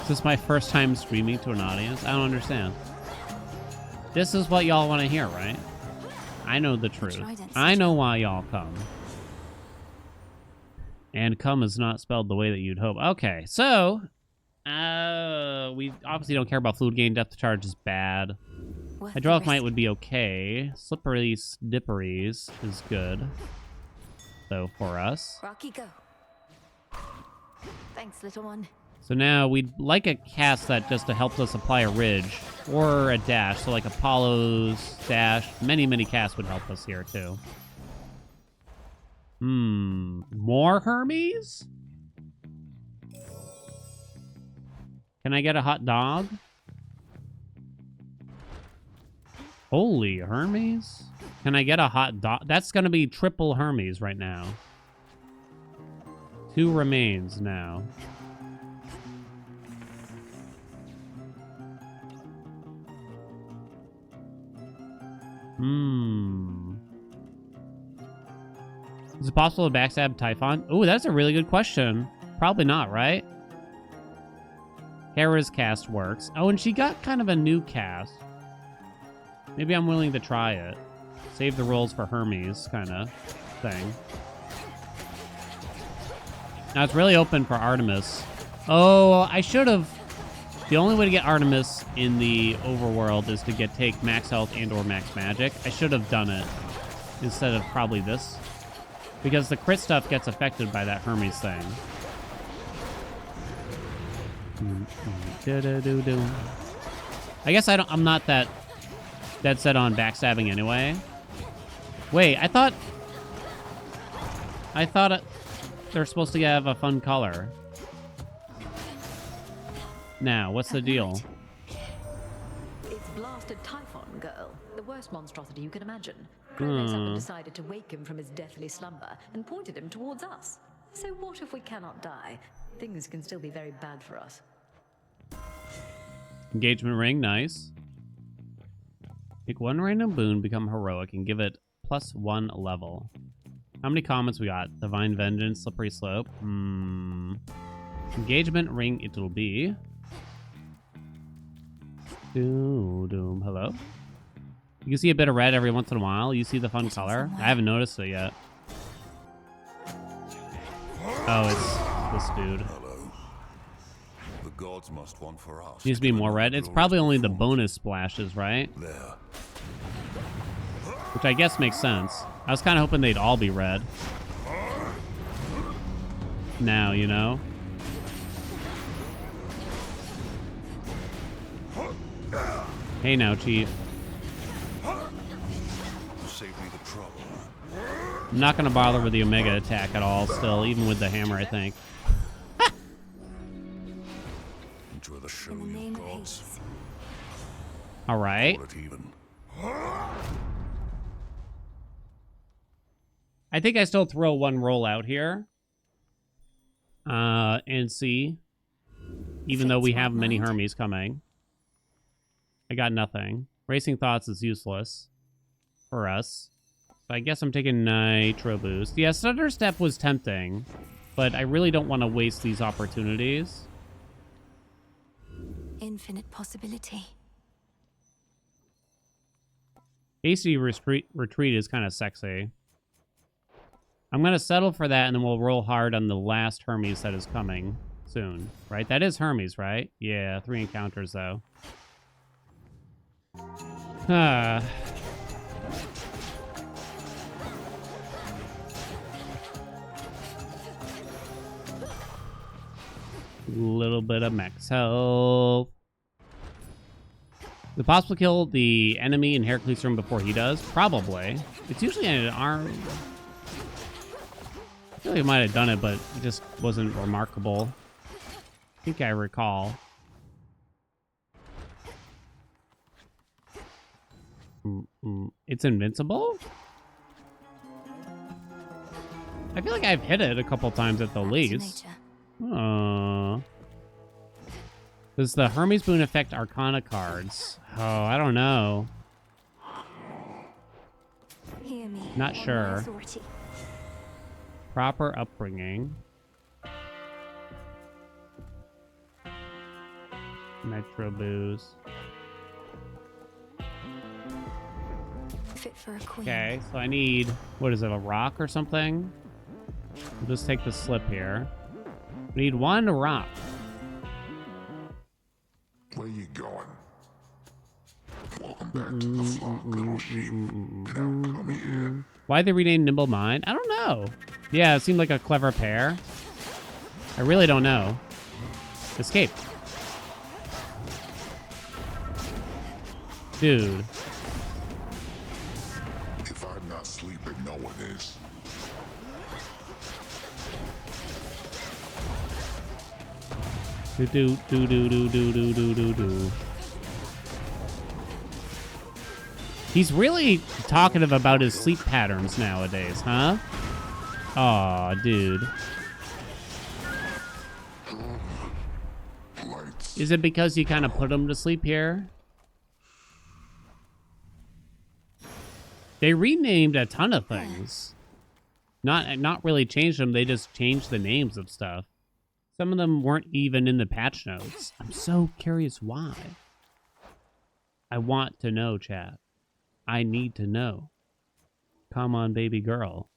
This is my first time streaming to an audience. I don't understand. This is what y'all want to hear, right? I know the truth. I know why y'all come. And come is not spelled the way that you'd hope. Okay, so we obviously don't care about fluid gain. Depth charge is bad. Hydraulic might would be okay. Slippery dipperies is good, though, for us. Rocky, go. Thanks, little one. So now we'd like a cast that just to help us apply a ridge or a dash. So like Apollo's dash. Many casts would help us here too. More Hermes? Can I get a hot dog? Holy Hermes. Can I get a hot dog? That's going to be triple Hermes right now. 2 remains now. Is it possible to backstab Typhon? Oh, that's a really good question. Probably not, right? Hera's cast works. Oh, and she got kind of a new cast. Maybe I'm willing to try it. Save the rolls for Hermes kind of thing. Now it's really open for Artemis. Oh, I should have... The only way to get Artemis in the overworld is to take max health and or max magic. I should have done it instead of probably this. Because the crit stuff gets affected by that Hermes thing. I guess I'm not that dead set on backstabbing anyway. Wait, I thought they're supposed to have a fun color. Now, what's the deal? It's blasted Typhon, girl. The worst monstrosity you can imagine. Kronos up and decided to wake him from his deathly slumber and pointed him towards us. So what if we cannot die? Things can still be very bad for us. Engagement ring, nice. Pick 1 random boon, become heroic, and give it +1 level. How many comments we got? Divine Vengeance, Slippery Slope. Engagement ring it'll be. Doom. Hello? You can see a bit of red every once in a while. You see the fun color? I haven't noticed it yet. Oh, it's this dude. The gods must want for us. Needs to be more red. It's probably only the bonus splashes, right? There. Which I guess makes sense. I was kind of hoping they'd all be red. Now, you know? Hey now, Chief. Save me the trouble. I'm not going to bother with the Omega attack at all still, even with the hammer, I think. Enjoy the show, you gods. All right. I think I still throw 1 roll out here. And see. Even though we have many Hermes coming. I got nothing. Racing Thoughts is useless for us. So I guess I'm taking Nitro Boost. Yeah, Stutter Step was tempting, but I really don't want to waste these opportunities. Infinite possibility. Hasty Retreat is kind of sexy. I'm going to settle for that, and then we'll roll hard on the last Hermes that is coming soon. Right? That is Hermes, right? Yeah, 3 encounters, though. Little bit of max health. Is it possible to kill the enemy in Heracles' room before he does? Probably. It's usually an arm. I feel like I might have done it, but it just wasn't remarkable. I think I recall. It's invincible? I feel like I've hit it a couple times at the least. Does the Hermes Boon affect Arcana cards? Oh, I don't know. Hear me. Not sure. Proper upbringing. Metro booze. Fit for a queen. Okay, so I need, what is it, a rock or something? We'll just take the slip here. We need one rock. Where you going? Welcome back to the flock, little sheep. Now come here. Why they renamed Nimble Mind? I don't know. Yeah, it seemed like a clever pair. I really don't know. Escape. Dude. If I'm not sleeping, no one is. Do do do do do do do do do do. He's really talkative about his sleep patterns nowadays, huh? Aw, dude. Is it because you kind of put him to sleep here? They renamed a ton of things. Not really changed them, they just changed the names of stuff. Some of them weren't even in the patch notes. I'm so curious why. I want to know, chat. I need to know. Come on, baby girl.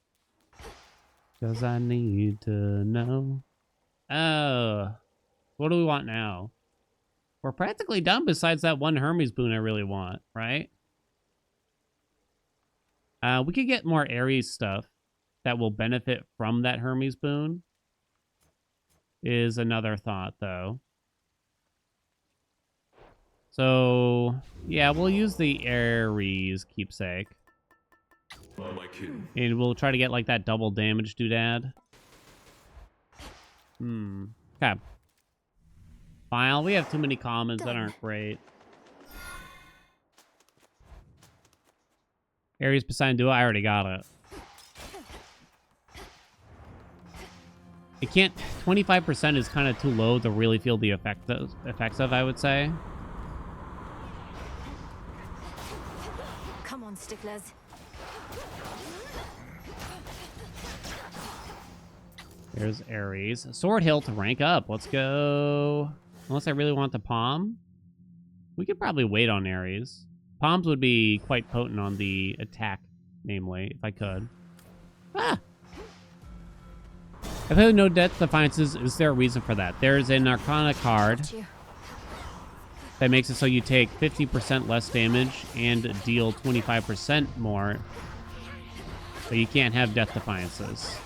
'Cause I need to know. Oh. What do we want now? We're practically done besides that one Hermes boon I really want, right? We could get more Ares stuff that will benefit from that Hermes boon. Is another thought, though. So, yeah, we'll use the Ares keepsake. My kin. And we'll try to get, like, that double damage doodad. Okay. File. We have too many commons that aren't great. Ares Poseidon Duo. I already got it. It can't... 25% is kind of too low to really feel the effects of, I would say. Come on, sticklers. There's Ares. Sword Hill to rank up. Let's go. Unless I really want the Palm. We could probably wait on Ares. Palms would be quite potent on the attack, namely, if I could. Ah! If I have no death defiances, is there a reason for that? There's an Arcana card that makes it so you take 50% less damage and deal 25% more. But you can't have death defiances.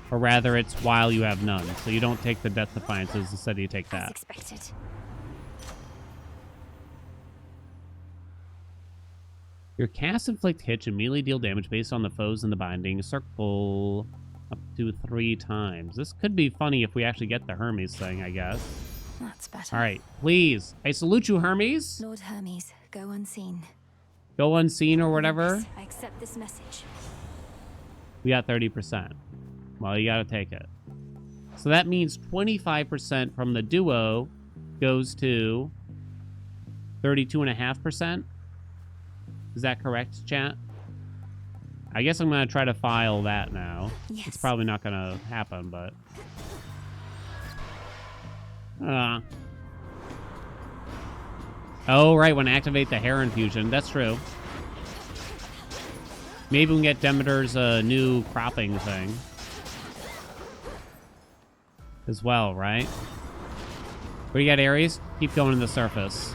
Or rather, it's while you have none. So you don't take the death defiances, instead you take that. As expected. Your cast inflict hits immediately deal damage based on the foes in the binding circle up to 3 times. This could be funny if we actually get the Hermes thing, I guess. That's better. All right, please. I salute you, Hermes. Lord Hermes, go unseen. Go unseen or whatever. I accept this message. We got 30%. Well, you gotta take it. So that means 25% from the duo goes to 32.5%. Is that correct, chat? I guess I'm gonna try to file that now. Yes. It's probably not gonna happen, but... Oh, right, when I activate the hair infusion. That's true. Maybe we can get Demeter's new cropping thing. As well, right? Where you got, Ares? Keep going to the surface.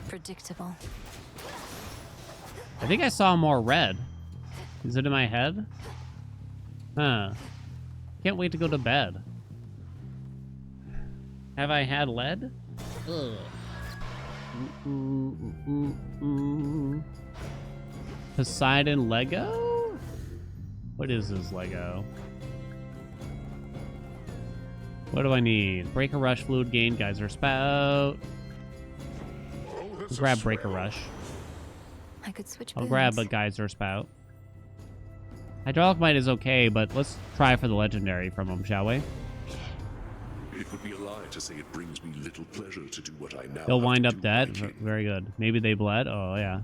Predictable. I think I saw more red. Is it in my head? Huh. Can't wait to go to bed. Have I had lead? Ugh. Poseidon Lego? What is this Lego? What do I need? Breaker Rush, Fluid Gain, Geyser Spout. I'll grab Breaker Rush. I could switch. I'll grab a Geyser Spout. Hydraulic Might is okay, but let's try for the legendary from him, shall we? It would be a lie to say it brings me little pleasure to do what I now They'll have wind to up do, dead. my king. Very good. Maybe they bled. Oh, yeah.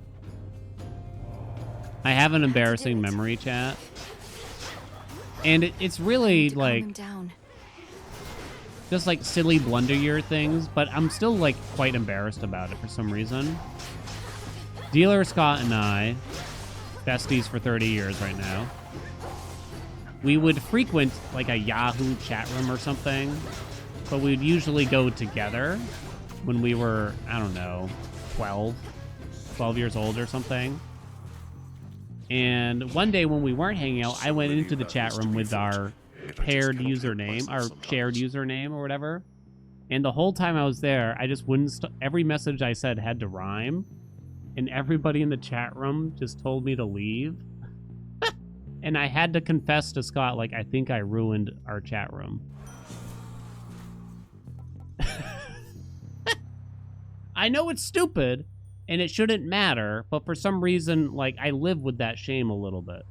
I have an embarrassing memory, chat. And it's really, Calm like, him down. just, like, silly blunder year things, but I'm still, like, quite embarrassed about it for some reason. Dealer Scott and I, besties for 30 years right now, we would frequent, like, a Yahoo chat room or something, but we'd usually go together when we were, I don't know, 12 years old or something. And one day when we weren't hanging out, I went into the chat room with our paired username, our shared username or whatever. And the whole time I was there, I just wouldn't, every message I said had to rhyme. And everybody in the chat room just told me to leave. And I had to confess to Scott, like, I think I ruined our chat room. I know it's stupid, and it shouldn't matter, but for some reason, like, I live with that shame a little bit.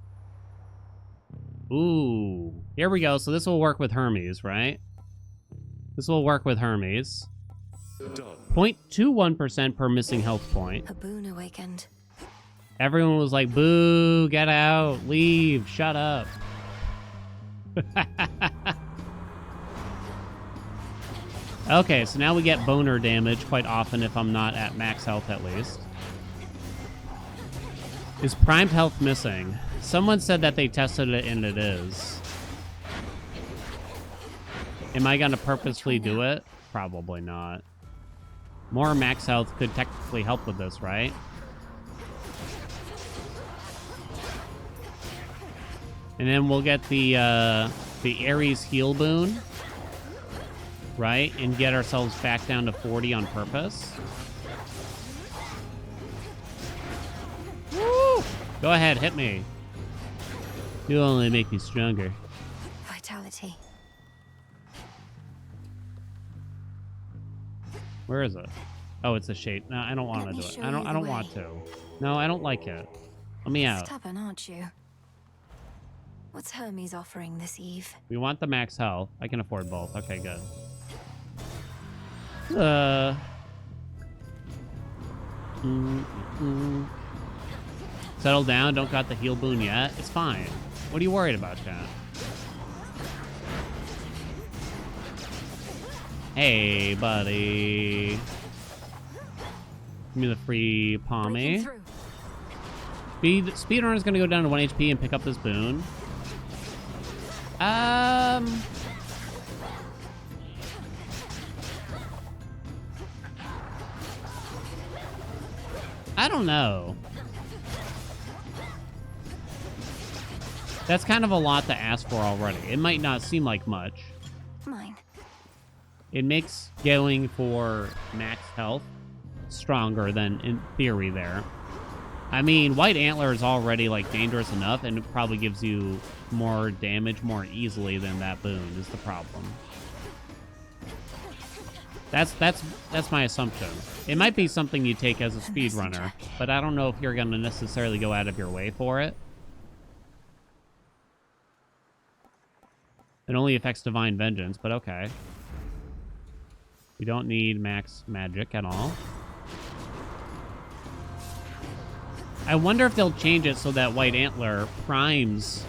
Ooh. Here we go. So this will work with Hermes, right? This will work with Hermes. 0.21% per missing health point. A boon awakened. Everyone was like, boo, get out, leave, shut up. Okay, so now we get boner damage quite often if I'm not at max health at least. Is primed health missing? Someone said that they tested it and it is. Am I gonna purposely do it? Probably not. More max health could technically help with this, right? And then we'll get the Ares heal boon, right? And get ourselves back down to 40 on purpose. Woo! Go ahead, hit me. You'll only make me stronger. Vitality. Where is it? Oh, it's a shade. No, I don't want to do it. I don't want to. No, I don't like it. Let me out. Stubborn, aren't you? What's Hermes offering this eve? We want the max health. I can afford both. Okay, good. Settle down. Don't got the heal boon yet. It's fine. What are you worried about, chat? Hey, buddy. Give me the free Pommy. Speedrunner's gonna go down to 1 HP and pick up this boon. I don't know. That's kind of a lot to ask for already. It might not seem like much. Mine. It makes going for max health stronger than in theory there. I mean, White Antler is already, like, dangerous enough, and it probably gives you more damage more easily than that boon is the problem. That's my assumption. It might be something you take as a speedrunner, but I don't know if you're going to necessarily go out of your way for it. It only affects Divine Vengeance, but okay. We don't need max magic at all. I wonder if they'll change it so that White Antler primes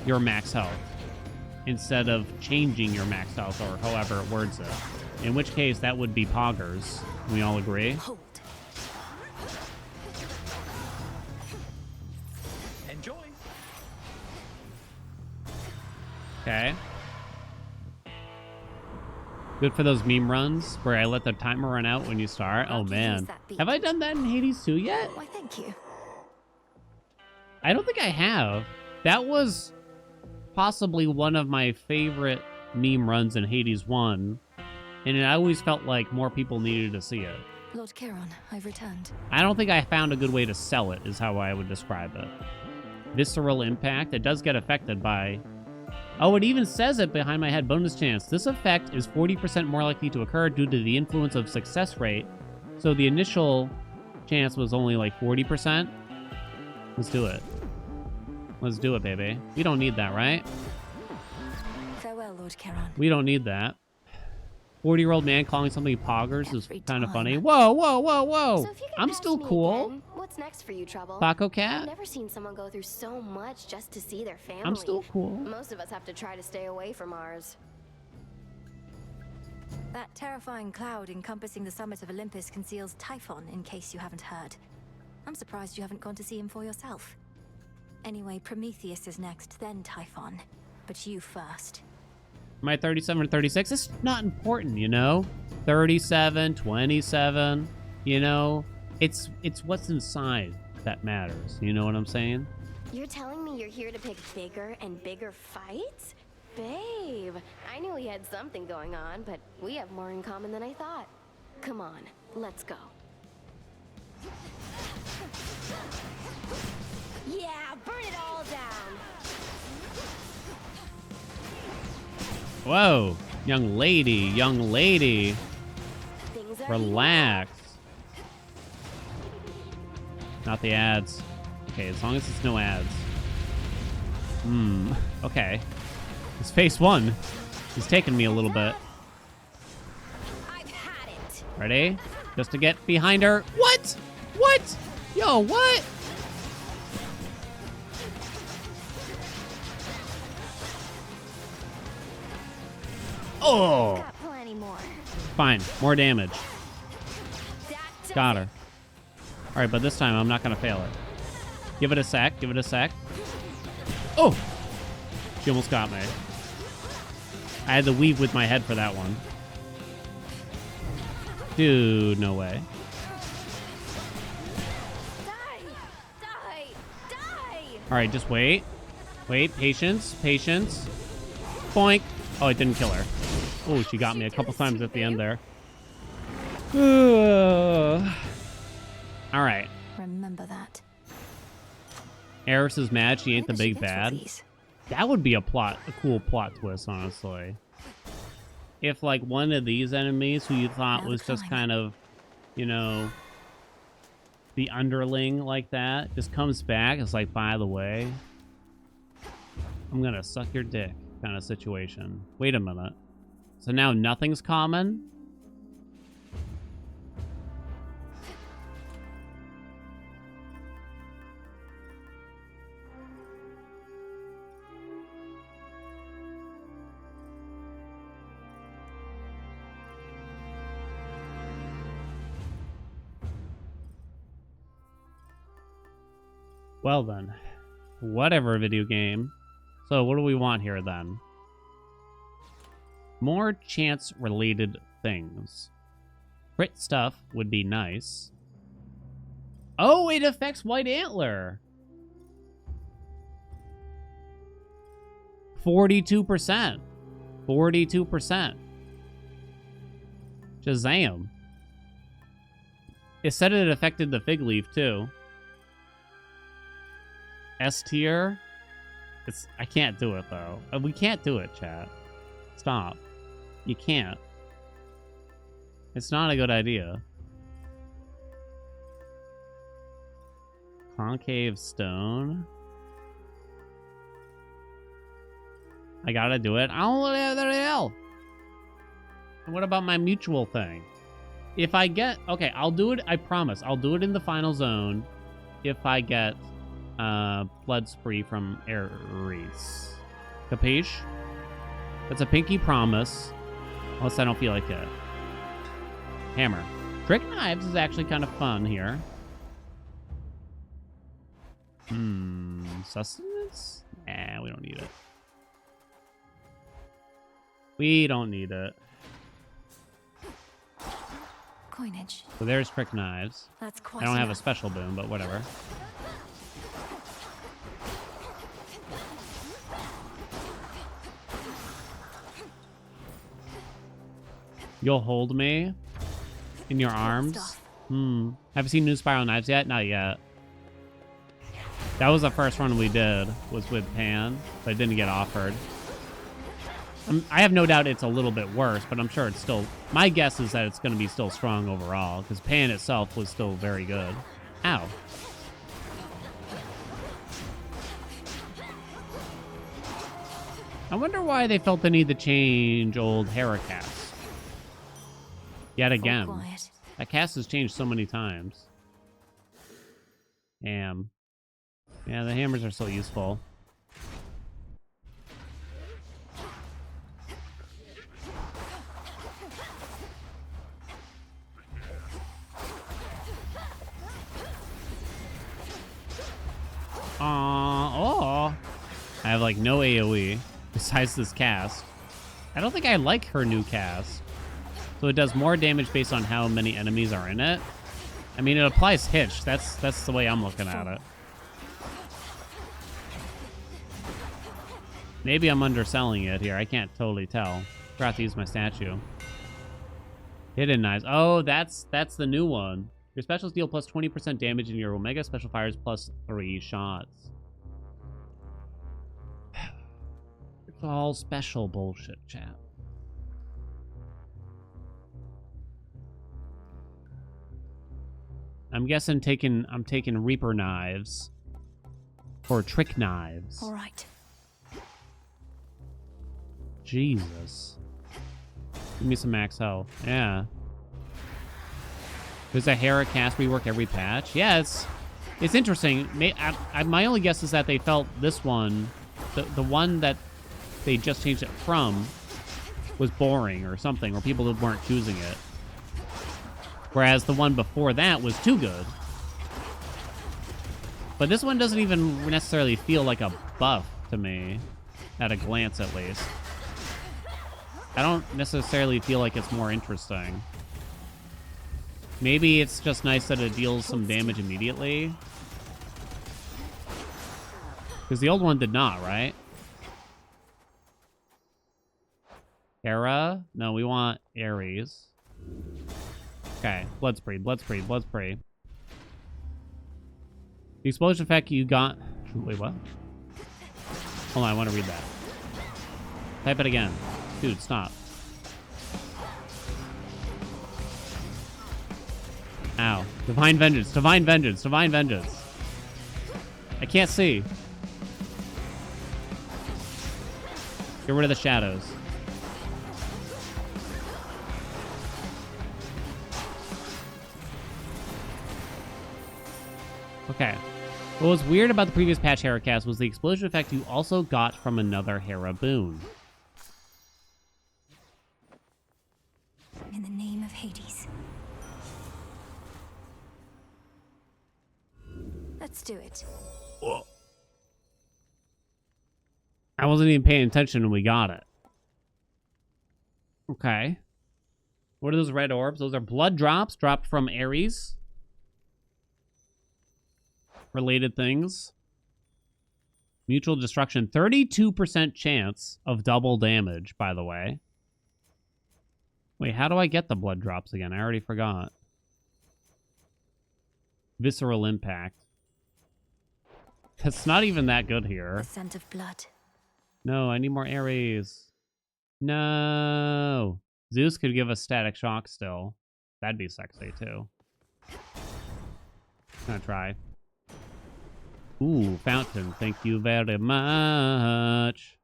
your max health instead of changing your max health, or however it words it. In which case, that would be poggers. We all agree? Hold. Enjoy. Okay. Good for those meme runs where I let the timer run out when you start. Oh, man. Have I done that in Hades 2 yet? Why, thank you. I don't think I have. That was possibly one of my favorite meme runs in Hades 1, and it always felt like more people needed to see it. Lord Chiron, I've returned. I don't think I found a good way to sell it, is how I would describe it. Visceral impact. It does get affected by... Oh, it even says it behind my head. Bonus chance. This effect is 40% more likely to occur due to the influence of success rate. So the initial chance was only like 40%. Let's do it. Let's do it, baby. We don't need that, right? Farewell, Lord Chiron. We don't need that. 40-year-old man calling something poggers is kind of funny. Whoa, whoa, whoa, whoa! So if you can I'm patch still me cool. again, what's What's next for you, Trouble? Taco Cat? I've never seen someone go through so much just to see their family. I'm still cool. Most of us have to try to stay away from ours. That terrifying cloud encompassing the summit of Olympus conceals Typhon, in case you haven't heard. I'm surprised you haven't gone to see him for yourself. Anyway, Prometheus is next, then Typhon. But you first. Am I 37 or 36? It's not important, you know? 37, 27, you know? It's what's inside that matters. You know what I'm saying? You're telling me you're here to pick bigger and bigger fights? Babe, I knew we had something going on, but we have more in common than I thought. Come on, let's go. Yeah, burn it all down. Whoa, young lady. Relax. Not the ads. Okay, as long as it's no ads. Okay. This phase 1 is taking me a little bit. I've had it. Ready? Just to get behind her. What? What? Yo, what? Oh. Got plenty more. Fine. More damage. Got her. All right, but this time I'm not going to fail it. Give it a sec. Give it a sec. Oh. She almost got me. I had to weave with my head for that one. Dude, no way. Die! All right, just wait. Wait, patience. Boink. Oh, it didn't kill her. Oh, she got me a couple times at the end there. All right. Remember that. Eris is mad she ain't the big bad. That would be a cool plot twist, honestly. If, like, one of these enemies who you thought was just kind of, you know, the underling like that, just comes back. It's like, by the way, I'm gonna suck your dick kind of situation. Wait a minute. So now nothing's common? Well then, whatever, video game. So what do we want here then? More chance-related things. Crit stuff would be nice. Oh, it affects White Antler. 42%. 42%. Shazam. It said it affected the fig leaf too. S tier. I can't do it though. We can't do it, chat. Stop. You can't. It's not a good idea. Concave stone. I gotta do it. I don't know what the hell. And what about my mutual thing? If I get... Okay, I'll do it. I promise. I'll do it in the final zone if I get blood spree from Eris. Capiche? That's a pinky promise. Unless I don't feel like it. Hammer. Trick knives is actually kind of fun here. Sustenance? Nah, we don't need it. We don't need it. Coinage. So there's trick knives. That's quite I don't have a enough. special boon, but whatever. You'll hold me in your arms? Have you seen New Spiral Knives yet? Not yet. That was the first one we did, was with Pan, but it didn't get offered. I have no doubt it's a little bit worse, but I'm sure it's still... My guess is that it's going to be still strong overall, because Pan itself was still very good. Ow. I wonder why they felt the need to change old Heracast. Yet again. That cast has changed so many times. Damn. Yeah, the hammers are so useful. Oh. I have like no AoE besides this cast. I don't think I like her new cast. So it does more damage based on how many enemies are in it. I mean, it applies hitch. That's the way I'm looking at it. Maybe I'm underselling it here. I can't totally tell. Forgot to use my statue. Hidden knives. Oh, that's the new one. Your specials deal plus 20% damage and your Omega special fires plus 3 shots. It's all special bullshit, chat. I'm guessing I'm taking Reaper knives or trick knives. All right. Jesus. Give me some max health. Yeah. There's a Hera cast rework every patch. Yeah, it's interesting. My only guess is that they felt this one, the one that they just changed it from, was boring or something, or people weren't choosing it. Whereas the one before that was too good. But this one doesn't even necessarily feel like a buff to me, at a glance at least. I don't necessarily feel like it's more interesting. Maybe it's just nice that it deals some damage immediately. Because the old one did not, right? Hera? No, we want Ares. Okay, Bloodspree, Bloodspree, Bloodspree. The explosion effect you got... Wait, what? Hold on, I want to read that. Type it again. Dude, stop. Ow. Divine Vengeance, Divine Vengeance, Divine Vengeance. I can't see. Get rid of the shadows. Okay. What was weird about the previous patch Hera cast was the explosion effect you also got from another Hera boon. In the name of Hades. Let's do it. Whoa. I wasn't even paying attention when we got it. Okay. What are those red orbs? Those are blood drops dropped from Ares. Related things. Mutual destruction. 32% chance of double damage, by the way. Wait, how do I get the blood drops again? I already forgot. Visceral impact. That's not even that good here. The scent of blood. No, I need more Ares. No. Zeus could give us static shock still. That'd be sexy too. Gonna try. Ooh, fountain. Thank you very much.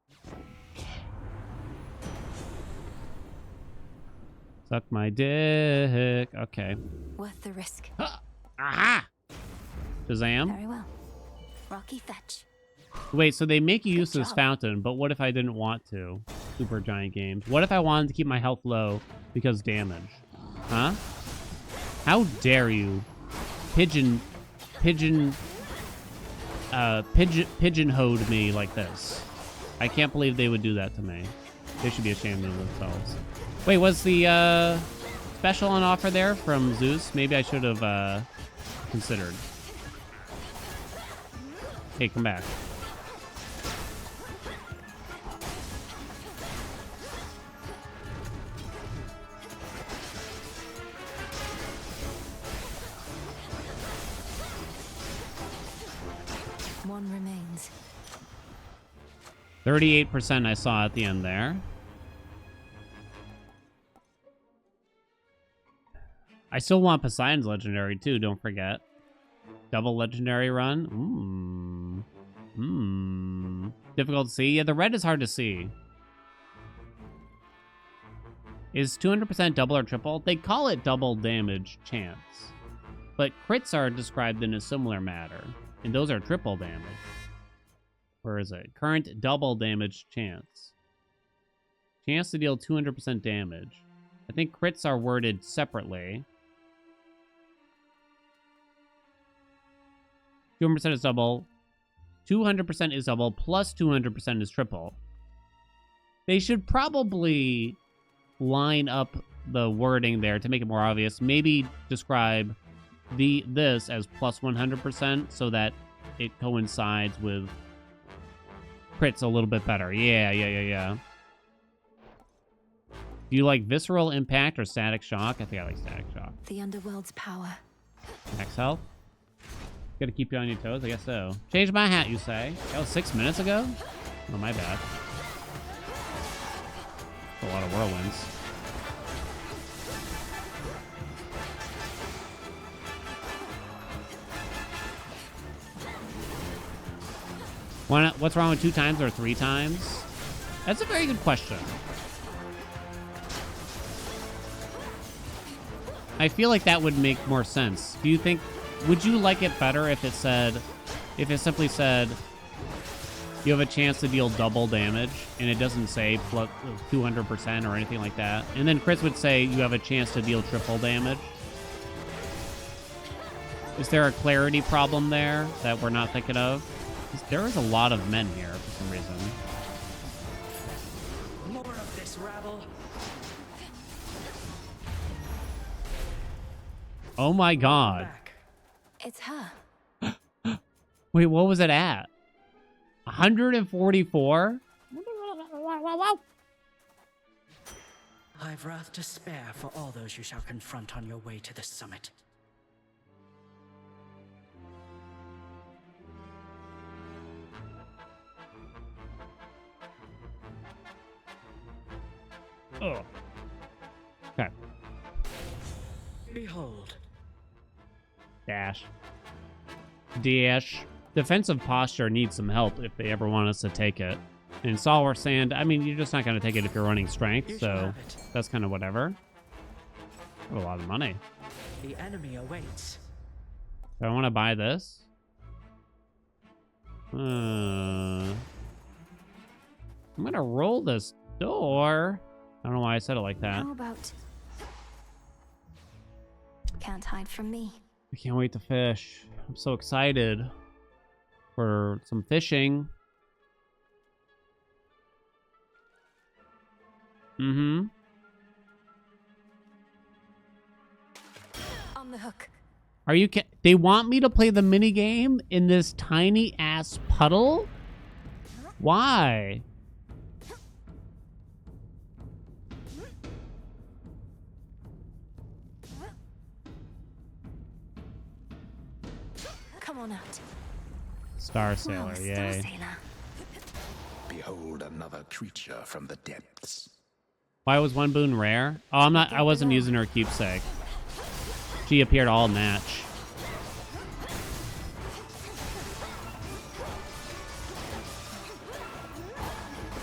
Suck my dick. Okay. Worth the risk. Aha! Shazam. Very well. Rocky fetch. Wait, so they make you use this fountain, but what if I didn't want to? Super Giant Games. What if I wanted to keep my health low because damage? Huh? How dare you pigeonhole me like this? I can't believe they would do that to me. They should be ashamed of themselves. Wait, was the special on offer there from Zeus? Maybe I should have considered. Hey, come back. One remains. 38% I saw at the end there. I still want Poseidon's legendary too, don't forget. Double legendary run. Difficult to see. Yeah, the red is hard to see. Is 200% double or triple? They call it double damage chance. but crits are described in a similar manner, and those are triple damage. Where is it? Current double damage chance. Chance to deal 200% damage. I think crits are worded separately. 200% is double. 200% is double, plus 200% is triple. They should probably line up the wording there to make it more obvious. Maybe describe this as plus 100% so that it coincides with crits a little bit better. Yeah. Do you like visceral impact or static shock? I think I like static shock. The underworld's power. Max health? Gotta keep you on your toes? I guess so. Change my hat, you say? That was 6 minutes ago? Oh, my bad. A lot of whirlwinds. What's wrong with 2 times or 3 times? That's a very good question. I feel like that would make more sense. Do you think, would you like it better if it simply said, you have a chance to deal double damage, and it doesn't say plus 200% or anything like that? And then Chris would say, you have a chance to deal triple damage. Is there a clarity problem there that we're not thinking of? There is a lot of men here for some reason. More of this rabble. Oh my god. It's her. Wait, what was it at? 144? I've wrath to spare for all those you shall confront on your way to the summit. Oh. Okay. Behold. Dash. Defensive posture needs some help if they ever want us to take it. And Stalwart Sand, I mean, you're just not going to take it if you're running strength, so that's kind of whatever. A lot of money. The enemy awaits. Do I want to buy this? I'm going to roll this door. I don't know why I said it like that. How about... Can't hide from me. I can't wait to fish. I'm so excited for some fishing. On the hook. Are you they want me to play the mini game in this tiny ass puddle? Why? Come on out. Star Sailor, Well, yay. Star Sailor. Behold another creature from the depths. Why was one boon rare? Oh, I wasn't using her keepsake. She appeared all match.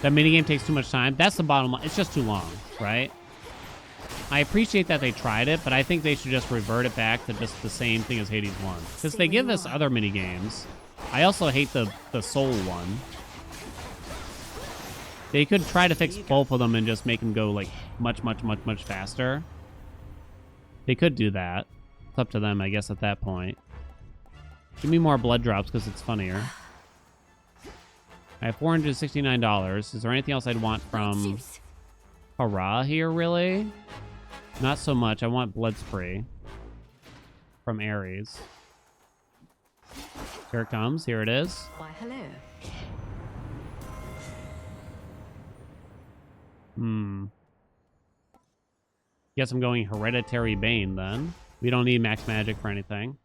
That minigame takes too much time. That's the bottom line. It's just too long, right? I appreciate that they tried it, but I think they should just revert it back to just the same thing as Hades 1. Because they give us other minigames. I also hate the soul one. They could try to fix both of them and just make them go like much faster. They could do that. It's up to them, I guess, at that point. Give me more blood drops because it's funnier. I have $469. Is there anything else I'd want from Hurrah here, really? Not so much. I want blood spray from Ares. Here it comes. Here it is. Why, hello. Guess I'm going Hereditary Bane then. We don't need max magic for anything.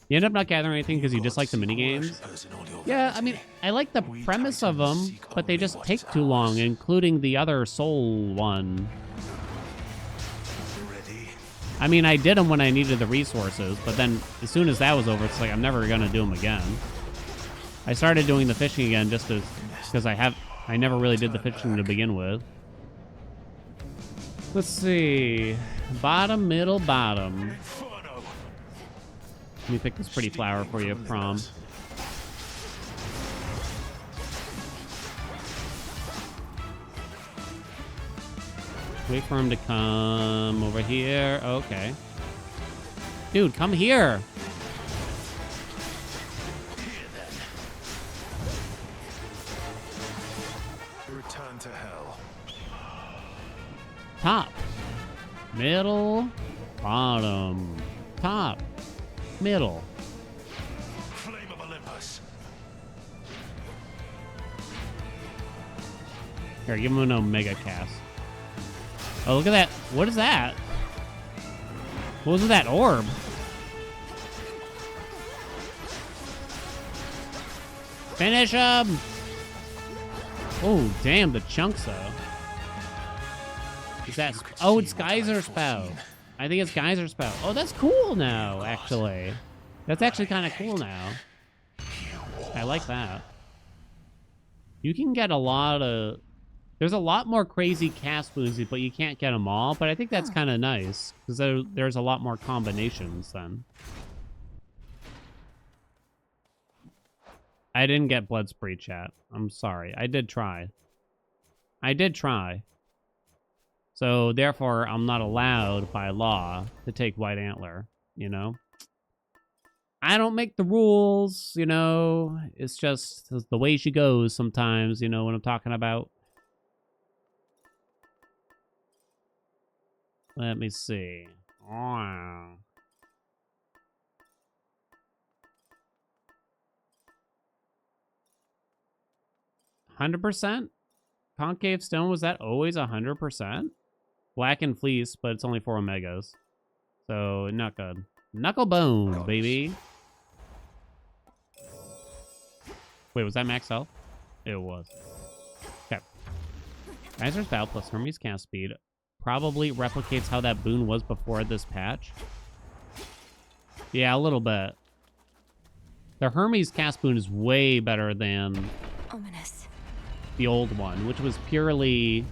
You end up not gathering anything because you dislike the minigames? Yeah, I mean, I like the premise of them, but they just take too long, including the other soul one. I mean, I did them when I needed the resources, but then as soon as that was over, it's like I'm never going to do them again. I started doing the fishing again just because I never really did the fishing to begin with. Let's see. Bottom, middle, bottom. Let me pick this pretty flower for you, Prom. Wait for him to come over here. Okay. Dude, come here. Return to hell. Top. Middle. Bottom. Top. Middle. Flame of Olympus. Here, give him an Omega cast. Oh, look at that. What is that? What was that orb? Finish him! Oh, damn, the chunks, though. Is that... Oh, it's Geyser Spout. I think it's Geyser Spout. Oh, that's cool now, actually. That's actually kind of cool now. I like that. You can get a lot of... There's a lot more crazy cast boons, but you can't get them all. But I think that's kind of nice, because there's a lot more combinations then. I didn't get Blood Spree, chat. I'm sorry. I did try. I did try. So, therefore, I'm not allowed by law to take White Antler, you know? I don't make the rules, you know? It's just the way she goes sometimes, you know what I'm talking about? Let me see. Wow. 100%? Concave Stone, was that always 100%? Black and Fleece, but it's only 4 Omegas. So, not good. Knuckle Bone, baby. Wait, was that max health? It was. Okay. Geyser's Bout plus Hermes cast speed probably replicates how that boon was before this patch. Yeah, a little bit. The Hermes cast boon is way better than the old one, which was purely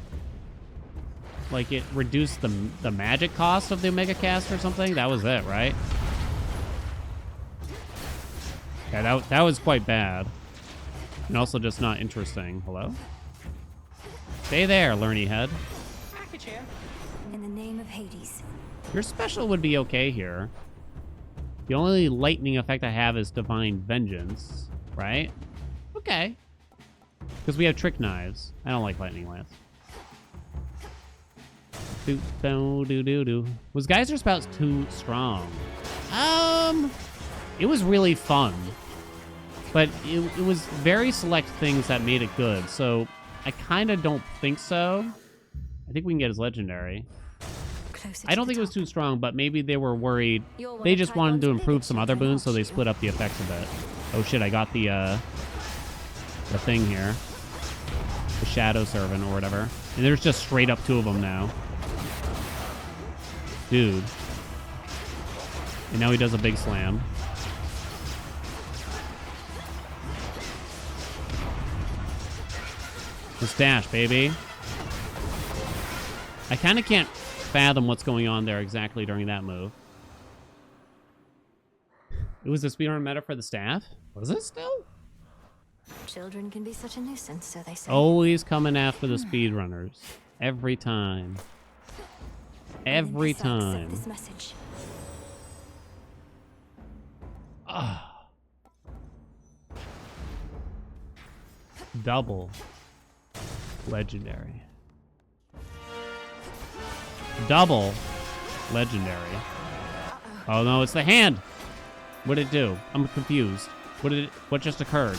like it reduced the magic cost of the Omega cast or something. That was it, right? Yeah, that was quite bad. And also just not interesting. Hello? Stay there, Lerny Head. In the name of Hades. Your special would be okay here. The only lightning effect I have is Divine Vengeance, right? Okay. Because we have Trick Knives. I don't like Lightning Lance. Was Geyser Spout too strong? It was really fun. But it was very select things that made it good, so I kind of don't think so. I think we can get his legendary. I don't think it was too strong, but maybe they were worried. They just wanted to improve some other boons, so they split up the effects a bit. Oh shit, I got the thing here. The Shadow Servant or whatever. And there's just straight up 2 of them now. Dude. And now he does a big slam. The stash, baby. I kind of can't fathom what's going on there exactly during that move. It was the speedrun meta for the staff? Was it still? Children can be such a nuisance, so they say. Always coming after the speedrunners. Every time. Every time. This message. Double. Legendary. Double. Legendary. Oh no, it's the hand! What did it do? I'm confused. What just occurred?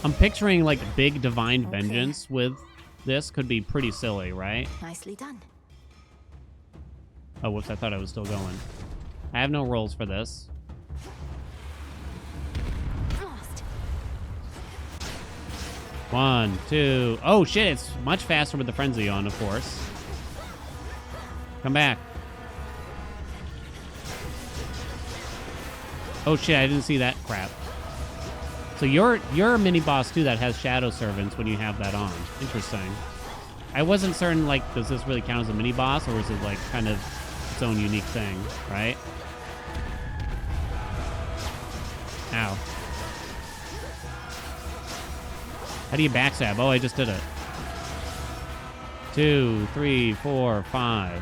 I'm picturing like big Divine Vengeance with this could be pretty silly, right? Nicely done. Oh, whoops, I thought I was still going. I have no rolls for this. Frost. 1, 2. Oh shit, it's much faster with the Frenzy on, of course. Come back. Oh shit, I didn't see that crap. So you're a mini boss too that has shadow servants when you have that on. Interesting. I wasn't certain, like, does this really count as a mini boss, or is it like kind of its own unique thing, right? Ow. How do you backstab? Oh, I just did it. 2, 3, 4, 5.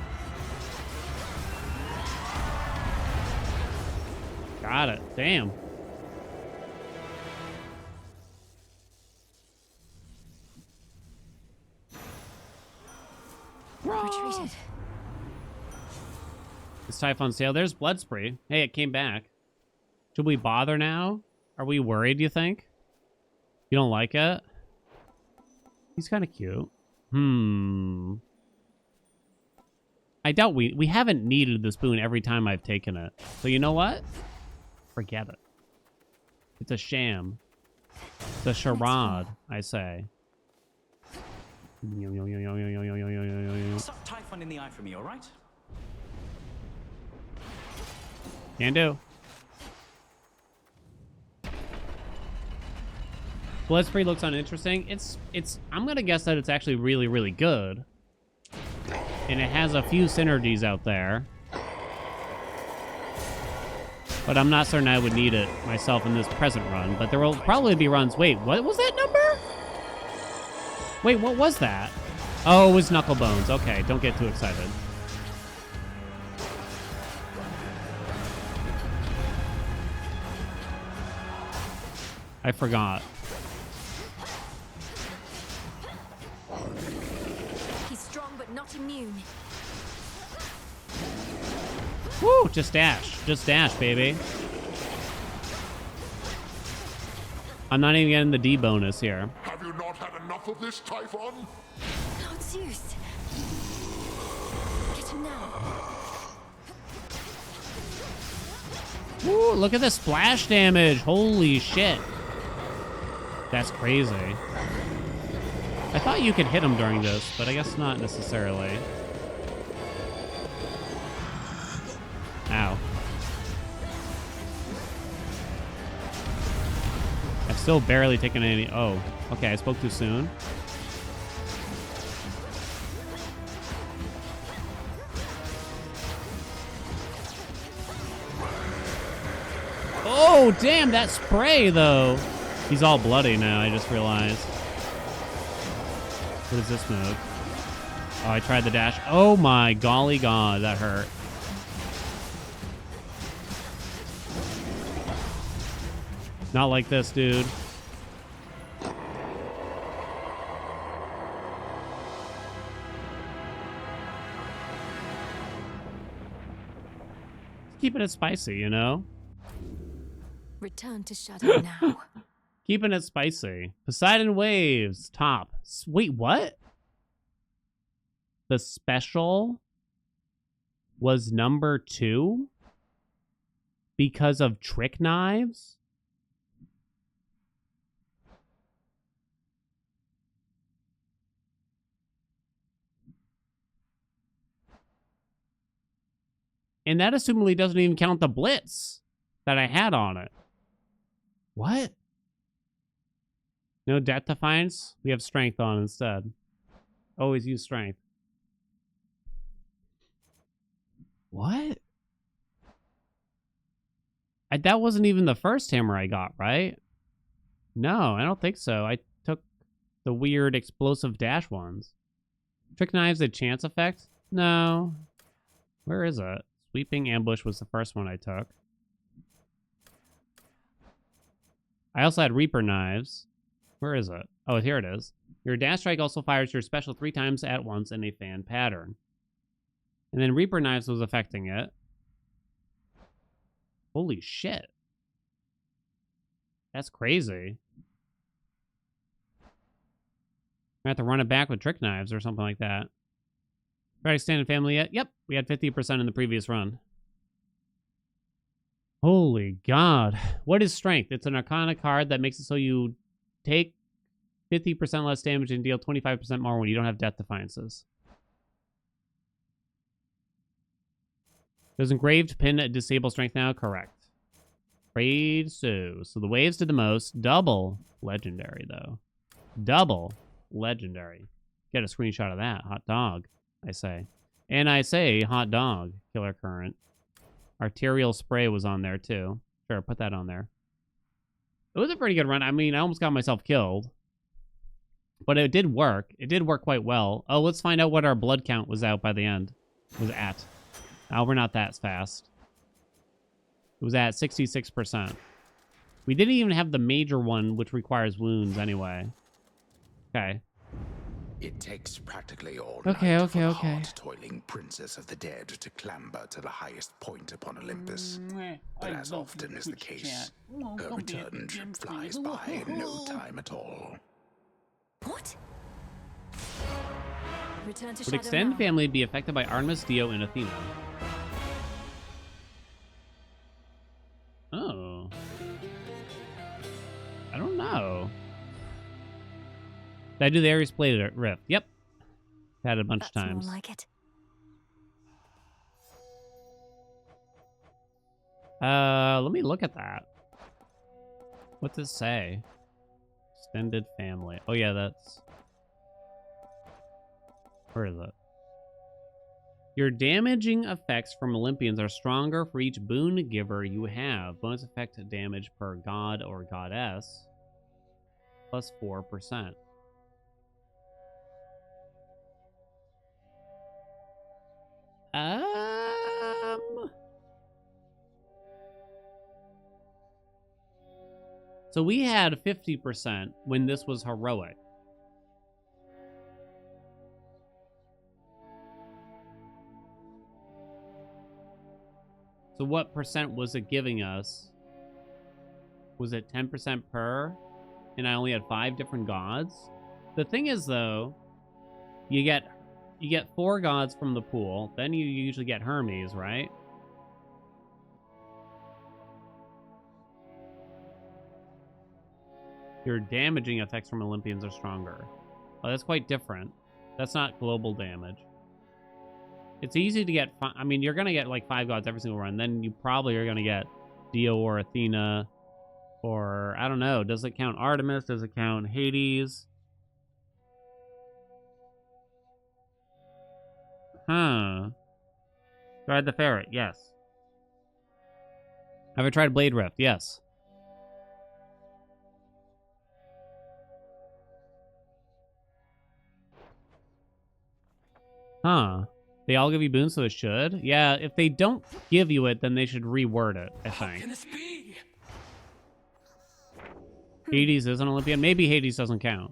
Got it. Damn. Retreated. It's Typhon sale. There's Blood Spree. Hey, it came back. Should we bother now? Are we worried, do you think? You don't like it? He's kind of cute. I doubt we haven't needed the spoon every time I've taken it. So you know what? Forget it. It's a sham. It's a charade, I say. Suck Typhon in the eye for me, all right? Can do. Blood Spree looks uninteresting. It's I'm gonna guess that it's actually really, really good. And it has a few synergies out there. But I'm not certain I would need it myself in this present run. But there will probably be runs. Wait, what was that number? Wait, what was that? Oh, it was Knucklebones. Okay, don't get too excited. I forgot. He's strong but not immune. Woo, just dash. Just dash, baby. I'm not even getting the D bonus here. Have you not had enough of this, Typhon? Lord Zeus. Get him now. Woo, look at the splash damage. Holy shit. That's crazy. I thought you could hit him during this, but I guess not necessarily. Ow. I've still barely taken any... Oh, okay, I spoke too soon. Oh, damn, that spray, though. He's all bloody now, I just realized. What is this move? Oh, I tried the dash. Oh my golly god, that hurt. Not like this, dude. Keeping it spicy, you know? Return to Shadow now. Keeping it spicy. Poseidon Waves, top. Wait, what? The special was number 2 because of trick knives? And that assumably doesn't even count the blitz that I had on it. What? No death defiance? We have strength on instead. Always use strength. What? That wasn't even the first hammer I got, right? No, I don't think so. I took the weird explosive dash ones. Trick knives, a chance effect? No. Where is it? Sweeping ambush was the first one I took. I also had Reaper knives. Where is it? Oh, here it is. Your dash strike also fires your special 3 times at once in a fan pattern. And then Reaper knives was affecting it. Holy shit. That's crazy. I have to run it back with trick knives or something like that. Right, extended family yet? Yep, we had 50% in the previous run. Holy God. What is strength? It's an Arcana card that makes it so you take 50% less damage and deal 25% more when you don't have death defiances. Does engraved pin disable strength now? Correct. Afraid so. So the waves did the most. Double legendary, though. Double legendary. Get a screenshot of that. Hot dog, I say. And I say hot dog. Killer current. Arterial spray was on there, too. Sure, put that on there. It was a pretty good run. I mean, I almost got myself killed. But it did work. It did work quite well. Oh, let's find out what our blood count was out by the end. Was at. Oh, we're not that fast. It was at 66%. We didn't even have the major one, which requires wounds anyway. Okay. It takes practically all Okay, night okay, for the okay. hard-toiling princess of the dead to clamber to the highest point upon Olympus. But as often is the case, her return trip flies by in no time at all. What? Return to Would Shadow extended now. family be affected by Artemis, Dio, and Athena? Oh. I don't know. Did I do the Ares Blade Rift? Yep. Had it a bunch of That's times. more like it. Let me look at that. What's it say? Extended family. Oh yeah, that's... Where is it? Your damaging effects from Olympians are stronger for each boon giver you have. Bonus effect damage per god or goddess. Plus 4%. So we had 50% when this was heroic. So what percent was it giving us? Was it 10% per? And I only had 5 different gods? The thing is, though, you get 4 gods from the pool. Then you usually get Hermes, right? Your damaging effects from Olympians are stronger. Oh, that's quite different. That's not global damage. It's easy to get... I mean, you're going to get like 5 gods every single run. Then you probably are going to get Dio or Athena. Or, I don't know. Does it count Artemis? Does it count Hades? Huh. Tried the ferret. Yes. Have I tried Blade Rift? Yes. Huh. They all give you boons, so it should? Yeah, if they don't give you it, then they should reword it, I think. How can this be? Hades is an Olympian. Maybe Hades doesn't count.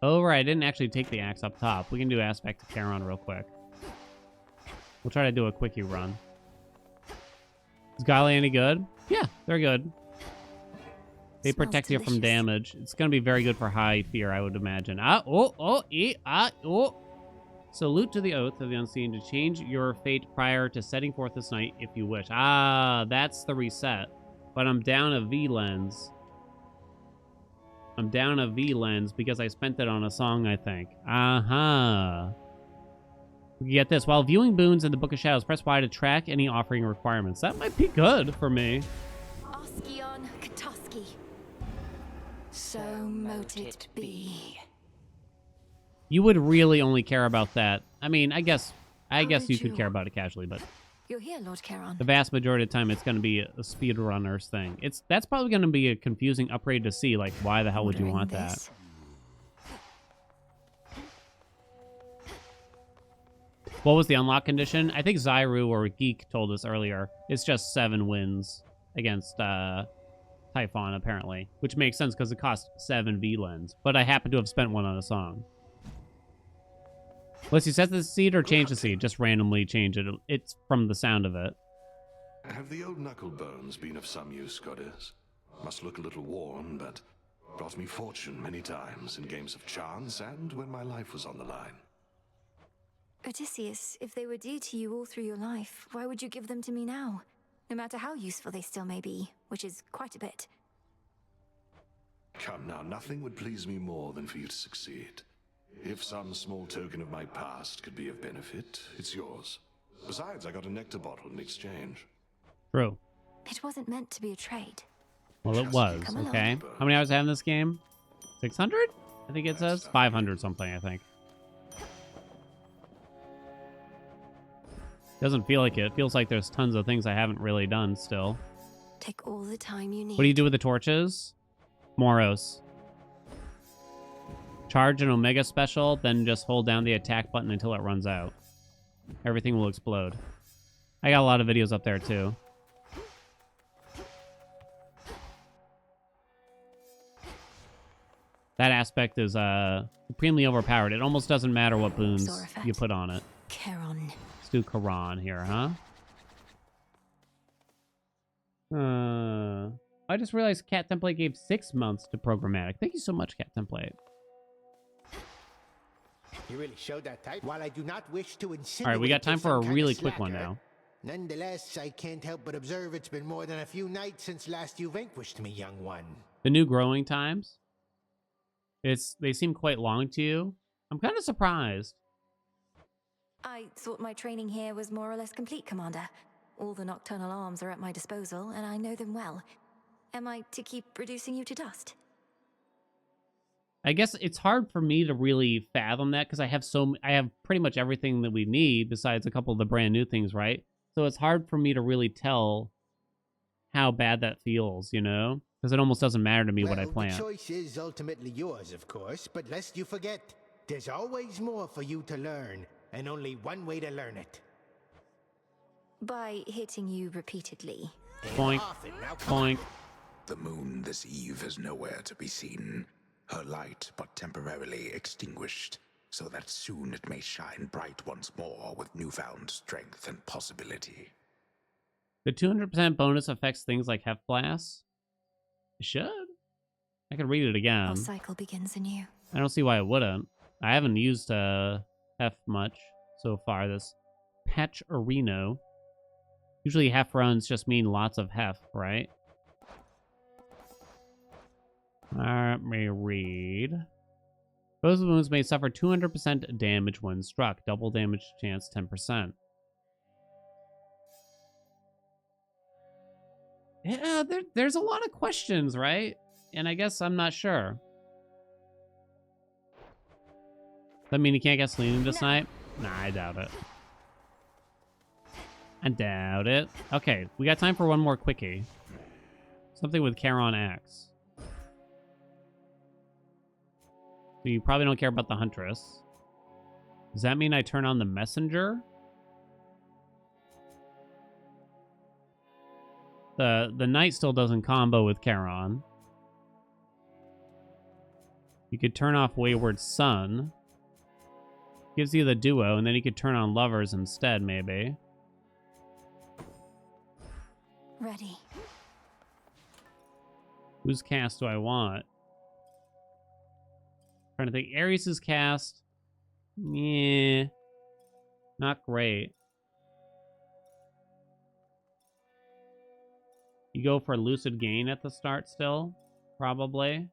Oh, right. I didn't actually take the axe up top. We can do Aspect to Charon real quick. We'll try to do a quickie run. Is Gala any good? Yeah, they're good. They protect you from damage. It's going to be very good for high fear, I would imagine. Salute to the Oath of the Unseen to change your fate prior to setting forth this night if you wish. Ah, that's the reset. But I'm down a V lens. I'm down a V lens because I spent it on a song, I think. We get this. While viewing boons in the Book of Shadows, press Y to track any offering requirements. That might be good for me. Oskion Katoski. So mote it be. You would really only care about that. I mean, I guess did you could you- care about it casually, but You're here, Lord Charon. the vast majority of the time it's going to be a speedrunner's thing. That's probably going to be a confusing upgrade to see, like, why the hell would you want that? What was the unlock condition? I think Zyru or Geek told us earlier. It's just 7 wins against Typhon, apparently. Which makes sense because it cost 7 V-Lens. But I happen to have spent one on a song. Unless you set the seed or change the seed. Just randomly change it. It's from the sound of it. Have the old knuckle bones been of some use, Goddess? Must look a little worn, but brought me fortune many times in games of chance and when my life was on the line. Odysseus, if they were dear to you all through your life, why would you give them to me now? No matter how useful they still may be, which is quite a bit. Come now, nothing would please me more than for you to succeed. If some small token of my past could be of benefit, it's yours. Besides, I got a nectar bottle in exchange. True. It wasn't meant to be a trade. Well, it was. Okay. How many hours I have in this game? 600? I think it says 500 something, I think. Doesn't feel like it. It feels like there's tons of things I haven't really done still. Take all the time you need. What do you do with the torches? Moros. Charge an Omega special, then just hold down the attack button until it runs out. Everything will explode. I got a lot of videos up there too. That aspect is supremely overpowered. It almost doesn't matter what boons you put on it. Charon. Let's do Charon here, huh? I just realized Cat Template gave 6 months to programmatic. Thank you so much, Cat Template. You really showed that type. While I do not wish to insinuate, All right, we got time for a some really kind of quick one slacker, now. Nonetheless, I can't help but observe it's been more than a few nights since last you vanquished me, young one. The new growing times. They seem quite long to you. I'm kind of surprised. I thought my training here was more or less complete, Commander. All the nocturnal arms are at my disposal, and I know them well. Am I to keep reducing you to dust? I guess it's hard for me to really fathom that because I have pretty much everything that we need besides a couple of the brand new things, right? So it's hard for me to really tell how bad that feels, you know? Because it almost doesn't matter to me what I plant. The choice is ultimately yours, of course, but lest you forget, there's always more for you to learn, and only one way to learn it. By hitting you repeatedly. Boink. Boink. The moon this eve is nowhere to be seen. Her light but temporarily extinguished, so that soon it may shine bright once more with newfound strength and possibility. The 200% bonus affects things like Heft Blasts. It should. I could read it again. Our cycle begins anew. I don't see why it wouldn't. I haven't used Heft much so far this patch arena. Usually Heft runs just mean lots of Heft, right? Let me read. Both wounds may suffer 200% damage when struck. Double damage chance 10%. Yeah, there's a lot of questions, right? And I guess I'm not sure. Does that mean you can't get Selenium this night? Nah, I doubt it. I doubt it. Okay, we got time for one more quickie. Something with Charon Axe. So you probably don't care about the Huntress. Does that mean I turn on the Messenger? The Knight still doesn't combo with Charon. You could turn off Wayward Son. Gives you the duo, and then you could turn on Lovers instead, maybe. Ready. Whose cast do I want? Trying to think. Eris' cast. Yeah. Not great. You go for Lucid Gain at the start still? Probably.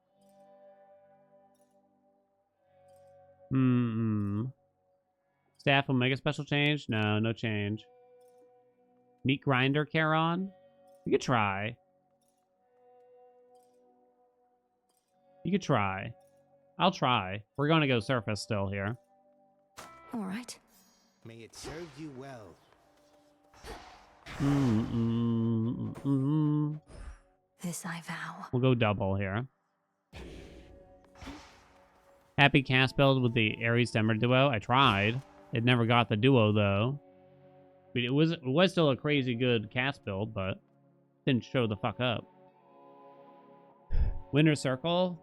Staff Omega special change? No, no change. Meat Grinder Charon? You could try. You could try. I'll try. We're going to go surface still here. All right. May it serve you well. This I vow. We'll go double here. Happy cast build with the Ares Demmer duo. I tried. It never got the duo though. I mean, it was still a crazy good cast build, but didn't show the fuck up. Winter Circle.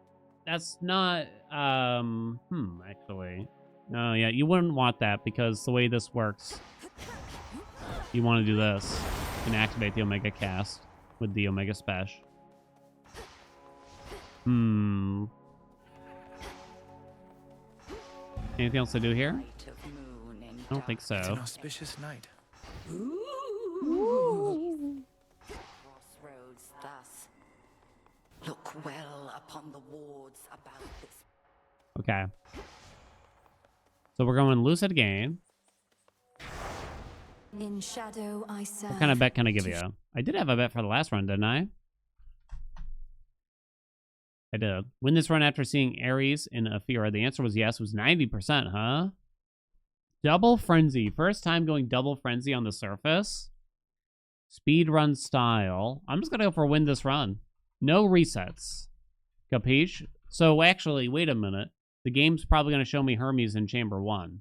That's not actually. No, yeah, you wouldn't want that because the way this works, you want to do this. You can activate the Omega cast with the Omega Special. Anything else to do here? I don't think so. It's an auspicious night. Ooh. Crossroads thus. Look well upon the wards about this. Okay. So we're going Lucid Gain. In shadow I serve. What kind of bet can I give you? I did have a bet for the last run, didn't I? I did. Win this run after seeing Ares in a Fiora. The answer was yes. It was 90%, huh? Double Frenzy. First time going double Frenzy on the surface. Speed run style. I'm just going to go for win this run. No resets. Capiche? So actually, wait a minute. The game's probably going to show me Hermes in Chamber 1.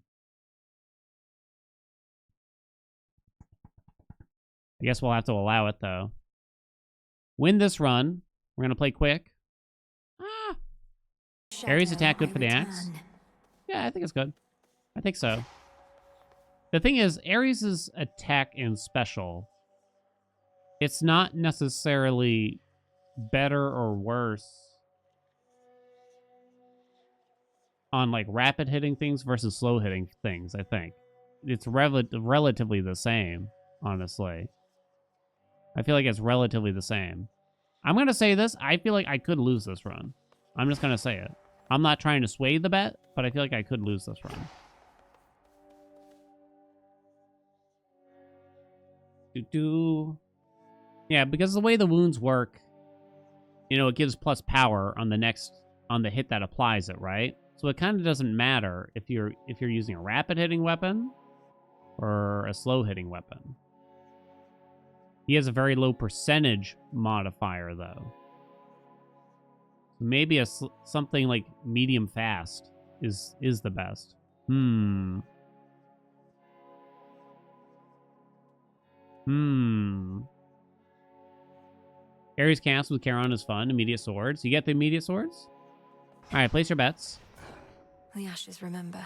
I guess we'll have to allow it, though. Win this run. We're going to play quick. Ares attack good for the axe? Yeah, I think it's good. I think so. The thing is, Ares' attack and special, it's not necessarily better or worse on like rapid hitting things versus slow hitting things, I think. It's relatively the same, honestly. I feel like it's relatively the same. I'm going to say this. I feel like I could lose this run. I'm just going to say it. I'm not trying to sway the bet, but I feel like I could lose this run. Yeah, because the way the wounds work, you know, it gives plus power on the hit that applies it, right? So it kind of doesn't matter if you're using a rapid hitting weapon or a slow hitting weapon. He has a very low percentage modifier though. So maybe something like medium fast is the best. Ares cast with Charon is fun. Immediate swords. You get the immediate swords? Alright, place your bets. The ashes remember.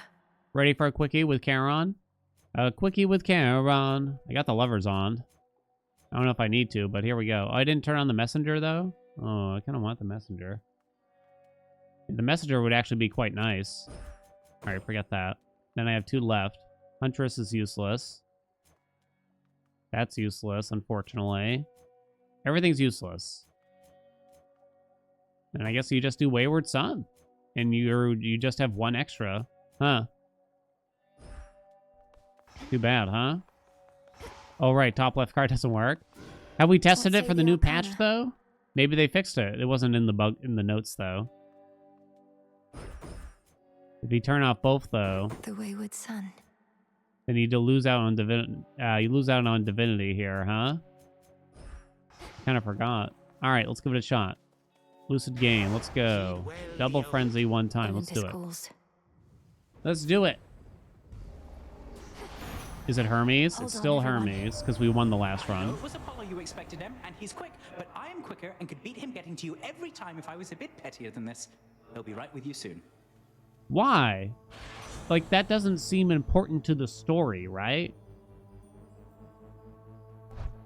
Ready for a quickie with Charon? A quickie with Charon. I got the levers on. I don't know if I need to, but here we go. Oh, I didn't turn on the messenger, though? Oh, I kind of want the messenger. The messenger would actually be quite nice. Alright, forget that. Then I have 2 left. Huntress is useless. That's useless, unfortunately. Everything's useless. And I guess you just do Wayward Son. And you just have 1 extra. Huh. Too bad, huh? Oh, right. Top left card doesn't work. Have we tested it for the new patch, though? Maybe they fixed it. It wasn't in the notes, though. If you turn off both, though... The Wayward Son. Then you lose out on divinity here, huh? Kind of forgot. All right, let's give it a shot. Lucid Gain, let's go. Double Frenzy 1 time. Let's do it. Let's do it. Is it Hermes? It's still Hermes, because we won the last run. It was Apollo you expected him, and he's quick, but I am quicker and could beat him getting to you every time if I was a bit pettier than this. He'll be right with you soon. Why? Like, that doesn't seem important to the story, right?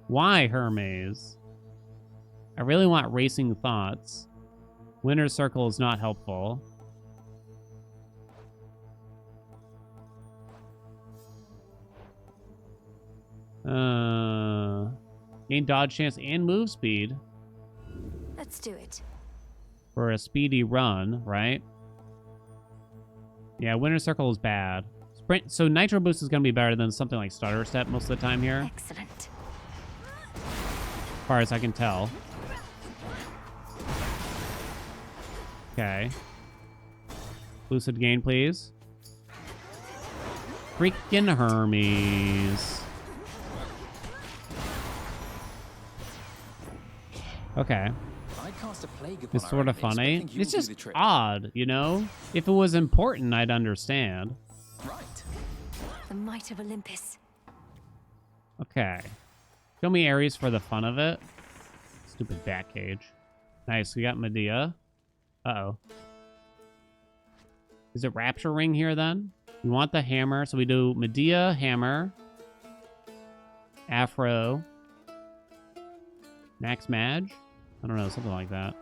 Why, Hermes? I really want racing thoughts. Winner's Circle is not helpful. Gain dodge chance and move speed. Let's do it. For a speedy run, right? Yeah, Winner's Circle is bad. Sprint, so Nitro Boost is going to be better than something like Starter Step most of the time here. Excellent. As far as I can tell. Okay. Lucid Gain, please. Freaking Hermes. Okay. It's sort of funny. It's just odd, you know? If it was important, I'd understand. Right. The might of Olympus. Okay. Show me Ares for the fun of it. Stupid bat cage. Nice, we got Medea. Uh-oh. Is it Rapture Ring here, then? We want the hammer, so we do Medea, hammer. Afro. Max Mage? I don't know, something like that.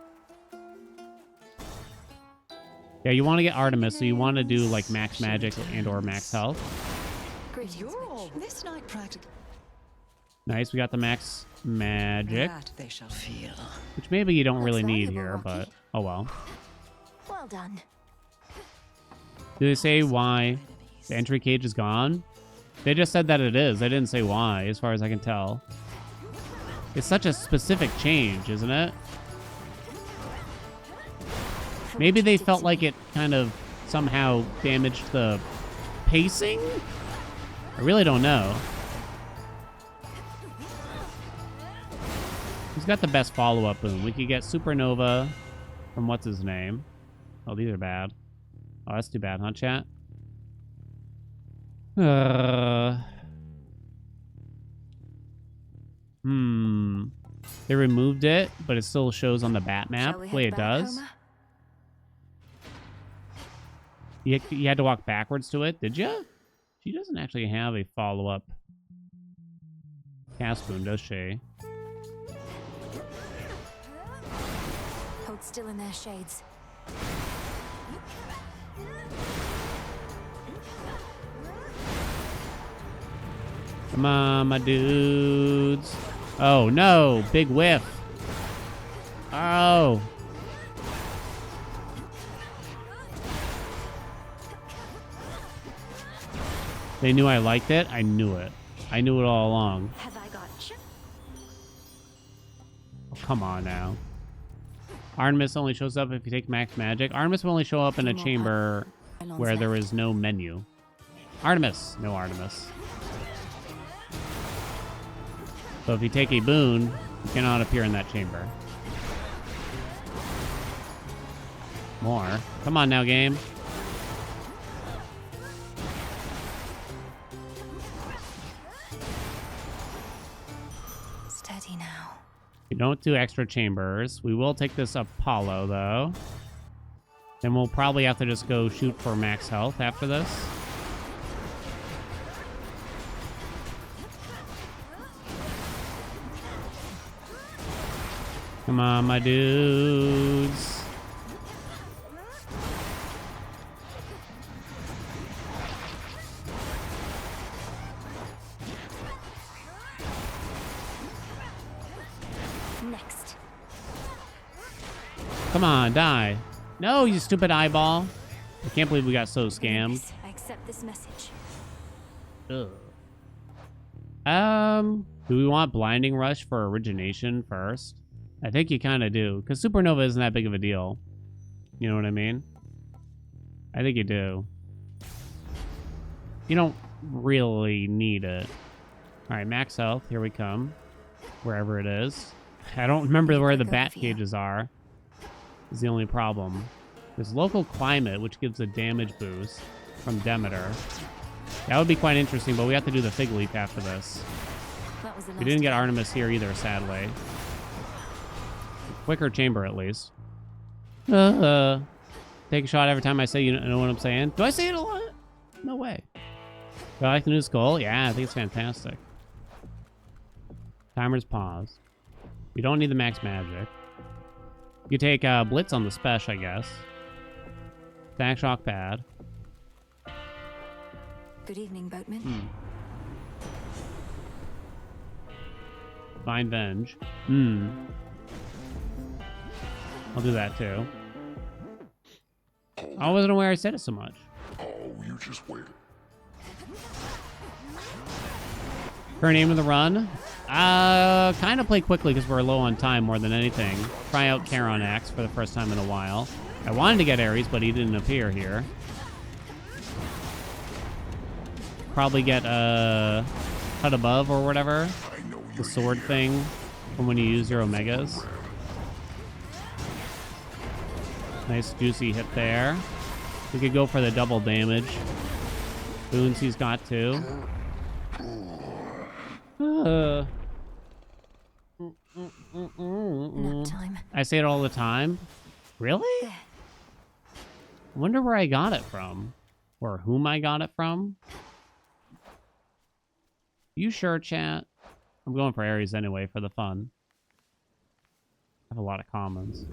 Yeah, you want to get Artemis, so you want to do like max magic and or max health. This night practically. Nice, we got the max magic. That they shall feel. Which maybe you don't really need here, but oh well. Well done. Do they say why The entry cage is gone? They just said that it is. They didn't say why, as far as I can tell. It's such a specific change, isn't it? Maybe they felt like it kind of somehow damaged the pacing? I really don't know. Who's got the best follow-up boon? We could get Supernova from what's his name. Oh, these are bad. Oh, that's too bad, huh, chat? They removed it, but it still shows on the bat map. Wait, it does? You had to walk backwards to it, did you? She doesn't actually have a follow-up cast boon, does she? Hold still in their shades. Come on, my dudes. Oh, no. Big whiff. Oh. They knew I liked it. I knew it. I knew it all along. Have I got you? Oh, come on now. Artemis only shows up if you take max magic. Artemis will only show up in a chamber where there is no menu. Artemis. No Artemis. So if you take a boon, you cannot appear in that chamber. More. Come on now, game. Steady now. We don't do extra chambers. We will take this Apollo, though. Then we'll probably have to just go shoot for max health after this. Come on, my dudes. Next. Come on, die. No, you stupid eyeball. I can't believe we got so scammed. I accept this message. Ugh. Do we want Blinding Rush for origination first? I think you kind of do, because Supernova isn't that big of a deal. You know what I mean? I think you do. You don't really need it. All right, max health. Here we come. Wherever it is. I don't remember where the bat cages are. Is the only problem. There's local climate, which gives a damage boost from Demeter. That would be quite interesting, but we have to do the Fig Leap after this. We didn't get Artemis here either, sadly. Quicker chamber, at least. Take a shot every time I say you know what I'm saying. Do I say it a lot? No way. Do I like the new skull? Yeah, I think it's fantastic. Timer's paused. We don't need the max magic. You take Blitz on the Spesh, I guess. Stack Shock Pad. Good evening, boatman. Divine Venge. I'll do that too. I wasn't aware I said it so much. Oh, you just wait. Current aim of the run. Kind of play quickly because we're low on time more than anything. Try out Charon Axe for the first time in a while. I wanted to get Ares, but he didn't appear here. Probably get Cut Above or whatever. The sword thing from when you use your Omegas. Nice juicy hit there. We could go for the double damage. Boons he's got too. Nap time. I say it all the time. Really? I wonder where I got it from. Or whom I got it from. You sure, chat? I'm going for Ares anyway for the fun. I have a lot of commons.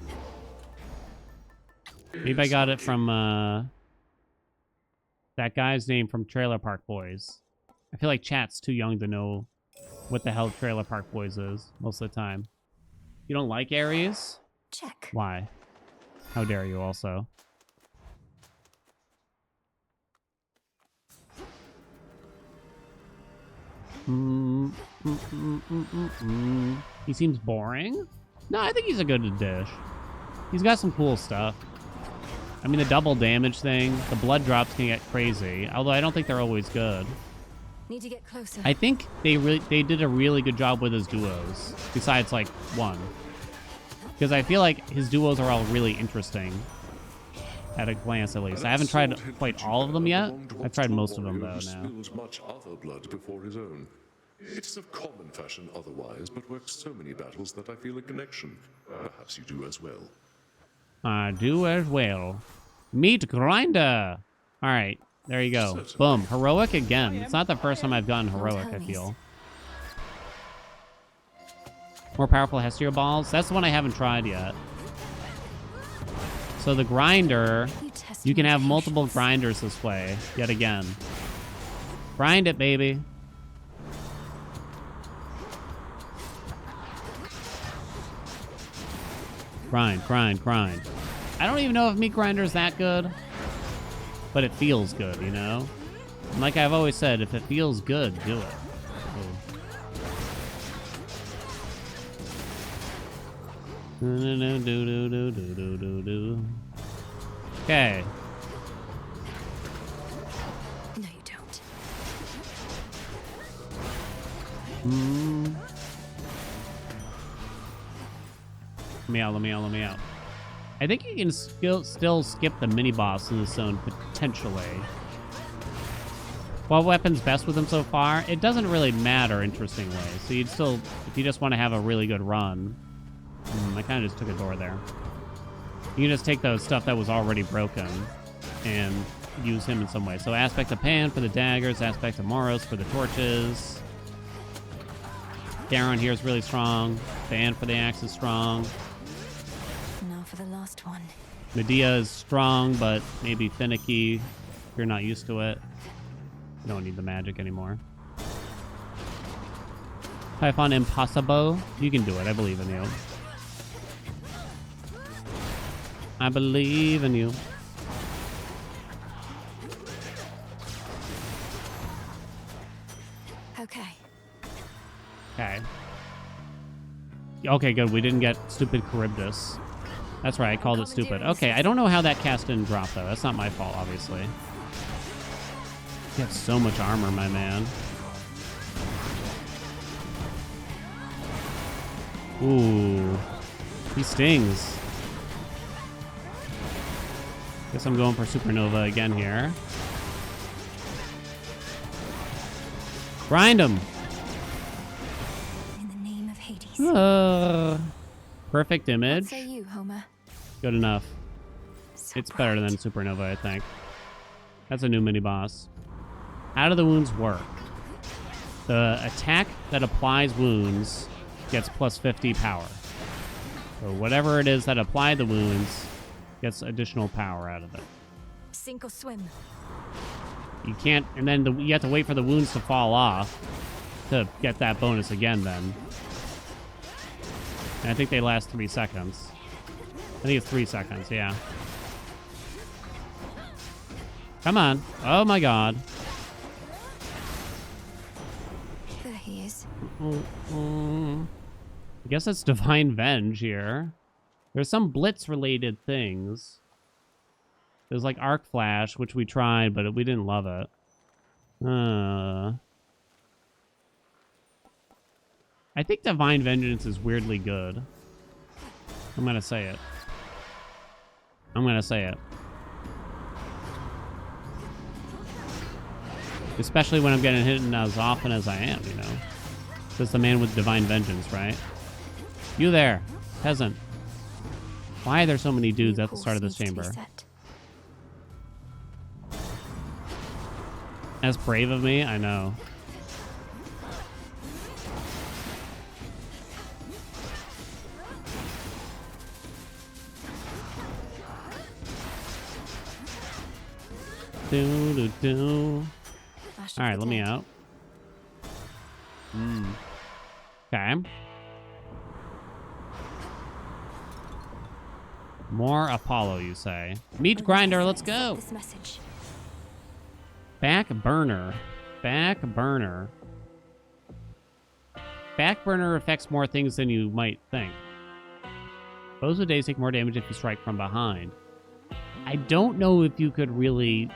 Maybe I got it from that guy's name from Trailer Park Boys. I feel like chat's too young to know what the hell Trailer Park Boys is most of the time. You don't like Ares? Check. Why? How dare you also? He seems boring. No, I think he's a good dish. He's got some cool stuff. I mean, the double damage thing, the blood drops can get crazy. Although I don't think they're always good. Need to get closer. I think they did a really good job with his duos, besides like one. Because I feel like his duos are all really interesting. At a glance, at least. I haven't tried quite all of them yet. I've tried most of them though now. Spills much other blood before his own. It is of common fashion otherwise, but works so many battles that I feel a connection. Perhaps you do as well. I do as well. Meat grinder. All right, there you go. Boom, heroic again. It's not the first time I've gotten heroic, I feel. More powerful Hestia balls. That's the one I haven't tried yet. So the grinder, you can have multiple grinders this way, yet again. Grind it, baby. Grind, grind, grind. I don't even know if meat grinder is that good, but it feels good, you know? And like I've always said, if it feels good, do it. Okay. No, you don't. Let me out, let me out, let me out. I think you can still skip the mini-boss in this zone, potentially. What weapon's best with him so far? It doesn't really matter, interestingly. So you'd still, if you just want to have a really good run. I kind of just took a door there. You can just take the stuff that was already broken and use him in some way. So aspect of Pan for the daggers, aspect of Moros for the torches. Garon here is really strong. Ban for the axe is strong. Now for the last one. Medea is strong, but maybe finicky if you're not used to it. You don't need the magic anymore. Typhon impossible. You can do it. I believe in you. I believe in you. Okay. Okay. Okay, good. We didn't get stupid Charybdis. That's right. I called it stupid. Okay, I don't know how that cast didn't drop, though. That's not my fault, obviously. You have so much armor, my man. Ooh. He stings. Guess I'm going for Supernova again here. Grind him. In the name of Hades. Perfect image. What say you, Homer? Good enough. It's better than Supernova, I think. That's a new mini-boss. How do the wounds work? The attack that applies wounds gets plus 50 power. So whatever it is that applied the wounds gets additional power out of it. Sink or swim. You can't, and then you have to wait for the wounds to fall off to get that bonus again then. And I think they last 3 seconds. I think it's 3 seconds, yeah. Come on. Oh my god. There he is. I guess it's Divine Venge here. There's some Blitz-related things. There's like Arc Flash, which we tried, but we didn't love it. I think Divine Vengeance is weirdly good. I'm gonna say it. I'm gonna say it. Especially when I'm getting hit as often as I am, you know. That's the man with Divine Vengeance, right? You there, peasant. Why are there so many dudes at the start of this chamber? That's brave of me, I know. All right, let me out. Okay. More Apollo, you say? Meat grinder, let's go. This message. Back burner. Back burner. Backburner affects more things than you might think. Bows with days take more damage if you strike from behind. I don't know if you could really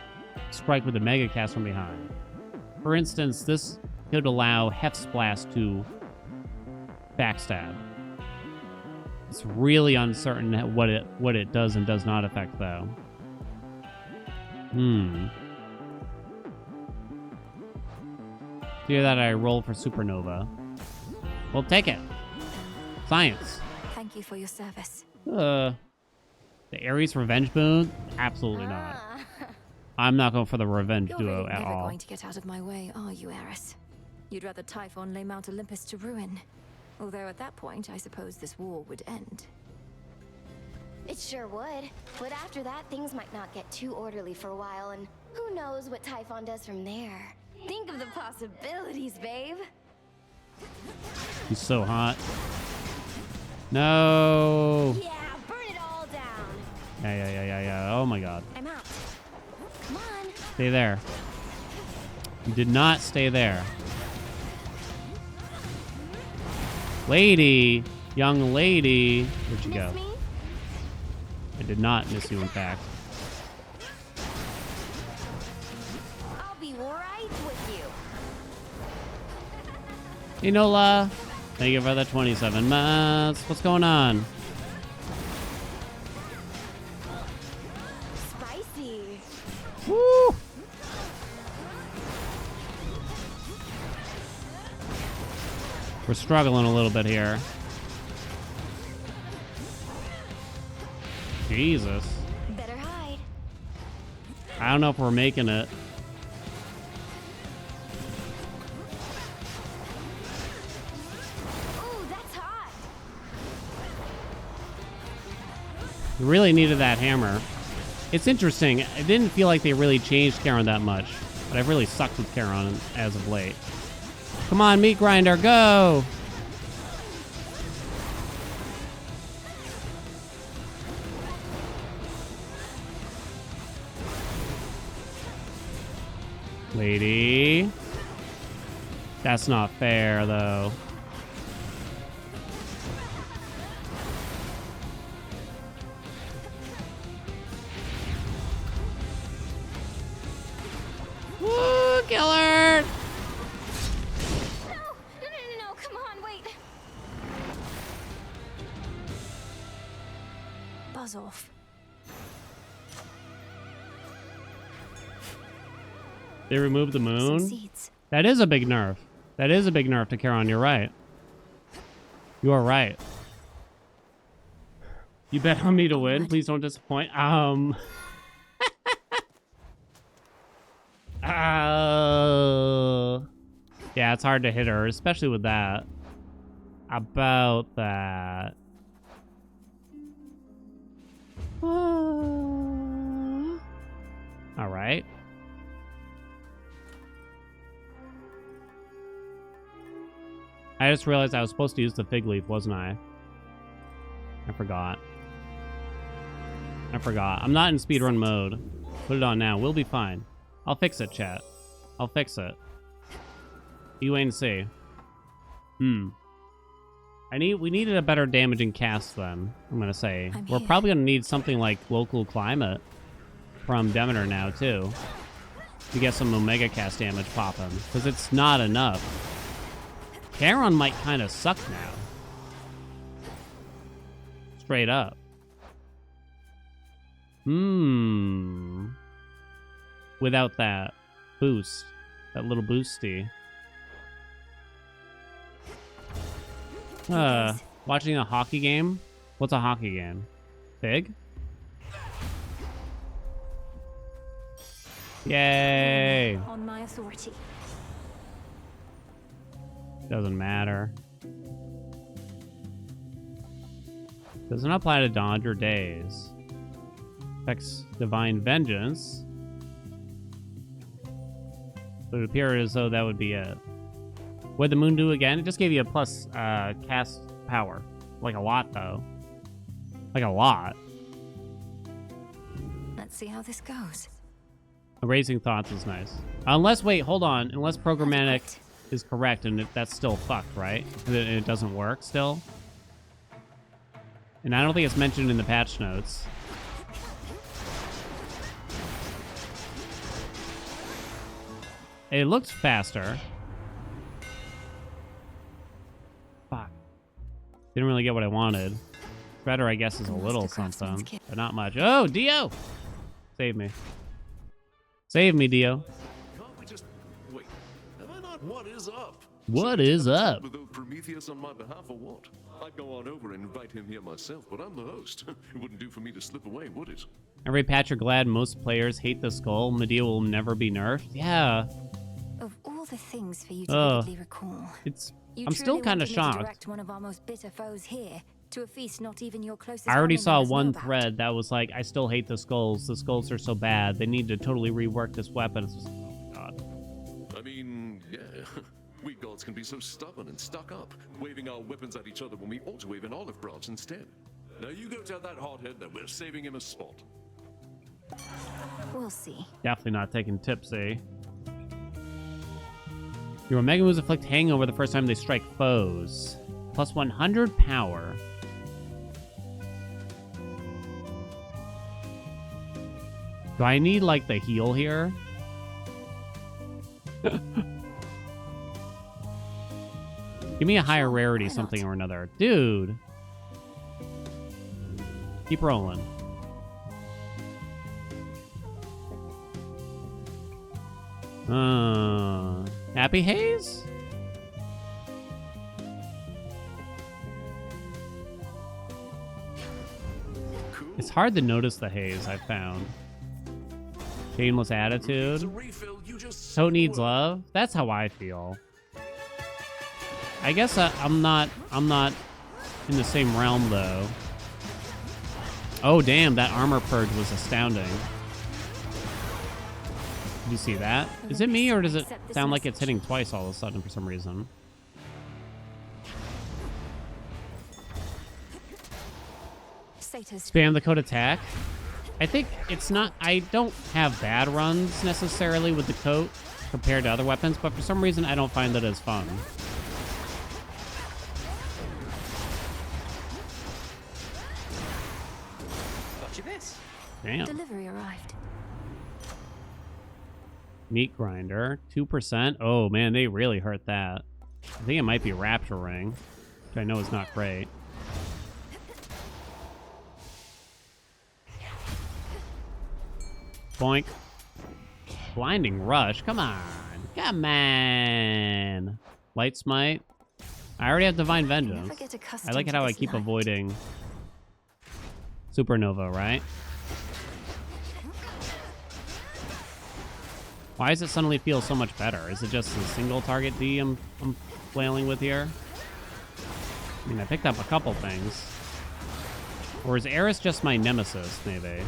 strike with a Mega Cast from behind. For instance, this could allow Heft's Blast to backstab. It's really uncertain what it does and does not affect, though. Hear that I roll for Supernova. We'll take it. Science. Thank you for your service. The Eris Revenge boon? Absolutely not. I'm not going for the Revenge You're duo really at never all. going to get out of my way, are you, Eris? You'd rather Typhon lay Mount Olympus to ruin. Although at that point, I suppose this war would end. It sure would. But after that, things might not get too orderly for a while, and who knows what Typhon does from there. Think of the possibilities, babe. He's so hot. No. Yeah, burn it all down. Yeah. Oh my god. I'm out. Come on. Stay there. You did not stay there. Lady. Young lady. Where'd you go? Me? I did not miss you, in fact. I'll be right with you. Enola. Thank you for the 27 months. What's going on? Spicy. Woo! We're struggling a little bit here. Jesus. Better hide. I don't know if we're making it. Ooh, that's hot. We really needed that hammer. It's interesting. It didn't feel like they really changed Charon that much, but I've really sucked with Charon as of late. Come on, meat grinder, go! Lady. That's not fair, though. Woo, killer! No, come on, wait. Buzz off. They removed the moon? That is a big nerf. That is a big nerf to Charon, you're right. You are right. You bet on me to win. Please don't disappoint. Yeah, it's hard to hit her, especially with that. About that. All right. I just realized I was supposed to use the fig leaf, wasn't I? I forgot. I'm not in speedrun mode. Put it on now. We'll be fine. I'll fix it, chat. I'll fix it. You wait and see. We needed a better damaging cast then, I'm gonna say. We're probably gonna need something like local climate from Demeter now too. To get some Omega cast damage popping. Because it's not enough. Charon might kind of suck now. Straight up. Without that boost. That little boosty. Watching a hockey game? What's a hockey game? Fig? Yay! On my authority. Doesn't matter. Doesn't apply to dodge or days. Affects divine vengeance. But it appears as though that would be it. What'd the moon do again? It just gave you a plus cast power. Like a lot, though. Like a lot. Let's see how this goes. Erasing thoughts is nice. Unless, wait, hold on. Unless programmatic is correct, and that's still fucked, right? It doesn't work still. And I don't think it's mentioned in the patch notes. It looks faster. Fuck. Didn't really get what I wanted. Shredder, I guess, is a little something, but not much. Oh, Dio! Save me. Save me, Dio. Can't we just wait? Am I not? What is up? What is up? With old Prometheus on my behalf or what? I'd go on over and invite him here myself, but I'm the host. It wouldn't do for me to slip away, would it? Every patch are glad most players hate the skull. Medea will never be nerfed. Yeah. Of all the things for you to vividly recall, I'm still kind of shocked. Direct one of our most bitter foes here to a feast not even your closest. I already saw family members know one about. thread that was like, I still hate the skulls. The skulls are so bad. They need to totally rework this weapon. It's just, oh god. I mean, yeah. We gods can be so stubborn and stuck up, waving our weapons at each other when we ought to wave an olive branch instead. Now you go tell that hothead that we're saving him a spot. We'll see. Definitely not taking tipsy. Your Omega moves inflict hangover the first time they strike foes. Plus 100 power. Do I need, like, the heal here? Give me a higher rarity something or another. Dude. Keep rolling. Happy Haze? Cool. It's hard to notice the haze, I found. Shameless attitude. Toad needs love. That's how I feel. I guess I'm not in the same realm though. Oh damn, that armor purge was astounding. Did you see that? Is it me or does it sound like it's hitting twice all of a sudden for some reason? Spam the code attack. I think it's not, I don't have bad runs necessarily with the coat compared to other weapons, but for some reason I don't find that as fun. Got you this. Damn. Delivery arrived. Meat grinder, 2%. Oh man, they really hurt that. I think it might be Rapture Ring, which I know is not great. Boink. Blinding Rush. Come on. Come on. Light Smite. I already have Divine Vengeance. I like it how I keep avoiding Supernova, right? Why does it suddenly feel so much better? Is it just the single target D I'm flailing with here? I mean, I picked up a couple things. Or is Eris just my nemesis, maybe?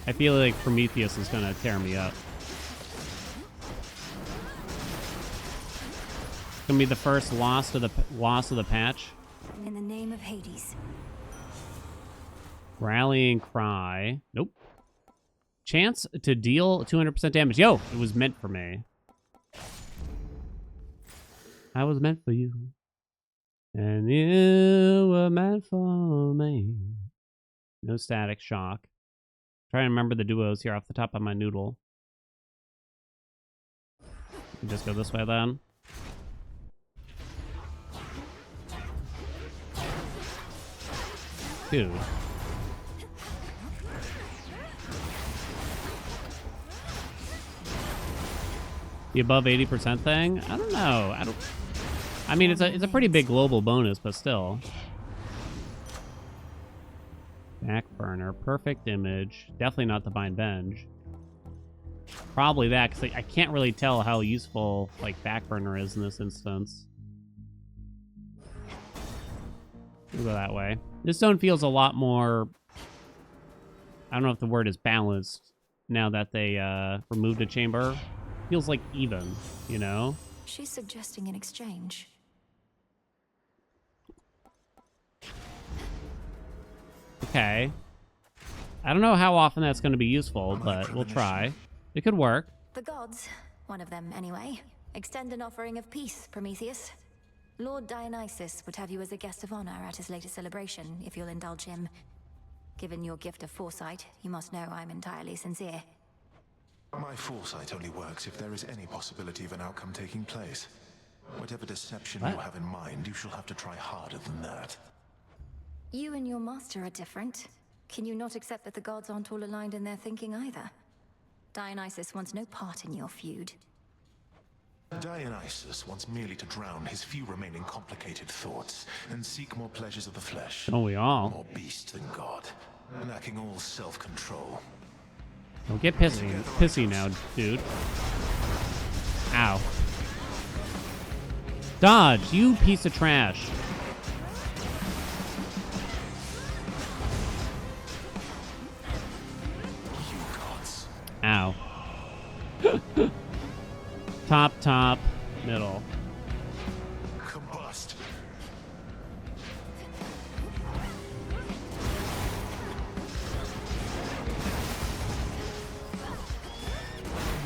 I feel like Prometheus is gonna tear me up. It's gonna be the first loss of the patch. In the name of Hades. Rallying Cry. Nope. Chance to deal 200% damage. Yo, it was meant for me. I was meant for you. And you were meant for me. No Static Shock. Try and remember the duos here off the top of my noodle. Just go this way then. Dude. The above 80% thing? I don't know. I mean, it's a pretty big global bonus, but still. Backburner, perfect image. Definitely not Divine Venge. Probably that, because I can't really tell how useful like Backburner is in this instance. We'll go that way. This zone feels a lot more. I don't know if the word is balanced now that they removed a chamber. Feels like even, you know? She's suggesting an exchange. Okay. I don't know how often that's going to be useful, but we'll try. It could work. The gods, one of them anyway, extend an offering of peace, Prometheus. Lord Dionysus would have you as a guest of honor at his latest celebration, if you'll indulge him. Given your gift of foresight, you must know I'm entirely sincere. My foresight only works if there is any possibility of an outcome taking place. Whatever deception you have in mind, you shall have to try harder than that. You and your master are different. Can you not accept that the gods aren't all aligned in their thinking either? Dionysus wants no part in your feud. Dionysus wants merely to drown his few remaining complicated thoughts and seek more pleasures of the flesh. Don't we all? More beast than god, lacking all self-control. Don't get pissy now, dude. Ow. Dodge, you piece of trash. Ow. Top, middle. Combust.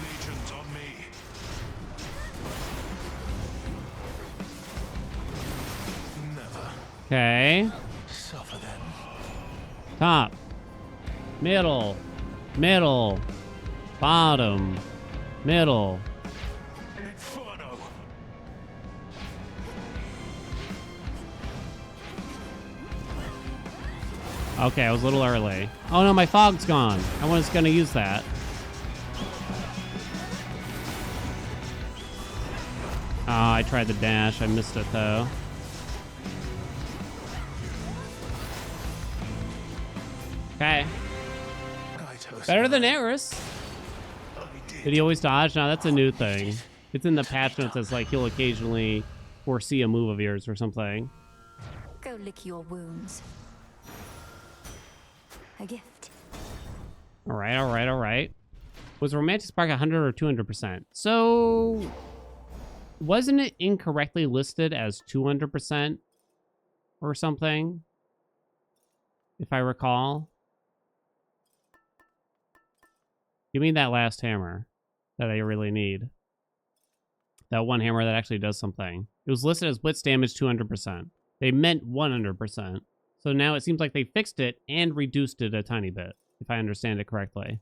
Legions on me. Never. Okay. Suffer then. Top. Middle. Bottom. Middle. Inferno. Okay, I was a little early. Oh no, my fog's gone. I was gonna use that. Oh, I tried the dash. I missed it though. Okay. Better than Eris. Did he always dodge? No, that's a new thing. It's in the patch notes as like he'll occasionally foresee a move of yours or something. Go lick your wounds. A gift. All right. Was Romantic Spark 100 or 200%? So, wasn't it incorrectly listed as 200% or something? If I recall. Give me that last hammer that I really need. That one hammer that actually does something. It was listed as blitz damage 200%. They meant 100%. So now it seems like they fixed it and reduced it a tiny bit, if I understand it correctly.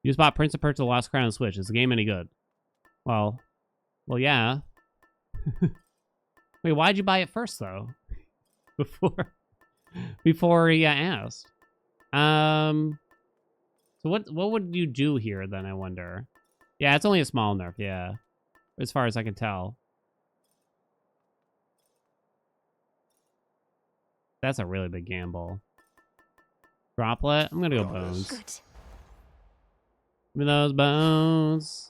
You just bought Prince of Persia: The Lost Crown and Switch. Is the game any good? Well, yeah. Wait, why'd you buy it first, though? Before he asked. So what would you do here, then, I wonder? Yeah, it's only a small nerf, yeah. As far as I can tell. That's a really big gamble. Droplet? I'm gonna go bones. Good. Give me those bones.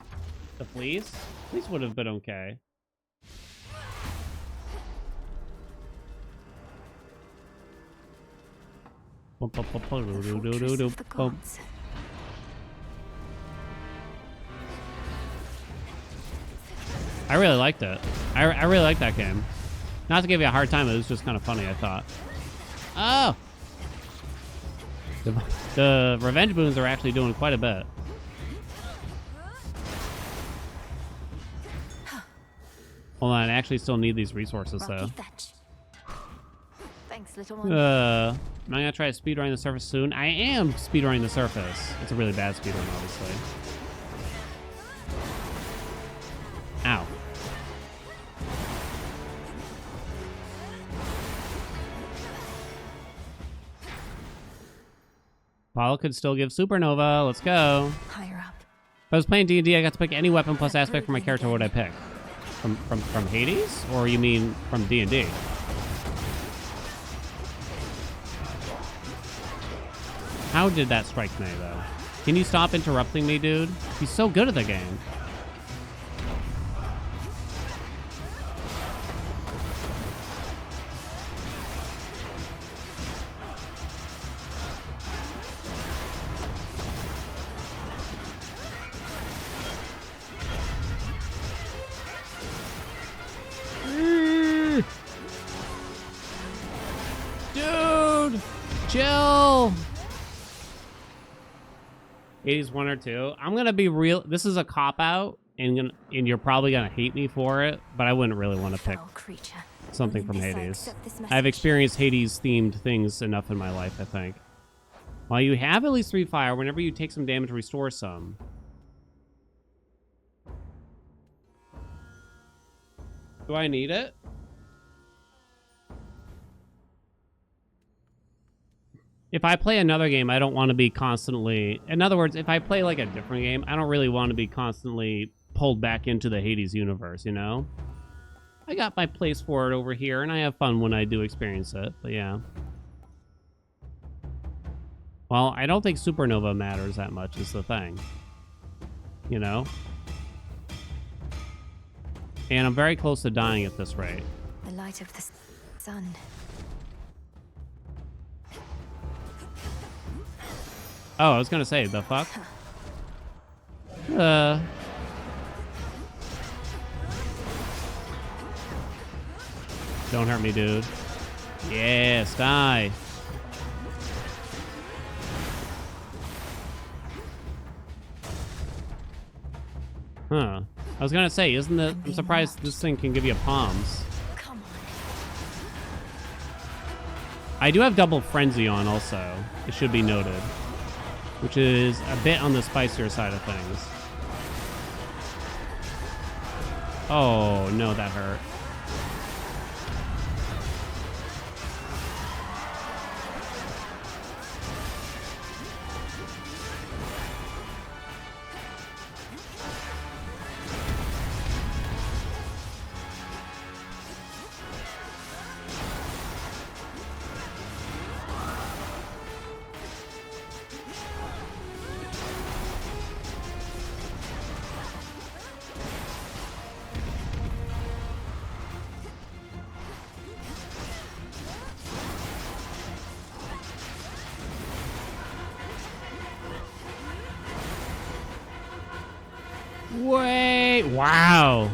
The fleece? Fleece would have been okay. I really liked it. I really liked that game. Not to give you a hard time, it was just kind of funny, I thought. Oh! The revenge boons are actually doing quite a bit. Hold on, I actually still need these resources, though. Thanks, little one. Am I gonna try to speedrun the surface soon? I am speedrunning the surface. It's a really bad speedrun, obviously. Ow. Apollo could still give Supernova. Let's go. Higher up. If I was playing D&D, I got to pick any weapon plus aspect for my character. What would I pick? From Hades? Or you mean from D&D? How did that strike me, though? Can you stop interrupting me, dude? He's so good at the game. Dude! Chill! Hades 1 or 2. I'm gonna be real. This is a cop out, and you're probably gonna hate me for it, but I wouldn't really want to pick something from Hades. I've experienced Hades themed things enough in my life, I think. While you have at least 3 fire, whenever you take some damage, restore some. Do I need it? If I play another game, I don't want to be constantly... In other words, if I play like a different game, I don't really want to be constantly pulled back into the Hades universe, you know? I got my place for it over here, and I have fun when I do experience it, but yeah. Well, I don't think Supernova matters that much is the thing. You know? And I'm very close to dying at this rate. The light of the sun. Oh, I was gonna say, the fuck? Don't hurt me, dude. Yes, die. Huh. I was gonna say, isn't the... I'm surprised this thing can give you palms. Come on. I do have double frenzy on also. It should be noted. Which is a bit on the spicier side of things. Oh, no, that hurt. Wait, wow.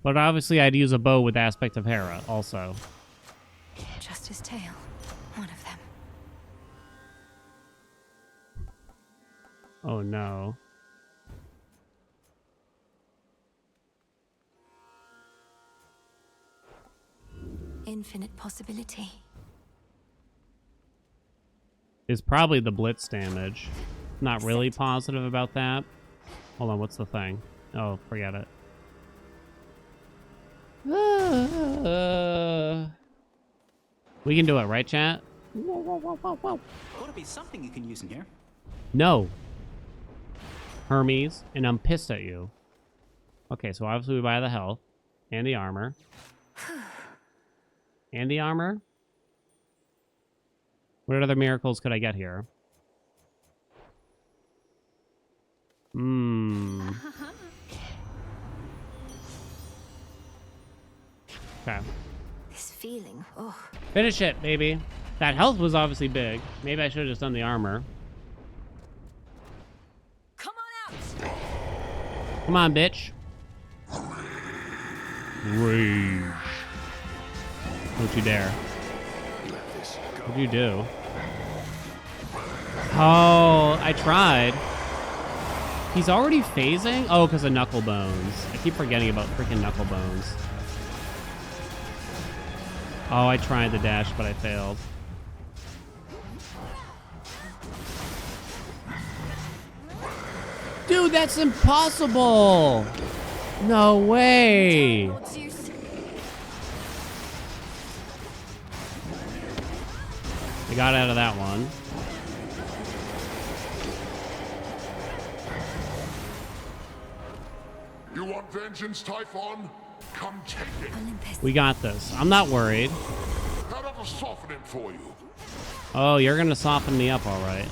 But obviously I'd use a bow with aspect of Hera also. Just his tail. One of them. Oh no. Infinite possibility. Is probably the blitz damage. Not really positive about that. Hold on, what's the thing? Oh, forget it. We can do it, right, chat? Ought to be something you can use in here. No. Hermes, and I'm pissed at you. Okay, so obviously we buy the health. And the armor. And the armor. What other miracles could I get here? Okay. This feeling, oh. Finish it, baby. That health was obviously big. Maybe I should have just done the armor. Come on out. Come on, bitch. Rage. Don't you dare. What'd you do? Oh, I tried. He's already phasing? Oh, because of knuckle bones. I keep forgetting about freaking knuckle bones. Oh, I tried the dash, but I failed. Dude, that's impossible! No way! I got out of that one. You want vengeance, Typhon? Come take it. We got this. I'm not worried. That ought to soften him for you. Oh, you're gonna soften me up, all right.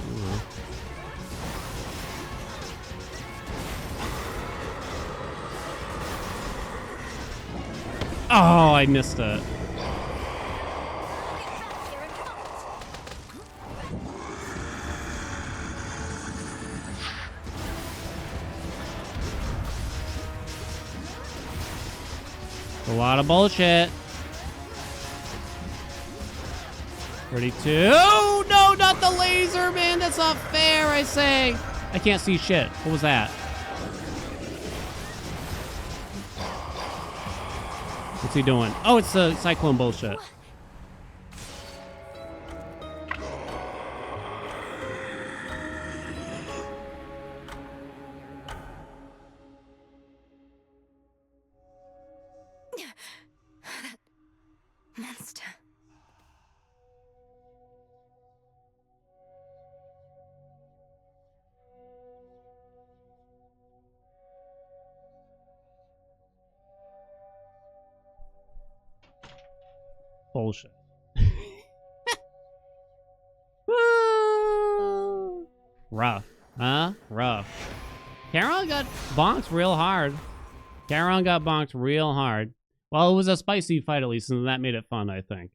Oh, I missed it. A lot of bullshit. 32. Oh, no, not the laser, man. That's not fair, I say. I can't see shit. What was that? What's he doing? Oh, it's the cyclone bullshit. Monster. Bullshit. Rough. Huh? Rough. Charon got bonked real hard. Charon got bonked real hard. Well, it was a spicy fight at least, and that made it fun, I think.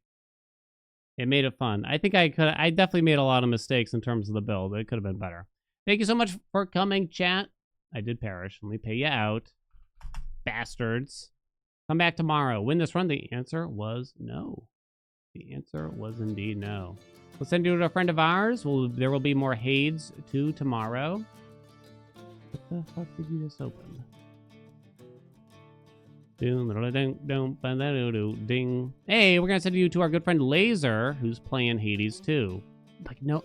It made it fun. I think I definitely made a lot of mistakes in terms of the build. It could have been better. Thank you so much for coming, chat. I did perish. Let me pay you out. Bastards. Come back tomorrow. Win this run? The answer was no. The answer was indeed no. We'll send you to a friend of ours. There will be more Hades too tomorrow. What the fuck did you just open? Ding. Hey, we're gonna send you to our good friend Laser, who's playing Hades too. Like, no,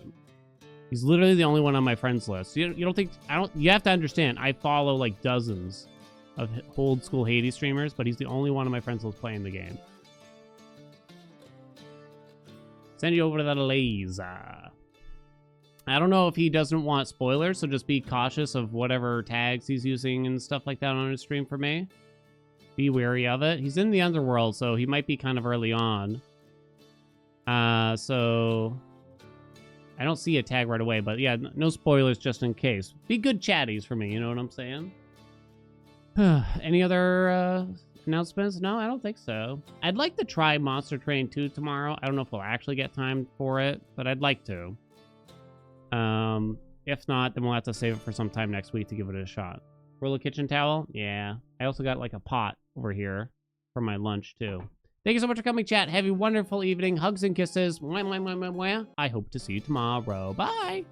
he's literally the only one on my friends list. You don't think you have to understand, I follow like dozens of old school Hades streamers, but he's the only one on my friends list playing the game. Send you over to the Laser. I don't know if he doesn't want spoilers, so just be cautious of whatever tags he's using and stuff like that on his stream for me. Be wary of it. He's in the underworld, so he might be kind of early on. So I don't see a tag right away, but yeah, no spoilers just in case. Be good chatties for me, you know what I'm saying? Any other announcements? No, I don't think so. I'd like to try Monster Train 2 tomorrow. I don't know if we'll actually get time for it, but I'd like to. If not, then we'll have to save it for some time next week to give it a shot. Roll a kitchen towel? Yeah. I also got like a pot over here for my lunch too. Thank you so much for coming, chat. Have a wonderful evening. Hugs and kisses. Mwah, mwah, mwah, mwah, mwah. I hope to see you tomorrow. Bye.